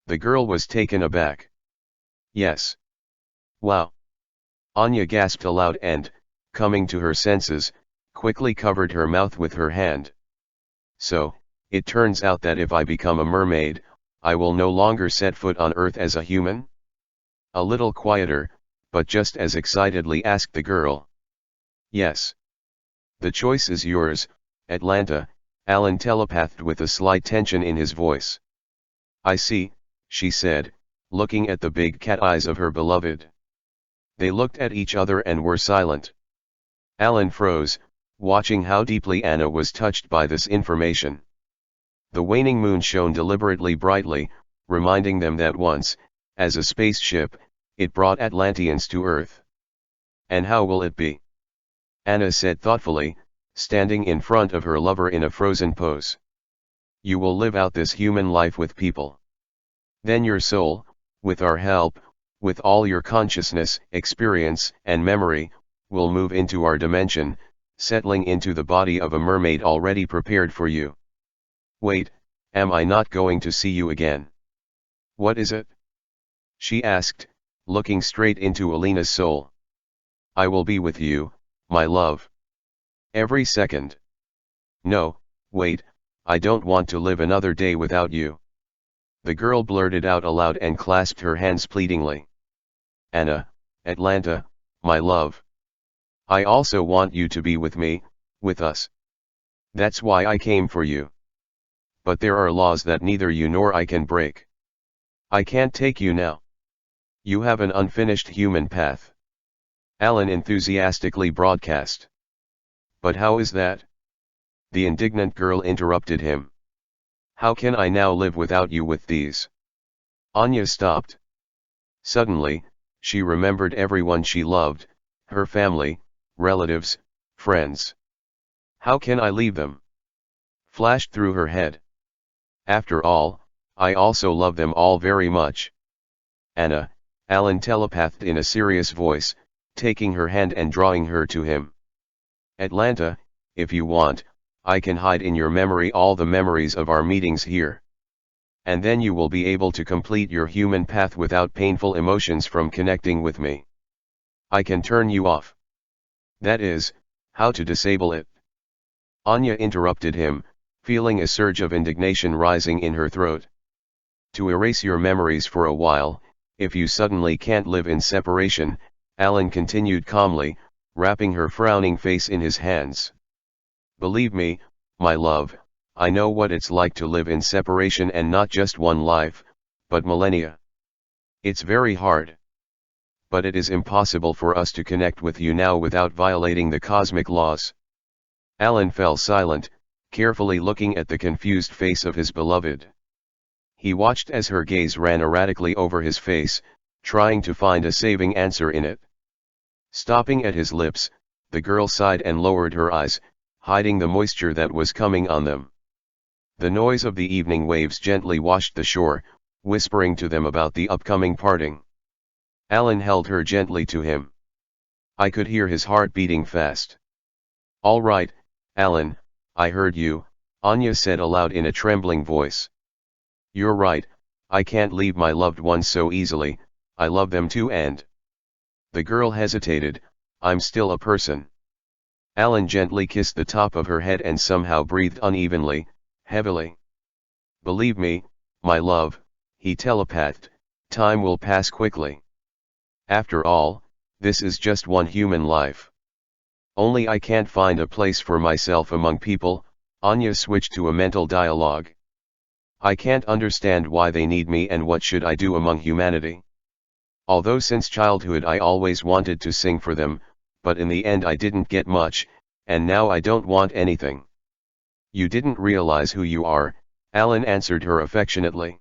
The girl was taken aback. "Yes." "Wow." Anya gasped aloud and, coming to her senses, quickly covered her mouth with her hand. "So, it turns out that if I become a mermaid, I will no longer set foot on Earth as a human?" A little quieter, but just as excitedly asked the girl. "Yes. The choice is yours, Atlanta," Alan telepathed with a slight tension in his voice. "I see," she said, looking at the big cat eyes of her beloved. They looked at each other and were silent. Alan froze, watching how deeply Anna was touched by this information. The waning moon shone deliberately brightly, reminding them that once, as a spaceship, it brought Atlanteans to Earth. "And how will it be?" Anna said thoughtfully, standing in front of her lover in a frozen pose. "You will live out this human life with people. Then your soul, with our help, with all your consciousness, experience, and memory, will move into our dimension, settling into the body of a mermaid already prepared for you." "Wait, am I not going to see you again?" What is it? She asked, looking straight into Alina's soul. I will be with you, my love. Every second. No, wait, I don't want to live another day without you. The girl blurted out aloud and clasped her hands pleadingly. Anna, Atlanta, my love. I also want you to be with me, with us. That's why I came for you. But there are laws that neither you nor I can break. I can't take you now. You have an unfinished human path. Alan enthusiastically broadcast. But how is that? The indignant girl interrupted him. How can I now live without you with these? Anya stopped. Suddenly, she remembered everyone she loved, her family, relatives, friends. How can I leave them? Flashed through her head. After all, I also love them all very much. Anna, Alan telepathed in a serious voice, taking her hand and drawing her to him. Atlanta, if you want, I can hide in your memory all the memories of our meetings here. And then you will be able to complete your human path without painful emotions from connecting with me. I can turn you off. That is, how to disable it. Anya interrupted him, feeling a surge of indignation rising in her throat. To erase your memories for a while, if you suddenly can't live in separation, Alan continued calmly, wrapping her frowning face in his hands. Believe me, my love, I know what it's like to live in separation and not just one life, but millennia. It's very hard. But it is impossible for us to connect with you now without violating the cosmic laws. Alan fell silent, carefully looking at the confused face of his beloved. He watched as her gaze ran erratically over his face, trying to find a saving answer in it. Stopping at his lips, the girl sighed and lowered her eyes, hiding the moisture that was coming on them. The noise of the evening waves gently washed the shore, whispering to them about the upcoming parting. Alan held her gently to him. I could hear his heart beating fast. All right, Alan, I heard you, Anya said aloud in a trembling voice. You're right, I can't leave my loved ones so easily, I love them too and... The girl hesitated, I'm still a person. Alan gently kissed the top of her head and somehow breathed unevenly, heavily. Believe me, my love, he telepathed, time will pass quickly. After all, this is just one human life. Only I can't find a place for myself among people, Anya switched to a mental dialogue. I can't understand why they need me and what should I do among humanity. Although since childhood I always wanted to sing for them, but in the end I didn't get much, and now I don't want anything. You didn't realize who you are, Alan answered her affectionately.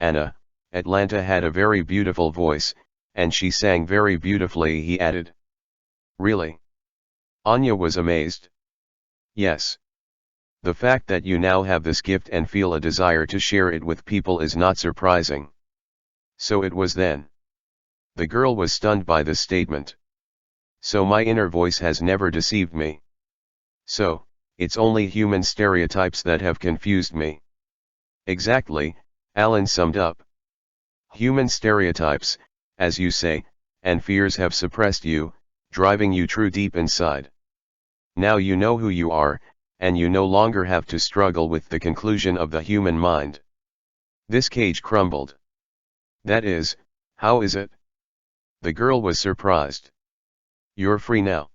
Anna, Atlanta had a very beautiful voice, and she sang very beautifully, he added. Really? Anya was amazed. Yes. The fact that you now have this gift and feel a desire to share it with people is not surprising. So it was then. The girl was stunned by this statement. So my inner voice has never deceived me. So, it's only human stereotypes that have confused me. Exactly, Alan summed up. Human stereotypes, as you say, and fears have suppressed you, driving you true deep inside. Now you know who you are, and you no longer have to struggle with the conclusion of the human mind. This cage crumbled. That is, how is it? The girl was surprised. You're free now.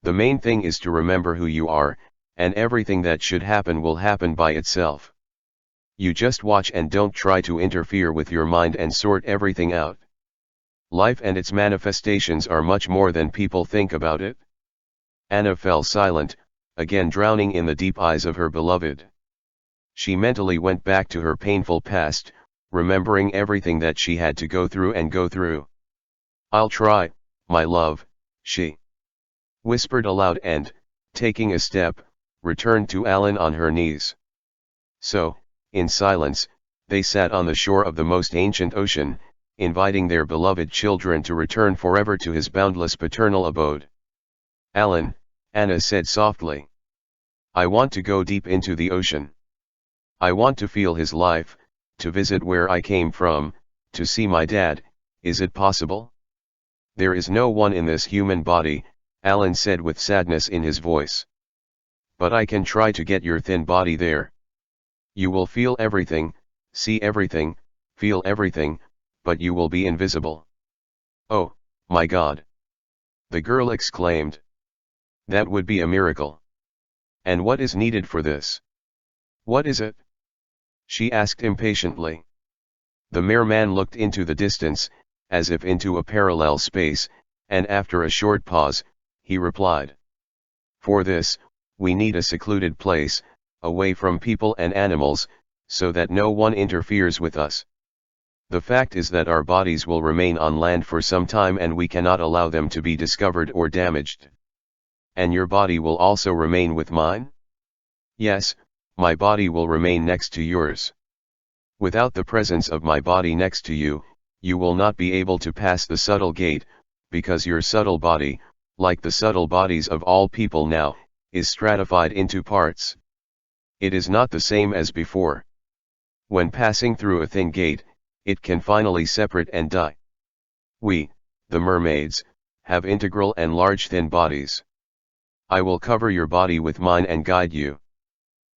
The main thing is to remember who you are, and everything that should happen will happen by itself. You just watch and don't try to interfere with your mind and sort everything out. Life and its manifestations are much more than people think about it. Anna fell silent, again drowning in the deep eyes of her beloved. She mentally went back to her painful past, remembering everything that she had to go through. I'll try, my love, she whispered aloud and, taking a step, returned to Alan on her knees. So, in silence, they sat on the shore of the most ancient ocean, inviting their beloved children to return forever to his boundless paternal abode. Alan, Anna said softly. I want to go deep into the ocean. I want to feel his life, to visit where I came from, to see my dad. Is it possible? There is no one in this human body, Alan said with sadness in his voice. But I can try to get your thin body there. You will feel everything, see everything, feel everything, but you will be invisible. Oh, my God! The girl exclaimed. That would be a miracle. And what is needed for this? What is it? She asked impatiently. The merman looked into the distance, as if into a parallel space, and after a short pause, he replied. For this, we need a secluded place, away from people and animals, so that no one interferes with us. The fact is that our bodies will remain on land for some time and we cannot allow them to be discovered or damaged. And your body will also remain with mine? Yes, my body will remain next to yours. Without the presence of my body next to you, you will not be able to pass the subtle gate, because your subtle body, like the subtle bodies of all people now, is stratified into parts. It is not the same as before. When passing through a thin gate, it can finally separate and die. We, the mermaids, have integral and large thin bodies. I will cover your body with mine and guide you.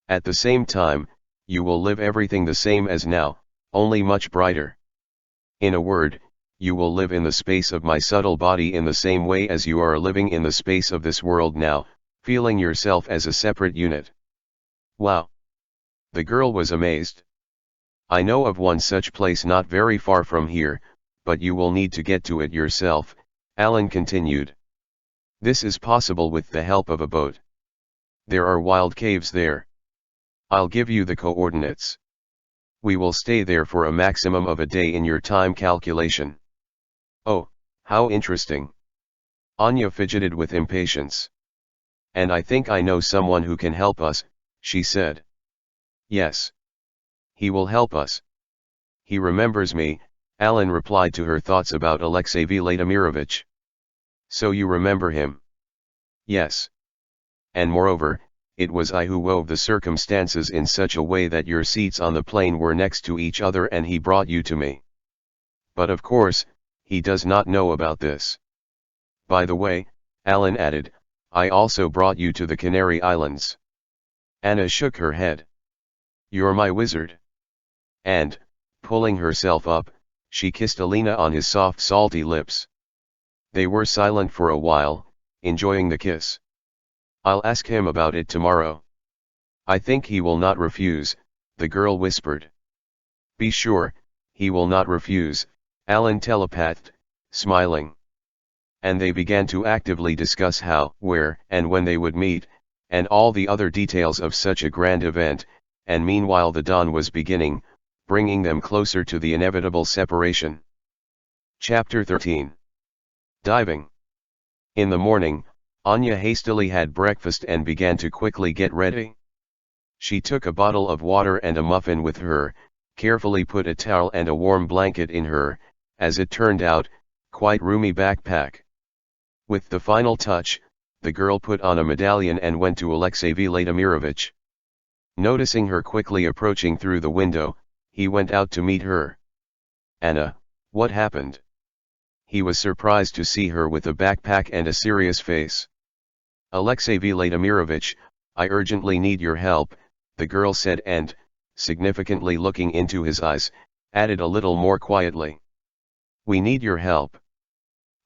At the same time, you will live everything the same as now, only much brighter. In a word, you will live in the space of my subtle body in the same way as you are living in the space of this world now, feeling yourself as a separate unit. Wow! The girl was amazed. I know of one such place not very far from here, but you will need to get to it yourself, Alan continued. This is possible with the help of a boat. There are wild caves there. I'll give you the coordinates. We will stay there for a maximum of a day in your time calculation. Oh, how interesting. Anya fidgeted with impatience. And I think I know someone who can help us, she said. Yes. He will help us. He remembers me, Alan replied to her thoughts about Alexey Vladimirovich. So you remember him? Yes. And moreover, it was I who wove the circumstances in such a way that your seats on the plane were next to each other and he brought you to me. But of course, he does not know about this. By the way, Alan added, I also brought you to the Canary Islands. Anna shook her head. You're my wizard. And, pulling herself up, she kissed Alina on his soft salty lips. They were silent for a while, enjoying the kiss. I'll ask him about it tomorrow. I think he will not refuse, the girl whispered. Be sure, he will not refuse, Alan telepathed, smiling. And they began to actively discuss how, where, and when they would meet, and all the other details of such a grand event, and meanwhile the dawn was beginning, bringing them closer to the inevitable separation. Chapter 13. Diving. In the morning, Anya hastily had breakfast and began to quickly get ready. She took a bottle of water and a muffin with her, carefully put a towel and a warm blanket in her, as it turned out, quite roomy backpack. With the final touch, the girl put on a medallion and went to Alexey Vladimirovich. Noticing her quickly approaching through the window, he went out to meet her. Anna, what happened? He was surprised to see her with a backpack and a serious face. Alexey Vladimirovich, I urgently need your help, the girl said and, significantly looking into his eyes, added a little more quietly. We need your help.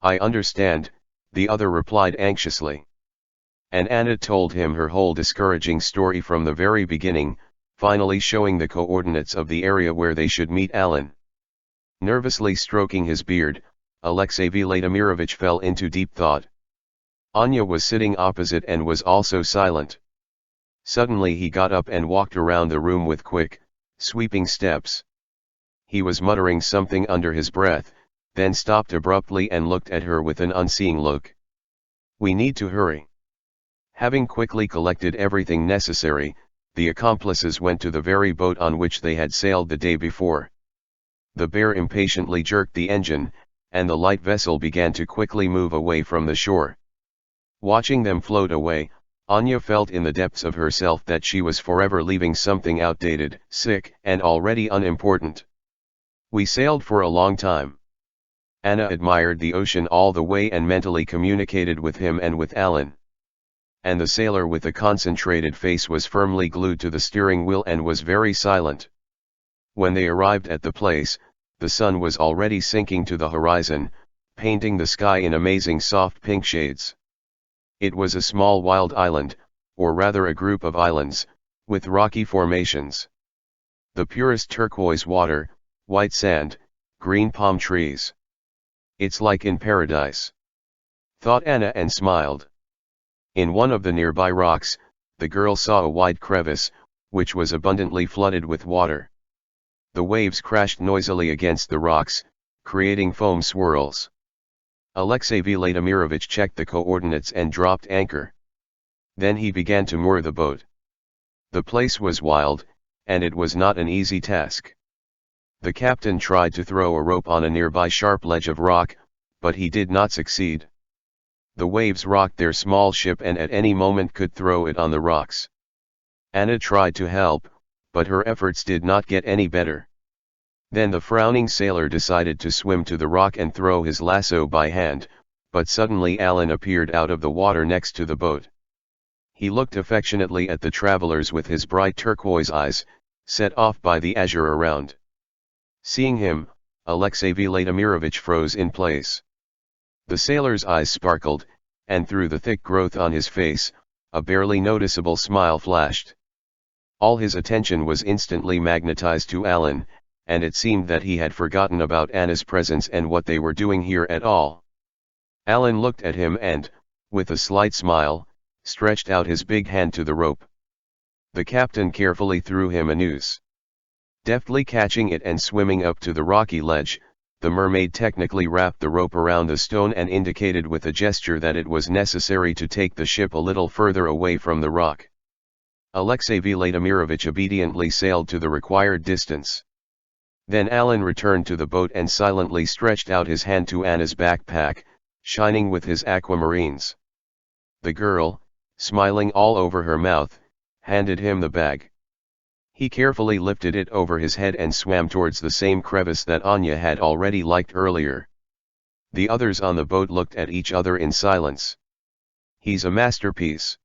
I understand, the other replied anxiously. And Anna told him her whole discouraging story from the very beginning, finally showing the coordinates of the area where they should meet Alan. Nervously stroking his beard, Alexey Vladimirovich fell into deep thought. Anya was sitting opposite and was also silent. Suddenly he got up and walked around the room with quick, sweeping steps. He was muttering something under his breath, then stopped abruptly and looked at her with an unseeing look. We need to hurry. Having quickly collected everything necessary, the accomplices went to the very boat on which they had sailed the day before. The bear impatiently jerked the engine, and the light vessel began to quickly move away from the shore. Watching them float away, Anya felt in the depths of herself that she was forever leaving something outdated, sick, and already unimportant. We sailed for a long time. Anna admired the ocean all the way and mentally communicated with him and with Alan. And the sailor with the concentrated face was firmly glued to the steering wheel and was very silent. When they arrived at the place, the sun was already sinking to the horizon, painting the sky in amazing soft pink shades. It was a small wild island, or rather a group of islands, with rocky formations. The purest turquoise water, white sand, green palm trees. It's like in paradise, thought Anna and smiled. In one of the nearby rocks, the girl saw a wide crevice, which was abundantly flooded with water. The waves crashed noisily against the rocks, creating foam swirls. Alexey Vladimirovich checked the coordinates and dropped anchor. Then he began to moor the boat. The place was wild, and it was not an easy task. The captain tried to throw a rope on a nearby sharp ledge of rock, but he did not succeed. The waves rocked their small ship and at any moment could throw it on the rocks. Anna tried to help, but her efforts did not get any better. Then the frowning sailor decided to swim to the rock and throw his lasso by hand, but suddenly Alan appeared out of the water next to the boat. He looked affectionately at the travelers with his bright turquoise eyes, set off by the azure around. Seeing him, Alexey Vladimirovich froze in place. The sailor's eyes sparkled, and through the thick growth on his face, a barely noticeable smile flashed. All his attention was instantly magnetized to Alan, and it seemed that he had forgotten about Anna's presence and what they were doing here at all. Alan looked at him and, with a slight smile, stretched out his big hand to the rope. The captain carefully threw him a noose. Deftly catching it and swimming up to the rocky ledge, the mermaid technically wrapped the rope around the stone and indicated with a gesture that it was necessary to take the ship a little further away from the rock. Alexey Vladimirovich obediently sailed to the required distance. Then Alan returned to the boat and silently stretched out his hand to Anna's backpack, shining with his aquamarines. The girl, smiling all over her mouth, handed him the bag. He carefully lifted it over his head and swam towards the same crevice that Anya had already liked earlier. The others on the boat looked at each other in silence. "He's a masterpiece.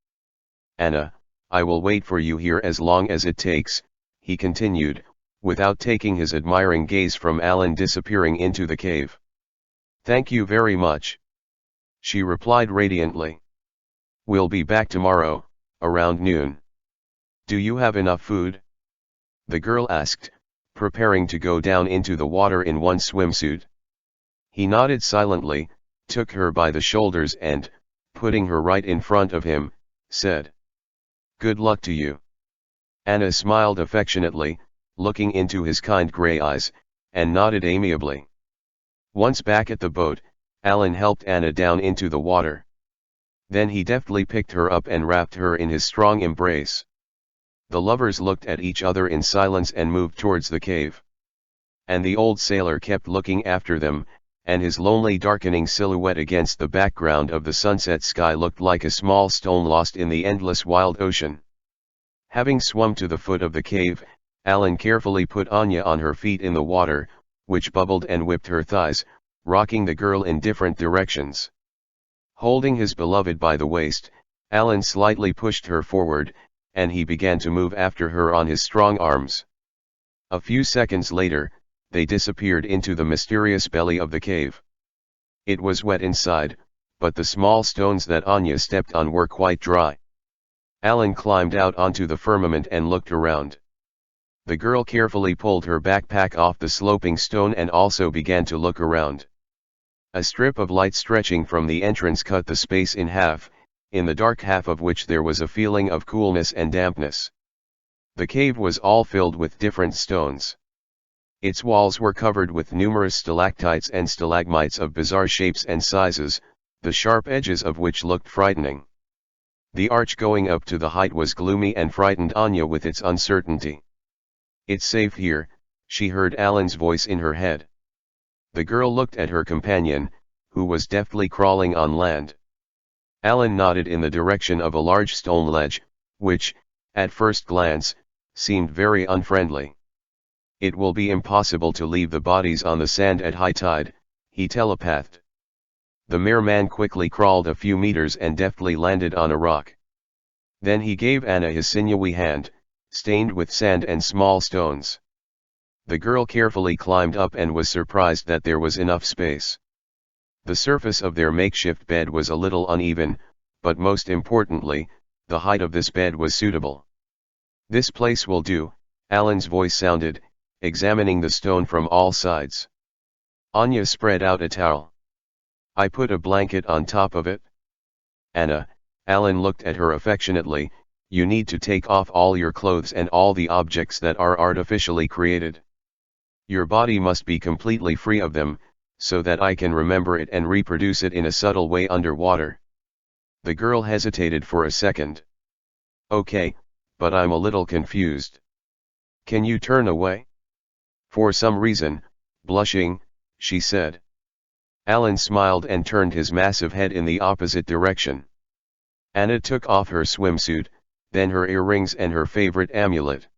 Anna, I will wait for you here as long as it takes," he continued, without taking his admiring gaze from Alan disappearing into the cave. "Thank you very much," she replied radiantly. "We'll be back tomorrow, around noon. Do you have enough food?" the girl asked, preparing to go down into the water in one swimsuit. He nodded silently, took her by the shoulders and, putting her right in front of him, said, "Good luck to you." Anna smiled affectionately, looking into his kind gray eyes, and nodded amiably. Once back at the boat, Alan helped Anna down into the water. Then he deftly picked her up and wrapped her in his strong embrace. The lovers looked at each other in silence and moved towards the cave. And the old sailor kept looking after them, and his lonely darkening silhouette against the background of the sunset sky looked like a small stone lost in the endless wild ocean. Having swum to the foot of the cave, Alan carefully put Anya on her feet in the water, which bubbled and whipped her thighs, rocking the girl in different directions. Holding his beloved by the waist, Alan slightly pushed her forward, and he began to move after her on his strong arms. A few seconds later, they disappeared into the mysterious belly of the cave. It was wet inside, but the small stones that Anya stepped on were quite dry. Alan climbed out onto the firmament and looked around. The girl carefully pulled her backpack off the sloping stone and also began to look around. A strip of light stretching from the entrance cut the space in half, in the dark half of which there was a feeling of coolness and dampness. The cave was all filled with different stones. Its walls were covered with numerous stalactites and stalagmites of bizarre shapes and sizes, the sharp edges of which looked frightening. The arch going up to the height was gloomy and frightened Anya with its uncertainty. "It's safe here," she heard Alan's voice in her head. The girl looked at her companion, who was deftly crawling on land. Alan nodded in the direction of a large stone ledge, which, at first glance, seemed very unfriendly. It will be impossible to leave the bodies on the sand at high tide, he telepathed. The merman quickly crawled a few meters and deftly landed on a rock. Then he gave Anna his sinewy hand, stained with sand and small stones. The girl carefully climbed up and was surprised that there was enough space. The surface of their makeshift bed was a little uneven, but most importantly, the height of this bed was suitable. "This place will do," Alan's voice sounded, examining the stone from all sides. Anya spread out a towel. "I put a blanket on top of it." "Anna," Alan looked at her affectionately, "you need to take off all your clothes and all the objects that are artificially created. Your body must be completely free of them, so that I can remember it and reproduce it in a subtle way underwater." The girl hesitated for a second. "Okay, but I'm a little confused. Can you turn away?" For some reason, blushing, she said. Alan smiled and turned his massive head in the opposite direction. Anna took off her swimsuit, then her earrings and her favorite amulet.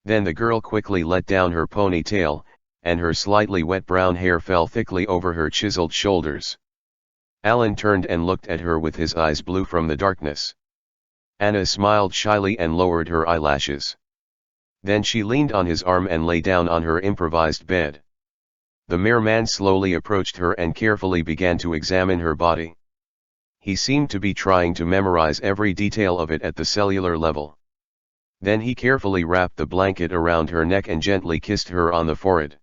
Then the girl quickly let down her ponytail, and her slightly wet brown hair fell thickly over her chiseled shoulders. Alan turned and looked at her with his eyes blue from the darkness. Anna smiled shyly and lowered her eyelashes. Then she leaned on his arm and lay down on her improvised bed. The merman slowly approached her and carefully began to examine her body. He seemed to be trying to memorize every detail of it at the cellular level. Then he carefully wrapped the blanket around her neck and gently kissed her on the forehead.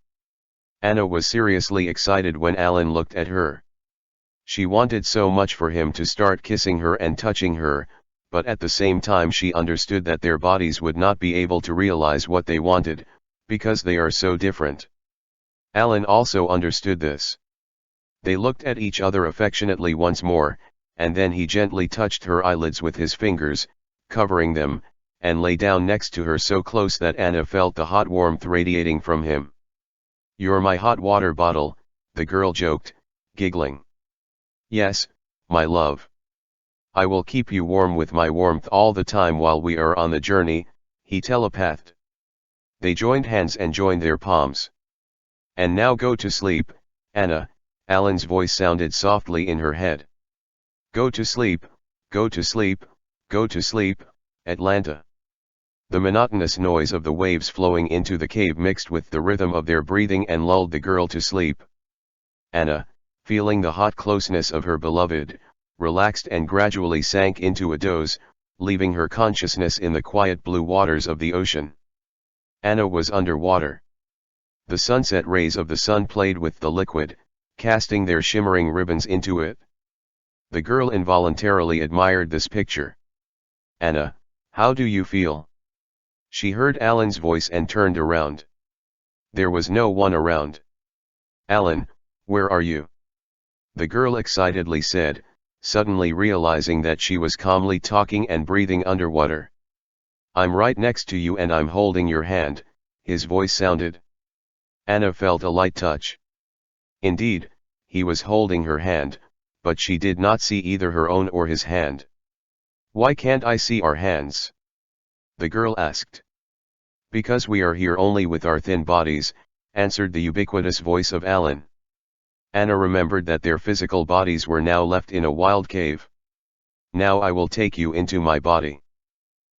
Anna was seriously excited when Alan looked at her. She wanted so much for him to start kissing her and touching her, but at the same time she understood that their bodies would not be able to realize what they wanted, because they are so different. Alan also understood this. They looked at each other affectionately once more, and then he gently touched her eyelids with his fingers, covering them, and lay down next to her so close that Anna felt the hot warmth radiating from him. "You're my hot water bottle," the girl joked, giggling. "Yes, my love. I will keep you warm with my warmth all the time while we are on the journey," he telepathed. They joined hands and joined their palms. "And now go to sleep, Anna," Alan's voice sounded softly in her head. "Go to sleep, go to sleep, go to sleep, Atlanta." The monotonous noise of the waves flowing into the cave mixed with the rhythm of their breathing and lulled the girl to sleep. Anna, feeling the hot closeness of her beloved, relaxed and gradually sank into a doze, leaving her consciousness in the quiet blue waters of the ocean. Anna was underwater. The sunset rays of the sun played with the liquid, casting their shimmering ribbons into it. The girl involuntarily admired this picture. "Anna, how do you feel?" She heard Alan's voice and turned around. There was no one around. "Alan, where are you?" the girl excitedly said, suddenly realizing that she was calmly talking and breathing underwater. "I'm right next to you and I'm holding your hand," his voice sounded. Anna felt a light touch. Indeed, he was holding her hand, but she did not see either her own or his hand. "Why can't I see our hands?" the girl asked. "Because we are here only with our thin bodies," answered the ubiquitous voice of Alan. Anna remembered that their physical bodies were now left in a wild cave. "Now I will take you into my body.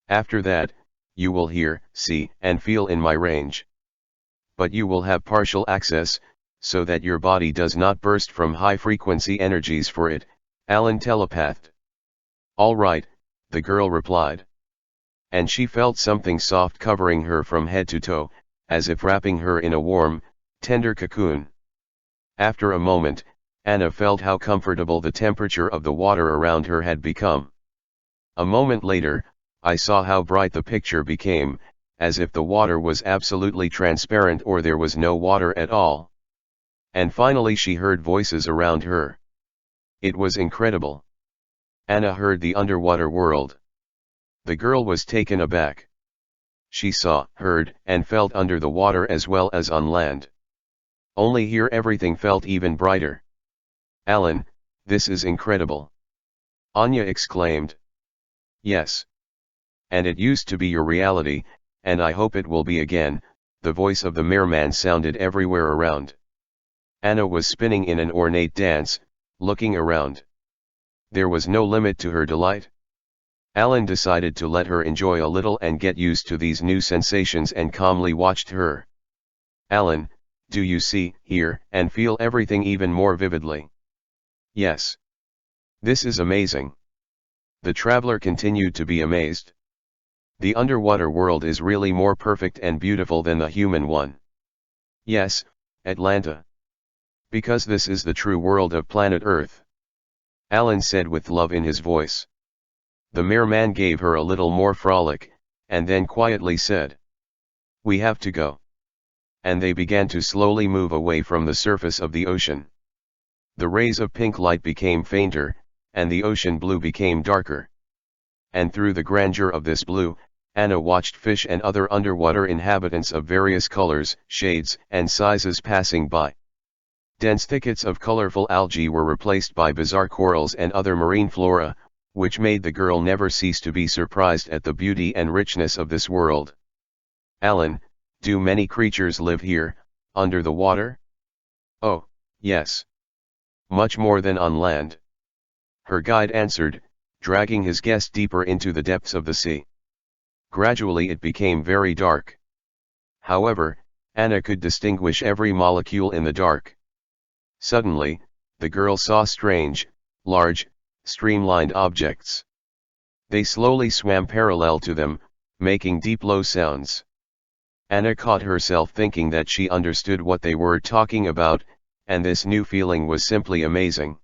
After that, you will hear, see, and feel in my range. But you will have partial access, so that your body does not burst from high-frequency energies for it," Alan telepathed. "All right," the girl replied. And she felt something soft covering her from head to toe, as if wrapping her in a warm, tender cocoon. After a moment, Anna felt how comfortable the temperature of the water around her had become. A moment later, I saw how bright the picture became, as if the water was absolutely transparent or there was no water at all. And finally she heard voices around her. It was incredible. Anna heard the underwater world. The girl was taken aback. She saw, heard, and felt under the water as well as on land. Only here everything felt even brighter. "Alan, this is incredible. Anya exclaimed. Yes. And it used to be your reality, and I hope it will be again. The voice of the merman sounded everywhere around. Anna was spinning in an ornate dance, looking around. There was no limit to her delight. Alan decided to let her enjoy a little and get used to these new sensations and calmly watched her. Alan, do you see, hear, and feel everything even more vividly? Yes. This is amazing. The traveler continued to be amazed. The underwater world is really more perfect and beautiful than the human one. Yes, Atlanta. Because this is the true world of planet Earth. Alan said with love in his voice. The merman gave her a little more frolic, and then quietly said, "We have to go." And they began to slowly move away from the surface of the ocean. The rays of pink light became fainter, and the ocean blue became darker. And through the grandeur of this blue, Anna watched fish and other underwater inhabitants of various colors, shades, and sizes passing by. Dense thickets of colorful algae were replaced by bizarre corals and other marine flora, which made the girl never cease to be surprised at the beauty and richness of this world. Alan, do many creatures live here, under the water? Oh, yes. Much more than on land. Her guide answered, dragging his guest deeper into the depths of the sea. Gradually it became very dark. However, Anna could distinguish every molecule in the dark. Suddenly, the girl saw strange, large, streamlined objects. They slowly swam parallel to them, making deep low sounds. Anna caught herself thinking that she understood what they were talking about, and this new feeling was simply amazing.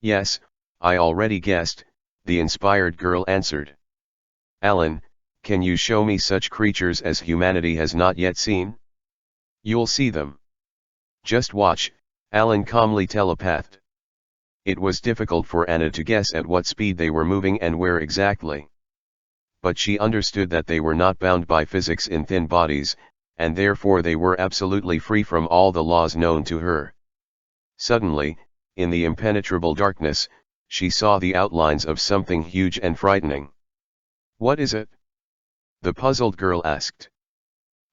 Yes, I already guessed, the inspired girl answered. Alan, can you show me such creatures as humanity has not yet seen? You'll see them. Just watch, Alan calmly telepathed. It was difficult for Anna to guess at what speed they were moving and where exactly. But she understood that they were not bound by physics in thin bodies, and therefore they were absolutely free from all the laws known to her. Suddenly, in the impenetrable darkness, she saw the outlines of something huge and frightening. What is it? The puzzled girl asked.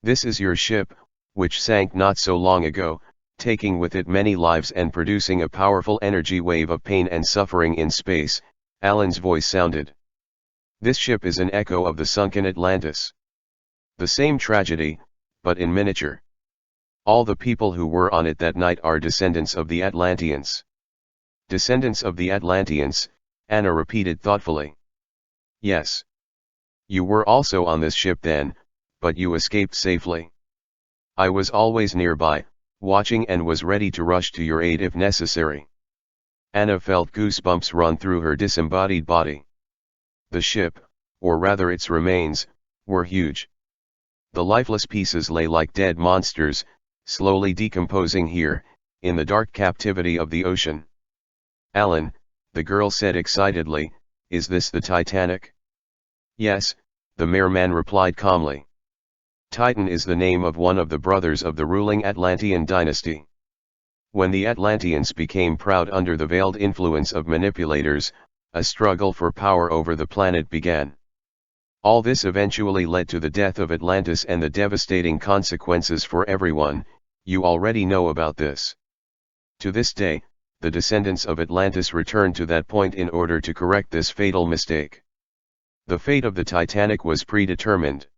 This is your ship, which sank not so long ago, taking with it many lives and producing a powerful energy wave of pain and suffering in space, Alan's voice sounded. This ship is an echo of the sunken Atlantis. The same tragedy, but in miniature. All the people who were on it that night are descendants of the Atlanteans. Descendants of the Atlanteans, Anna repeated thoughtfully. Yes. You were also on this ship then, but you escaped safely. I was always nearby, watching and was ready to rush to your aid if necessary. Anna felt goosebumps run through her disembodied body. The ship, or rather its remains, were huge. The lifeless pieces lay like dead monsters, slowly decomposing here, in the dark captivity of the ocean. Alan, the girl said excitedly, is this the Titanic? Yes, the merman replied calmly. Titan is the name of one of the brothers of the ruling Atlantean dynasty. When the Atlanteans became proud under the veiled influence of manipulators, a struggle for power over the planet began. All this eventually led to the death of Atlantis and the devastating consequences for everyone. You already know about this. To this day, the descendants of Atlantis return to that point in order to correct this fatal mistake. The fate of the Titanic was predetermined.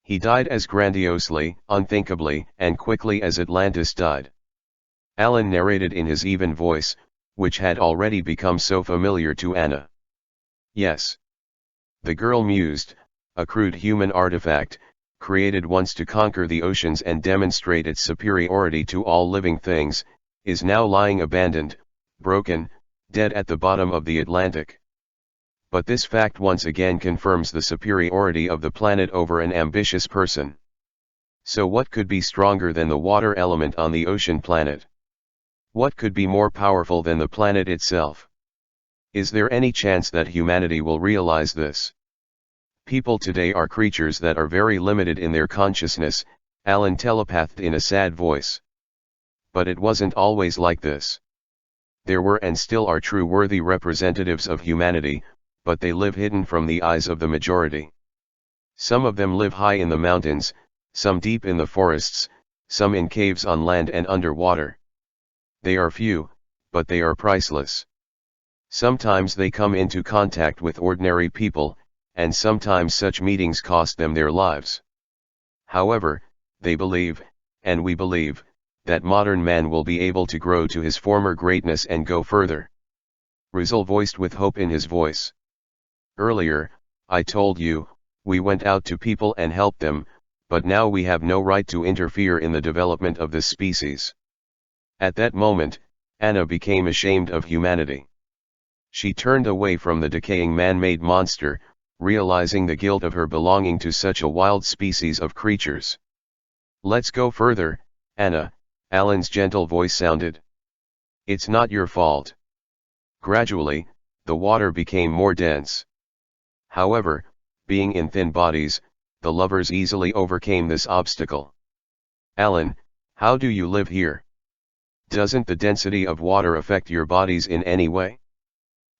He died as grandiosely, unthinkably, and quickly as Atlantis died. Alan narrated in his even voice, which had already become so familiar to Anna. Yes. The girl mused, a crude human artifact, created once to conquer the oceans and demonstrate its superiority to all living things, is now lying abandoned, broken, dead at the bottom of the Atlantic. But this fact once again confirms the superiority of the planet over an ambitious person. So what could be stronger than the water element on the ocean planet? What could be more powerful than the planet itself? Is there any chance that humanity will realize this? People today are creatures that are very limited in their consciousness, Alan telepathed in a sad voice. But it wasn't always like this. There were and still are true worthy representatives of humanity, but they live hidden from the eyes of the majority. Some of them live high in the mountains, some deep in the forests, some in caves on land and underwater. They are few, but they are priceless. Sometimes they come into contact with ordinary people, and sometimes such meetings cost them their lives. However, they believe, and we believe, that modern man will be able to grow to his former greatness and go further. Rizal voiced with hope in his voice. Earlier, I told you, we went out to people and helped them, but now we have no right to interfere in the development of this species. At that moment, Anna became ashamed of humanity. She turned away from the decaying man-made monster, realizing the guilt of her belonging to such a wild species of creatures. Let's go further, Anna, Alan's gentle voice sounded. It's not your fault. Gradually, the water became more dense. However, being in thin bodies, the lovers easily overcame this obstacle. Alan, how do you live here? Doesn't the density of water affect your bodies in any way?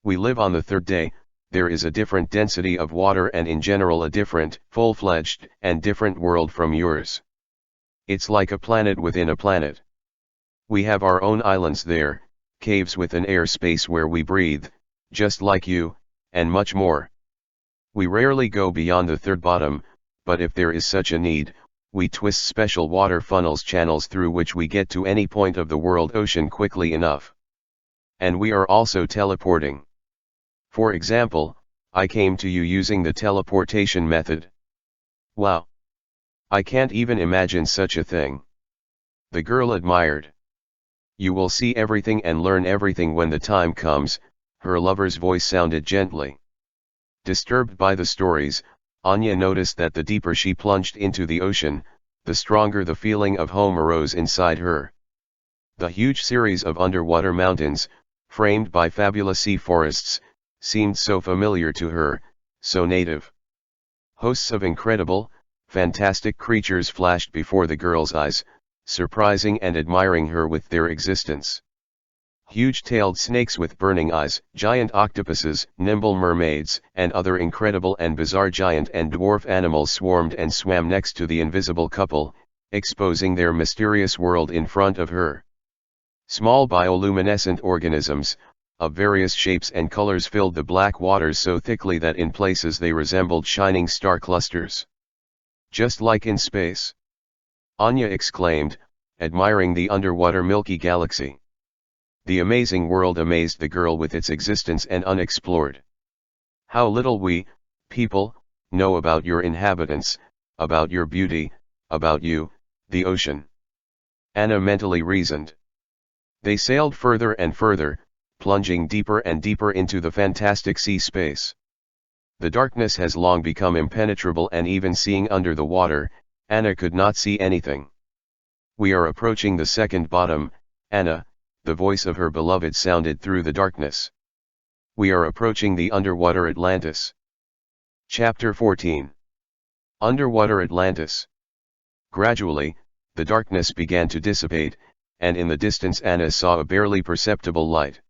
We live on the third day. There is a different density of water and in general a different, full-fledged, and different world from yours. It's like a planet within a planet. We have our own islands there, caves with an air space where we breathe, just like you, and much more. We rarely go beyond the third bottom, but if there is such a need, we twist special water funnels channels through which we get to any point of the world ocean quickly enough. And we are also teleporting. For example, I came to you using the teleportation method. Wow! I can't even imagine such a thing. The girl admired. You will see everything and learn everything when the time comes, her lover's voice sounded gently. Disturbed by the stories, Anya noticed that the deeper she plunged into the ocean, the stronger the feeling of home arose inside her. The huge series of underwater mountains, framed by fabulous sea forests, seemed so familiar to her, so native. Hosts of incredible, fantastic creatures flashed before the girl's eyes, surprising and admiring her with their existence. Huge-tailed snakes with burning eyes, giant octopuses, nimble mermaids, and other incredible and bizarre giant and dwarf animals swarmed and swam next to the invisible couple, exposing their mysterious world in front of her. Small bioluminescent organisms, of various shapes and colors filled the black waters so thickly that in places they resembled shining star clusters. Just like in space. Anya exclaimed, admiring the underwater Milky Galaxy. The amazing world amazed the girl with its existence and unexplored. How little we, people, know about your inhabitants, about your beauty, about you, the ocean. Anna mentally reasoned. They sailed further and further, plunging deeper and deeper into the fantastic sea space. The darkness has long become impenetrable and even seeing under the water, Anna could not see anything. We are approaching the second bottom, Anna, the voice of her beloved sounded through the darkness. We are approaching the underwater Atlantis. Chapter 14. Underwater Atlantis. Gradually, the darkness began to dissipate, and in the distance Anna saw a barely perceptible light.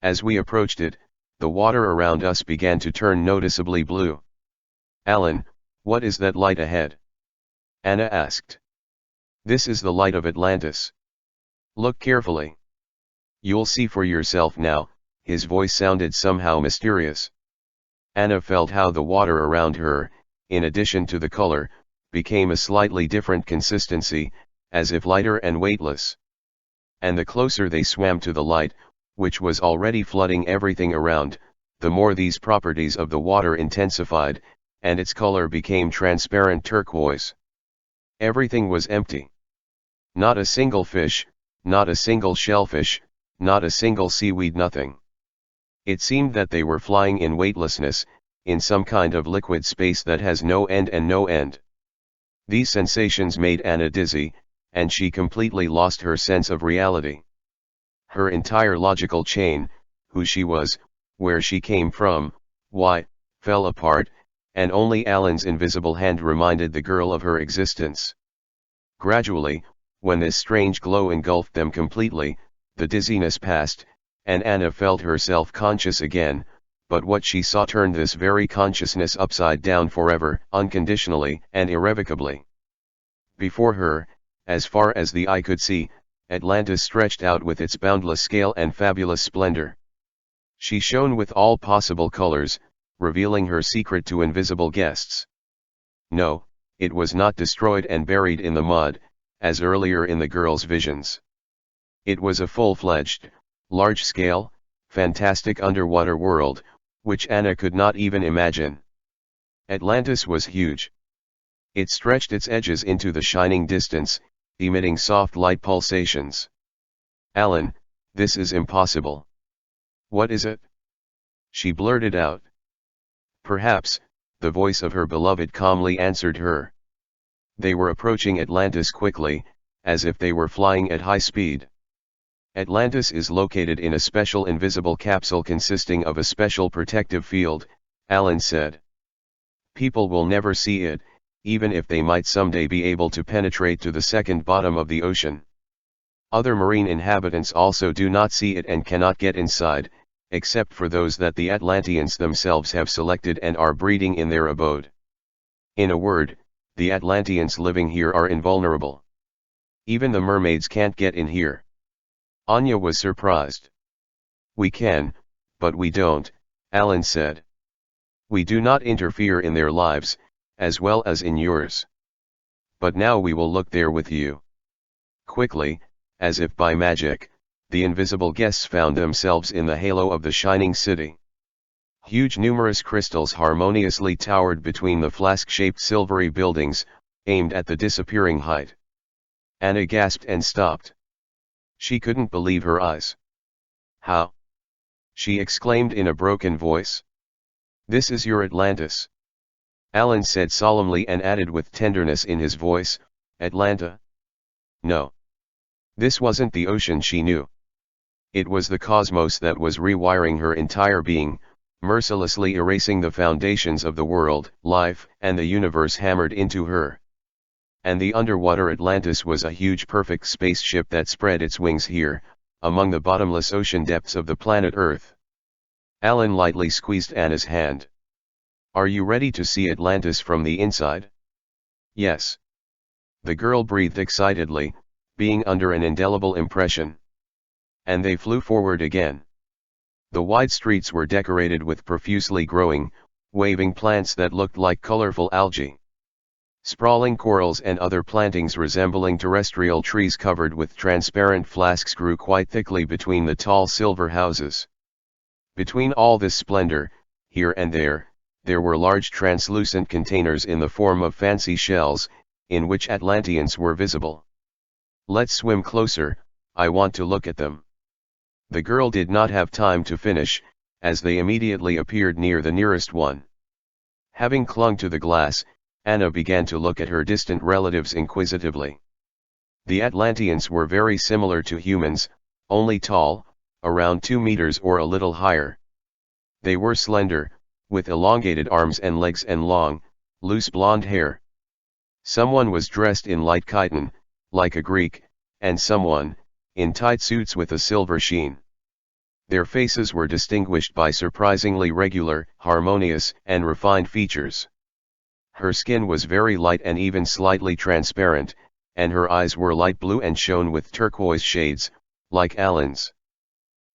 As we approached it, the water around us began to turn noticeably blue. Alan, what is that light ahead? Anna asked. This is the light of Atlantis. Look carefully. You'll see for yourself now, his voice sounded somehow mysterious. Anna felt how the water around her, in addition to the color, became a slightly different consistency, as if lighter and weightless. And the closer they swam to the light, which was already flooding everything around, the more these properties of the water intensified, and its color became transparent turquoise. Everything was empty. Not a single fish, not a single shellfish, not a single seaweed, nothing. It seemed that they were flying in weightlessness, in some kind of liquid space that has no end and no end. These sensations made Anna dizzy, and she completely lost her sense of reality. Her entire logical chain, who she was, where she came from, why, fell apart, and only Alan's invisible hand reminded the girl of her existence. Gradually, when this strange glow engulfed them completely, the dizziness passed, and Anna felt herself conscious again, but what she saw turned this very consciousness upside down forever, unconditionally and irrevocably. Before her, as far as the eye could see, Atlantis stretched out with its boundless scale and fabulous splendor. She shone with all possible colors, revealing her secret to invisible guests. No, it was not destroyed and buried in the mud, as earlier in the girl's visions. It was a full-fledged, large-scale, fantastic underwater world, which Anna could not even imagine. Atlantis was huge. It stretched its edges into the shining distance, emitting soft light pulsations. "Alan, this is impossible." "What is it?" she blurted out. "Perhaps," the voice of her beloved calmly answered her. They were approaching Atlantis quickly, as if they were flying at high speed. Atlantis is located in a special invisible capsule consisting of a special protective field, Alan said. People will never see it, even if they might someday be able to penetrate to the second bottom of the ocean. Other marine inhabitants also do not see it and cannot get inside, except for those that the Atlanteans themselves have selected and are breeding in their abode. In a word, the Atlanteans living here are invulnerable. Even the mermaids can't get in here. Anya was surprised. "We can, but we don't," Alan said. "We do not interfere in their lives, as well as in yours. But now we will look there with you." Quickly, as if by magic, the invisible guests found themselves in the halo of the shining city. Huge numerous crystals harmoniously towered between the flask-shaped silvery buildings, aimed at the disappearing height. Anna gasped and stopped. She couldn't believe her eyes. "How?" she exclaimed in a broken voice. "This is your Atlantis," Alan said solemnly and added with tenderness in his voice, "Atlanta?" No. This wasn't the ocean she knew. It was the cosmos that was rewiring her entire being, mercilessly erasing the foundations of the world, life, and the universe hammered into her. And the underwater Atlantis was a huge perfect spaceship that spread its wings here, among the bottomless ocean depths of the planet Earth. Alan lightly squeezed Anna's hand. "Are you ready to see Atlantis from the inside?" "Yes." The girl breathed excitedly, being under an indelible impression. And they flew forward again. The wide streets were decorated with profusely growing, waving plants that looked like colorful algae. Sprawling corals and other plantings resembling terrestrial trees covered with transparent flasks grew quite thickly between the tall silver houses. Between all this splendor, here and there were large translucent containers in the form of fancy shells, in which Atlanteans were visible. "Let's swim closer, I want to look at them." The girl did not have time to finish, as they immediately appeared near the nearest one. Having clung to the glass, Anna began to look at her distant relatives inquisitively. The Atlanteans were very similar to humans, only tall, around 2 meters or a little higher. They were slender, with elongated arms and legs and long, loose blonde hair. Someone was dressed in light chiton, like a Greek, and someone, in tight suits with a silver sheen. Their faces were distinguished by surprisingly regular, harmonious, and refined features. Her skin was very light and even slightly transparent, and her eyes were light blue and shone with turquoise shades, like Alan's.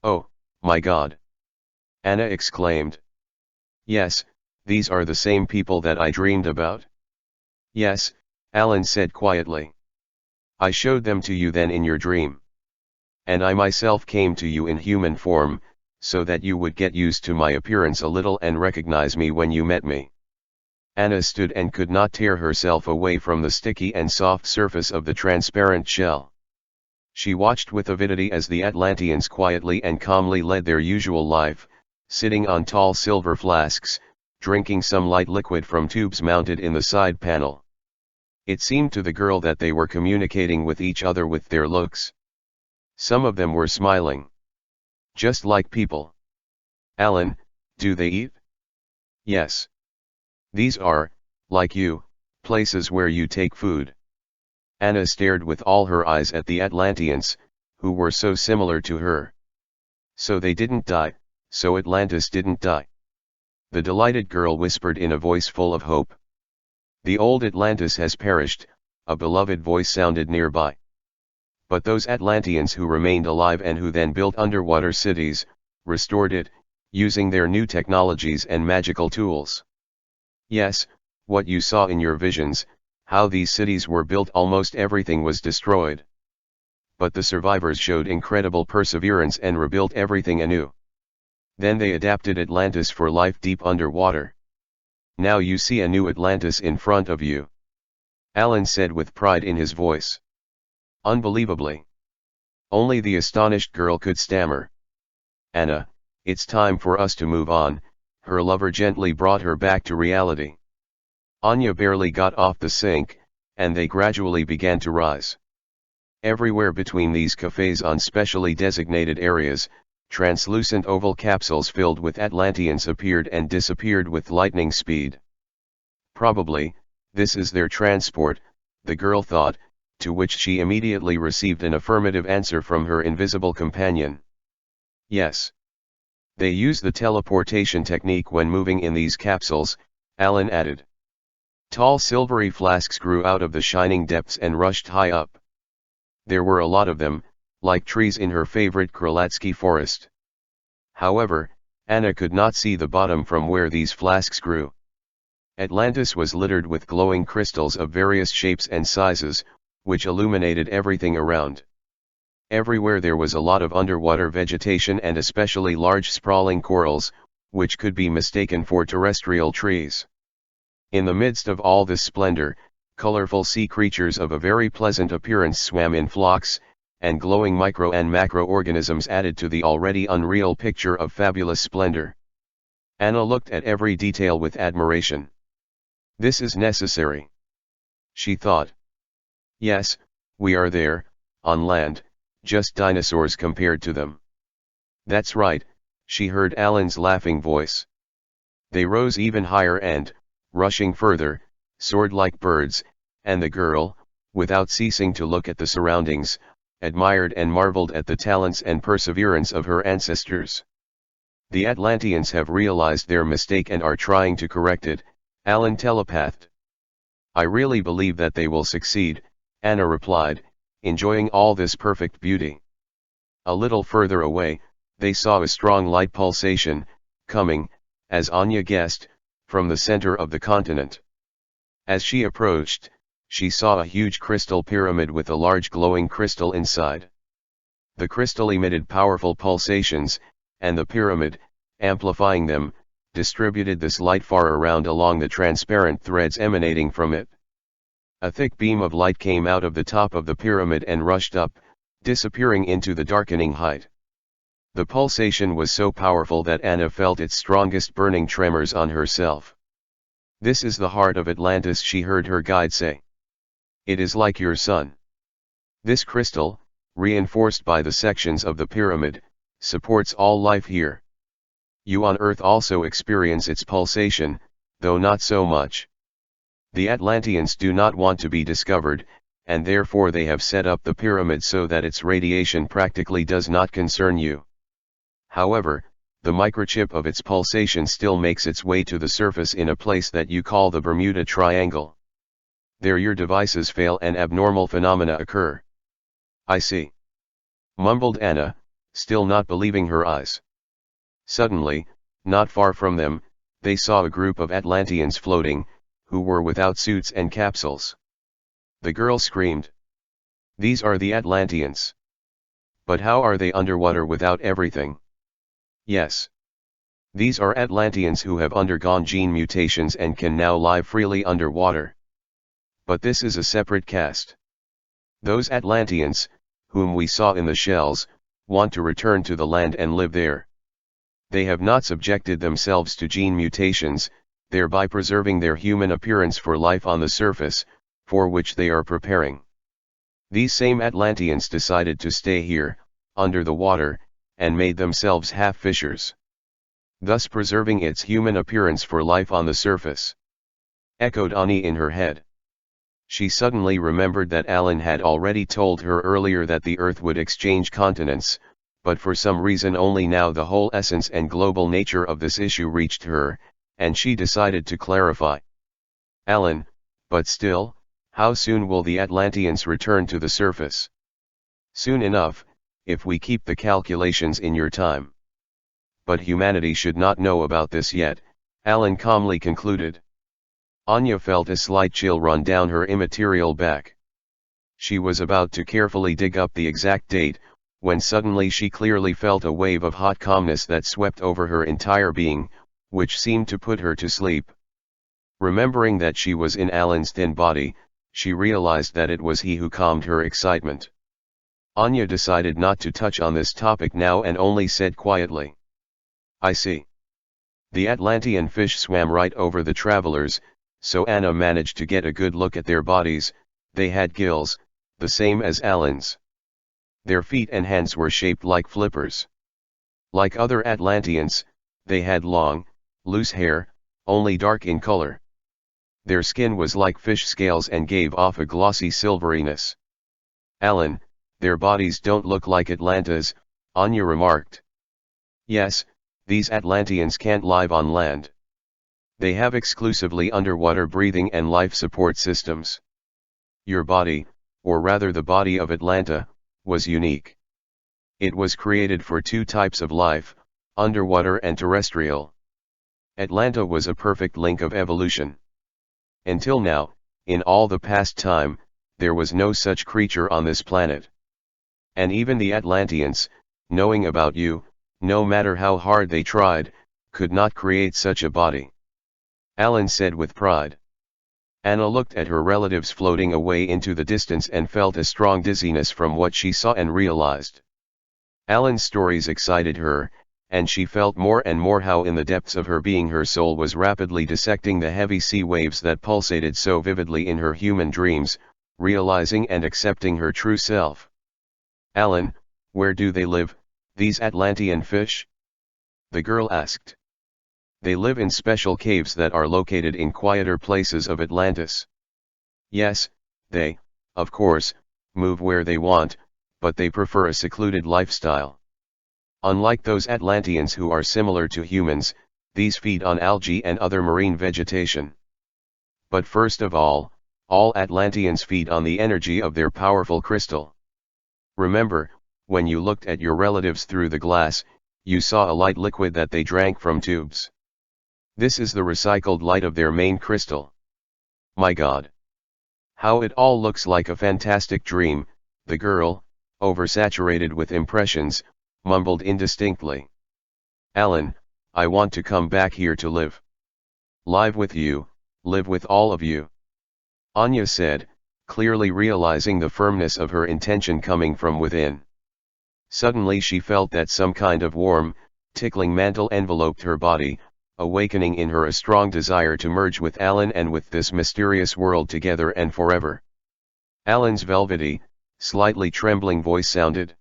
"Oh, my God!" Anna exclaimed. "Yes, these are the same people that I dreamed about?" "Yes," Alan said quietly. "I showed them to you then in your dream. And I myself came to you in human form, so that you would get used to my appearance a little and recognize me when you met me." Anna stood and could not tear herself away from the sticky and soft surface of the transparent shell. She watched with avidity as the Atlanteans quietly and calmly led their usual life, sitting on tall silver flasks, drinking some light liquid from tubes mounted in the side panel. It seemed to the girl that they were communicating with each other with their looks. Some of them were smiling. "Just like people." "Alan, do they eat?" "Yes. These are, like you, places where you take food." Anna stared with all her eyes at the Atlanteans, who were so similar to her. So they didn't die, so Atlantis didn't die. The delighted girl whispered in a voice full of hope. The old Atlantis has perished, a beloved voice sounded nearby. But those Atlanteans who remained alive and who then built underwater cities, restored it, using their new technologies and magical tools. Yes, what you saw in your visions, how these cities were built, almost everything was destroyed. But the survivors showed incredible perseverance and rebuilt everything anew. Then they adapted Atlantis for life deep underwater. Now you see a new Atlantis in front of you. Alan said with pride in his voice. Unbelievably. Only the astonished girl could stammer. Anna, it's time for us to move on, her lover gently brought her back to reality. Anya barely got off the sink, and they gradually began to rise. Everywhere between these cafes on specially designated areas, translucent oval capsules filled with Atlanteans appeared and disappeared with lightning speed. Probably, this is their transport, the girl thought, to which she immediately received an affirmative answer from her invisible companion. Yes. They use the teleportation technique when moving in these capsules, Alan added. Tall silvery flasks grew out of the shining depths and rushed high up. There were a lot of them, like trees in her favorite Kralatsky forest. However, Anna could not see the bottom from where these flasks grew. Atlantis was littered with glowing crystals of various shapes and sizes, which illuminated everything around. Everywhere there was a lot of underwater vegetation and especially large sprawling corals, which could be mistaken for terrestrial trees. In the midst of all this splendor, colorful sea creatures of a very pleasant appearance swam in flocks, and glowing micro and macroorganisms added to the already unreal picture of fabulous splendor. Anna looked at every detail with admiration. This is necessary, she thought. Yes, we are there, on land, just dinosaurs compared to them. That's right, she heard Alan's laughing voice. They rose even higher and, rushing further, soared like birds, and the girl, without ceasing to look at the surroundings, admired and marveled at the talents and perseverance of her ancestors. The Atlanteans have realized their mistake and are trying to correct it, Alan telepathed. I really believe that they will succeed, Anna replied, enjoying all this perfect beauty. A little further away, they saw a strong light pulsation, coming, as Anya guessed, from the center of the continent. As she approached, she saw a huge crystal pyramid with a large glowing crystal inside. The crystal emitted powerful pulsations, and the pyramid, amplifying them, distributed this light far around along the transparent threads emanating from it. A thick beam of light came out of the top of the pyramid and rushed up, disappearing into the darkening height. The pulsation was so powerful that Anna felt its strongest burning tremors on herself. This is the heart of Atlantis, she heard her guide say. It is like your sun. This crystal, reinforced by the sections of the pyramid, supports all life here. You on Earth also experience its pulsation, though not so much. The Atlanteans do not want to be discovered, and therefore they have set up the pyramid so that its radiation practically does not concern you. However, the microchip of its pulsation still makes its way to the surface in a place that you call the Bermuda Triangle. There your devices fail and abnormal phenomena occur. I see. Mumbled Anna, still not believing her eyes. Suddenly, not far from them, they saw a group of Atlanteans floating, who were without suits and capsules. The girl screamed. These are the Atlanteans. But how are they underwater without everything? Yes. These are Atlanteans who have undergone gene mutations and can now live freely underwater. But this is a separate caste. Those Atlanteans, whom we saw in the shells, want to return to the land and live there. They have not subjected themselves to gene mutations, thereby preserving their human appearance for life on the surface, for which they are preparing. These same Atlanteans decided to stay here, under the water, and made themselves half fishers, thus preserving its human appearance for life on the surface. Echoed Ani in her head. She suddenly remembered that Alan had already told her earlier that the Earth would exchange continents, but for some reason only now the whole essence and global nature of this issue reached her, and she decided to clarify. Alan, but still, how soon will the Atlanteans return to the surface? Soon enough, if we keep the calculations in your time. But humanity should not know about this yet, Alan calmly concluded. Anya felt a slight chill run down her immaterial back. She was about to carefully dig up the exact date, when suddenly she clearly felt a wave of hot calmness that swept over her entire being, which seemed to put her to sleep. Remembering that she was in Alan's thin body, she realized that it was he who calmed her excitement. Anya decided not to touch on this topic now and only said quietly, "I see." The Atlantean fish swam right over the travelers, so Anna managed to get a good look at their bodies. They had gills, the same as Alan's. Their feet and hands were shaped like flippers. Like other Atlanteans, they had long, loose hair, only dark in color. Their skin was like fish scales and gave off a glossy silveriness. "Alan, their bodies don't look like Atlanta's," Anya remarked. "Yes, these Atlanteans can't live on land. They have exclusively underwater breathing and life support systems. Your body, or rather the body of Atlanta, was unique. It was created for two types of life, underwater and terrestrial. Atlanta was a perfect link of evolution. Until now, in all the past time, there was no such creature on this planet. And even the Atlanteans, knowing about you, no matter how hard they tried, could not create such a body," Alan said with pride. Anna looked at her relatives floating away into the distance and felt a strong dizziness from what she saw and realized. Alan's stories excited her, and she felt more and more how in the depths of her being her soul was rapidly dissecting the heavy sea waves that pulsated so vividly in her human dreams, realizing and accepting her true self. "Alan, where do they live, these Atlantean fish?" the girl asked. "They live in special caves that are located in quieter places of Atlantis. Yes, they, of course, move where they want, but they prefer a secluded lifestyle. Unlike those Atlanteans who are similar to humans, these feed on algae and other marine vegetation. But first of all Atlanteans feed on the energy of their powerful crystal. Remember, when you looked at your relatives through the glass, you saw a light liquid that they drank from tubes. This is the recycled light of their main crystal. My God! How it all looks like a fantastic dream," the girl, oversaturated with impressions, mumbled indistinctly. "Alan, I want to come back here to live. Live with you, live with all of you," Anya said, clearly realizing the firmness of her intention coming from within. Suddenly she felt that some kind of warm, tickling mantle enveloped her body, awakening in her a strong desire to merge with Alan and with this mysterious world together and forever. Alan's velvety, slightly trembling voice sounded.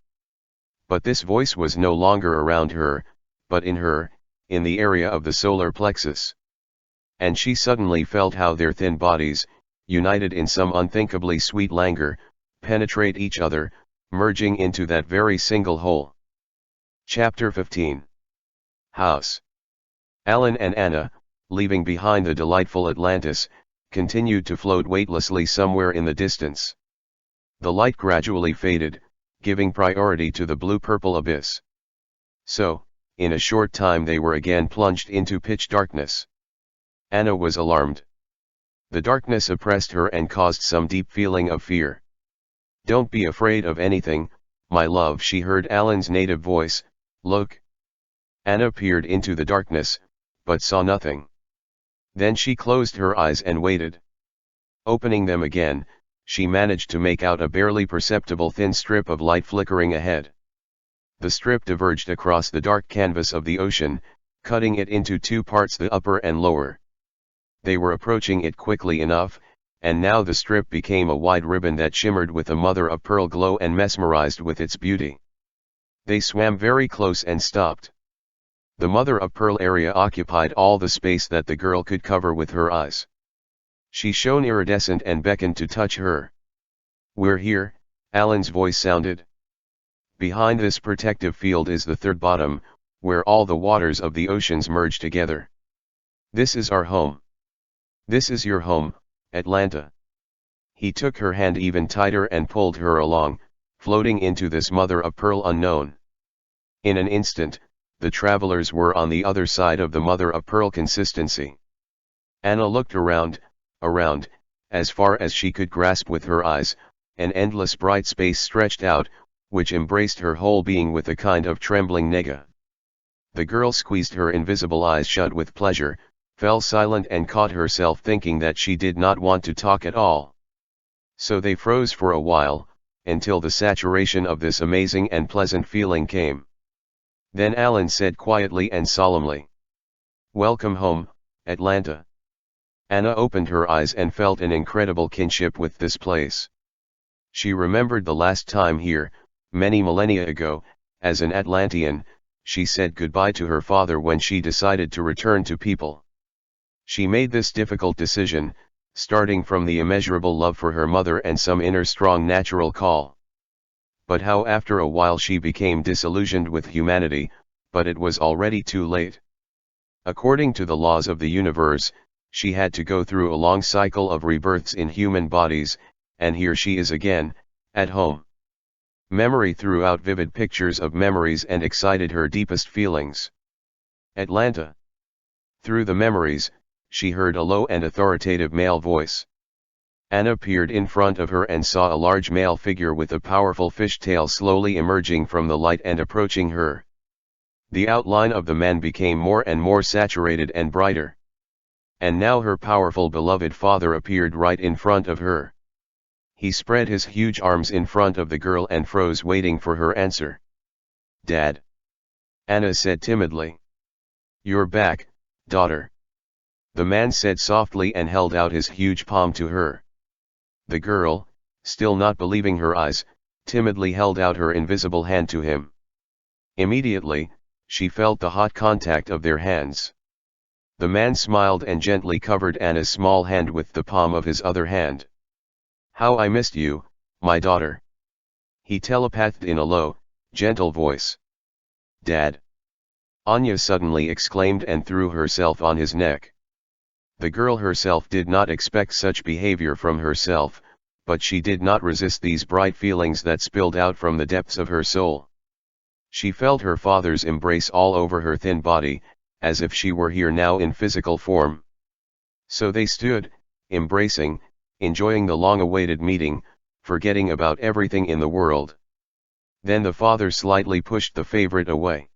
But this voice was no longer around her, but in her, in the area of the solar plexus. And she suddenly felt how their thin bodies, united in some unthinkably sweet languor, penetrate each other, merging into that very single whole. Chapter 15. House. Alan and Anna, leaving behind the delightful Atlantis, continued to float weightlessly somewhere in the distance. The light gradually faded, giving priority to the blue-purple abyss. So, in a short time they were again plunged into pitch darkness. Anna was alarmed. The darkness oppressed her and caused some deep feeling of fear. "Don't be afraid of anything, my love," she heard Alan's native voice. "Look." Anna peered into the darkness, but saw nothing. Then she closed her eyes and waited. Opening them again, she managed to make out a barely perceptible thin strip of light flickering ahead. The strip diverged across the dark canvas of the ocean, cutting it into two parts, the upper and lower. They were approaching it quickly enough, and now the strip became a wide ribbon that shimmered with a mother-of-pearl glow and mesmerized with its beauty. They swam very close and stopped. The mother-of-pearl area occupied all the space that the girl could cover with her eyes. She shone iridescent and beckoned to touch her. "We're here," Alan's voice sounded. Behind this protective field is the third bottom, where all the waters of the oceans merge together. This is our home. This is your home, Atlanta. He took her hand even tighter and pulled her along, floating into this mother of pearl unknown. In an instant, the travelers were on the other side of the mother of pearl consistency. Anna looked around, as far as she could grasp with her eyes. An endless bright space stretched out, which embraced her whole being with a kind of trembling nega. The girl squeezed her invisible eyes shut with pleasure, fell silent and caught herself thinking that she did not want to talk at all. So they froze for a while, until the saturation of this amazing and pleasant feeling came. Then Alan said quietly and solemnly, "Welcome home, Atlanta." Anna opened her eyes and felt an incredible kinship with this place. She remembered the last time here, many millennia ago, as an Atlantean, she said goodbye to her father when she decided to return to people. She made this difficult decision, starting from the immeasurable love for her mother and some inner strong natural call. But how after a while she became disillusioned with humanity, but it was already too late. According to the laws of the universe, she had to go through a long cycle of rebirths in human bodies, and here she is again, at home. Memory threw out vivid pictures of memories and excited her deepest feelings. Atlanta. Through the memories, she heard a low and authoritative male voice. Anna peered in front of her and saw a large male figure with a powerful fishtail slowly emerging from the light and approaching her. The outline of the man became more and more saturated and brighter. And now her powerful beloved father appeared right in front of her. He spread his huge arms in front of the girl and froze waiting for her answer. "Dad," Anna said timidly. "You're back, daughter," the man said softly and held out his huge palm to her. The girl, still not believing her eyes, timidly held out her invisible hand to him. Immediately, she felt the hot contact of their hands. The man smiled and gently covered Anna's small hand with the palm of his other hand. "How I missed you, my daughter," he telepathed in a low, gentle voice. "Dad," Anya suddenly exclaimed and threw herself on his neck. The girl herself did not expect such behavior from herself, but she did not resist these bright feelings that spilled out from the depths of her soul. She felt her father's embrace all over her thin body, as if she were here now in physical form. So they stood, embracing, enjoying the long-awaited meeting, forgetting about everything in the world. Then the father slightly pushed the favorite away.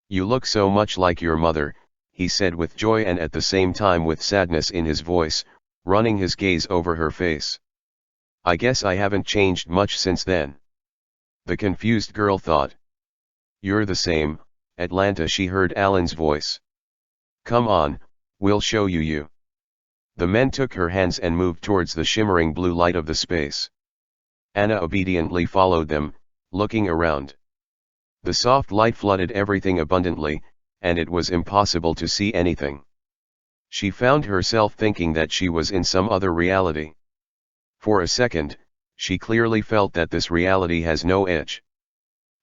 "You look so much like your mother," he said with joy and at the same time with sadness in his voice, running his gaze over her face. "I guess I haven't changed much since then," the confused girl thought. "You're the same, Atlanta," she heard Alan's voice. "Come on, we'll show you." The men took her hands and moved towards the shimmering blue light of the space. Anna obediently followed them, looking around. The soft light flooded everything abundantly, and it was impossible to see anything. She found herself thinking that she was in some other reality. For a second, she clearly felt that this reality has no edge.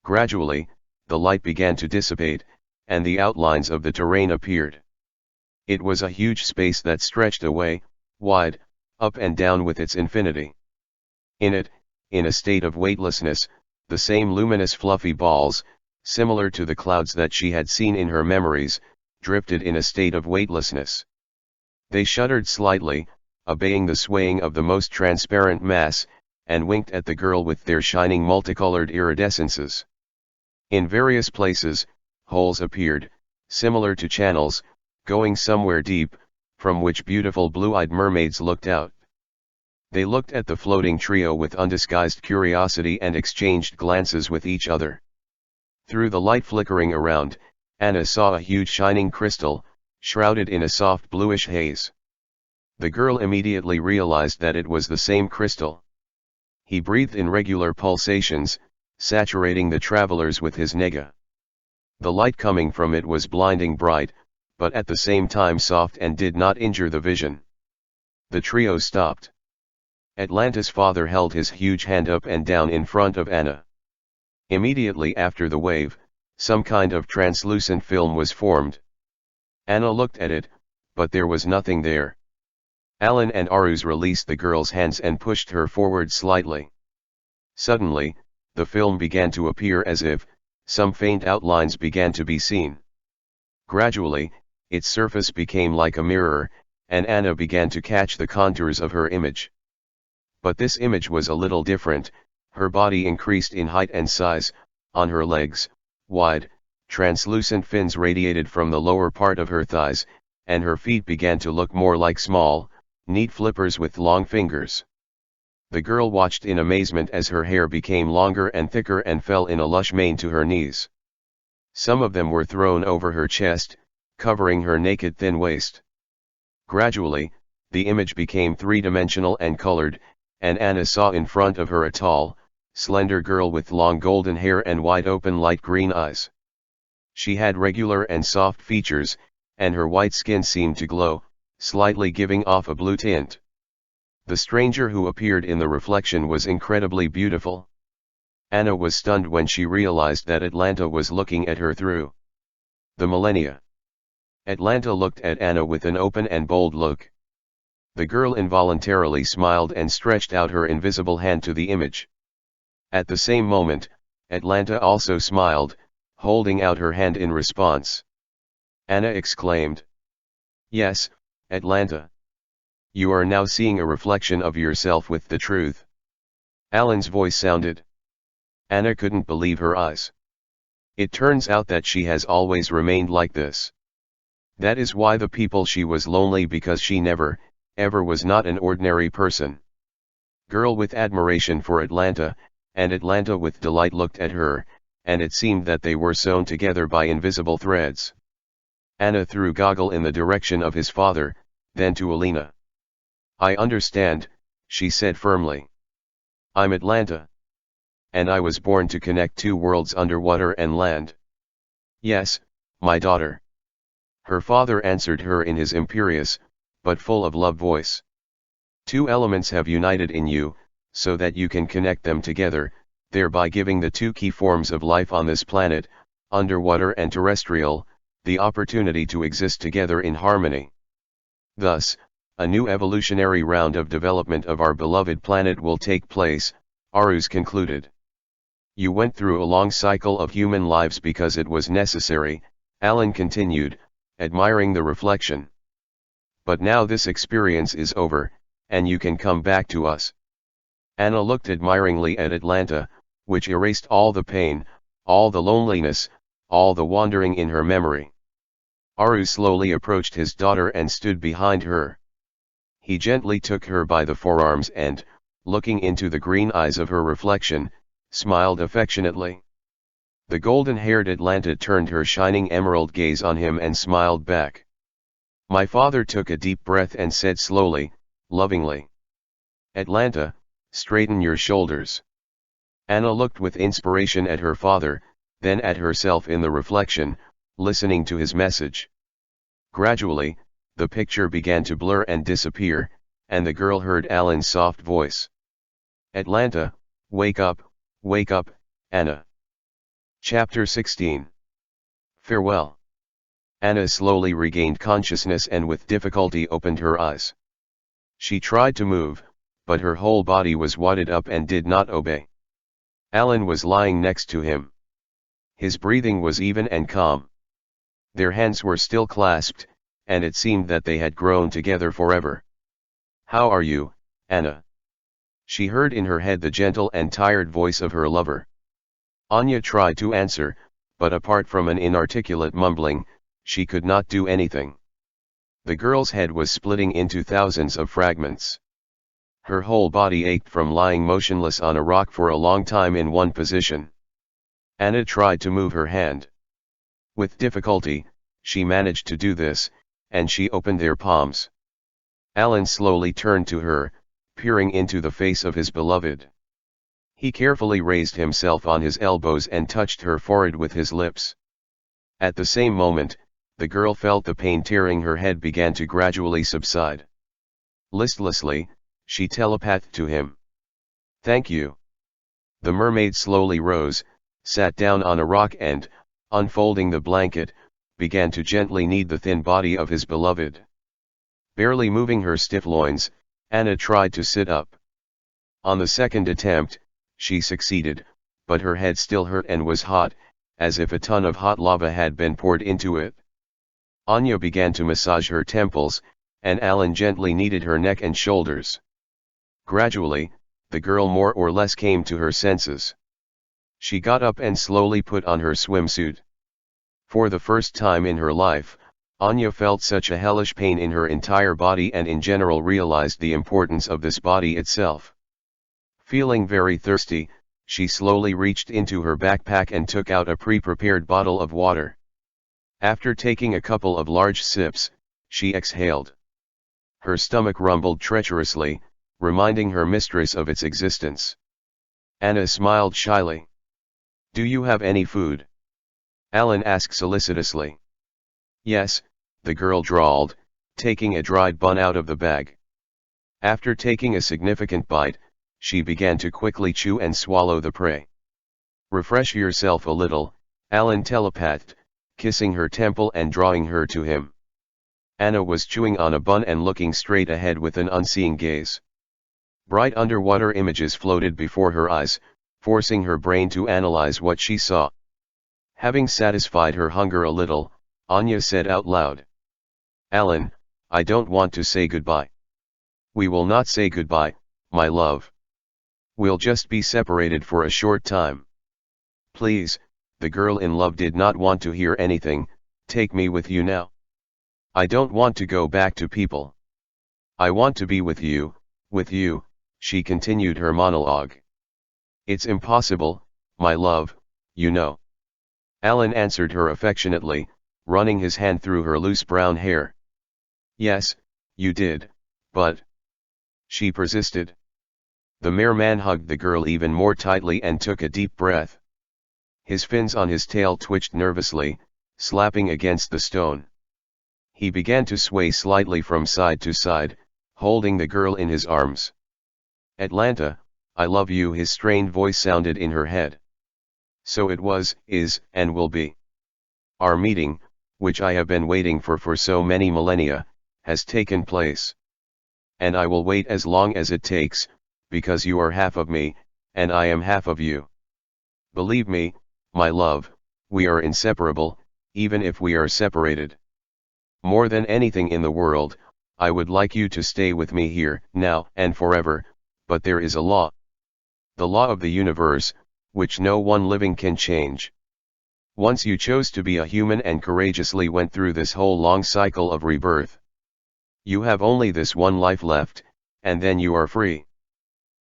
Gradually, the light began to dissipate, and the outlines of the terrain appeared. It was a huge space that stretched away, wide, up and down with its infinity. In it, in a state of weightlessness, the same luminous fluffy balls, similar to the clouds that she had seen in her memories, drifted in a state of weightlessness. They shuddered slightly, obeying the swaying of the most transparent mass, and winked at the girl with their shining multicolored iridescences. In various places, holes appeared, similar to channels, going somewhere deep, from which beautiful blue-eyed mermaids looked out. They looked at the floating trio with undisguised curiosity and exchanged glances with each other. Through the light flickering around, Anna saw a huge shining crystal, shrouded in a soft bluish haze. The girl immediately realized that it was the same crystal. He breathed in regular pulsations, saturating the travelers with his nega. The light coming from it was blinding bright, but at the same time soft and did not injure the vision. The trio stopped. Atlantis' father held his huge hand up and down in front of Anna. Immediately after the wave, some kind of translucent film was formed. Anna looked at it, but there was nothing there. Alan and Aruz released the girl's hands and pushed her forward slightly. Suddenly, the film began to appear as if some faint outlines began to be seen. Gradually, its surface became like a mirror, and Anna began to catch the contours of her image. But this image was a little different. Her body increased in height and size. On her legs, wide, translucent fins radiated from the lower part of her thighs, and her feet began to look more like small, neat flippers with long fingers. The girl watched in amazement as her hair became longer and thicker and fell in a lush mane to her knees. Some of them were thrown over her chest, covering her naked thin waist. Gradually, the image became three-dimensional and colored, and Anna saw in front of her a tall, slender girl with long golden hair and wide-open light green eyes. She had regular and soft features, and her white skin seemed to glow, slightly giving off a blue tint. The stranger who appeared in the reflection was incredibly beautiful. Anna was stunned when she realized that Atlanta was looking at her through the millennia. Atlanta looked at Anna with an open and bold look. The girl involuntarily smiled and stretched out her invisible hand to the image. At the same moment, Atlanta also smiled, holding out her hand in response. Anna exclaimed, "Yes, Atlanta. You are now seeing a reflection of yourself with the truth." Alan's voice sounded. Anna couldn't believe her eyes. It turns out that she has always remained like this. That is why the people she was lonely, because she never, ever was not an ordinary person. Girl with admiration for Atlanta, and Atlanta with delight looked at her, and it seemed that they were sewn together by invisible threads. Anna threw Goggle in the direction of his father, then to Alina. "I understand," she said firmly. "I'm Atlanta. And I was born to connect two worlds, underwater and land." "Yes, my daughter." Her father answered her in his imperious, but full of love voice. "Two elements have united in you, so that you can connect them together, thereby giving the two key forms of life on this planet, underwater and terrestrial, the opportunity to exist together in harmony. Thus, a new evolutionary round of development of our beloved planet will take place," Aruz concluded. "You went through a long cycle of human lives because it was necessary," Alan continued, admiring the reflection. "But now this experience is over, and you can come back to us." Anna looked admiringly at Atlanta, which erased all the pain, all the loneliness, all the wandering in her memory. Aruz slowly approached his daughter and stood behind her. He gently took her by the forearms and, looking into the green eyes of her reflection, smiled affectionately. The golden-haired Atlanta turned her shining emerald gaze on him and smiled back. My father took a deep breath and said slowly, lovingly, "Atlanta, straighten your shoulders." Anna looked with inspiration at her father, then at herself in the reflection, listening to his message. Gradually, the picture began to blur and disappear, and the girl heard Alan's soft voice. "Atlanta, wake up, Anna." Chapter 16. Farewell. Anna slowly regained consciousness and with difficulty opened her eyes. She tried to move, but her whole body was wadded up and did not obey. Alan was lying next to him. His breathing was even and calm. Their hands were still clasped, and it seemed that they had grown together forever. "How are you, Anna?" she heard in her head the gentle and tired voice of her lover. Anya tried to answer, but apart from an inarticulate mumbling, she could not do anything. The girl's head was splitting into thousands of fragments. Her whole body ached from lying motionless on a rock for a long time in one position. Anna tried to move her hand. With difficulty, she managed to do this, and she opened their palms. Alan slowly turned to her, peering into the face of his beloved. He carefully raised himself on his elbows and touched her forehead with his lips. At the same moment, the girl felt the pain tearing her head began to gradually subside. Listlessly, she telepathed to him. "Thank you." The mermaid slowly rose, sat down on a rock and, unfolding the blanket, began to gently knead the thin body of his beloved. Barely moving her stiff loins, Anna tried to sit up. On the second attempt, she succeeded, but her head still hurt and was hot, as if a ton of hot lava had been poured into it. Anya began to massage her temples, and Alan gently kneaded her neck and shoulders. Gradually, the girl more or less came to her senses. She got up and slowly put on her swimsuit. For the first time in her life, Anya felt such a hellish pain in her entire body and in general realized the importance of this body itself. Feeling very thirsty, she slowly reached into her backpack and took out a pre-prepared bottle of water. After taking a couple of large sips, she exhaled. Her stomach rumbled treacherously, reminding her mistress of its existence. Anna smiled shyly. "Do you have any food?" Alan asked solicitously. "Yes," the girl drawled, taking a dried bun out of the bag. After taking a significant bite, she began to quickly chew and swallow the prey. "Refresh yourself a little," Alan telepathed, kissing her temple and drawing her to him. Anna was chewing on a bun and looking straight ahead with an unseeing gaze. Bright underwater images floated before her eyes, forcing her brain to analyze what she saw. Having satisfied her hunger a little, Anya said out loud, "Alan, I don't want to say goodbye." "We will not say goodbye, my love. We'll just be separated for a short time. Please," the girl in love did not want to hear anything, "take me with you now. I don't want to go back to people. I want to be with you, she continued her monologue. "It's impossible, my love, you know." Alan answered her affectionately, running his hand through her loose brown hair. "Yes, you did, but..." she persisted. The merman hugged the girl even more tightly and took a deep breath. His fins on his tail twitched nervously, slapping against the stone. He began to sway slightly from side to side, holding the girl in his arms. "Atlanta, I love you," his strained voice sounded in her head. "So it was, is, and will be. Our meeting, which I have been waiting for so many millennia, has taken place. And I will wait as long as it takes, because you are half of me, and I am half of you. Believe me, my love, we are inseparable, even if we are separated. More than anything in the world, I would like you to stay with me here, now and forever, but there is a law. The law of the universe, which no one living can change. Once you chose to be a human and courageously went through this whole long cycle of rebirth. You have only this one life left, and then you are free.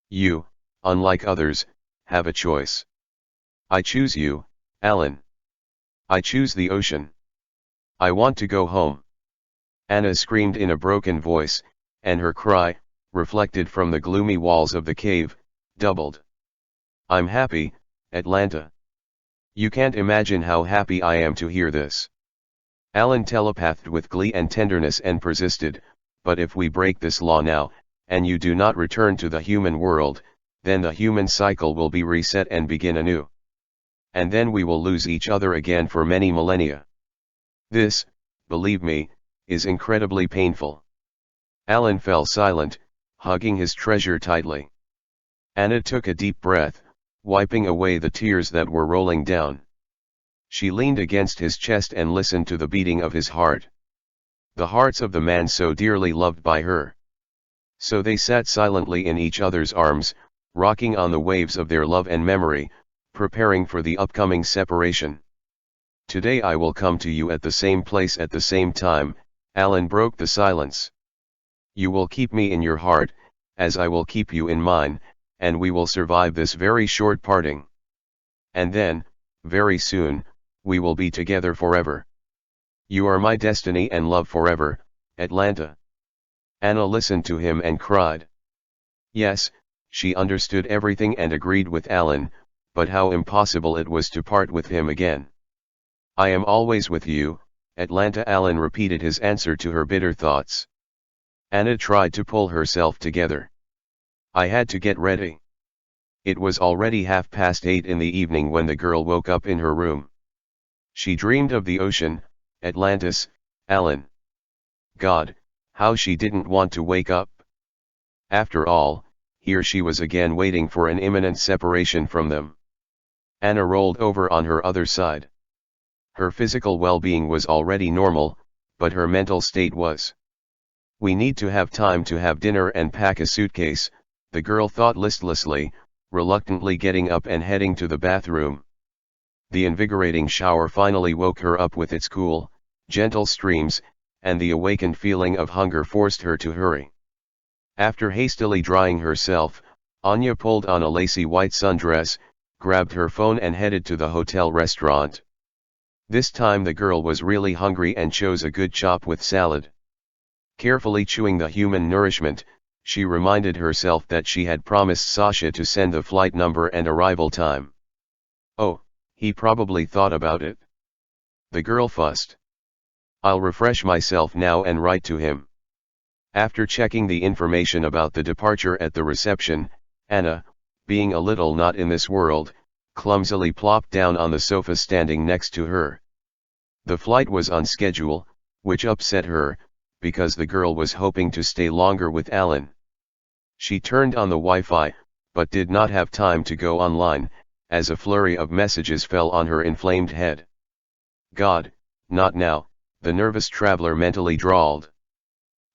You, unlike others, have a choice. I choose you, Alan. I choose the ocean. I want to go home." Anna screamed in a broken voice, and her cry, reflected from the gloomy walls of the cave, doubled. "I'm happy, Atlanta. You can't imagine how happy I am to hear this." Alan telepathed with glee and tenderness and persisted, "But if we break this law now, and you do not return to the human world, then the human cycle will be reset and begin anew. And then we will lose each other again for many millennia. This, believe me, is incredibly painful." Alan fell silent, hugging his treasure tightly. Anna took a deep breath, wiping away the tears that were rolling down. She leaned against his chest and listened to the beating of his heart. The hearts of the man so dearly loved by her. So they sat silently in each other's arms, rocking on the waves of their love and memory, preparing for the upcoming separation. "Today I will come to you at the same place at the same time," Alan broke the silence. "You will keep me in your heart, as I will keep you in mine, and we will survive this very short parting. And then, very soon, we will be together forever. You are my destiny and love forever, Atlanta." Anna listened to him and cried. Yes, she understood everything and agreed with Alan, but how impossible it was to part with him again. "I am always with you, Atlanta," Alan repeated his answer to her bitter thoughts. Anna tried to pull herself together. "I had to get ready. It was already 8:30 in the evening when the girl woke up in her room. She dreamed of the ocean, Atlantis, Alan. God, how she didn't want to wake up. After all, here she was again waiting for an imminent separation from them. Anna rolled over on her other side. Her physical well-being was already normal, but her mental state was. We need to have time to have dinner and pack a suitcase, the girl thought listlessly, reluctantly getting up and heading to the bathroom. The invigorating shower finally woke her up with its cool, gentle streams, and the awakened feeling of hunger forced her to hurry. After hastily drying herself, Anya pulled on a lacy white sundress, grabbed her phone and headed to the hotel restaurant. This time the girl was really hungry and chose a good chop with salad. Carefully chewing the human nourishment, she reminded herself that she had promised Sasha to send the flight number and arrival time. Oh, he probably thought about it. The girl fussed. I'll refresh myself now and write to him. After checking the information about the departure at the reception, Anna, being a little not in this world, clumsily plopped down on the sofa standing next to her. The flight was on schedule, which upset her, because the girl was hoping to stay longer with Alan. She turned on the Wi-Fi, but did not have time to go online, as a flurry of messages fell on her inflamed head. God, not now, the nervous traveler mentally drawled.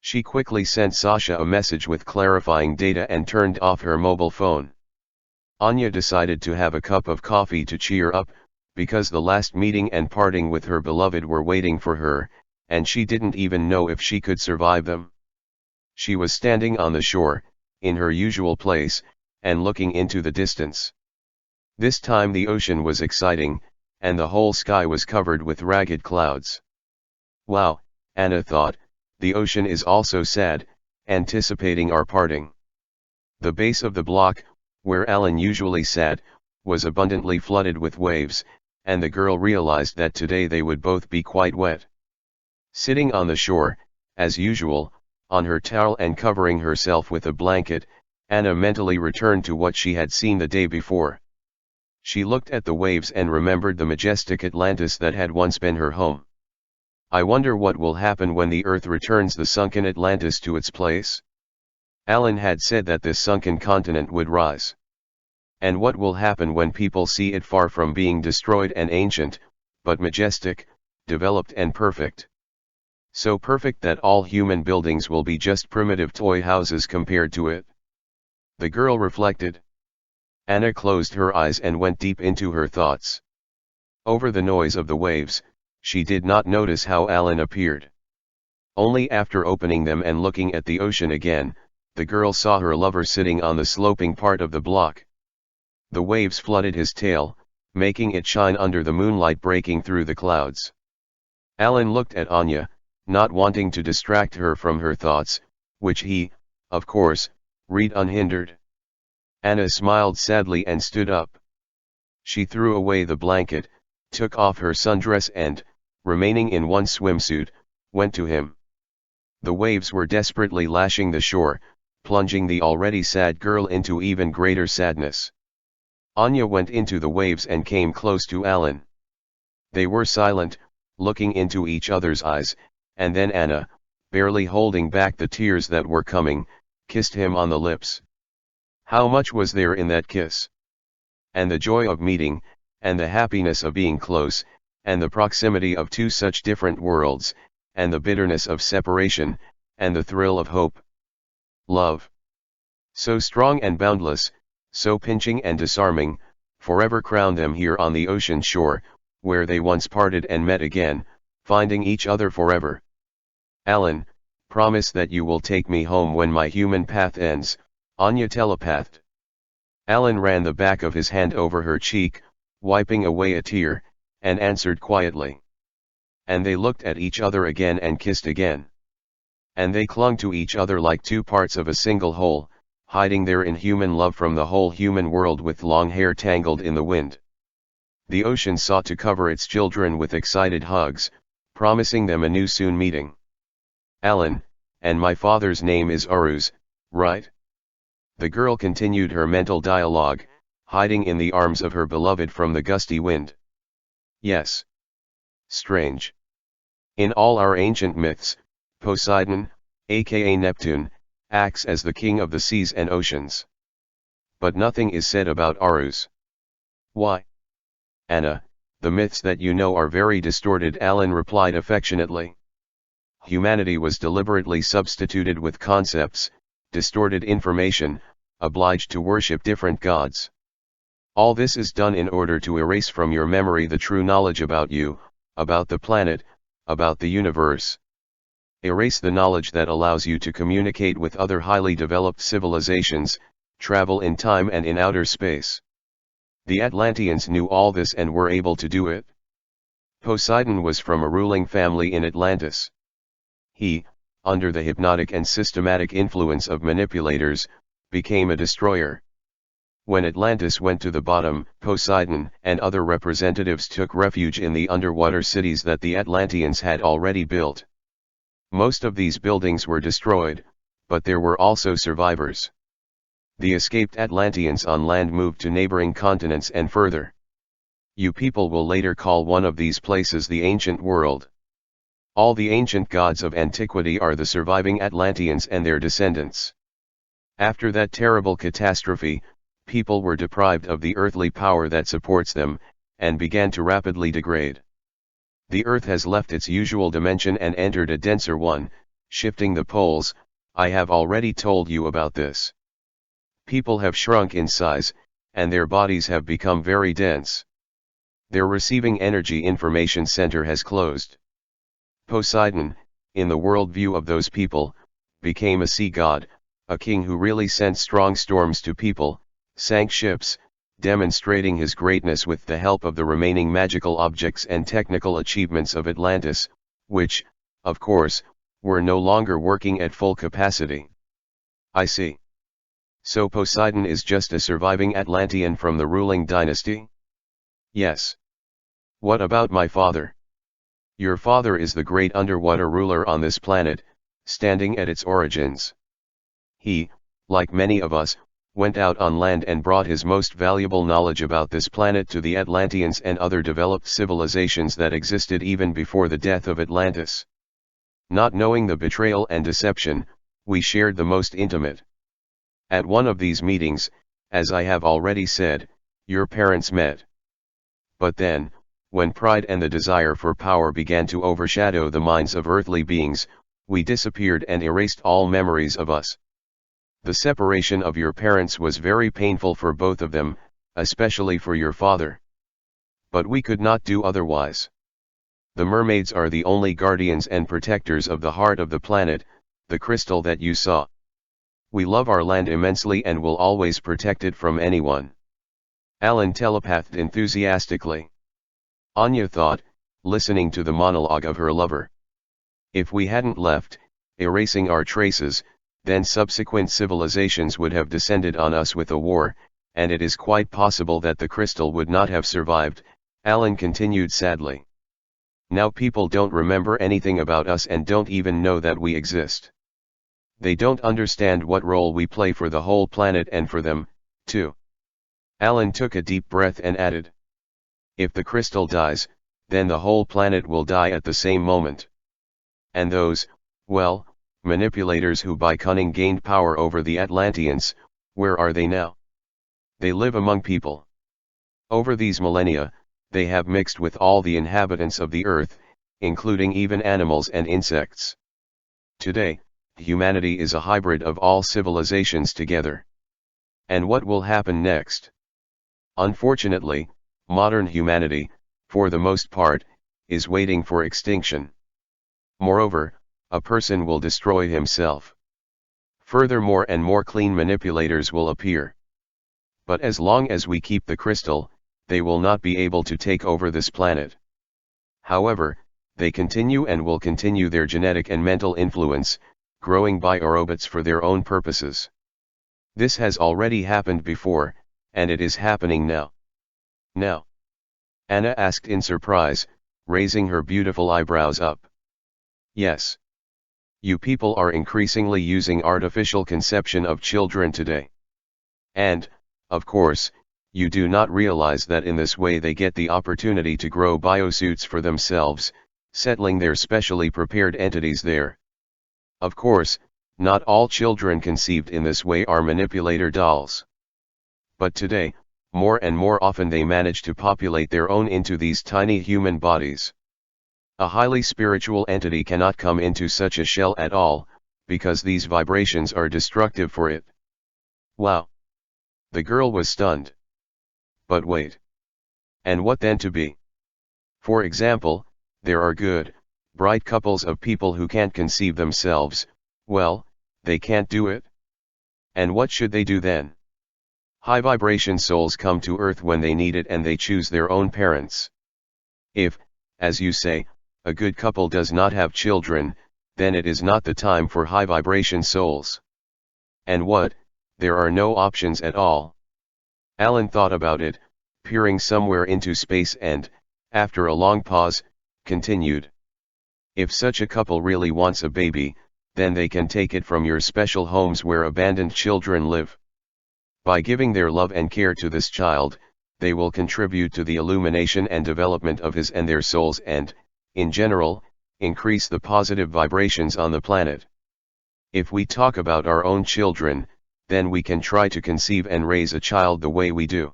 She quickly sent Sasha a message with clarifying data and turned off her mobile phone. Anya decided to have a cup of coffee to cheer up, because the last meeting and parting with her beloved were waiting for her, and she didn't even know if she could survive them. She was standing on the shore, in her usual place, and looking into the distance. This time the ocean was exciting, and the whole sky was covered with ragged clouds. Wow, Anna thought, the ocean is also sad, anticipating our parting. The base of the block, where Alan usually sat, was abundantly flooded with waves, and the girl realized that today they would both be quite wet. Sitting on the shore, as usual, on her towel and covering herself with a blanket, Anna mentally returned to what she had seen the day before. She looked at the waves and remembered the majestic Atlantis that had once been her home. I wonder what will happen when the Earth returns the sunken Atlantis to its place? Alan had said that this sunken continent would rise. And what will happen when people see it far from being destroyed and ancient, but majestic, developed and perfect? So perfect that all human buildings will be just primitive toy houses compared to it. The girl reflected. Anna closed her eyes and went deep into her thoughts. Over the noise of the waves, she did not notice how Alan appeared. Only after opening them and looking at the ocean again, the girl saw her lover sitting on the sloping part of the block. The waves flooded his tail, making it shine under the moonlight breaking through the clouds. Alan looked at Anya, not wanting to distract her from her thoughts, which he, of course, read unhindered. Anna smiled sadly and stood up. She threw away the blanket, took off her sundress and, remaining in one swimsuit, went to him. The waves were desperately lashing the shore, plunging the already sad girl into even greater sadness. Anya went into the waves and came close to Alan. They were silent, looking into each other's eyes, and then Anna, barely holding back the tears that were coming, kissed him on the lips. How much was there in that kiss? And the joy of meeting, and the happiness of being close, and the proximity of two such different worlds, and the bitterness of separation, and the thrill of hope. Love. So strong and boundless, so pinching and disarming, forever crowned them here on the ocean shore, where they once parted and met again, finding each other forever. Alan, promise that you will take me home when my human path ends, Anya telepathed. Alan ran the back of his hand over her cheek, wiping away a tear, and answered quietly. And they looked at each other again and kissed again. And they clung to each other like two parts of a single whole, hiding their inhuman love from the whole human world with long hair tangled in the wind. The ocean sought to cover its children with excited hugs, promising them a new soon meeting. Alan, and my father's name is Aruz, right? The girl continued her mental dialogue, hiding in the arms of her beloved from the gusty wind. Yes. Strange. In all our ancient myths, Poseidon, aka Neptune, acts as the king of the seas and oceans. But nothing is said about Arus. Why? Anna, the myths that you know are very distorted, Alan replied affectionately. Humanity was deliberately substituted with concepts, distorted information, obliged to worship different gods. All this is done in order to erase from your memory the true knowledge about you, about the planet, about the universe. Erase the knowledge that allows you to communicate with other highly developed civilizations, travel in time and in outer space. The Atlanteans knew all this and were able to do it. Poseidon was from a ruling family in Atlantis. He, under the hypnotic and systematic influence of manipulators, became a destroyer. When Atlantis went to the bottom, Poseidon and other representatives took refuge in the underwater cities that the Atlanteans had already built. Most of these buildings were destroyed, but there were also survivors. The escaped Atlanteans on land moved to neighboring continents and further. You people will later call one of these places the ancient world. All the ancient gods of antiquity are the surviving Atlanteans and their descendants. After that terrible catastrophe, people were deprived of the earthly power that supports them, and began to rapidly degrade. The earth has left its usual dimension and entered a denser one, shifting the poles. I have already told you about this. People have shrunk in size, and their bodies have become very dense. Their receiving energy information center has closed. Poseidon, in the worldview of those people, became a sea god, a king who really sent strong storms to people, sank ships, demonstrating his greatness with the help of the remaining magical objects and technical achievements of Atlantis, which, of course, were no longer working at full capacity. I see. So Poseidon is just a surviving Atlantean from the ruling dynasty? Yes. What about my father? Your father is the great underwater ruler on this planet, standing at its origins. He, like many of us, went out on land and brought his most valuable knowledge about this planet to the Atlanteans and other developed civilizations that existed even before the death of Atlantis. Not knowing the betrayal and deception, we shared the most intimate. At one of these meetings, as I have already said, your parents met. But then, when pride and the desire for power began to overshadow the minds of earthly beings, we disappeared and erased all memories of us. The separation of your parents was very painful for both of them, especially for your father. But we could not do otherwise. The mermaids are the only guardians and protectors of the heart of the planet, the crystal that you saw. We love our land immensely and will always protect it from anyone. Alan telepathed enthusiastically. Anya thought, listening to the monologue of her lover. If we hadn't left, erasing our traces, then subsequent civilizations would have descended on us with a war, and it is quite possible that the crystal would not have survived, Alan continued sadly. Now people don't remember anything about us and don't even know that we exist. They don't understand what role we play for the whole planet and for them, too. Alan took a deep breath and added. If the crystal dies, then the whole planet will die at the same moment. And those, well, manipulators who by cunning gained power over the Atlanteans, where are they now? They live among people. Over these millennia, they have mixed with all the inhabitants of the earth, including even animals and insects. Today, humanity is a hybrid of all civilizations together. And what will happen next? Unfortunately, modern humanity, for the most part, is waiting for extinction. Moreover, a person will destroy himself. Furthermore, and more clean manipulators will appear. But as long as we keep the crystal, they will not be able to take over this planet. However, they continue and will continue their genetic and mental influence, growing biorobots for their own purposes. This has already happened before, and it is happening now. Now? Anna asked in surprise, raising her beautiful eyebrows up. Yes. You people are increasingly using artificial conception of children today. And, of course, you do not realize that in this way they get the opportunity to grow biosuits for themselves, settling their specially prepared entities there. Of course, not all children conceived in this way are manipulator dolls. But today, more and more often they manage to populate their own into these tiny human bodies. A highly spiritual entity cannot come into such a shell at all, because these vibrations are destructive for it. Wow! The girl was stunned. But wait. And what then to be? For example, there are good, bright couples of people who can't conceive themselves. Well, they can't do it. And what should they do then? High vibration souls come to earth when they need it and they choose their own parents. If, as you say, a good couple does not have children, then it is not the time for high vibration souls. And what? There are no options at all. Alan thought about it, peering somewhere into space and, after a long pause, continued. If such a couple really wants a baby, then they can take it from your special homes where abandoned children live. By giving their love and care to this child, they will contribute to the illumination and development of his and their souls and, in general, increase the positive vibrations on the planet. If we talk about our own children, then we can try to conceive and raise a child the way we do.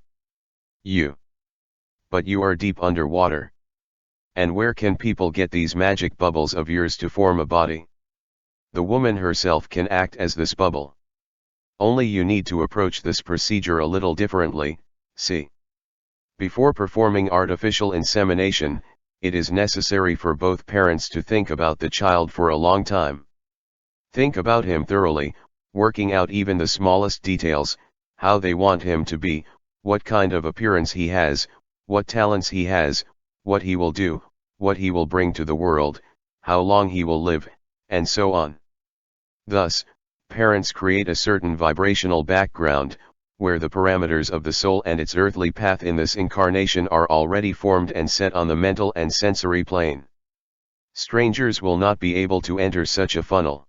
But you are deep underwater. And where can people get these magic bubbles of yours to form a body? The woman herself can act as this bubble. Only you need to approach this procedure a little differently, see. Before performing artificial insemination, it is necessary for both parents to think about the child for a long time. Think about him thoroughly, working out even the smallest details, how they want him to be, what kind of appearance he has, what talents he has, what he will do, what he will bring to the world, how long he will live, and so on. Thus, parents create a certain vibrational background, where the parameters of the soul and its earthly path in this incarnation are already formed and set on the mental and sensory plane. Strangers will not be able to enter such a funnel.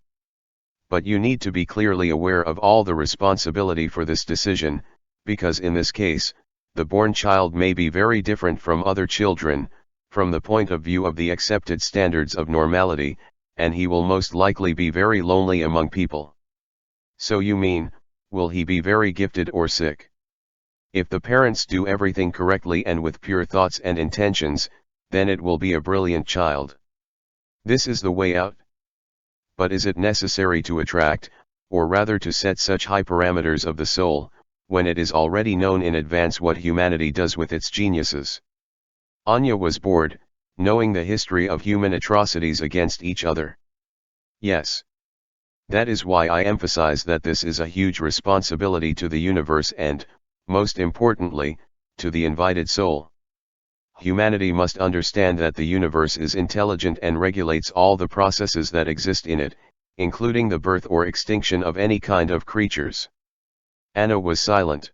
But you need to be clearly aware of all the responsibility for this decision, because in this case, the born child may be very different from other children, from the point of view of the accepted standards of normality, and he will most likely be very lonely among people. So you mean, will he be very gifted or sick? If the parents do everything correctly and with pure thoughts and intentions, then it will be a brilliant child. This is the way out. But is it necessary to attract, or rather to set such high parameters of the soul, when it is already known in advance what humanity does with its geniuses? Anya was bored, knowing the history of human atrocities against each other. Yes. That is why I emphasize that this is a huge responsibility to the universe and, most importantly, to the invited soul. Humanity must understand that the universe is intelligent and regulates all the processes that exist in it, including the birth or extinction of any kind of creatures. Anna was silent.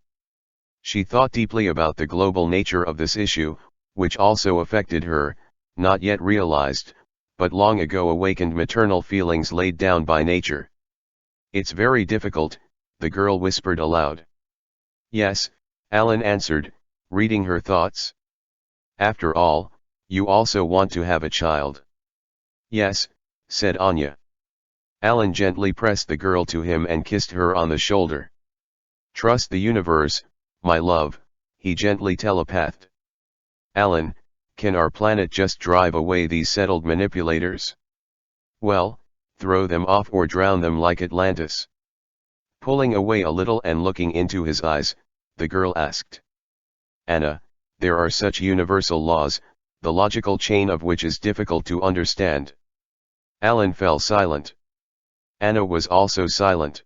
She thought deeply about the global nature of this issue, which also affected her, not yet realized, but long ago awakened maternal feelings laid down by nature. It's very difficult, the girl whispered aloud. Yes, Alan answered, reading her thoughts. After all, you also want to have a child. Yes, said Anya. Alan gently pressed the girl to him and kissed her on the shoulder. Trust the universe, my love, he gently telepathed. Alan, can our planet just drive away these settled manipulators? Well, throw them off or drown them like Atlantis. Pulling away a little and looking into his eyes, the girl asked. Anna, there are such universal laws, the logical chain of which is difficult to understand. Alan fell silent. Anna was also silent.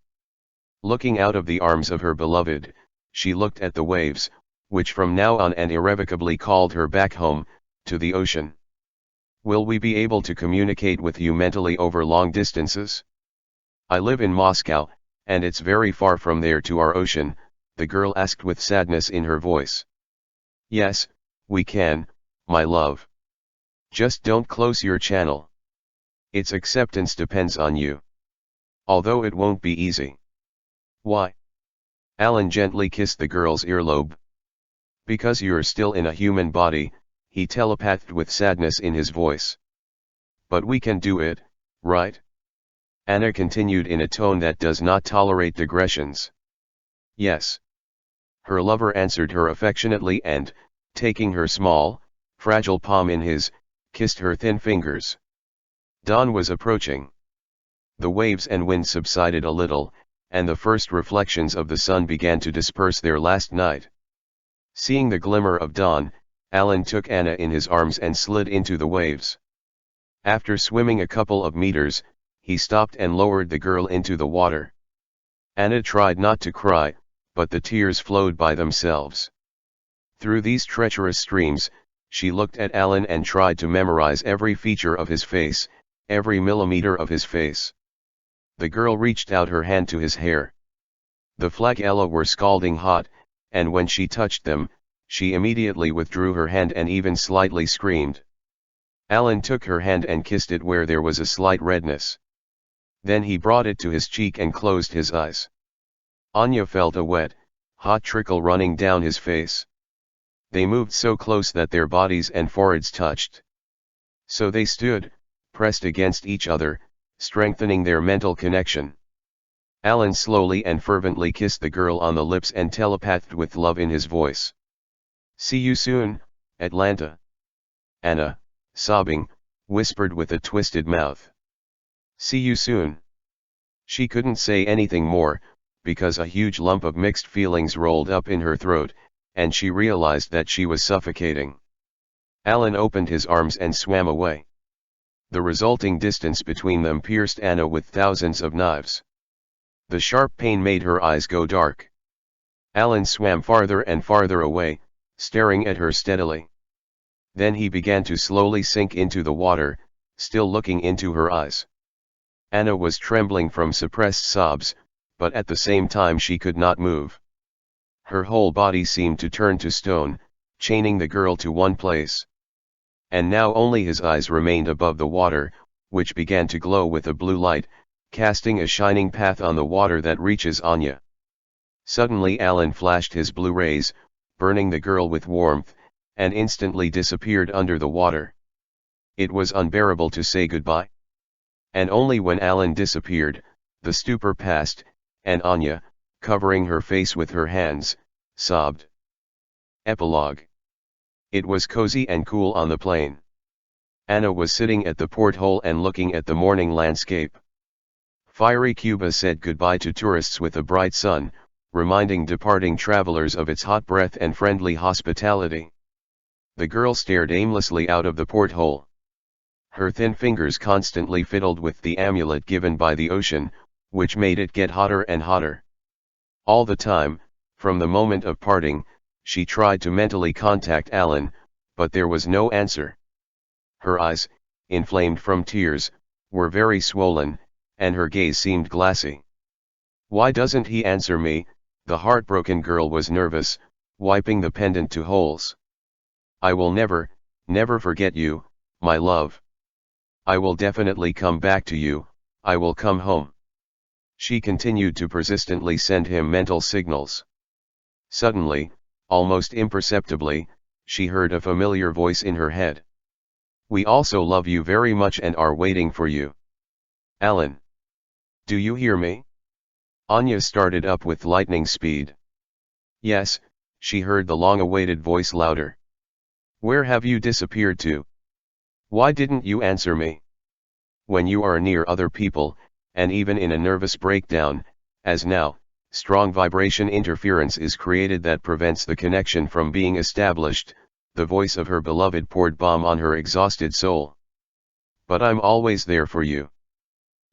Looking out of the arms of her beloved, she looked at the waves, which from now on and irrevocably called her back home, to the ocean. Will we be able to communicate with you mentally over long distances? I live in Moscow, and it's very far from there to our ocean, the girl asked with sadness in her voice. Yes, we can, my love. Just don't close your channel. Its acceptance depends on you. Although it won't be easy. Why? Alan gently kissed the girl's earlobe. Because you're still in a human body, he telepathed with sadness in his voice. But we can do it, right? Anna continued in a tone that does not tolerate digressions. Yes. Her lover answered her affectionately and, taking her small, fragile palm in his, kissed her thin fingers. Dawn was approaching. The waves and wind subsided a little, and the first reflections of the sun began to disperse their last night. Seeing the glimmer of dawn, Alan took Anna in his arms and slid into the waves. After swimming a couple of meters, he stopped and lowered the girl into the water. Anna tried not to cry, but the tears flowed by themselves. Through these treacherous streams, she looked at Alan and tried to memorize every feature of his face, every millimeter of his face. The girl reached out her hand to his hair. The flagella were scalding hot, and when she touched them, she immediately withdrew her hand and even slightly screamed. Alan took her hand and kissed it where there was a slight redness. Then he brought it to his cheek and closed his eyes. Anya felt a wet, hot trickle running down his face. They moved so close that their bodies and foreheads touched. So they stood, pressed against each other, strengthening their mental connection. Alan slowly and fervently kissed the girl on the lips and telepathed with love in his voice. "See you soon, Atlanta." Anna, sobbing, whispered with a twisted mouth. "See you soon." She couldn't say anything more, because a huge lump of mixed feelings rolled up in her throat, and she realized that she was suffocating. Alan opened his arms and swam away. The resulting distance between them pierced Anna with thousands of knives. The sharp pain made her eyes go dark. Alan swam farther and farther away, staring at her steadily. Then he began to slowly sink into the water, still looking into her eyes. Anna was trembling from suppressed sobs, but at the same time she could not move. Her whole body seemed to turn to stone, chaining the girl to one place. And now only his eyes remained above the water, which began to glow with a blue light, casting a shining path on the water that reaches Anya. Suddenly Alan flashed his blue rays, burning the girl with warmth, and instantly disappeared under the water. It was unbearable to say goodbye. And only when Alan disappeared, the stupor passed, and Anya, covering her face with her hands, sobbed. Epilogue. It was cozy and cool on the plain. Anna was sitting at the porthole and looking at the morning landscape. Fiery Cuba said goodbye to tourists with a bright sun, reminding departing travelers of its hot breath and friendly hospitality. The girl stared aimlessly out of the porthole. Her thin fingers constantly fiddled with the amulet given by the ocean, which made it get hotter and hotter. All the time, from the moment of parting, she tried to mentally contact Alan, but there was no answer. Her eyes, inflamed from tears, were very swollen, and her gaze seemed glassy. "Why doesn't he answer me?" the heartbroken girl was nervous, wiping the pendant to holes. "I will never, never forget you, my love. I will definitely come back to you, I will come home." She continued to persistently send him mental signals. Suddenly, almost imperceptibly, she heard a familiar voice in her head. "We also love you very much and are waiting for you. Alan. Do you hear me?" Anya started up with lightning speed. "Yes," she heard the long-awaited voice louder. "Where have you disappeared to? Why didn't you answer me?" When you are near other people, and even in a nervous breakdown, as now, strong vibration interference is created that prevents the connection from being established. The voice of her beloved poured balm on her exhausted soul. "But I'm always there for you."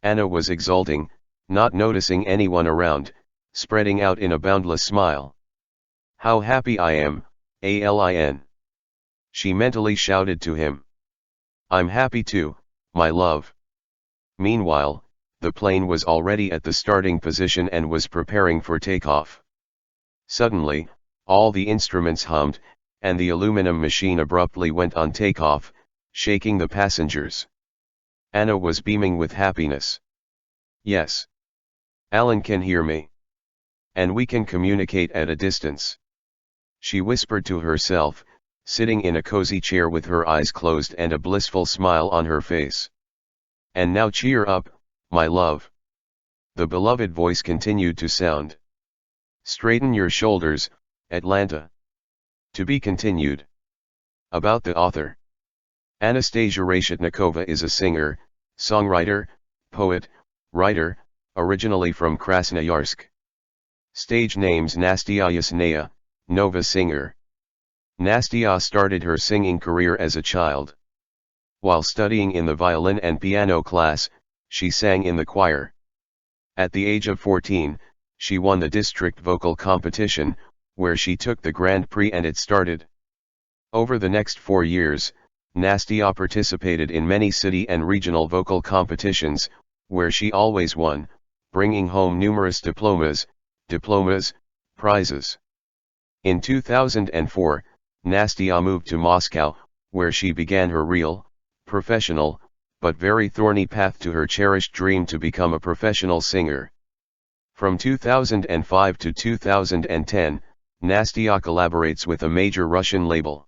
Anna was exulting, not noticing anyone around, spreading out in a boundless smile. "How happy I am, Alin." She mentally shouted to him. "I'm happy too, my love." Meanwhile, the plane was already at the starting position and was preparing for takeoff. Suddenly, all the instruments hummed, and the aluminum machine abruptly went on takeoff, shaking the passengers. Anna was beaming with happiness. "Yes. Alan can hear me. And we can communicate at a distance." She whispered to herself, sitting in a cozy chair with her eyes closed and a blissful smile on her face. And now cheer up, my love. The beloved voice continued to sound. Straighten your shoulders, Atlanta. To be continued. About the author. Anastasia Reshetnikova is a singer, songwriter, poet, writer, originally from Krasnoyarsk. Stage names Nastya Yasnaya, Nova singer. Nastya started her singing career as a child. While studying in the violin and piano class, she sang in the choir. At the age of 14, she won the district vocal competition, where she took the Grand Prix and it started. Over the next 4 years, Nastya participated in many city and regional vocal competitions, where she always won, bringing home numerous diplomas, prizes. In 2004, Nastya moved to Moscow, where she began her real, professional, but very thorny path to her cherished dream to become a professional singer. From 2005 to 2010, Nastya collaborates with a major Russian label.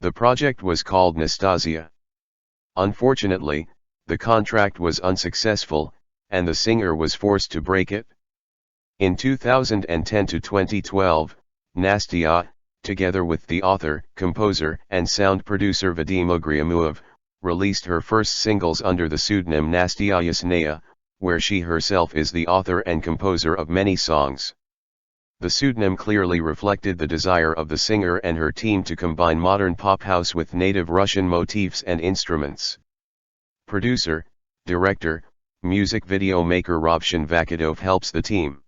The project was called Nastyasna. Unfortunately, the contract was unsuccessful, and the singer was forced to break it. In 2010 to 2012, Nastya, together with the author, composer, and sound producer Vadim Ugriamuov, released her first singles under the pseudonym Nastya Yasnaya, where she herself is the author and composer of many songs. The pseudonym clearly reflected the desire of the singer and her team to combine modern pop house with native Russian motifs and instruments. Producer, director, music video maker Rovshan Vakidov helps the team.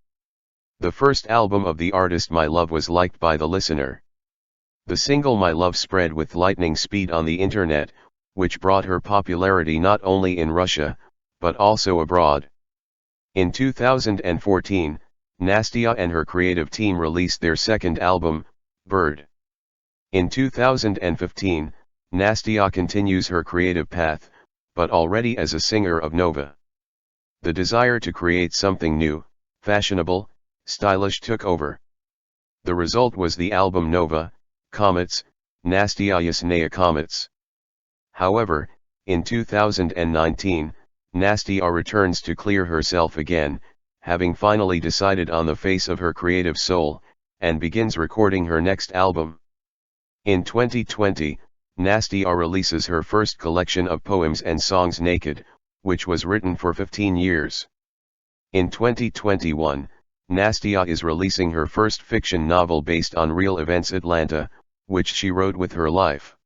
The first album of the artist My Love was liked by the listener. The single My Love spread with lightning speed on the internet, which brought her popularity not only in Russia, but also abroad. In 2014, Nastya and her creative team released their second album, Bird. In 2015, Nastya continues her creative path, but already as a singer of Nova. The desire to create something new, fashionable, stylish took over. The result was the album Nova, Comets, Nastya Yasnaya Comets. However, in 2019, Nastya returns to clear herself again, having finally decided on the face of her creative soul, and begins recording her next album. In 2020, Nastya releases her first collection of poems and songs Naked, which was written for 15 years. In 2021, Nastya is releasing her first fiction novel based on real events Atlanta, which she wrote with her life.